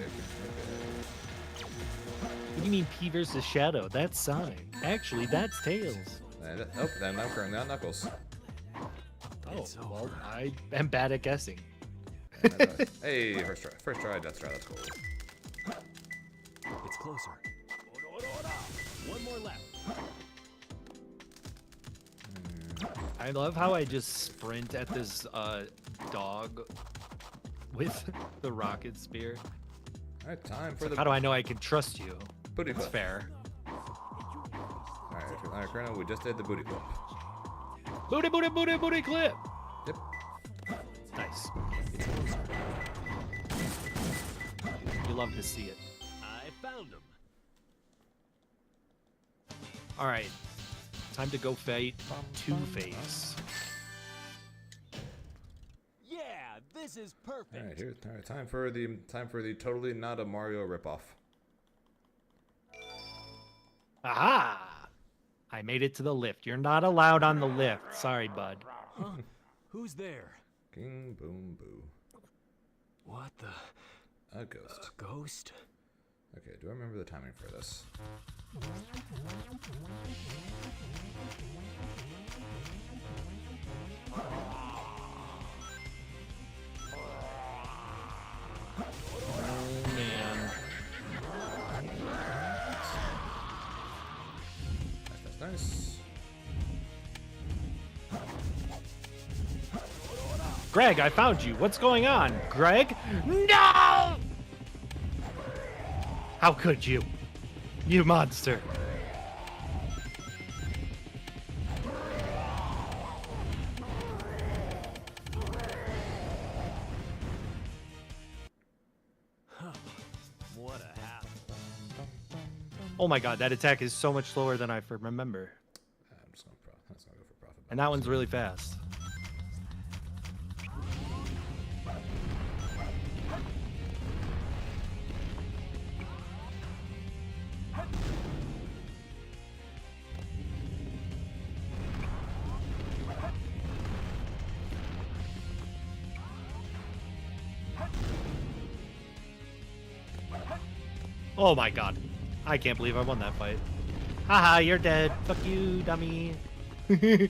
What do you mean P versus Shadow? That's Sonic. Actually, that's Tails. Nope, then I'm currently on Knuckles. Oh, well, I am bad at guessing. Hey, first try, Death Try, that's cool. It's closer. One more left. I love how I just sprint at this dog with the rocket spear. All right, time for So the how do I know I can trust you? booty It's flip. fair. All right, Colonel, we just did the booty flip. Booty, booty, booty, booty clip. Yep. Nice. You love to see it. I found him. All right, time to go fight Two-Face. Yeah, this is perfect. All right, time for the totally not a Mario ripoff. Aha! I made it to the lift. You're not allowed on the lift. Sorry, bud. Huh? Who's there? King boom boo. What the? A ghost. A ghost? Okay, do I remember the timing for this? Oh, man. That's nice. Greg, I found you. What's going on? Greg? No! How could you? You monster. What a hassle. Oh my god, that attack is so much slower than I remember. I'm just gonna go for profit. And that one's really fast. Oh my god. I can't believe I won that fight. Haha, you're dead. Fuck you, dummy. Hey,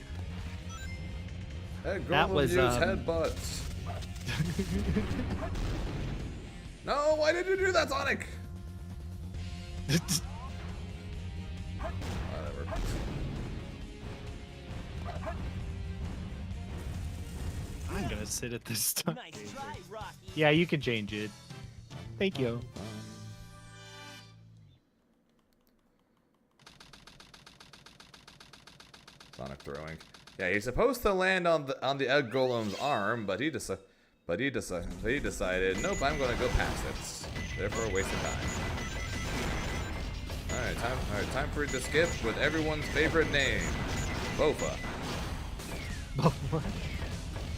That was, use headbutts. No, why did you do that, Sonic? Whatever. I'm gonna sit at this time. Nice try, Rocky. Yeah, you can change it. Thank you. Sonic throwing. Yeah, he's supposed to land on the egg golem's arm, but he decided, nope, I'm gonna go past it. Therefore, a waste of time. All right, time for it to skip with everyone's favorite name, Bofa.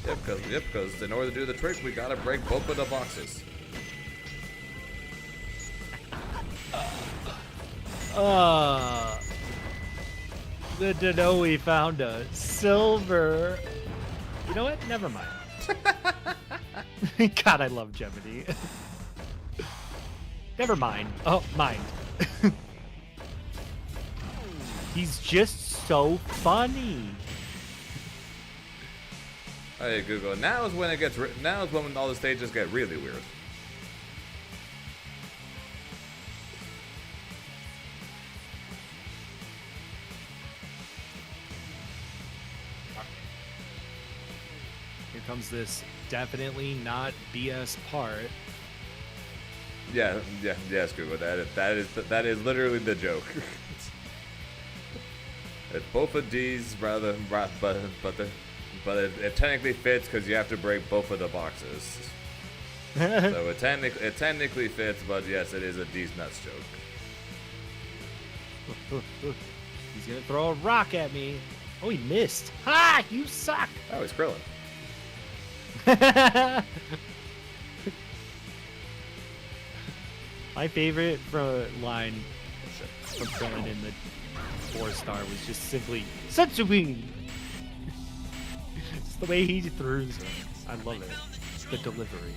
Yep, because in order to do the trick, we gotta break both of the boxes. The Denoe found a silver. You know what? Never mind. God, I love Gemini. Never mind. Oh, mind. He's just so funny. Hey Google, now is when all the stages get really weird. Here comes this definitely not BS part. Yes, Google. That is literally the joke. It's both of these but it technically fits because you have to break both of the boxes. So it technically fits, but yes, it is a D's nuts joke. He's gonna throw a rock at me. Oh, he missed. Ha! You suck. Oh, he's Krillin. My favorite line from Krillin in the 4-star was just simply Setsubin. It's the way he throws it. I love it. The delivery.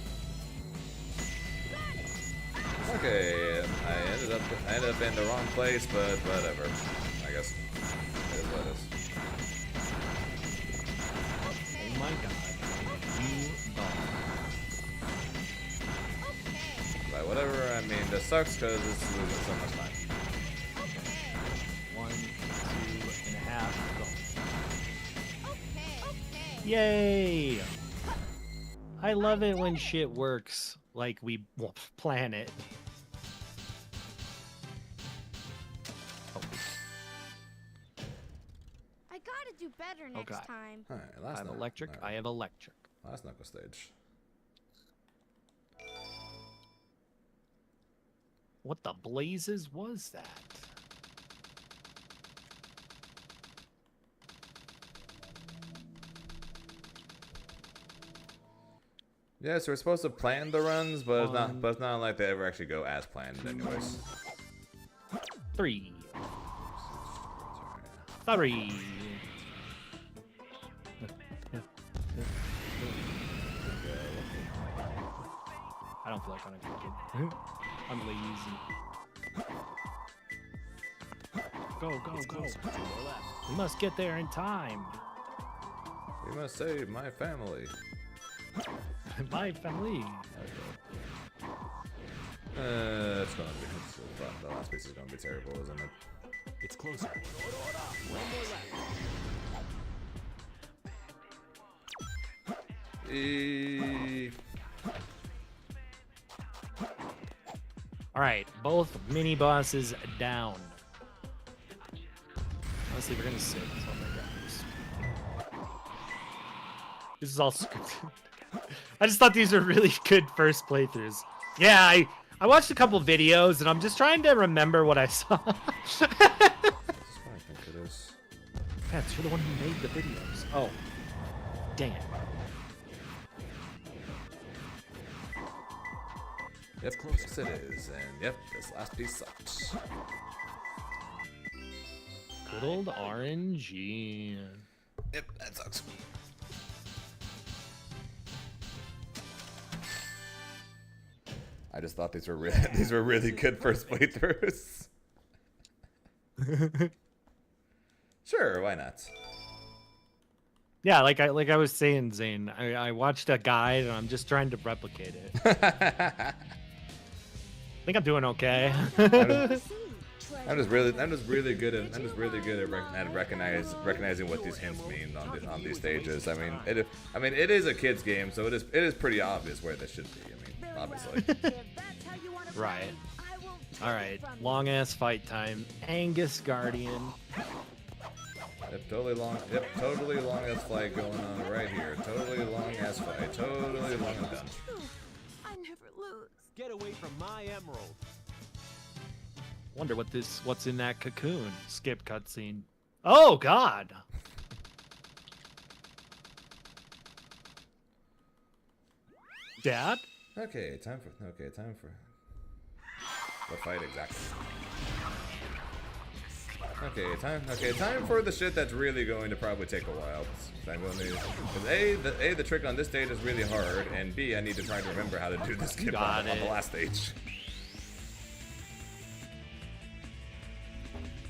Okay, I ended up in the wrong place, but whatever. I guess it is what it is. Oh my god. You By whatever, I mean, this sucks because it's losing so much time. 1, 2.5, go. Yay! I love it when shit works like we plan it. I gotta do better next God. time. Alright, I have electric. Alright. I have electric. Last knuckle stage. What the blazes was that? Yeah, so we're supposed to plan the runs, but it's not like they ever actually go as planned, anyways. 3. 3. I don't feel like I'm cooking. I'm lazy. Go, go, go. We must get there in time. We must save my family. My family. It's gonna be. The last piece is gonna be terrible, isn't it? It's closer. One more lap. All right, both mini bosses down. Honestly, we're gonna sit. So I'm gonna grab this is all scripted. I just thought these were really good first playthroughs. Yeah, I watched a couple videos and I'm just trying to remember what I saw. This is what I think it is. Pats, you're the one who made the videos. Oh, dang it. Yep, yes it is, and yep, this last piece sucks. Good old RNG. Yep, that sucks. I just thought these were really good first playthroughs. Sure, why not? Yeah, like I was saying, Zane, I watched a guide and I'm just trying to replicate it. I think I'm doing okay. I'm just really good at recognizing what these hints mean on these stages. I mean, it is a kids game, so it is pretty obvious where this should be. I mean, obviously. Right. All right. Long ass fight time. Angus Guardian. Yep, totally long ass fight going on right here. Totally long ass fight. Totally long and done. I never lose. Get away from my emerald. Wonder what's in that cocoon. Skip cutscene. Oh God. Dad? Okay, time for what fight exactly? Okay, time for the shit that's really going to probably take a while. Because the trick on this stage is really hard, and B, I need to try to remember how to do this skip on the last stage.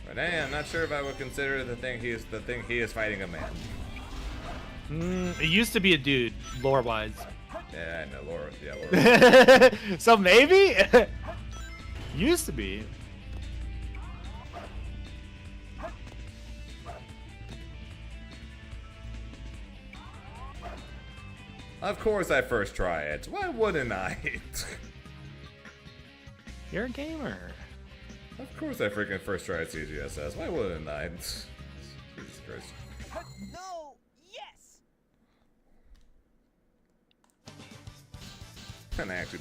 But hey, I'm not sure if I would consider the thing he is fighting a man. It used to be a dude, lore-wise. Yeah, I know, Laura. Yeah, Laura. So maybe? Used to be. Of course I first try it. Why wouldn't I? You're a gamer. Of course I freaking first try CGSS. Why wouldn't I? Jesus Christ. No! Yes! And I actually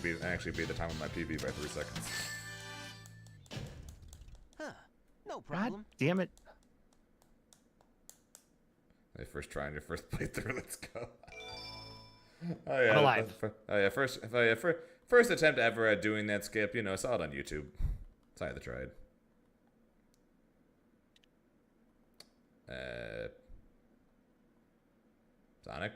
beat the time of my PB by 3 seconds. Huh. No God problem. damn it. Hey, first try on your first playthrough. Let's go. Oh yeah. Alive. First attempt ever at doing that skip. You know, saw it on YouTube. So I had to try it. Sonic.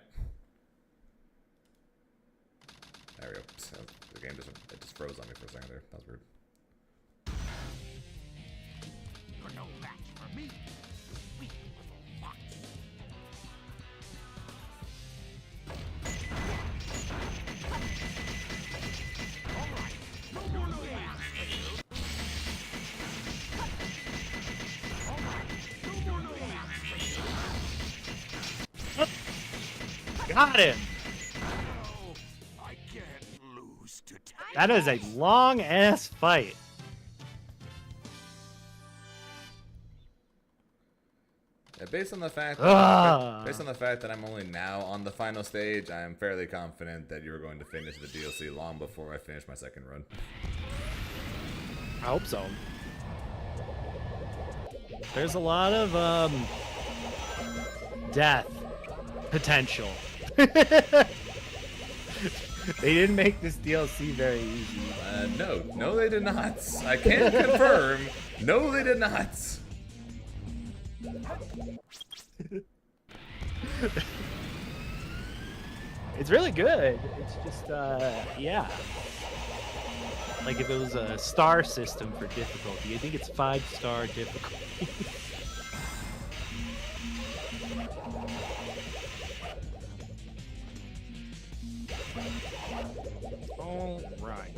There we go. So the game just froze on me for a second there. That was weird. You're no match for me. Weak little fox. All right. No more noise. All right. No more noise. Got him. No, I can't lose today. That is a long ass fight. Yeah, based on the fact that I'm only now on the final stage, I am fairly confident that you're going to finish the DLC long before I finish my second run. I hope so. There's a lot of death potential. They didn't make this DLC very easy. No, they did not. I can confirm. No, they did not. It's really good. It's just, yeah. Like if it was a star system for difficulty, I think it's 5-star difficulty. All right.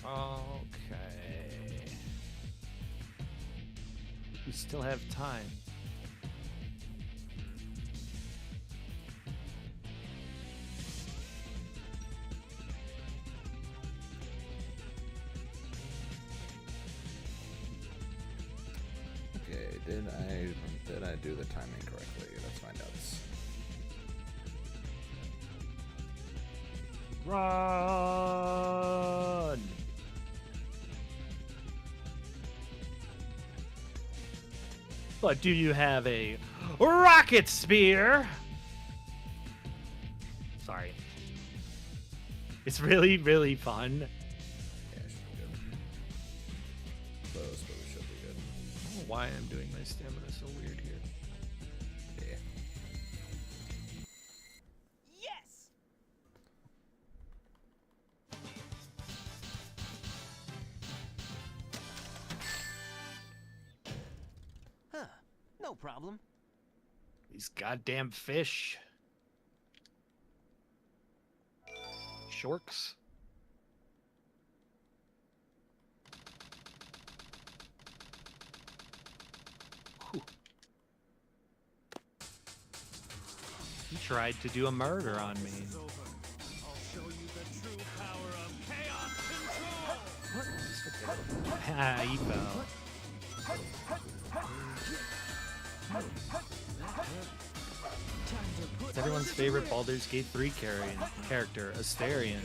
Okay. We still have time. Okay, did I do the timing correctly? Let's find out. Run! But do you have a rocket spear? Sorry. It's really, really fun. Yeah, it should be good. Close, but we should be good. why I'm doing my stamina so weird here. Yeah. Yes! Huh. No problem. These goddamn fish. Shorks. Whew. He tried to do a murder on me. It's over. I'll show you the true power of chaos control. Ah, he fell. It's everyone's favorite Baldur's Gate 3 character, Astarion.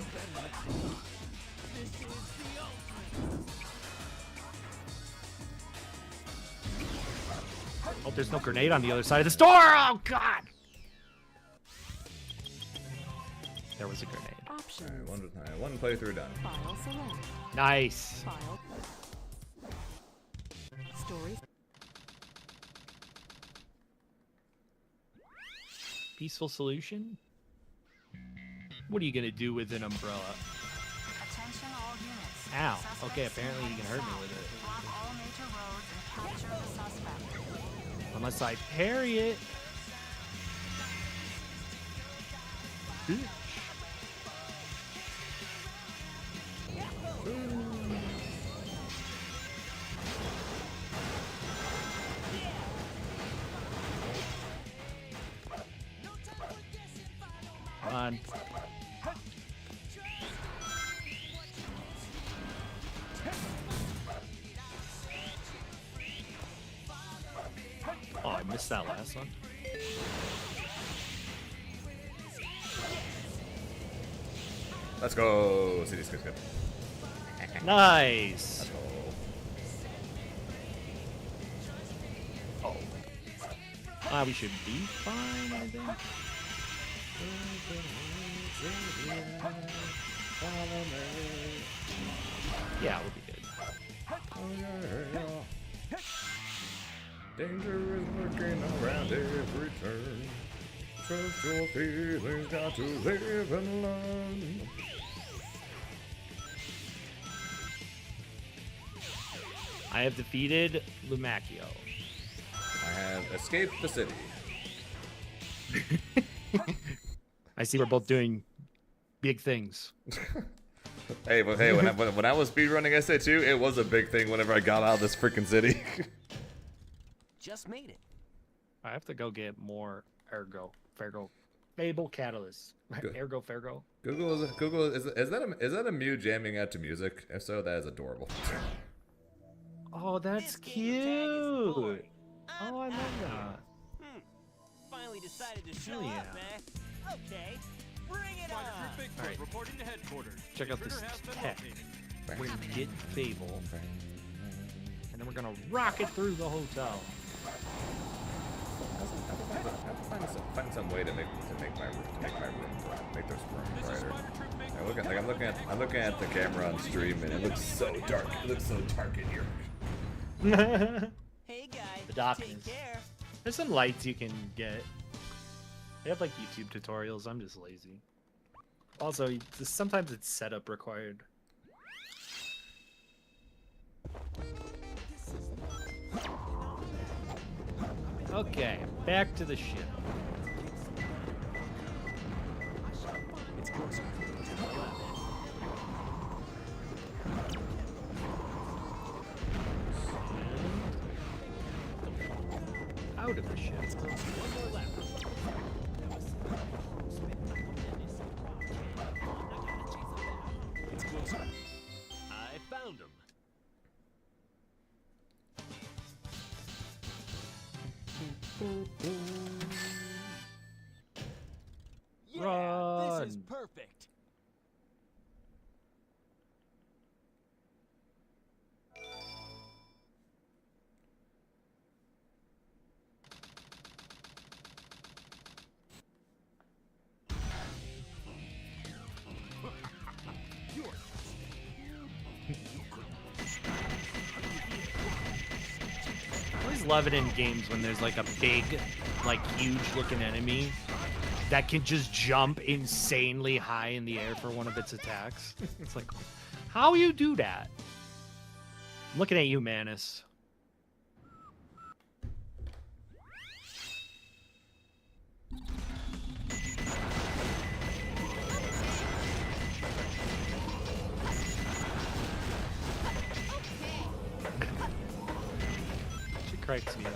Oh, there's no grenade on the other side of this door! Oh, God! There was a grenade. Options. Alright, one playthrough done. File select. Nice! File. Story. Peaceful solution? What are you gonna do with an umbrella? Attention all units. Ow. Suspect Okay, apparently you can hurt me south. with it. Block all major roads and capture the suspect. Unless I parry it. Bitch. Come on. Oh, I missed that last one. Let's go. CD's good. Nice. Let's go. Oh. We should be fine, I think. Yeah, we'll be good. Danger is lurking around every turn. Trust your feelings, got to live and learn. I have defeated Lumacchio. I have escaped the city. I see we're both doing big things. Hey, but hey, when I was speedrunning SA2, it was a big thing whenever I got out of this freaking city. Just made it. I have to go get more Fargo, Fable Catalyst. Good. Fargo. Google is that a Mew jamming out to music? If so, that is adorable. Oh, that's This game tag is boring. cute. Oh, I love that. Finally decided to show Hell yeah. up, eh? Okay, bring it on. Alright. Reporting to headquarters. Check out this tech. We're gonna get Fable, and then we're gonna rock it through the hotel. I have to find some way to make this room brighter. I'm looking at the camera on stream, and it looks so dark. It looks so dark in here. Hey guys, The darkness. take care. There's some lights you can get. They have like YouTube tutorials. I'm just lazy. Also, sometimes it's setup required. Okay, back to the ship. It's closer. Out of the ship. One more lap. It's closer. I found him. Yeah, this is Run. perfect. always love it in games when there's like a big, like huge looking enemy that can just jump insanely high in the air for one of its attacks. It's like, how you do that? I'm looking at you, Manus. She cracks me up.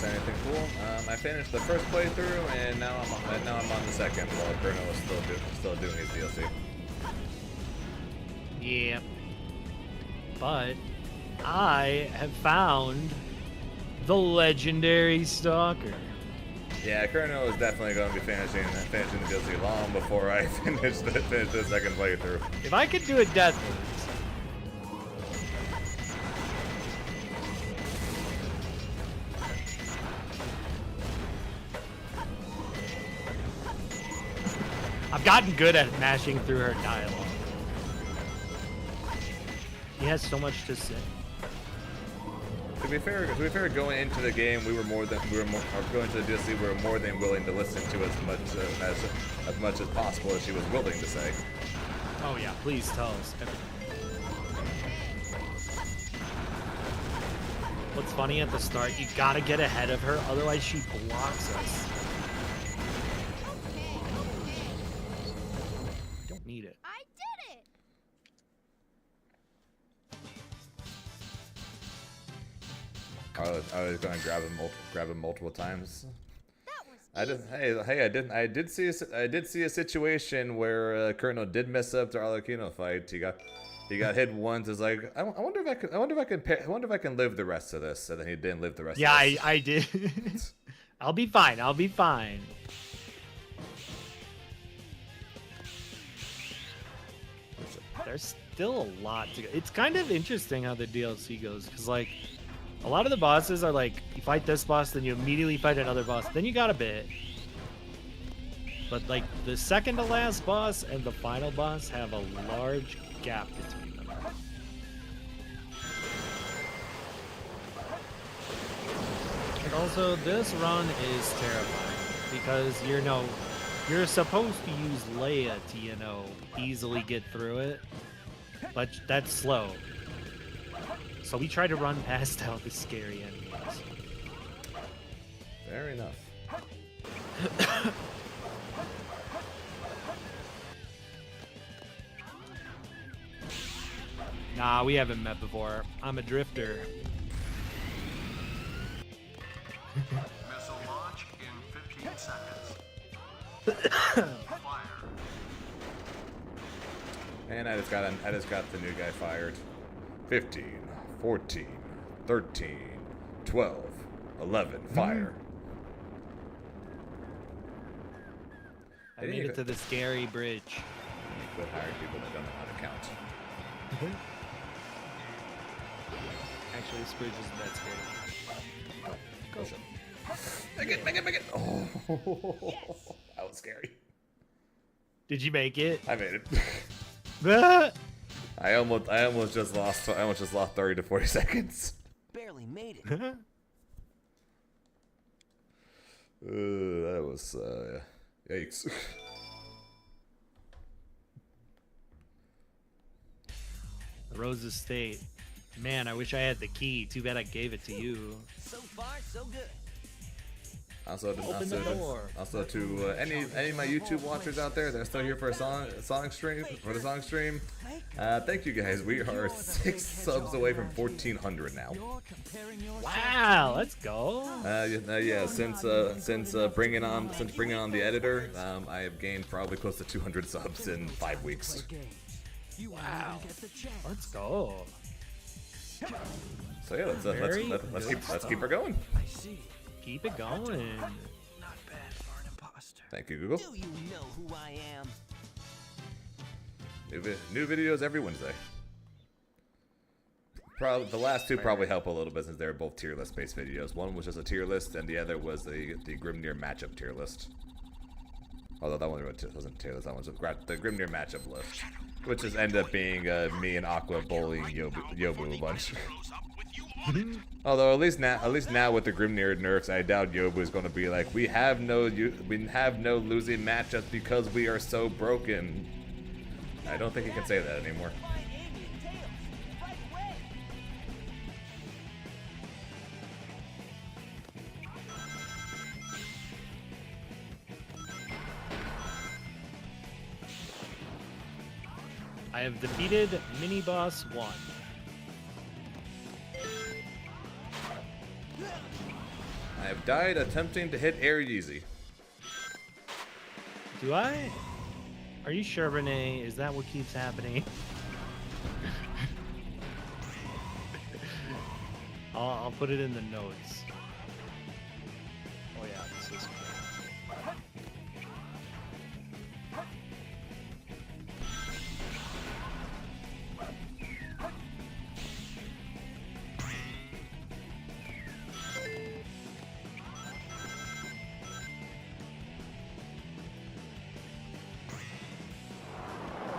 Anything cool? I finished the first playthrough, and now I'm on the second. While Colonel is still doing his DLC. Yeah. But I have found the legendary stalker. Yeah, Colonel is definitely going to be finishing the DLC long before I finish the second playthrough. If I could do it deathly. I've gotten good at mashing through her dialogue. She has so much to say. To be fair, going into the game, or going to the DLC, we were more than willing to listen to as much as possible as she was willing to say. Oh yeah, please tell us everything. What's funny at the start, you gotta get ahead of her, otherwise she blocks us. I don't need it. I did it. I was going to grab him multiple times. That was I did see a situation where Colonel did mess up the Arlecchino fight. He got hit once. It's like I wonder if I can live the rest of this. And then he didn't live the rest. Yeah, of this. I did. I'll be fine. I'll be fine. There's still a lot to go. It's kind of interesting how the DLC goes, because like a lot of the bosses are like you fight this boss, then you immediately fight another boss, then you got a bit. But like the second to last boss and the final boss have a large gap between them. And also, this run is terrifying because you're supposed to use Leia to, easily get through it, but that's slow. So we try to run past all the scary enemies. Fair enough. Nah, we haven't met before. I'm a drifter. Missile launch in 15 seconds. Fire. And I just got the new guy fired. 15, 14, 13, 12, 11, fire. I made it to the scary bridge. Quit hiring people that don't know how to count. Actually, this bridge isn't that scary. Go. Make it. Oh, that was scary. Did you make it? I made it. Ah! I almost just lost 30 to 40 seconds. Barely made it. That was yikes. Rose Estate. Man, I wish I had the key. Too bad I gave it to you. So far, so good. Also, Open the door. Also to any of my YouTube watchers out there that are still here for the song stream, thank you guys. We are 6 subs away from 1,400 now. Wow, let's go. Yeah. Since bringing on the editor, I have gained probably close to 200 subs in 5 weeks. Wow. Let's go. So yeah, let's keep her going. I see. Keep it going. Not bad for an imposter. Thank you, Google. Do you know who I am? New videos every Wednesday. Probably the last two probably help a little bit since they're both tier list based videos. One was just a tier list, and the other was the Grimnir matchup tier list. Although that one wasn't tier list, that was the Grimnir matchup list, which just ended up being me and Aqua bullying Yobu a bunch. Although at least now with the Grimnir nerfs, I doubt Yobu is going to be like, we have no losing matchups because we are so broken. I don't think he can say that anymore. I have defeated Mini Boss 1. I have died attempting to hit Air Yeezy. Do I? Are you sure, Renee? Is that what keeps happening? I'll put it in the notes. Oh yeah, this is cool.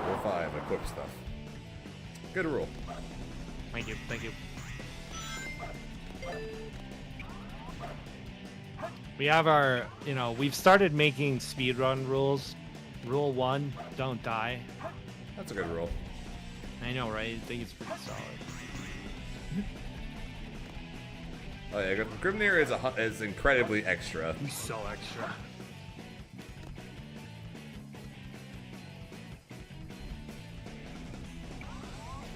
Rule 5, equip stuff. Good rule. Thank you, thank you. We have our, we've started making speedrun rules. Rule 1, don't die. That's a good rule. I know, right? I think it's pretty solid. Oh yeah, Grimnir is incredibly extra. He's so extra.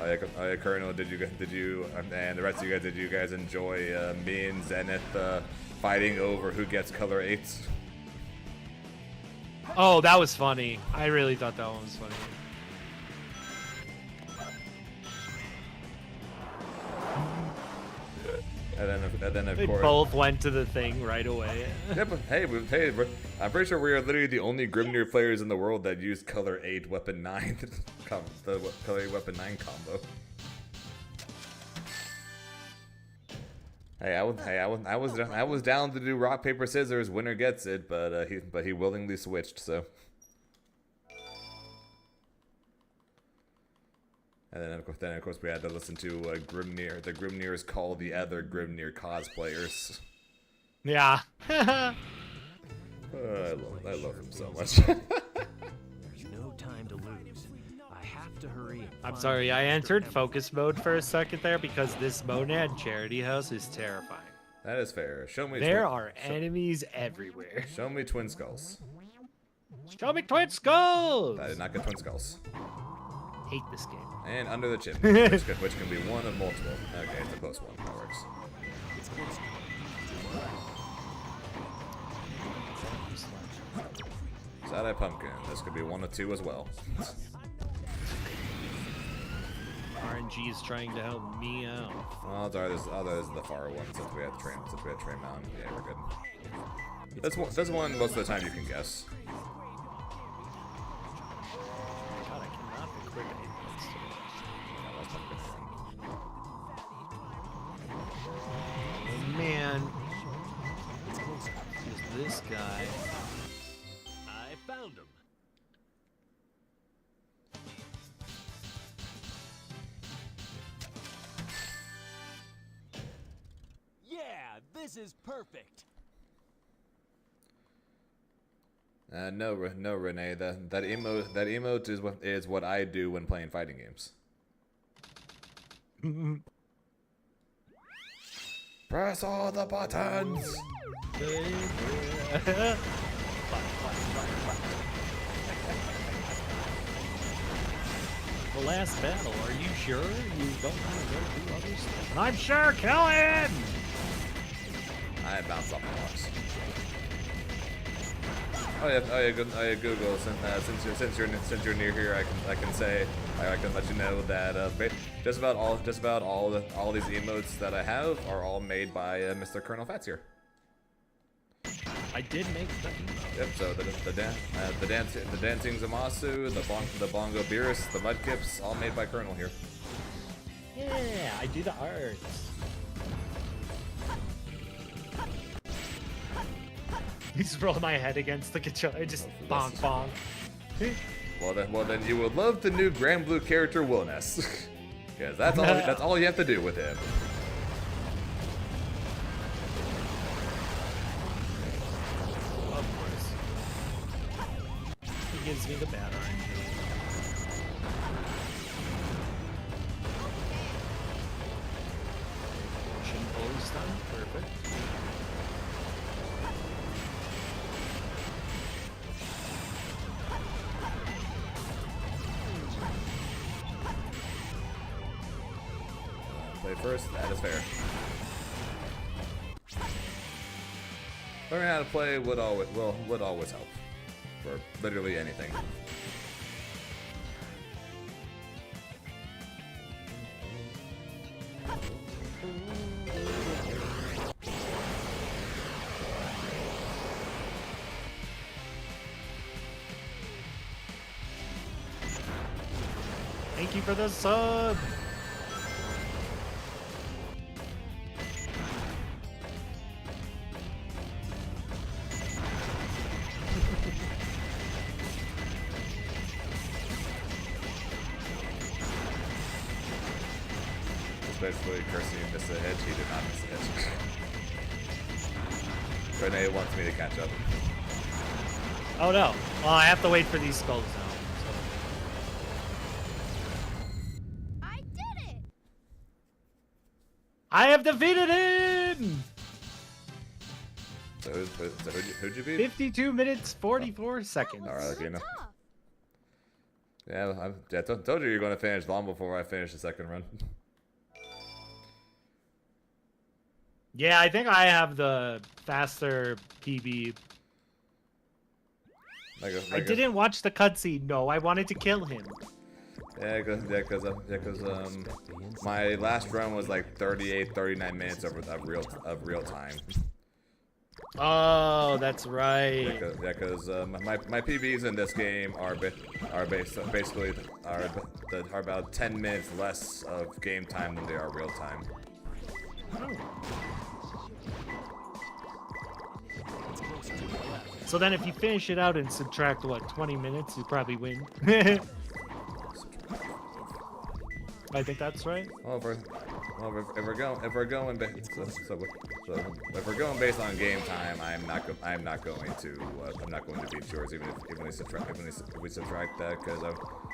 Oh yeah, Colonel, did you and the rest of you guys, did you guys enjoy me and Zenith fighting over who gets color 8s? Oh, that was funny. I really thought that one was funny. And then of They course both went to the thing right away. Yeah, but hey, I'm pretty sure we are literally the only Grimnir players in the world that use color 8 weapon 9 the color 8 weapon 9 combo. Hey, I was down to do rock paper scissors. Winner gets it, but he willingly switched. So, and then of course we had to listen to Grimnir. The Grimnirs call the other Grimnir cosplayers. Yeah. I love him so much. There's no time to lose. I have to hurry. I'm sorry, I entered focus mode for a second there because this Monad charity house is terrifying. That is fair. Show me. There are enemies everywhere. Show me twin skulls. Show me twin skulls! I did not get twin skulls. Hate this game. And under the chin, which can be one of multiple. Okay, it's a close one. That works. Side-eye pumpkin. This could be one of two as well. RNG is trying to help me out. Oh, there's the far one since we had train mountain. Yeah, we're good. This one most of the time you can guess. God, I cannot equip it. Oh man. Is this guy? I found him. Yeah, this is perfect. No, Renee. That emote is what I do when playing fighting games. Press all the buttons. The last battle. Are you sure you don't want to go do other stuff? I'm sure. Kill him. I bounce off the box. Oh yeah, Google. Since you're near here, I can let you know that just about all these emotes that I have are all made by Mr. Colonel Fats here. I did make the emote. Yep. So the dancing Zamasu, the bongo Beerus, the Mudkips, all made by Colonel here. Yeah, I do the arts. You just roll my head against the controller, just bonk bonk. Well then you will love the new Grand Blue character Wilness. Because that's all you have to do with him. Of course. He gives me the bad RNG. Motion fully stun, perfect. Play first, that is fair. Learning how to play would always help. For literally anything. Thank you for the sub! Basically, Cursey missed a hit. He did not miss a hit. Renee wants me to catch up. Oh no. Well, I have to wait for these skulls now. I did it! I have defeated him! So who'd you beat? 52 minutes, 44 seconds. Alright, you know. Yeah, I told you you're going to finish long before I finish the second run. Yeah, I think I have the faster PB. I didn't watch the cutscene. No, I wanted to kill him. Yeah, because my last run was like 38, 39 minutes of real time. Oh, that's right. Because my PBs in this game are basically about 10 minutes less of game time than they are real time. So then if you finish it out and subtract, what, 20 minutes, you probably win. I think that's right. Well, if we're going based on game time, I'm not going to beat yours even if we subtract that, because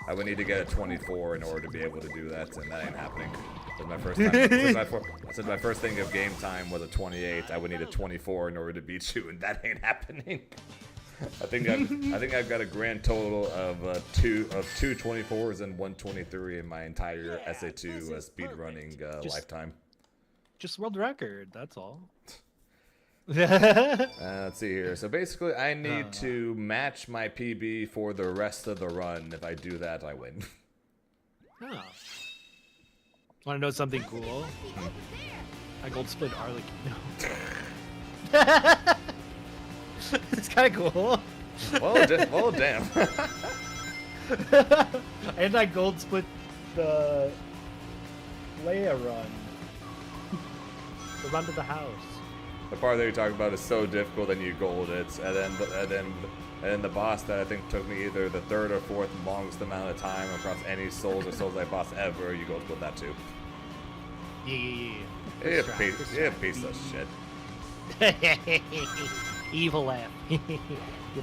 I would need to get a 24 in order to be able to do that, and that ain't happening. Since my first thing of game time was a 28, I would need a 24 in order to beat you, and that ain't happening. I think I've got a grand total of two 24s and 123 in my entire SA2 speedrunning lifetime. Just world record, that's all. Let's see here. So basically, I need to match my PB for the rest of the run. If I do that, I win. Oh. Want to know something cool? I gold split Arlequin. No. It's kind of cool. Well, damn. And I gold split the Leia run. The run to the house. The part that you're talking about is so difficult, and you gold it, and then the boss that I think took me either the third or fourth longest amount of time across any Souls or Souls-like boss ever. You gold split that too. Yeah. Piece of shit. Evil laugh. You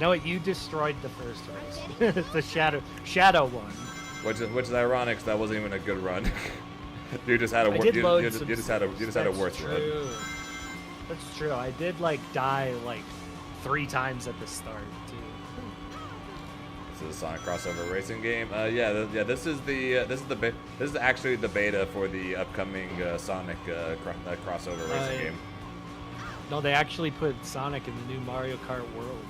know what? You destroyed the first race. The shadow one. Which is ironic, because that wasn't even a good run. You just had a worse run. That's true. I did die 3 times at the start too. This is a Sonic crossover racing game. This is actually the beta for the upcoming Sonic crossover racing game. No, they actually put Sonic in the new Mario Kart world.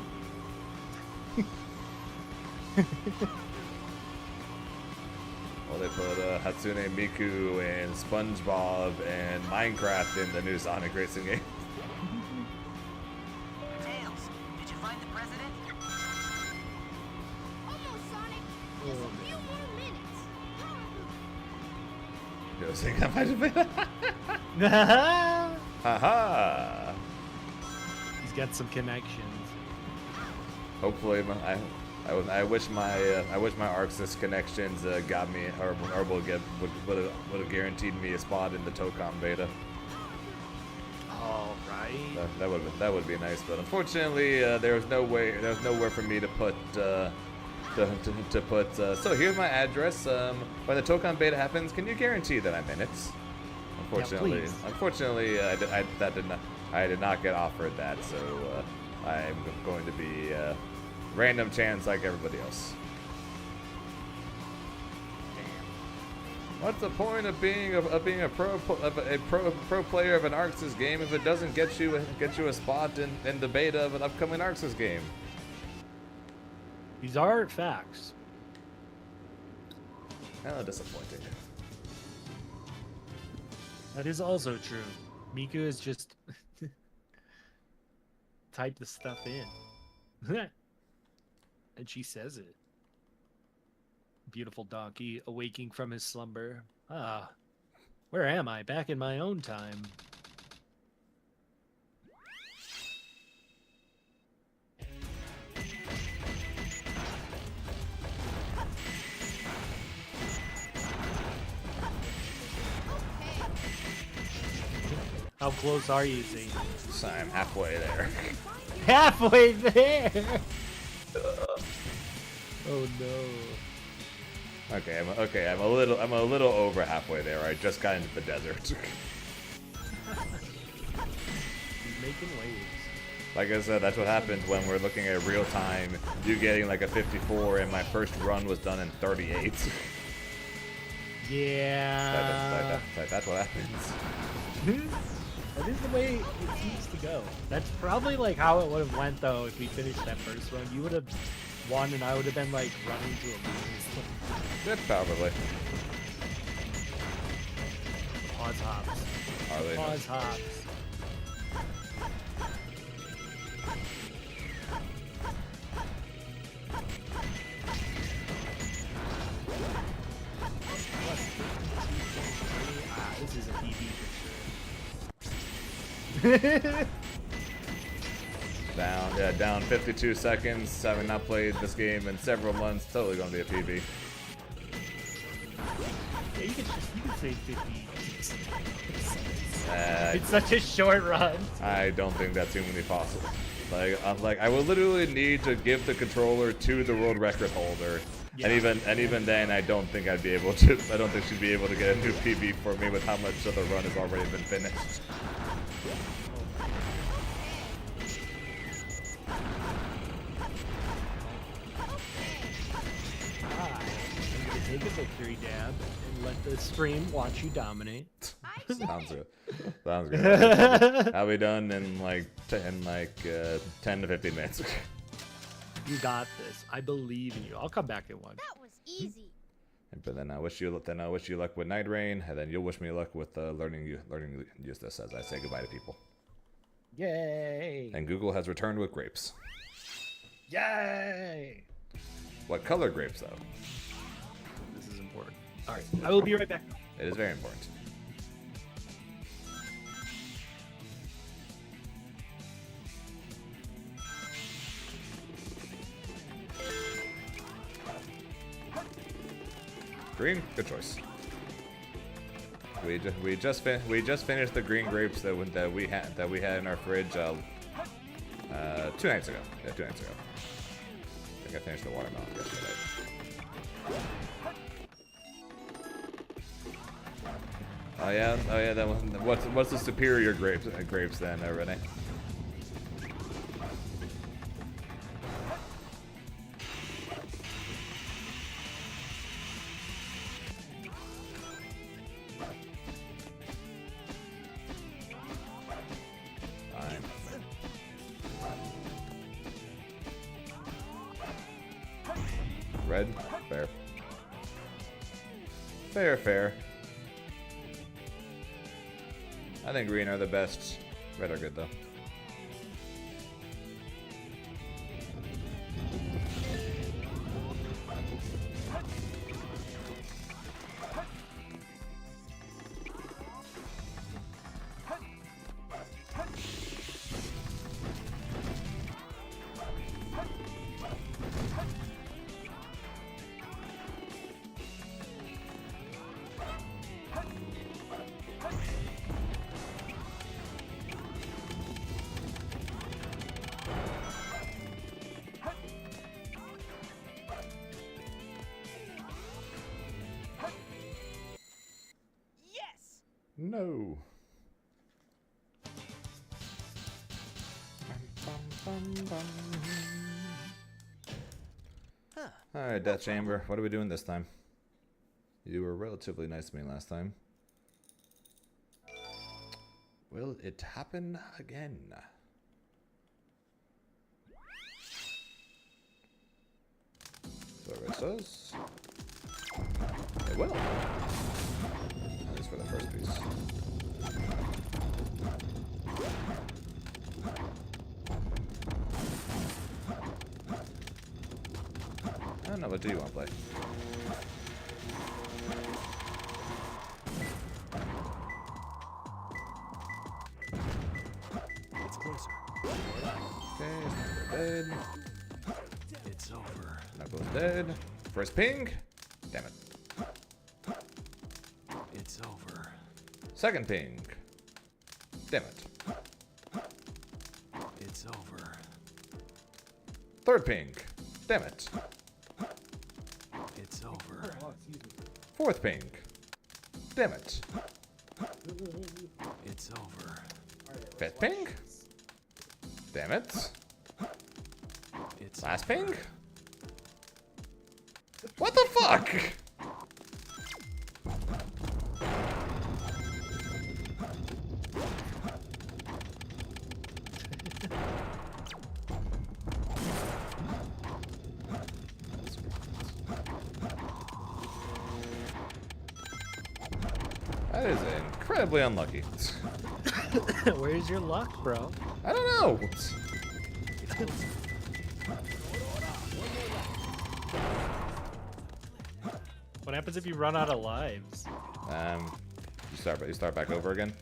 Well, they put Hatsune Miku and SpongeBob and Minecraft in the new Sonic racing game. Tails, did you find the president? few more minutes. You know, saying that might have been. Haha. He's got some connections. Hopefully, I wish my Arxis connections got me or would have guaranteed me a spot in the Tocom beta. All right. That would be nice, but unfortunately, there was nowhere for me to put so here's my address. When the Tocom beta happens, can you guarantee that I'm in it? Unfortunately, I did not get offered that, so I'm going to be random chance like everybody else. What's the point of being a pro player of an Arxis game if it doesn't get you a spot in the beta of an upcoming Arxis game? These are facts. Hella disappointing. That is also true. Miku is just type the stuff in. And she says it. Beautiful donkey awaking from his slumber. Ah, where am I? Back in my own time. How close are you, Zane? So I'm halfway there. Halfway there! Oh no. Okay, I'm a little over halfway there. I just got into the desert. He's making waves. Like I said, that's what happens when we're looking at real time. You getting like a 54, and my first run was done in 38. Yeah. That's what happens. That is the way it seems to go. That's probably like how it would have went though if we finished that first run. You would have won and I would have been like running to a maze. Good, probably. Pause hops. Pause hops. This is a PB for sure. Down 52 seconds. Having not played this game in several months, totally gonna be a PB. Yeah, you can say 50. It's such a short run. I don't think that's humanly possible. Like I will literally need to give the controller to the world record holder, yeah. and even then, I don't think I'd be able to. I don't think she'd be able to get a new PB for me with how much of the run has already been finished. Take a victory dab and let the stream watch you dominate. Sounds good. Sounds good. I'll be done in like 10 to 15 minutes. You got this. I believe in you. I'll come back in one. That was easy. But then I wish you luck with Night Rain, and then you'll wish me luck with learning to use this as I say goodbye to people. Yay! And Google has returned with grapes. Yay! What color grapes though? This is important. All right, I will be right back. It is very important. Green, good choice. We just finished the green grapes that we had in our fridge 2 nights ago. Yeah, 2 nights ago. I think I finished the watermelon yesterday. Oh yeah. That one. What's the superior grapes then, Renee? Red? Fair. Fair. I think green are the best. Red are good though. no. Alright, Death Chamber. What are we doing this time? You were relatively nice to me last time. Will it happen again? Whatever it says. It will. At least for the first piece. I don't know, what do you want to play? It's closer. Okay, Knuckles dead. It's over. Knuckles dead. First ping. Damn it. It's over. Second ping. Damn it. It's over. Third ping. Damn it. It's over. Fourth ping. Damn it. It's over. Fifth ping. Damn it. It's Last over. ping. What the fuck? That is incredibly unlucky. Where's your luck, bro? I don't know. What happens if you run out of lives? You start back over again.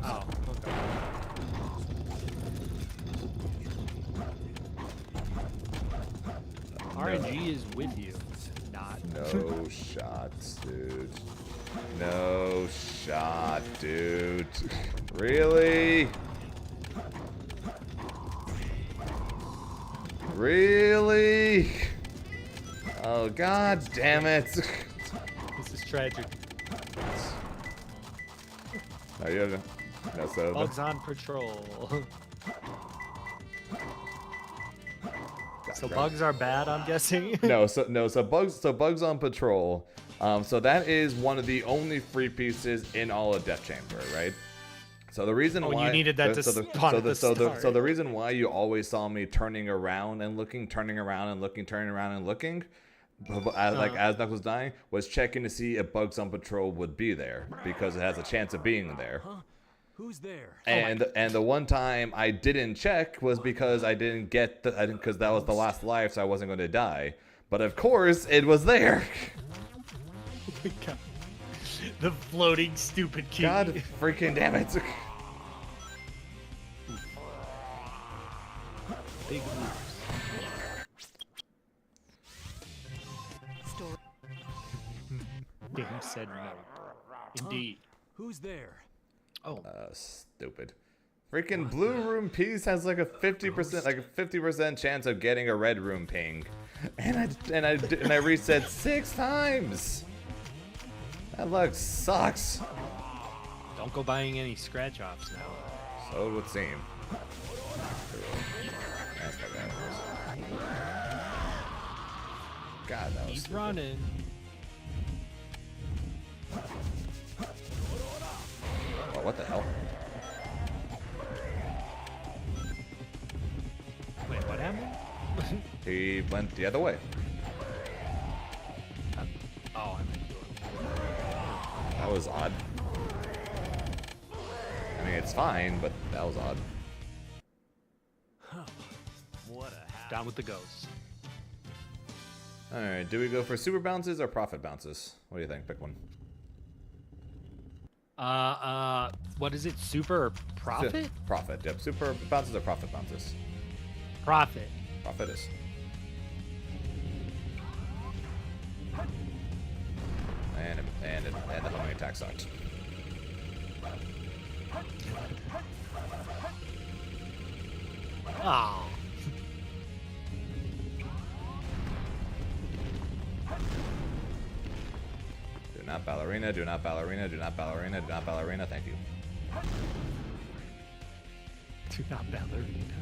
Oh, okay. RNG is with you. Not. No shots, dude. No shot, dude. Really? Really? Oh, god damn it. This is tragic. No, you have no soda. Bugs on patrol. So bugs are bad, I'm guessing. So bugs on patrol. So that is one of the only free pieces in all of Death Chamber, right? So the reason why you needed that to spawn at the start. So the reason why you always saw me turning around and looking, turning around and looking, as Knuckles was dying, was checking to see if bugs on patrol would be there because it has a chance of being there. Huh? Who's there? And the one time I didn't check was because I didn't get because that was the last life, so I wasn't going to die. But of course, it was there. Oh my God. The floating stupid key. God freaking damn it. Big moves. Game said no. Indeed. Who's there? Oh. Stupid. Freaking blue room piece has like a 50% chance of getting a red room ping, and I reset 6 times. That luck sucks. Don't go buying any scratch offs now. So it would seem. God, that was He's stupid. running. Oh, what the hell? Wait, what happened? He went the other way. Oh, I meant to. That was odd. I mean, it's fine, but that was odd. What a hack. Down with the ghosts. Alright, do we go for super bounces or profit bounces? What do you think? Pick one. What is it? Super or profit? Profit, yep. Super bounces or profit bounces? Profit. Profit is. And the homing attack sucked. Oh. Do not ballerina, do not ballerina, do not ballerina, do not ballerina, thank you. Do not ballerina.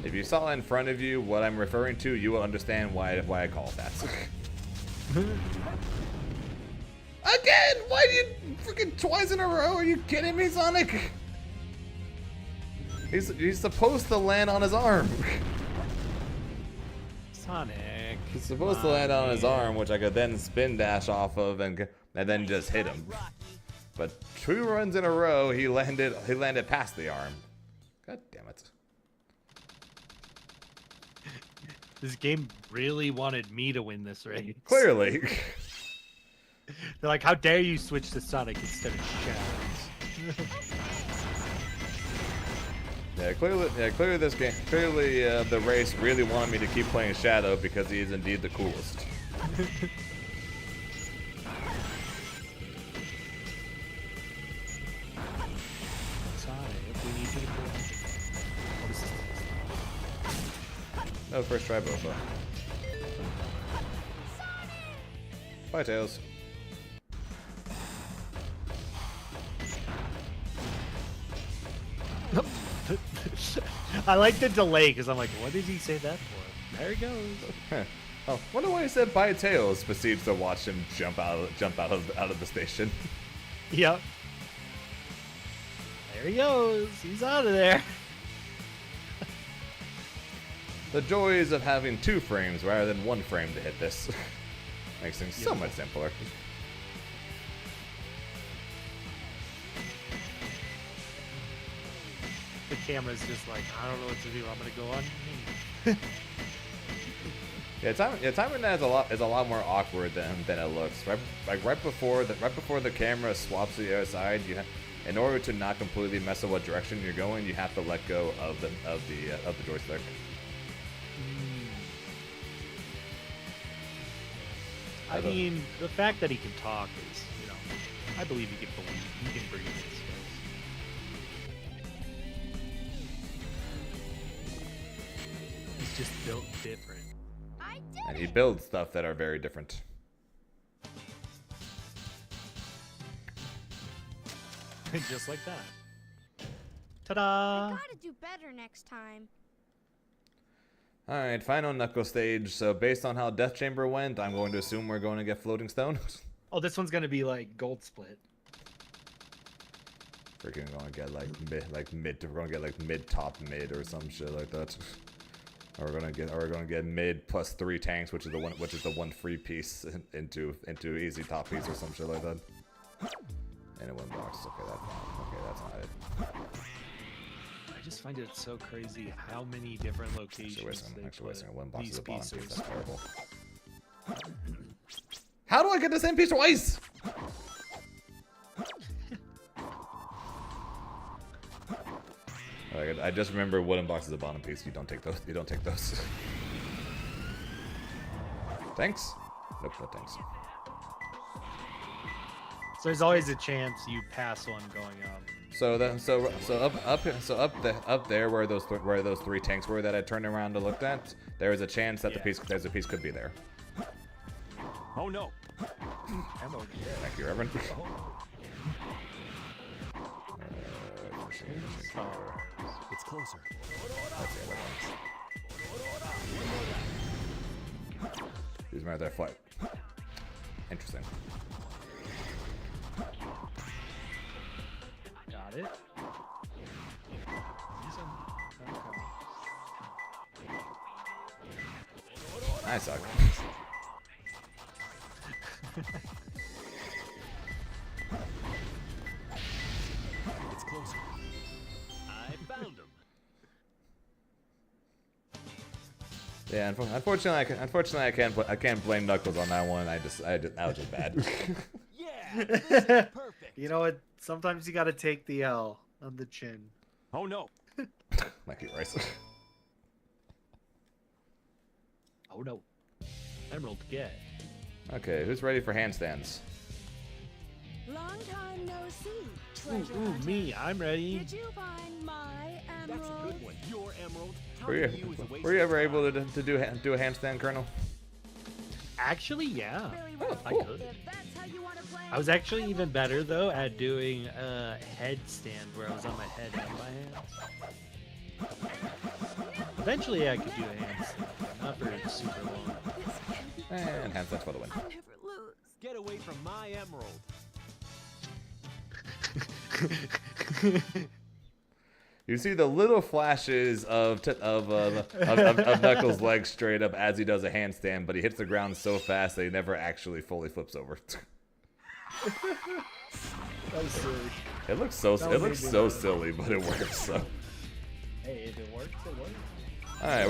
If you saw in front of you what I'm referring to, you will understand why I call it that. Again! Why do you freaking twice in a row? Are you kidding me, Sonic? He's supposed to land on his arm. Sonic. He's supposed to land on his arm, which I could then spin dash off of and then just hit him. But 2 runs in a row, he landed past the arm. God damn it. This game really wanted me to win this race. Clearly. They're like, how dare you switch to Sonic instead of Shadows? Clearly this game, the race really wanted me to keep playing Shadow because he is indeed the coolest. Sonic, we need you to play. No, first try, Bofa. Bye, Tails. I like the delay because I'm like, what did he say that for? There he goes. Oh, wonder why he said bye, Tails. Proceeds to watch him jump out of the station. Yep. There he goes. He's out of there. The joys of having 2 frames rather than 1 frame to hit this. Makes things so much simpler. The camera's just like, I don't know what to do. I'm gonna go on. Yeah, timing that is a lot more awkward than it looks. Right before the camera swaps to the other side, in order to not completely mess up what direction you're going, you have to let go of the joystick. I mean, the fact that he can talk is, I believe he can breathe. He's just built different. And he builds stuff that are very different. Just like that. Ta-da! I gotta do better next time. Alright, final Knuckle stage. So based on how Death Chamber went, I'm going to assume we're going to get Floating Stone. Oh, this one's gonna be like Gold Split. Freaking gonna get like mid. We're gonna get like mid top mid or some shit like that. Or we're gonna get mid plus 3 tanks, which is the one free piece into easy top piece or some shit like that. And a 1 box. Okay, that's not it. I just find it so crazy how many different locations they put 1 box these is the bottom piece. pieces. That's terrible. How do I get the same piece twice? I just remember wooden box is the bottom piece. You don't take those. You don't take those. Thanks? Nope, no thanks. So there's always a chance you pass one going up. So up there where those 3 tanks were that I turned around to look at, there is a chance that there's a piece could be there. Oh no. Thank you, Reverend. It's closer. That's the other ones. These are their flight. Interesting. Got it. I suck. It's closer. I found him. Yeah, unfortunately, I can't blame Knuckles on that one. That was just bad. Yeah, this is perfect. You know what? Sometimes you gotta take the L on the chin. Oh no. Mikey Rice. Oh no. Emerald get. Okay, who's ready for handstands? Long time no see, Ooh, treasure hunter. me, I'm ready. Did you find my That's a good one. Your emerald. Were you ever able to do a handstand, Colonel? Actually, yeah. Oh, I cool. could. I was actually even better though at doing a headstand where I was on my head and my hands. Eventually, I could do a handstand, not for super long. And handstands for the win. Get away from my emerald. You see the little flashes of Knuckles' legs straight up as he does a handstand, but he hits the ground so fast that he never actually fully flips over. That was silly. It looks so silly, but it works. So. Hey, if it works, it works. All right,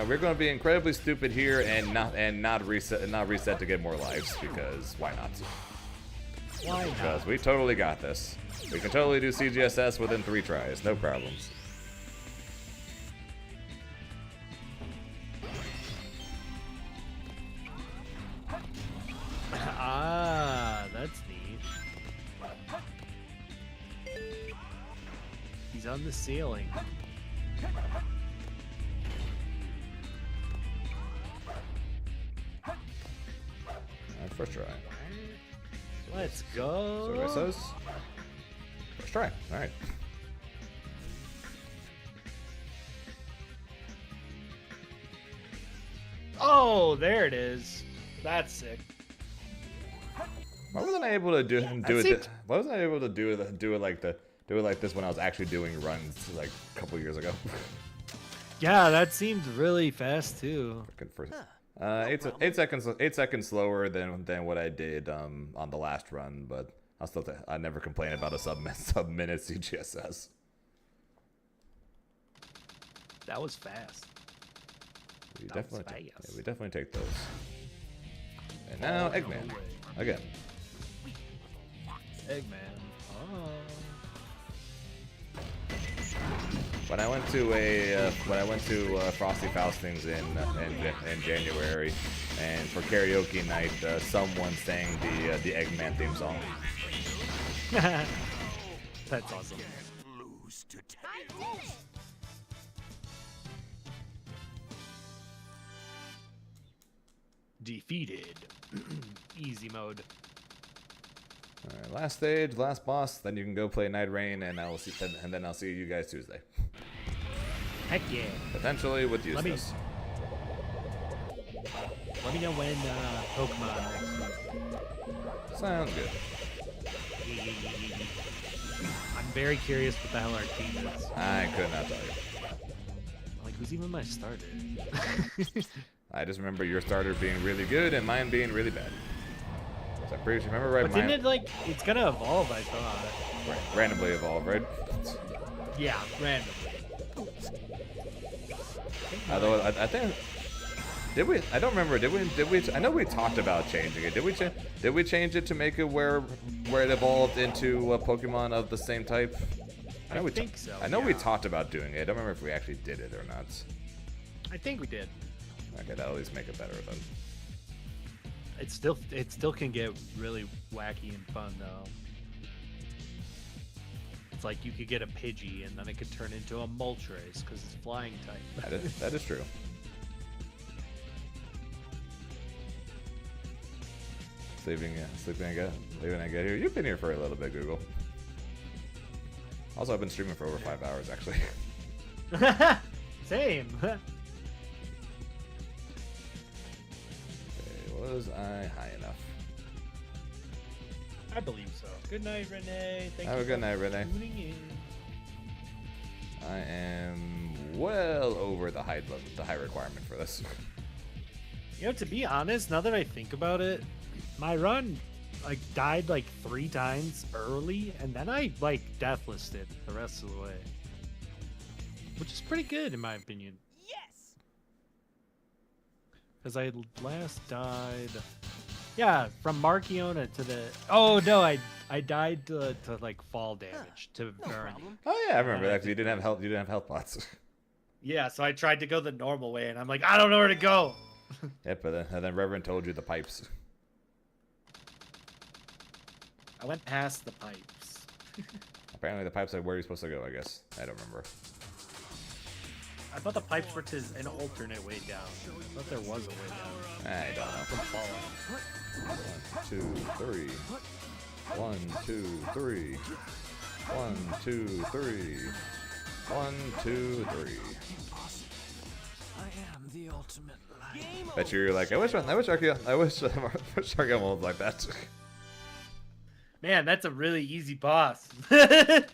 we're going to be incredibly stupid here and not reset to get more lives because why not? Why not? Because we totally got this. We can totally do CGSS within 3 tries, no problems. Ah, that's neat. He's on the ceiling. Alright, first try. Let's go. Services. First try. Alright. Oh, there it is. That's sick. Why wasn't I able to do it? Why wasn't I able to do it like this when I was actually doing runs like a couple years ago? Yeah, that seemed really fast too. Eight seconds slower than what I did on the last run, but I never complain about a sub minute CGSS. That was fast. We definitely take those. And now Eggman again. Eggman. Oh. When I went to Frosty Faustings in January, and for karaoke night, someone sang the Eggman theme song. That's awesome. Lose to Defeated. Easy mode. All right, last stage, last boss. Then you can go play Night Rain, and then I'll see you guys Tuesday. Heck yeah. Potentially with Eustace. Let me know when Pokemon next week. Sounds good. I'm very curious what the hell our team is. I could not tell you. Like, who's even my starter? I just remember your starter being really good and mine being really bad. So I'm pretty sure, remember right? But didn't it like, it's gonna evolve, I thought. Right, randomly evolve, right? Yeah, randomly. Although I think, did we? I don't remember. Did we? I know we talked about changing it. Did we change it to make it where it evolved into a Pokemon of the same type? I think so. I know we talked about doing it. I don't remember if we actually did it or not. I think we did. Okay, that'll at least make it better then. It still can get really wacky and fun though. It's like you could get a Pidgey and then it could turn into a Moltres because it's flying type. That is true. Leaving I get here. You've been here for a little bit, Google. Also, I've been streaming for over 5 hours actually. Same. Was I high enough? I believe so. Good night, Renee. Have a good night, Renee. I am well over the high requirement for this. You know, to be honest, now that I think about it, my run like died like 3 times early, and then I like deathlisted the rest of the way, which is pretty good in my opinion. Because I last died, yeah, from Markiona to the. Oh no, I died to like fall damage to burn. Oh yeah, I remember that because you didn't have health. You didn't have health pots. Yeah, so I tried to go the normal way, and I'm like, I don't know where to go. Yep, and then Reverend told you the pipes. I went past the pipes. Apparently the pipes are where you're supposed to go, I guess. I don't remember. I thought the pipes were to an alternate way down. I thought there was a way down. I don't know. From falling. 1, 2, 3. 1, 2, 3. 1, 2, 3. 1, 2, 3. I am the ultimate light. Bet you're like, I wish Archeon was like that. Man, that's a really easy boss. I'm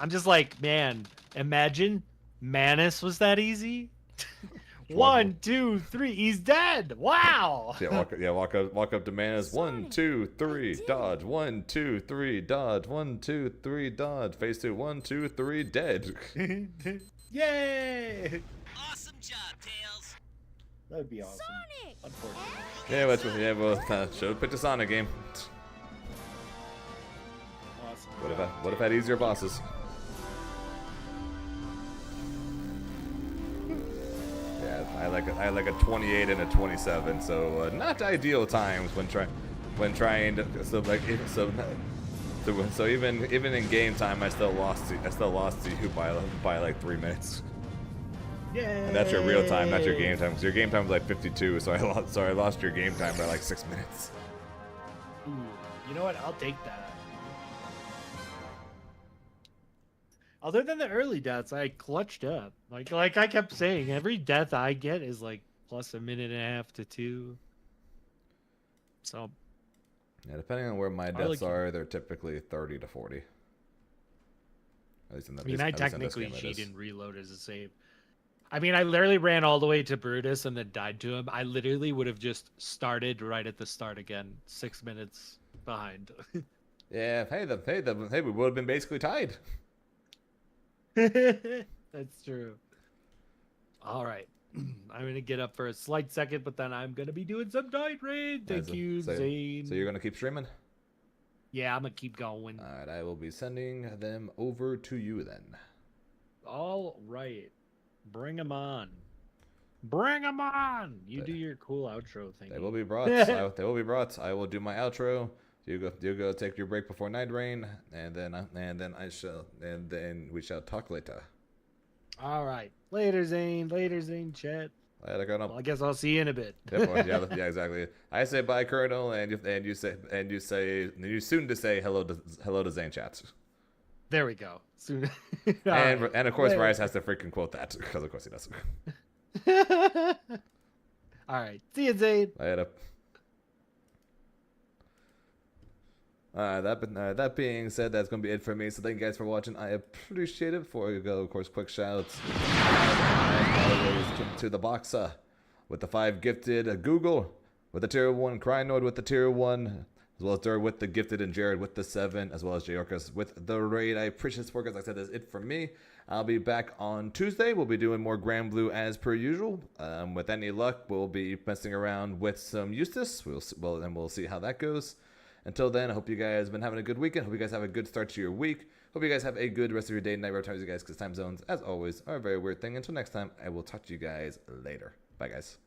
just like, man, imagine Manus was that easy. 1, 2, 3, he's dead. Wow. Walk up to Manus. 1, 2, 3, dodge. 1, 2, 3, dodge. 1, 2, 3, dodge. Phase 2. 1, 2, 3, dead. Yay! Awesome job, Tails. That would be awesome. Sonic! Unfortunately. We'll should have picked a Sonic game. Awesome. What if I had easier bosses? Yeah, I like a 28 and a 27, so not ideal times when trying to so even in game time I still lost to you by like 3 minutes. Yay! And that's your real time, not your game time. Because your game time was like 52, so I lost your game time by like 6 minutes. Ooh, you know what? I'll take that. Other than the early deaths, I clutched up. Like I kept saying, every death I get is like plus a minute and a half to 2. So. Yeah, depending on where my deaths are, they're typically 30 to 40. At least in the, I mean, I technically cheated cheat and reload as a save. I mean, I literally ran all the way to Brutus and then died to him. I literally would have just started right at the start again, 6 minutes behind. Yeah, hey, we would have been basically tied. That's true. All right. I'm going to get up for a slight second, but then I'm going to be doing some Night Raid. Thank you, Zane. So you're going to keep streaming? Yeah, I'm going to keep going. All right, I will be sending them over to you then. All right. Bring them on. Bring them on. You do your cool outro thing. They will be brought. They will be brought. I will do my outro. You go take your break before Night Rain, and then we shall talk later. All right. Later, Zane. Later, Zane. Chat. Later, Colonel. Well, I guess I'll see you in a bit. Yeah, exactly. I say bye, Colonel, and you soon to say hello to Zane chat. There we go. Soon. and of course, Rice has to freaking quote that because of course he does. All right. See you, Zane. Later. That being said, that's going to be it for me. So thank you guys for watching. I appreciate it. Before we go, of course, quick shouts. To the Boxa with the 5 gifted. Google with the tier 1. Crynoid with the tier 1. As well as Dur with the gifted and Jared with the 7. As well as Jayorkas with the raid. I appreciate the support, guys. Like I said, that's it for me. I'll be back on Tuesday. We'll be doing more Grand Blue as per usual. With any luck, we'll be messing around with some Eustace. We'll see how that goes. Until then, I hope you guys have been having a good weekend. Hope you guys have a good start to your week. Hope you guys have a good rest of your day and night. Where times you guys, because time zones, as always, are a very weird thing. Until next time, I will talk to you guys later. Bye, guys.